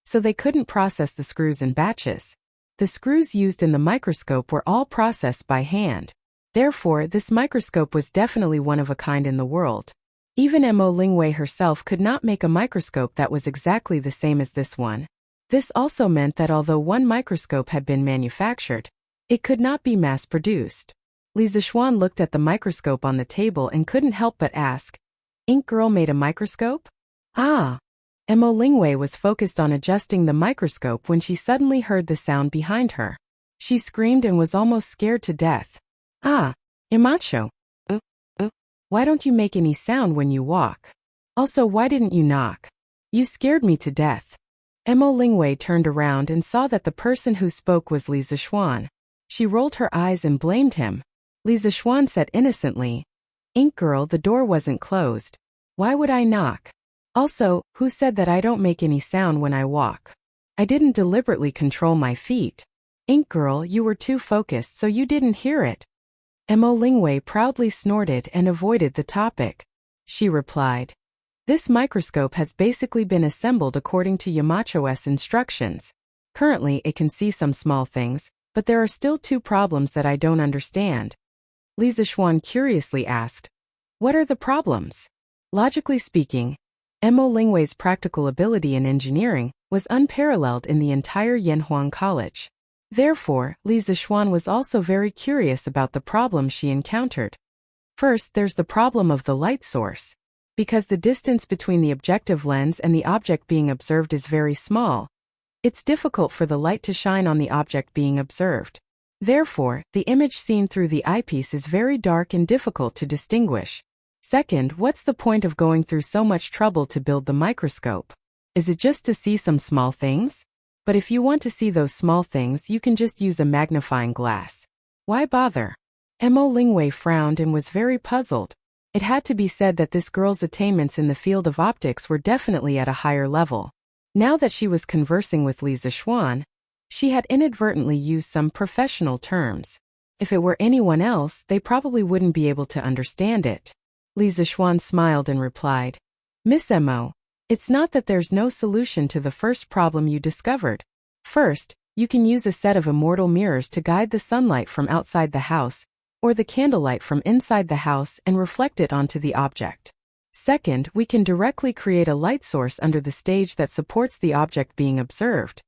so they couldn't process the screws in batches. The screws used in the microscope were all processed by hand. Therefore, this microscope was definitely one of a kind in the world. Even Mo Lingwei herself could not make a microscope that was exactly the same as this one. This also meant that although one microscope had been manufactured, it could not be mass-produced. Li Zixuan looked at the microscope on the table and couldn't help but ask, "Ink Girl made a microscope?" Ah! Mo Lingwei was focused on adjusting the microscope when she suddenly heard the sound behind her. She screamed and was almost scared to death. "Ah, Imacho. Why don't you make any sound when you walk? Also, why didn't you knock? You scared me to death." Mo Lingwei turned around and saw that the person who spoke was Li Zixuan. She rolled her eyes and blamed him. Li Zixuan said innocently, "Ink Girl, the door wasn't closed. Why would I knock? Also, who said that I don't make any sound when I walk? I didn't deliberately control my feet. Ink Girl, you were too focused so you didn't hear it." Mo Lingwei proudly snorted and avoided the topic. She replied, "This microscope has basically been assembled according to Yamacho's instructions. Currently it can see some small things, but there are still two problems that I don't understand." Li Zixuan curiously asked, "What are the problems?" Logically speaking, Mo Lingwei's practical ability in engineering was unparalleled in the entire Yanhuang College. Therefore, Li Zixuan was also very curious about the problem she encountered. First, there's the problem of the light source. Because the distance between the objective lens and the object being observed is very small, it's difficult for the light to shine on the object being observed. Therefore, the image seen through the eyepiece is very dark and difficult to distinguish. Second, what's the point of going through so much trouble to build the microscope? Is it just to see some small things? But if you want to see those small things, you can just use a magnifying glass. Why bother? Mo Lingwei frowned and was very puzzled. It had to be said that this girl's attainments in the field of optics were definitely at a higher level. Now that she was conversing with Li Zixuan, she had inadvertently used some professional terms. If it were anyone else, they probably wouldn't be able to understand it. Li Zixuan smiled and replied, "Miss Mo, it's not that there's no solution to the first problem you discovered. First, you can use a set of immortal mirrors to guide the sunlight from outside the house, or the candlelight from inside the house and reflect it onto the object. Second, we can directly create a light source under the stage that supports the object being observed."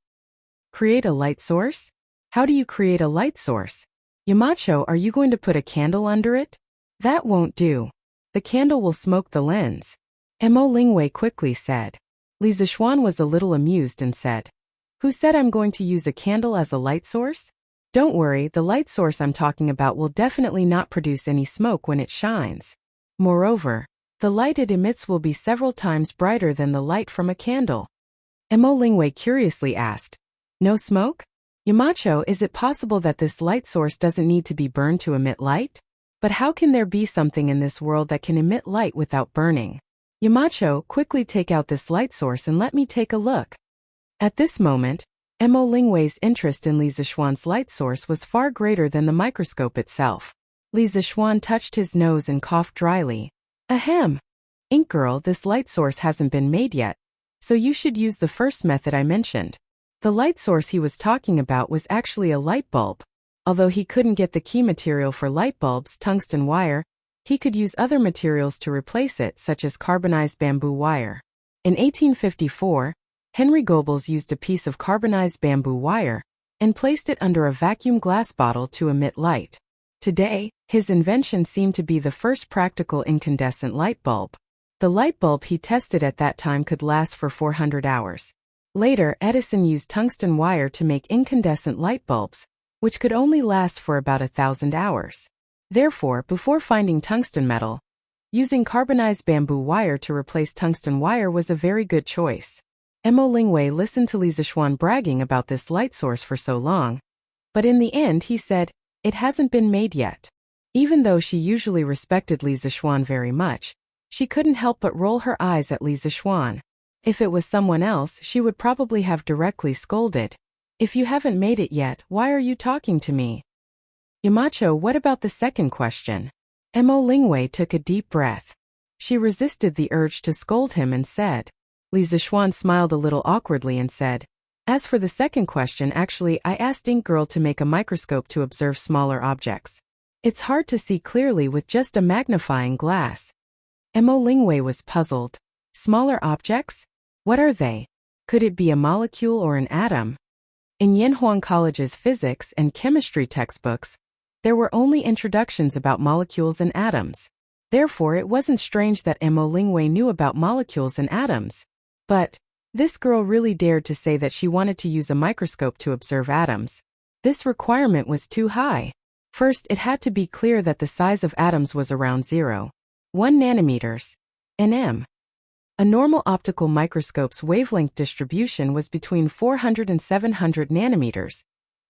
Create a light source? How do you create a light source? Yamacho, are you going to put a candle under it? That won't do. The candle will smoke the lens. Mo Lingwei quickly said. Li Zixuan was a little amused and said, "Who said I'm going to use a candle as a light source? Don't worry, the light source I'm talking about will definitely not produce any smoke when it shines. Moreover, the light it emits will be several times brighter than the light from a candle." Mo Lingwei curiously asked, "No smoke? Yamacho, is it possible that this light source doesn't need to be burned to emit light? But how can there be something in this world that can emit light without burning? Yamacho, quickly take out this light source and let me take a look." At this moment, Mo Lingwei's interest in Li Zixuan's light source was far greater than the microscope itself. Li Zixuan touched his nose and coughed dryly. "Ahem. Ink Girl, this light source hasn't been made yet, so you should use the first method I mentioned." The light source he was talking about was actually a light bulb. Although he couldn't get the key material for light bulbs, tungsten wire, he could use other materials to replace it, such as carbonized bamboo wire. In 1854, Henry Goebbels used a piece of carbonized bamboo wire and placed it under a vacuum glass bottle to emit light. Today, his invention seemed to be the first practical incandescent light bulb. The light bulb he tested at that time could last for 400 hours. Later, Edison used tungsten wire to make incandescent light bulbs, which could only last for about 1,000 hours. Therefore, before finding tungsten metal, using carbonized bamboo wire to replace tungsten wire was a very good choice. Mo Lingwei listened to Li Zixuan bragging about this light source for so long, but in the end he said, "It hasn't been made yet." Even though she usually respected Li Zixuan very much, she couldn't help but roll her eyes at Li Zixuan. If it was someone else, she would probably have directly scolded. If you haven't made it yet, why are you talking to me? Yamacho, what about the second question? Mo Lingwei took a deep breath. She resisted the urge to scold him and said. Li Zixuan smiled a little awkwardly and said, as for the second question, actually, I asked Ink Girl to make a microscope to observe smaller objects. It's hard to see clearly with just a magnifying glass. Mo Lingwei was puzzled. Smaller objects? What are they? Could it be a molecule or an atom? In Yanhuang College's physics and chemistry textbooks, there were only introductions about molecules and atoms. Therefore, it wasn't strange that Mo Lingwei knew about molecules and atoms. But this girl really dared to say that she wanted to use a microscope to observe atoms. This requirement was too high. First, it had to be clear that the size of atoms was around 0.1 nanometers, nm. A normal optical microscope's wavelength distribution was between 400 and 700 nanometers,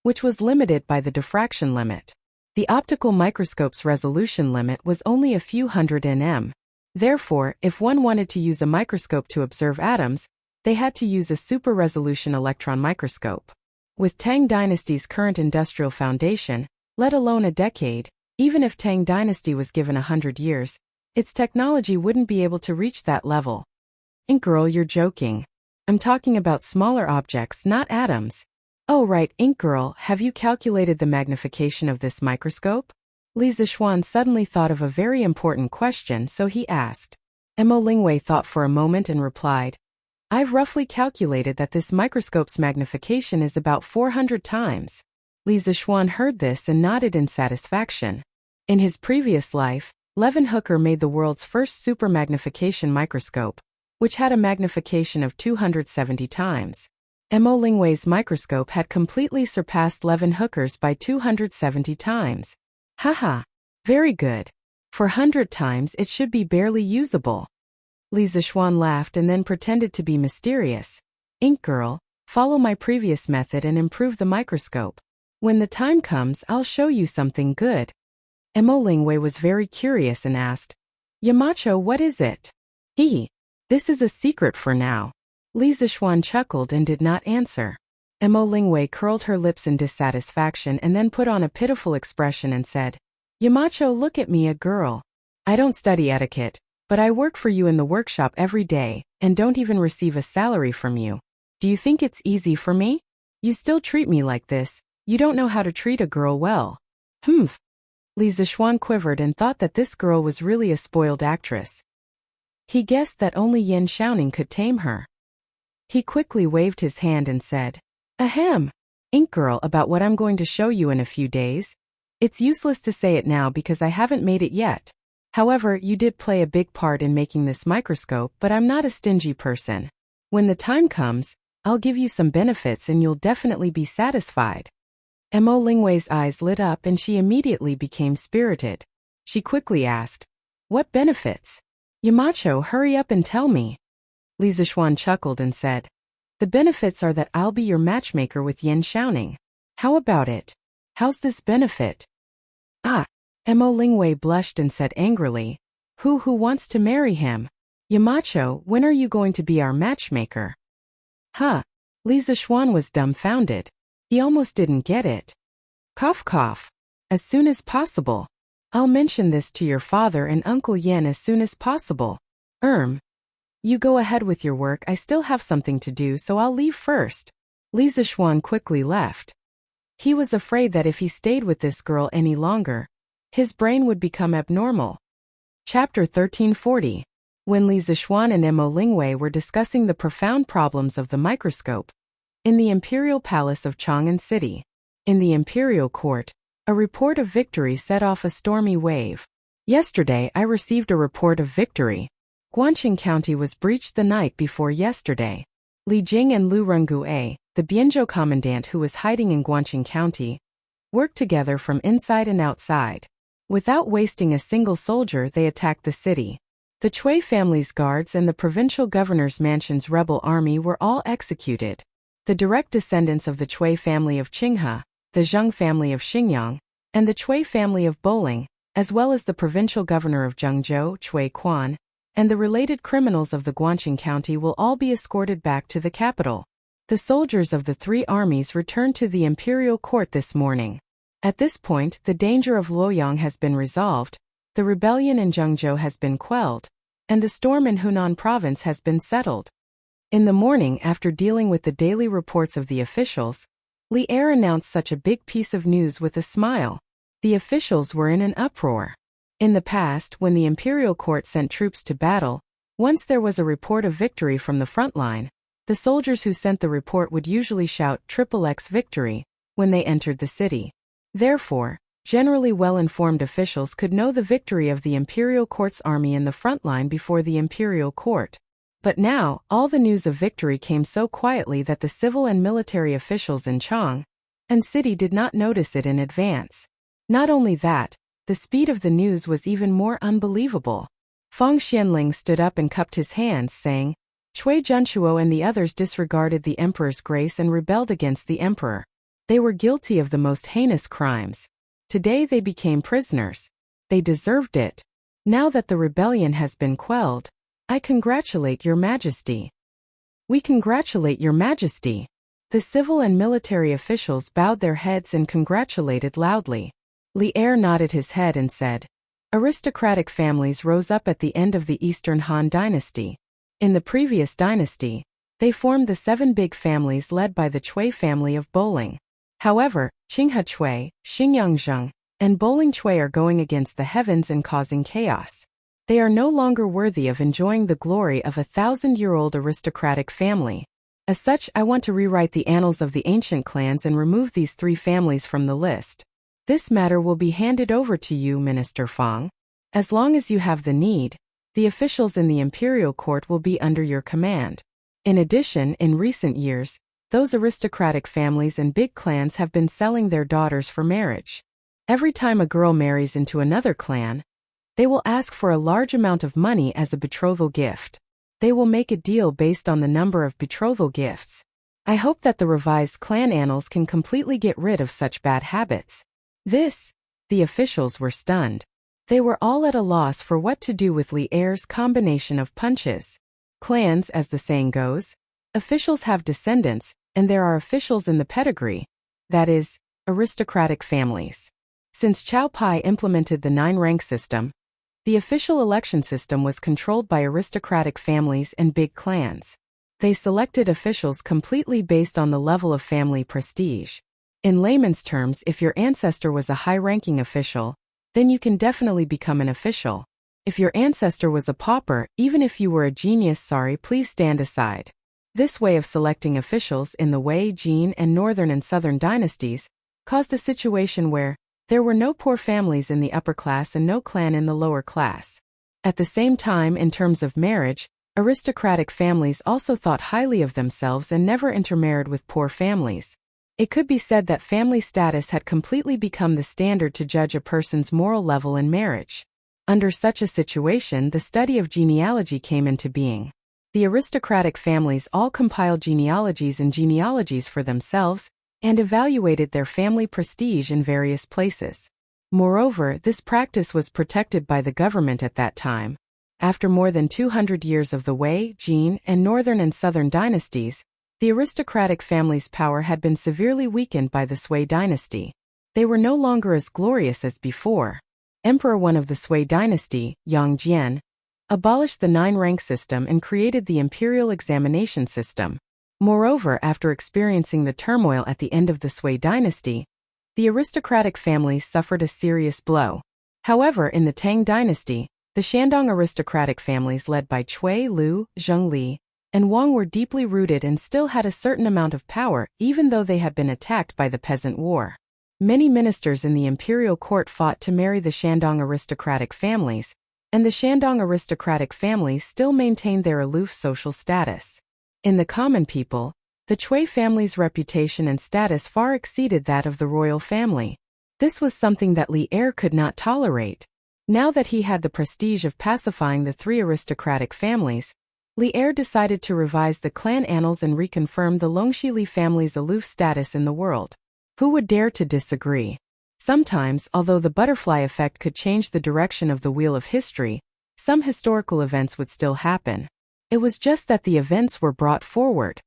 which was limited by the diffraction limit. The optical microscope's resolution limit was only a few hundred nm. Therefore, if one wanted to use a microscope to observe atoms, they had to use a super-resolution electron microscope. With Tang Dynasty's current industrial foundation, let alone a decade, even if Tang Dynasty was given 100 years, its technology wouldn't be able to reach that level. Ink Girl, you're joking. I'm talking about smaller objects, not atoms. Oh right, Ink Girl, have you calculated the magnification of this microscope? Li Zixuan suddenly thought of a very important question, so he asked. Mo Lingwei thought for a moment and replied, I've roughly calculated that this microscope's magnification is about 400 times. Li Zixuan heard this and nodded in satisfaction. In his previous life, Leeuwenhoeker made the world's first super-magnification microscope, which had a magnification of 270 times. Mo Lingwei's microscope had completely surpassed Leeuwenhoeker's by 270 times. Haha, very good. For 100 times it should be barely usable. Li Zixuan laughed and then pretended to be mysterious. Ink Girl, follow my previous method and improve the microscope. When the time comes, I'll show you something good. Mo Lingwei was very curious and asked, Yamacho, what is it? This is a secret for now. Li Zixuan chuckled and did not answer. Mo Lingwei curled her lips in dissatisfaction and then put on a pitiful expression and said, Yamacho, look at me, a girl. I don't study etiquette, but I work for you in the workshop every day, and don't even receive a salary from you. Do you think it's easy for me? You still treat me like this. You don't know how to treat a girl well. Humph. Li Zixuan quivered and thought that this girl was really a spoiled actress. He guessed that only Yan Xiaoning could tame her. He quickly waved his hand and said, Ahem. Ink Girl, about what I'm going to show you in a few days. It's useless to say it now because I haven't made it yet. However, you did play a big part in making this microscope, but I'm not a stingy person. When the time comes, I'll give you some benefits and you'll definitely be satisfied. Mo Lingwei's eyes lit up and she immediately became spirited. She quickly asked, What benefits? Yamacho, hurry up and tell me. Li Zixuan chuckled and said, The benefits are that I'll be your matchmaker with Yan Xiaoning. How about it? How's this benefit? Mo Lingwei blushed and said angrily, Who wants to marry him? Yamacho, when are you going to be our matchmaker? Li Zixuan was dumbfounded. He almost didn't get it. Cough cough. As soon as possible. I'll mention this to your father and Uncle Yan as soon as possible. You go ahead with your work, I still have something to do, so I'll leave first. Li Zixuan quickly left. He was afraid that if he stayed with this girl any longer, his brain would become abnormal. Chapter 1340. When Li Zixuan and Mo Lingwei were discussing the profound problems of the microscope, in the imperial palace of Chang'an City, in the imperial court, a report of victory set off a stormy wave. Yesterday I received a report of victory. Guangqing County was breached the night before yesterday. Li Jing and Lu Renggue, the Bianzhou commandant who was hiding in Guangqing County, worked together from inside and outside. Without wasting a single soldier, they attacked the city. The Cui family's guards and the provincial governor's mansion's rebel army were all executed. The direct descendants of the Cui family of Qinghe, the Zheng family of Xingyang, and the Cui family of Boling, as well as the provincial governor of Zhengzhou, Cui Quan, and the related criminals of the Guangxing County will all be escorted back to the capital. The soldiers of the three armies returned to the imperial court this morning. At this point, the danger of Luoyang has been resolved, the rebellion in Zhengzhou has been quelled, and the storm in Hunan province has been settled. In the morning, after dealing with the daily reports of the officials, Li Er announced such a big piece of news with a smile. The officials were in an uproar. In the past, when the imperial court sent troops to battle, once there was a report of victory from the front line, the soldiers who sent the report would usually shout "XXX victory" when they entered the city. Therefore, generally well-informed officials could know the victory of the imperial court's army in the front line before the imperial court. But now, all the news of victory came so quietly that the civil and military officials in Chang and city did not notice it in advance. Not only that, the speed of the news was even more unbelievable. Feng Xianling stood up and cupped his hands, saying, Cui Junchuo and the others disregarded the emperor's grace and rebelled against the emperor. They were guilty of the most heinous crimes. Today they became prisoners. They deserved it. Now that the rebellion has been quelled, I congratulate your majesty. We congratulate your majesty. The civil and military officials bowed their heads and congratulated loudly. Li Er nodded his head and said, aristocratic families rose up at the end of the Eastern Han dynasty. In the previous dynasty, they formed the 7 big families led by the Cui family of Bowling. However, Qinghe Cui, Xingyang Zheng, and Bowling Cui are going against the heavens and causing chaos. They are no longer worthy of enjoying the glory of a 1,000-year-old aristocratic family. As such, I want to rewrite the annals of the ancient clans and remove these 3 families from the list. This matter will be handed over to you, Minister Fang. As long as you have the need, the officials in the imperial court will be under your command. In addition, in recent years, those aristocratic families and big clans have been selling their daughters for marriage. Every time a girl marries into another clan, they will ask for a large amount of money as a betrothal gift. They will make a deal based on the number of betrothal gifts. I hope that the revised clan annals can completely get rid of such bad habits. The officials were stunned. They were all at a loss for what to do with Li Er's combination of punches. Clans, as the saying goes, officials have descendants, and there are officials in the pedigree. That is, aristocratic families. Since Cao Pai implemented the 9-rank system, the official election system was controlled by aristocratic families and big clans. They selected officials completely based on the level of family prestige. In layman's terms, if your ancestor was a high-ranking official, then you can definitely become an official. If your ancestor was a pauper, even if you were a genius, please stand aside. This way of selecting officials in the Wei, Jin, and Northern and Southern dynasties caused a situation where there were no poor families in the upper class and no clan in the lower class. At the same time, in terms of marriage, aristocratic families also thought highly of themselves and never intermarried with poor families. It could be said that family status had completely become the standard to judge a person's moral level in marriage. Under such a situation, the study of genealogy came into being. The aristocratic families all compiled genealogies and genealogies for themselves, and evaluated their family prestige in various places. Moreover, this practice was protected by the government at that time. After more than 200 years of the Wei, Jin, and Northern and Southern dynasties, the aristocratic family's power had been severely weakened by the Sui dynasty. They were no longer as glorious as before. Emperor I of the Sui dynasty, Yang Jian, abolished the 9-rank system and created the imperial examination system. Moreover, after experiencing the turmoil at the end of the Sui dynasty, the aristocratic families suffered a serious blow. However, in the Tang dynasty, the Shandong aristocratic families led by Cui, Lu, Zhengli, and Wang were deeply rooted and still had a certain amount of power, even though they had been attacked by the Peasant War. Many ministers in the imperial court fought to marry the Shandong aristocratic families, and the Shandong aristocratic families still maintained their aloof social status. In the common people, the Cui family's reputation and status far exceeded that of the royal family. This was something that Li Er could not tolerate. Now that he had the prestige of pacifying the 3 aristocratic families, Li Er decided to revise the clan annals and reconfirm the Longxi Li family's aloof status in the world. Who would dare to disagree? Sometimes, although the butterfly effect could change the direction of the wheel of history, some historical events would still happen. It was just that the events were brought forward.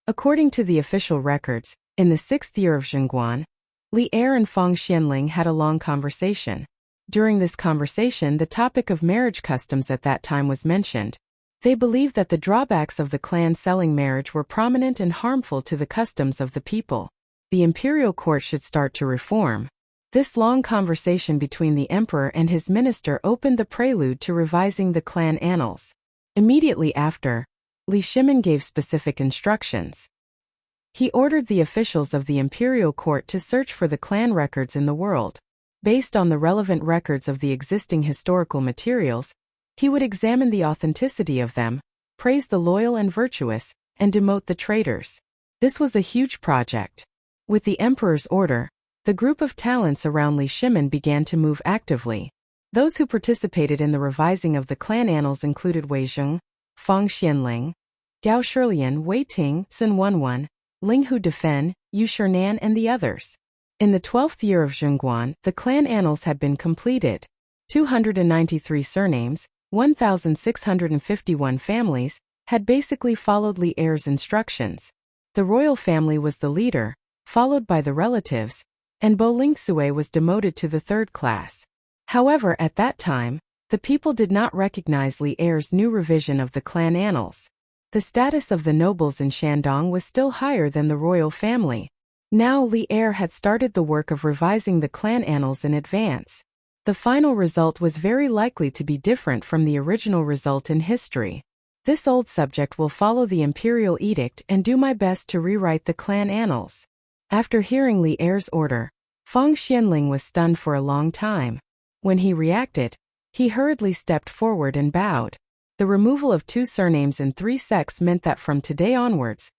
According to the official records, in the 6th year of Zhengguan, Li Er and Fang Xianling had a long conversation. During this conversation, the topic of marriage customs at that time was mentioned. They believed that the drawbacks of the clan selling marriage were prominent and harmful to the customs of the people. The imperial court should start to reform. This long conversation between the emperor and his minister opened the prelude to revising the clan annals. Immediately after, Li Shimin gave specific instructions. He ordered the officials of the imperial court to search for the clan records in the world. Based on the relevant records of the existing historical materials, he would examine the authenticity of them, praise the loyal and virtuous, and demote the traitors. This was a huge project. With the emperor's order, the group of talents around Li Shimin began to move actively. Those who participated in the revising of the clan annals included Wei Zheng, Fang Xianling, Gao Shilian, Wei Ting, Sun Wenwen, Ling Hu Defen, Yu Shinan, and the others. In the 12th year of Zhengguan, the clan annals had been completed. 293 surnames, 1,651 families, had basically followed Li Er's instructions. The royal family was the leader, followed by the relatives, and Bo Lingsue was demoted to the 3rd class. However, at that time, the people did not recognize Li Er's new revision of the clan annals. The status of the nobles in Shandong was still higher than the royal family. Now Li Er had started the work of revising the clan annals in advance. The final result was very likely to be different from the original result in history. This old subject will follow the imperial edict and do my best to rewrite the clan annals. After hearing Li Er's order, Fang Xianling was stunned for a long time. When he reacted, he hurriedly stepped forward and bowed. The removal of 2 surnames in 3 sects meant that from today onwards,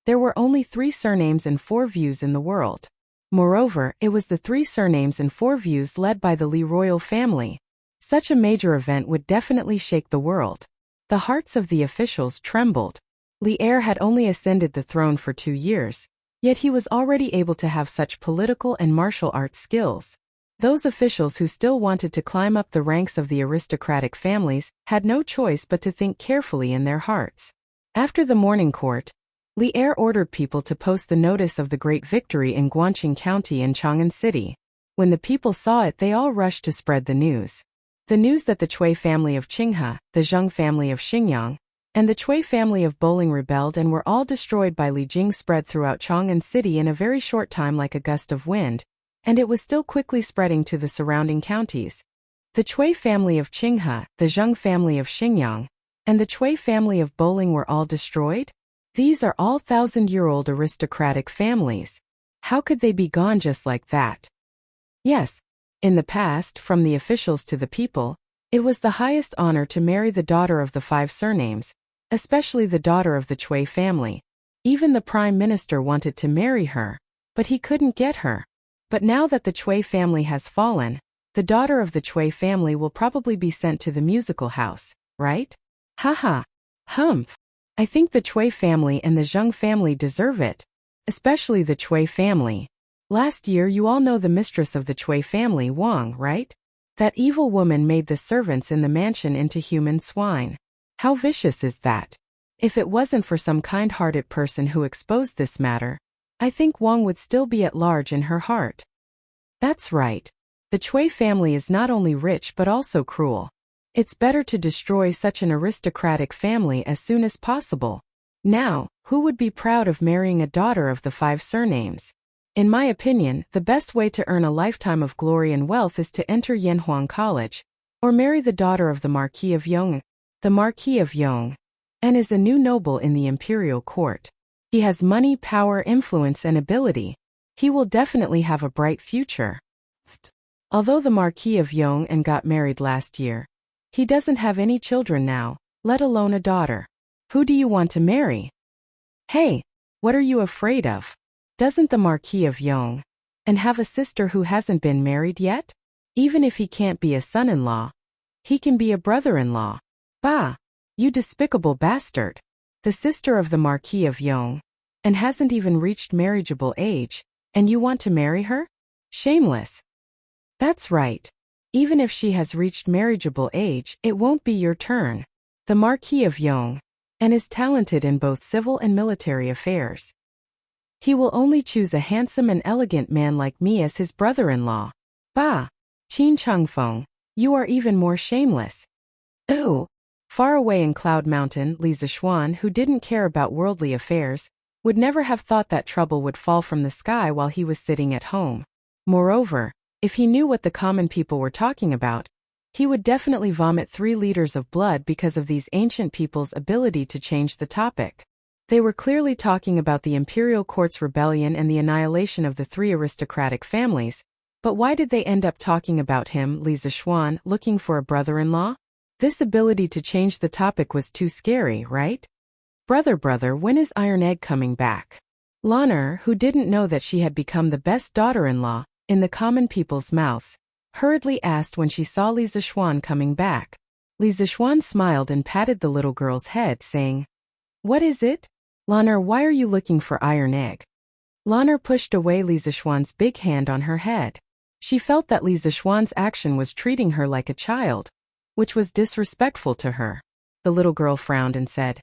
there were only 3 surnames and 4 views in the world. Moreover, it was the 3 surnames and 4 views led by the Li royal family. Such a major event would definitely shake the world. The hearts of the officials trembled. Li Er had only ascended the throne for 2 years, yet he was already able to have such political and martial arts skills. Those officials who still wanted to climb up the ranks of the aristocratic families had no choice but to think carefully in their hearts. After the morning court, Li Er ordered people to post the notice of the great victory in Guanqing County and Chang'an City. When the people saw it, they all rushed to spread the news. The news that the Cui family of Qinghe, the Zheng family of Xingyang, and the Cui family of Boling rebelled and were all destroyed by Li Jing spread throughout Chang'an City in a very short time like a gust of wind, and it was still quickly spreading to the surrounding counties. The Cui family of Qinghe, the Zheng family of Xingyang, and the Cui family of Boling were all destroyed? These are all 1,000-year-old aristocratic families. How could they be gone just like that? Yes, in the past, from the officials to the people, it was the highest honor to marry the daughter of the 5 surnames, especially the daughter of the Cui family. Even the prime minister wanted to marry her, but he couldn't get her. But now that the Cui family has fallen, the daughter of the Cui family will probably be sent to the musical house, right? Haha. Humph. I think the Cui family and the Zheng family deserve it. Especially the Cui family. Last year you all know the mistress of the Cui family, Wang, right? That evil woman made the servants in the mansion into human swine. How vicious is that? If it wasn't for some kind-hearted person who exposed this matter, I think Wang would still be at large in her heart. That's right. The Cui family is not only rich but also cruel. It's better to destroy such an aristocratic family as soon as possible. Now, who would be proud of marrying a daughter of the 5 surnames? In my opinion, the best way to earn a lifetime of glory and wealth is to enter Yanhuang College, or marry the daughter of the Marquis of Yong. The Marquis of Yong and is a new noble in the imperial court. He has money, power, influence, and ability. He will definitely have a bright future. Although the Marquis of Yong and got married last year, he doesn't have any children now, let alone a daughter. Who do you want to marry? Hey, what are you afraid of? Doesn't the Marquis of Yong and have a sister who hasn't been married yet? Even if he can't be a son-in-law, he can be a brother-in-law. Bah, you despicable bastard. The sister of the Marquis of Yong and hasn't even reached marriageable age, and you want to marry her? Shameless. That's right. Even if she has reached marriageable age, it won't be your turn. The Marquis of Yong, and is talented in both civil and military affairs. He will only choose a handsome and elegant man like me as his brother-in-law. Bah! Qin Chengfeng, you are even more shameless. Ooh! Far away in Cloud Mountain, Li Zixuan, who didn't care about worldly affairs, would never have thought that trouble would fall from the sky while he was sitting at home. Moreover, if he knew what the common people were talking about, he would definitely vomit 3 liters of blood because of these ancient people's ability to change the topic. They were clearly talking about the imperial court's rebellion and the annihilation of the 3 aristocratic families, but why did they end up talking about him, Li Zixuan, looking for a brother-in-law? This ability to change the topic was too scary, right? Brother, when is Iron Egg coming back? Lan'er, who didn't know that she had become the best daughter-in-law, in the common people's mouths, hurriedly asked when she saw Li Zixuan coming back. Li Zixuan smiled and patted the little girl's head, saying, "What is it? Lan'er, why are you looking for Iron Egg?" Lan'er pushed away Li Zixuan's big hand on her head. She felt that Li Zixuan's action was treating her like a child, which was disrespectful to her. The little girl frowned and said,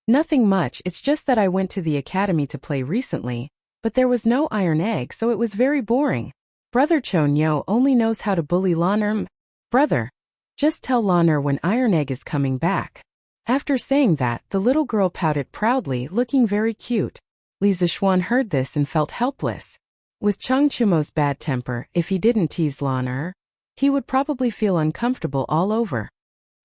"Nothing much, it's just that I went to the academy to play recently, but there was no Iron Egg, so it was very boring. Brother Chonyo only knows how to bully Lan'er. Brother, just tell Lan'er when Iron Egg is coming back." After saying that, the little girl pouted proudly, looking very cute. Li Zixuan heard this and felt helpless. With Cheng Chumo's bad temper, if he didn't tease Lan'er, he would probably feel uncomfortable all over.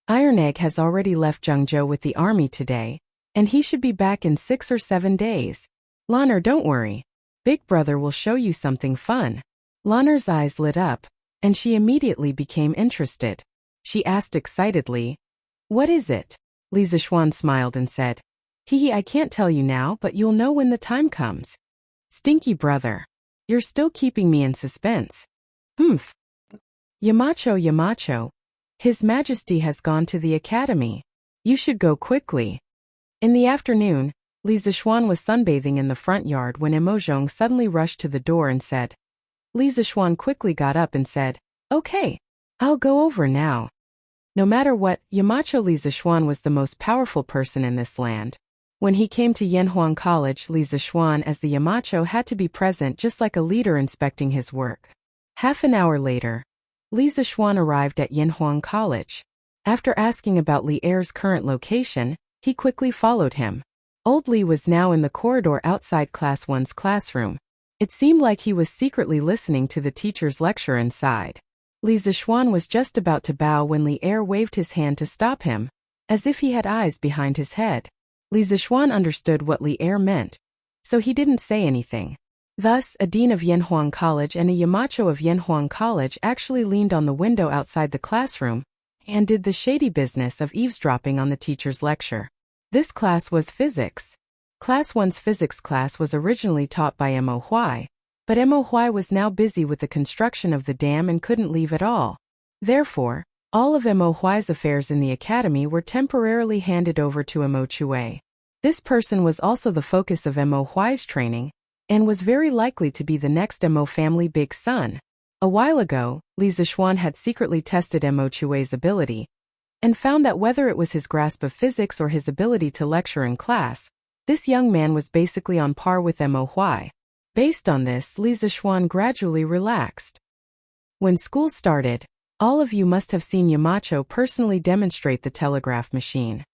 Iron Egg has already left Zhengzhou with the army today, and he should be back in 6 or 7 days. Lan'er, don't worry. Big brother will show you something fun. Lan'er's eyes lit up, and she immediately became interested. She asked excitedly, "What is it?" Li Zixuan smiled and said, "Hee, I can't tell you now, but you'll know when the time comes." Stinky brother. You're still keeping me in suspense. Humph. Yamacho, His Majesty has gone to the academy. You should go quickly. In the afternoon, Li Zixuan was sunbathing in the front yard when Emojong suddenly rushed to the door and said. Li Zixuan quickly got up and said, "Okay, I'll go over now." No matter what, Yamacho Li Zixuan was the most powerful person in this land. When he came to Yanhuang College, Li Zixuan as the Yamacho had to be present just like a leader inspecting his work. Half an hour later, Li Zixuan arrived at Yanhuang College. After asking about Li Er's current location, he quickly followed him. Old Li was now in the corridor outside Class 1's classroom. It seemed like he was secretly listening to the teacher's lecture inside. Li Zixuan was just about to bow when Li Er waved his hand to stop him, as if he had eyes behind his head. Li Zixuan understood what Li Er meant, so he didn't say anything. Thus, a dean of Yanhuang College and a Yamacho of Yanhuang College actually leaned on the window outside the classroom and did the shady business of eavesdropping on the teacher's lecture. This class was physics. Class 1's physics class was originally taught by Mo Huai, but Mo Huai was now busy with the construction of the dam and couldn't leave at all. Therefore, all of Mo Huai's affairs in the academy were temporarily handed over to Mo Chue. This person was also the focus of Mo Huai's training, and was very likely to be the next Mo family big son. A while ago, Li Zixuan had secretly tested Mo Chue's ability, and found that whether it was his grasp of physics or his ability to lecture in class, this young man was basically on par with Mo Huai. Based on this, Li Zixuan gradually relaxed. When school started, all of you must have seen Yamacho personally demonstrate the telegraph machine.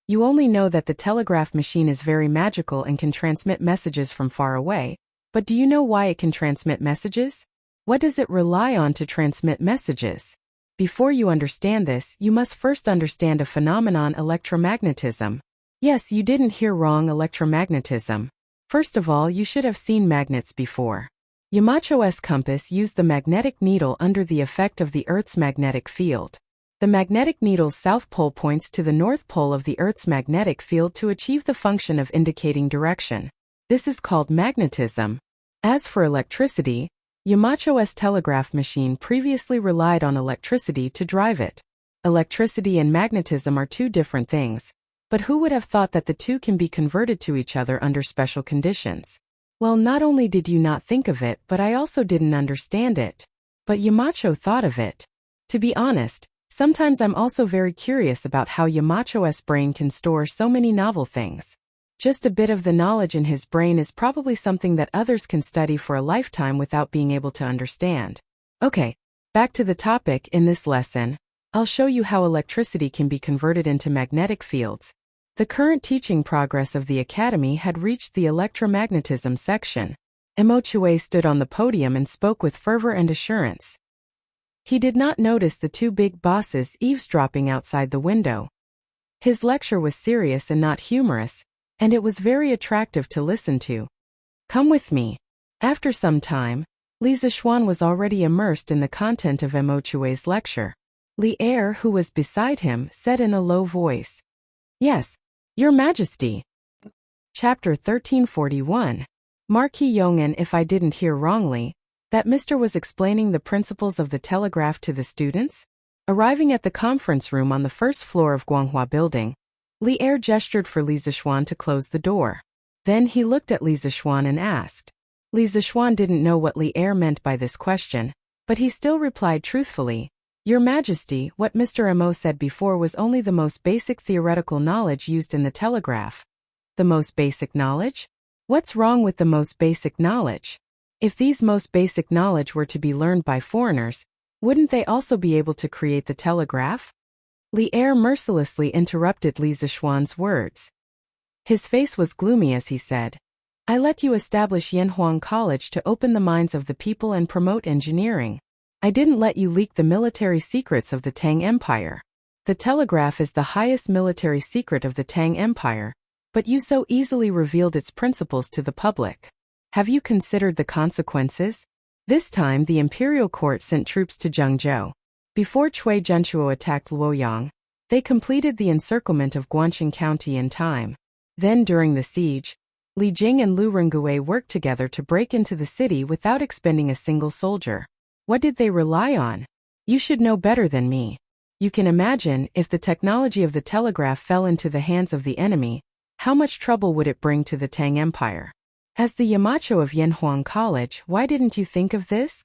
You only know that the telegraph machine is very magical and can transmit messages from far away, but do you know why it can transmit messages? What does it rely on to transmit messages? Before you understand this, you must first understand a phenomenon, electromagnetism. Yes, you didn't hear wrong, electromagnetism. First of all, you should have seen magnets before. Yamacho's compass used the magnetic needle under the effect of the Earth's magnetic field. The magnetic needle's south pole points to the north pole of the Earth's magnetic field to achieve the function of indicating direction. This is called magnetism. As for electricity, Yamacho's telegraph machine previously relied on electricity to drive it. Electricity and magnetism are two different things, but who would have thought that the two can be converted to each other under special conditions? Well, not only did you not think of it, but I also didn't understand it. But Yamacho thought of it. To be honest, sometimes I'm also very curious about how Yamacho's brain can store so many novel things. Just a bit of the knowledge in his brain is probably something that others can study for a lifetime without being able to understand. Okay, back to the topic. In this lesson, I'll show you how electricity can be converted into magnetic fields. The current teaching progress of the academy had reached the electromagnetism section. Emochue stood on the podium and spoke with fervor and assurance. He did not notice the two big bosses eavesdropping outside the window. His lecture was serious and not humorous, and it was very attractive to listen to. Come with me. After some time, Li Zixuan was already immersed in the content of Emochue's lecture. Li Er, who was beside him, said in a low voice, "Yes, Your Majesty." Chapter 1341. Marquis Yong'an, if I didn't hear wrongly, that Mr. was explaining the principles of the telegraph to the students? Arriving at the conference room on the first floor of Guanghua Building, Li Er gestured for Li Zixuan to close the door. Then he looked at Li Zixuan and asked. Li Zixuan didn't know what Li Er meant by this question, but he still replied truthfully, "Your Majesty, what Mr. Mo said before was only the most basic theoretical knowledge used in the telegraph." The most basic knowledge? What's wrong with the most basic knowledge? If these most basic knowledge were to be learned by foreigners, wouldn't they also be able to create the telegraph? Li Er mercilessly interrupted Li Zixuan's words. His face was gloomy as he said, "I let you establish Yanhuang College to open the minds of the people and promote engineering. I didn't let you leak the military secrets of the Tang Empire. The telegraph is the highest military secret of the Tang Empire, but you so easily revealed its principles to the public. Have you considered the consequences?" This time the imperial court sent troops to Zhengzhou. Before Cui Zhenchuo attacked Luoyang, they completed the encirclement of Guanxing County in time. Then during the siege, Li Jing and Lu Rengue worked together to break into the city without expending a single soldier. What did they rely on? You should know better than me. You can imagine, if the technology of the telegraph fell into the hands of the enemy, how much trouble would it bring to the Tang Empire? As the Yamacho of Yanhuang College, why didn't you think of this?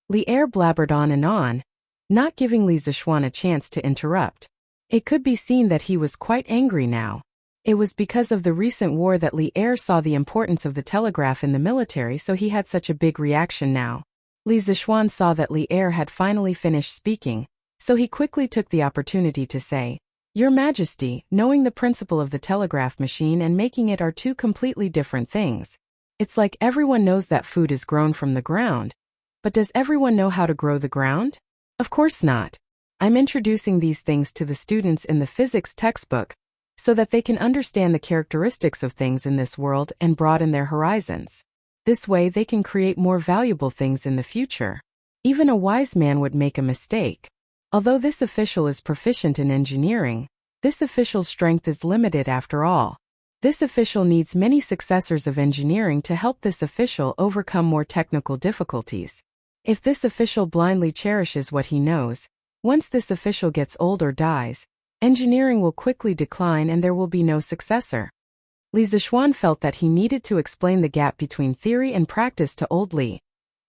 Li Er blabbered on, not giving Li Zixuan a chance to interrupt. It could be seen that he was quite angry now. It was because of the recent war that Li Er saw the importance of the telegraph in the military, so he had such a big reaction now. Li Zixuan saw that Li Er had finally finished speaking, so he quickly took the opportunity to say, "Your Majesty, knowing the principle of the telegraph machine and making it are two completely different things. It's like everyone knows that food is grown from the ground. But does everyone know how to grow the ground? Of course not. I'm introducing these things to the students in the physics textbook so that they can understand the characteristics of things in this world and broaden their horizons. This way they can create more valuable things in the future. Even a wise man would make a mistake. Although this official is proficient in engineering, this official's strength is limited after all. This official needs many successors of engineering to help this official overcome more technical difficulties. If this official blindly cherishes what he knows, once this official gets old or dies, engineering will quickly decline and there will be no successor." Li Zixuan felt that he needed to explain the gap between theory and practice to old Li,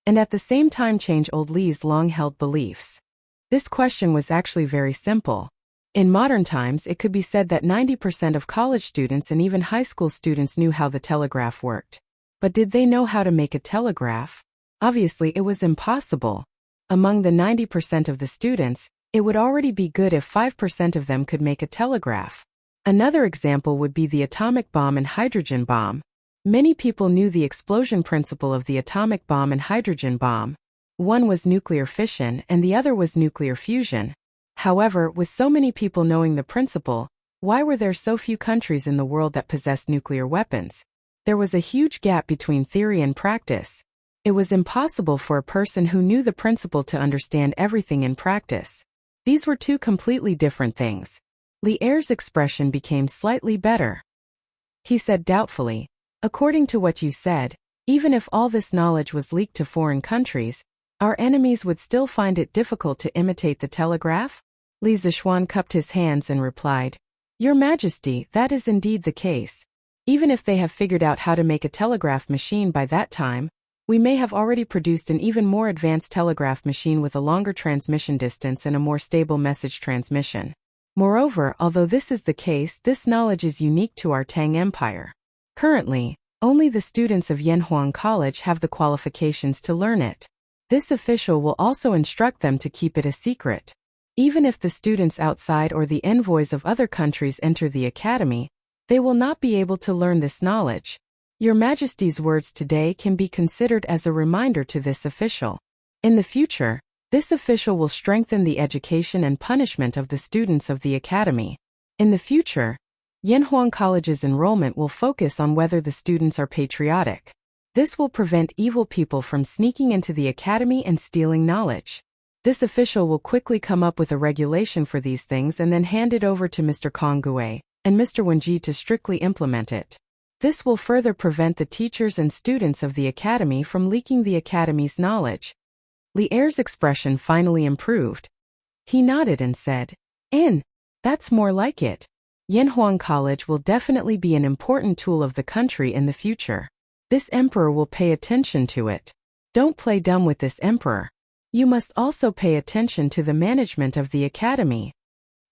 and at the same time change old Li's long-held beliefs. This question was actually very simple. In modern times, it could be said that 90% of college students and even high school students knew how the telegraph worked. But did they know how to make a telegraph? Obviously, it was impossible. Among the 90% of the students, it would already be good if 5% of them could make a telegraph. Another example would be the atomic bomb and hydrogen bomb. Many people knew the explosion principle of the atomic bomb and hydrogen bomb. One was nuclear fission and the other was nuclear fusion. However, with so many people knowing the principle, why were there so few countries in the world that possessed nuclear weapons? There was a huge gap between theory and practice. It was impossible for a person who knew the principle to understand everything in practice. These were two completely different things. Li Er's expression became slightly better. He said doubtfully, "According to what you said, even if all this knowledge was leaked to foreign countries, our enemies would still find it difficult to imitate the telegraph?" Li Zixuan cupped his hands and replied, "Your Majesty, that is indeed the case. Even if they have figured out how to make a telegraph machine by that time, We may have already produced an even more advanced telegraph machine with a longer transmission distance and a more stable message transmission. Moreover, although this is the case, this knowledge is unique to our Tang Empire. Currently, only the students of Yanhuang College have the qualifications to learn it. This official will also instruct them to keep it a secret. Even if the students outside or the envoys of other countries enter the academy, they will not be able to learn this knowledge. Your Majesty's words today can be considered as a reminder to this official. In the future, this official will strengthen the education and punishment of the students of the academy. In the future, Yanhuang College's enrollment will focus on whether the students are patriotic. This will prevent evil people from sneaking into the academy and stealing knowledge. This official will quickly come up with a regulation for these things and then hand it over to Mr. Kong Gui and Mr. Wenji to strictly implement it. This will further prevent the teachers and students of the academy from leaking the academy's knowledge. Li Er's expression finally improved. He nodded and said, That's more like it. Yanhuang College will definitely be an important tool of the country in the future. This emperor will pay attention to it. Don't play dumb with this emperor. You must also pay attention to the management of the academy.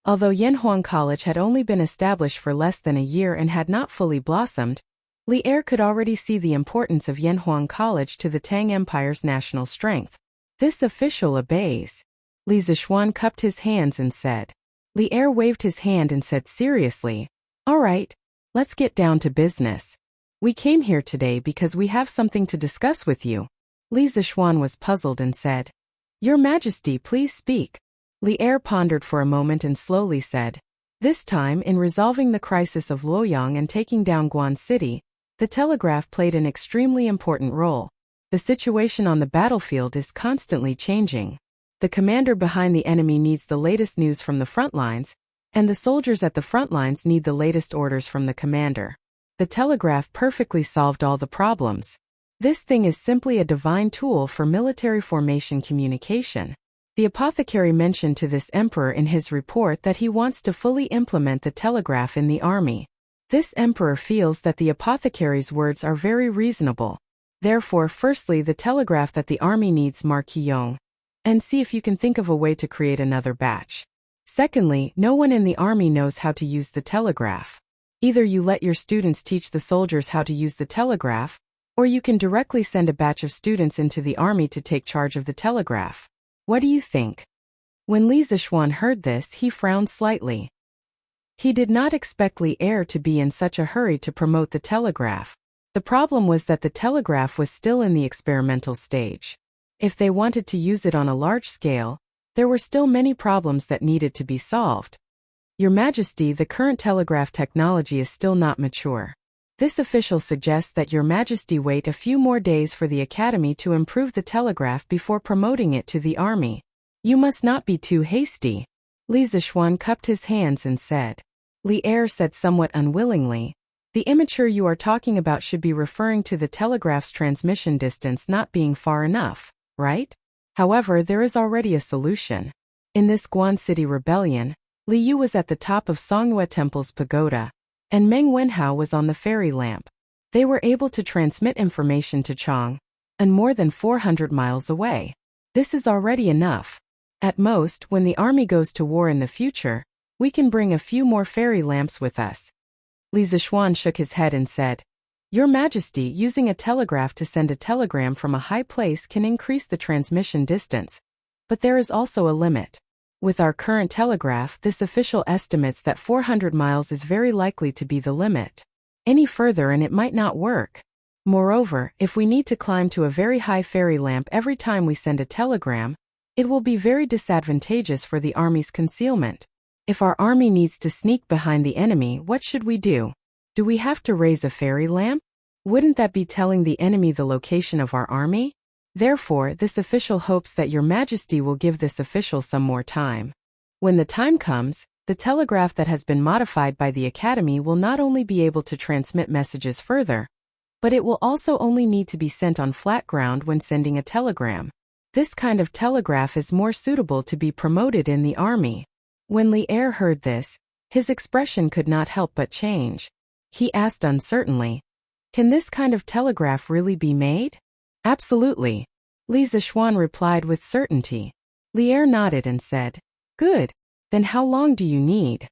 Although Yanhuang College had only been established for less than a year and had not fully blossomed, Li Er could already see the importance of Yanhuang College to the Tang Empire's national strength. This official obeys. Li Zixuan cupped his hands and said. Li Er waved his hand and said seriously, All right, let's get down to business. We came here today because we have something to discuss with you. Li Zixuan was puzzled and said, Your Majesty, please speak. Li Er pondered for a moment and slowly said, This time, in resolving the crisis of Luoyang and taking down Guan City, the telegraph played an extremely important role. The situation on the battlefield is constantly changing. The commander behind the enemy needs the latest news from the front lines, and the soldiers at the front lines need the latest orders from the commander. The telegraph perfectly solved all the problems. This thing is simply a divine tool for military formation communication. The apothecary mentioned to this emperor in his report that he wants to fully implement the telegraph in the army. This emperor feels that the apothecary's words are very reasonable. Therefore, firstly, the telegraph that the army needs Marquillon, and see if you can think of a way to create another batch. Secondly, no one in the army knows how to use the telegraph. Either you let your students teach the soldiers how to use the telegraph, or you can directly send a batch of students into the army to take charge of the telegraph. What do you think? When Li Zixuan heard this, he frowned slightly. He did not expect Li Er to be in such a hurry to promote the telegraph. The problem was that the telegraph was still in the experimental stage. If they wanted to use it on a large scale, there were still many problems that needed to be solved. Your Majesty, the current telegraph technology is still not mature. This official suggests that Your Majesty wait a few more days for the academy to improve the telegraph before promoting it to the army. You must not be too hasty. Li Zixuan cupped his hands and said. Li Er said somewhat unwillingly, The immature you are talking about should be referring to the telegraph's transmission distance not being far enough, right? However, there is already a solution. In this Guan City rebellion, Li Yu was at the top of Songyue Temple's pagoda, and Meng Wenhao was on the fairy lamp. They were able to transmit information to Chang, and more than 400 miles away. This is already enough. At most, when the army goes to war in the future, we can bring a few more fairy lamps with us. Li Zixuan shook his head and said, Your Majesty, using a telegraph to send a telegram from a high place can increase the transmission distance. But there is also a limit. With our current telegraph, this official estimates that 400 miles is very likely to be the limit. Any further and it might not work. Moreover, if we need to climb to a very high fairy lamp every time we send a telegram, it will be very disadvantageous for the army's concealment. If our army needs to sneak behind the enemy, what should we do? Do we have to raise a fairy lamp? Wouldn't that be telling the enemy the location of our army? Therefore, this official hopes that Your Majesty will give this official some more time. When the time comes, the telegraph that has been modified by the Academy will not only be able to transmit messages further, but it will also only need to be sent on flat ground when sending a telegram. This kind of telegraph is more suitable to be promoted in the army. When Li Er heard this, his expression could not help but change. He asked uncertainly, Can this kind of telegraph really be made? Absolutely. Li Zixuan replied with certainty. Li Er nodded and said, Good. Then how long do you need?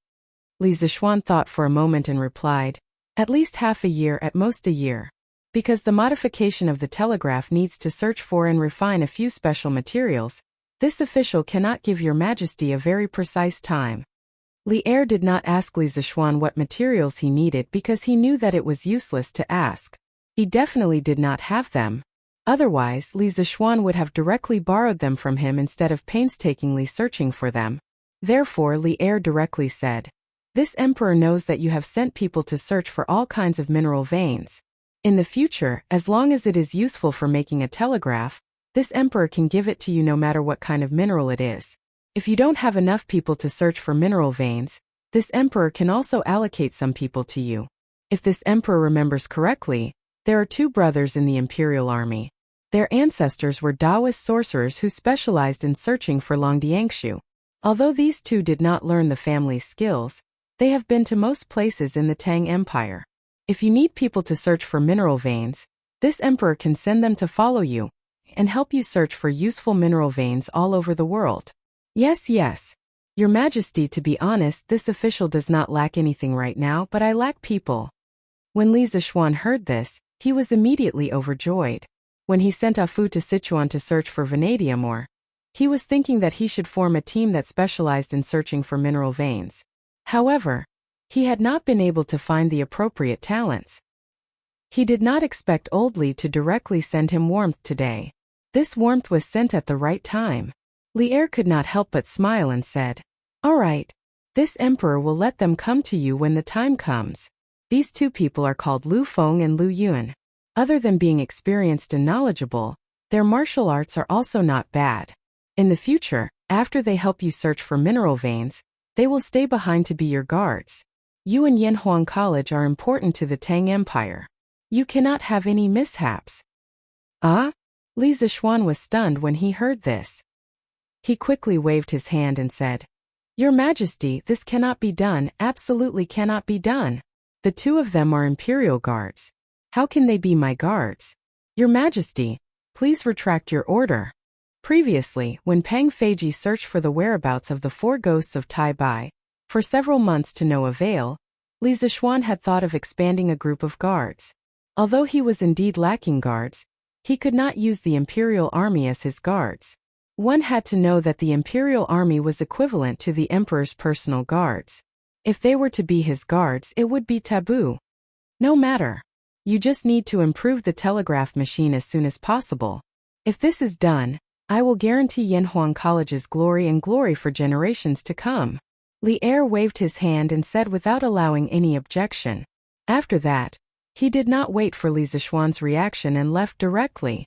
Li Zixuan thought for a moment and replied, At least half a year, at most a year. Because the modification of the telegraph needs to search for and refine a few special materials, this official cannot give your majesty a very precise time. Li Er did not ask Li Zixuan what materials he needed because he knew that it was useless to ask. He definitely did not have them. Otherwise, Li Zixuan would have directly borrowed them from him instead of painstakingly searching for them. Therefore, Li Er directly said, This emperor knows that you have sent people to search for all kinds of mineral veins. In the future, as long as it is useful for making a telegraph, this emperor can give it to you no matter what kind of mineral it is. If you don't have enough people to search for mineral veins, this emperor can also allocate some people to you. If this emperor remembers correctly, there are two brothers in the imperial army. Their ancestors were Taoist sorcerers who specialized in searching for Longdiangshu. Although these two did not learn the family's skills, they have been to most places in the Tang Empire. If you need people to search for mineral veins, this emperor can send them to follow you and help you search for useful mineral veins all over the world. Yes, Your Majesty, to be honest, this official does not lack anything right now, but I lack people. When Li Zixuan heard this, he was immediately overjoyed. When he sent Afu to Sichuan to search for vanadium ore, he was thinking that he should form a team that specialized in searching for mineral veins. However, he had not been able to find the appropriate talents. He did not expect Old Li to directly send him warmth today. This warmth was sent at the right time. Li Er could not help but smile and said, All right. This emperor will let them come to you when the time comes. These two people are called Lu Feng and Lu Yun. Other than being experienced and knowledgeable, their martial arts are also not bad. In the future, after they help you search for mineral veins, they will stay behind to be your guards. You and Yanhuang College are important to the Tang Empire. You cannot have any mishaps. Ah? Li Zixuan was stunned when he heard this. He quickly waved his hand and said, Your Majesty, this cannot be done, absolutely cannot be done. The two of them are imperial guards. How can they be my guards? Your Majesty, please retract your order. Previously, when Pang Feiji searched for the whereabouts of the four ghosts of Tai Bai, for several months to no avail, Li Zixuan had thought of expanding a group of guards. Although he was indeed lacking guards, he could not use the imperial army as his guards. One had to know that the imperial army was equivalent to the emperor's personal guards. If they were to be his guards, it would be taboo. No matter. You just need to improve the telegraph machine as soon as possible. If this is done, I will guarantee Yanhuang College's glory and glory for generations to come. Li Er waved his hand and said without allowing any objection. After that, he did not wait for Li Zixuan's reaction and left directly.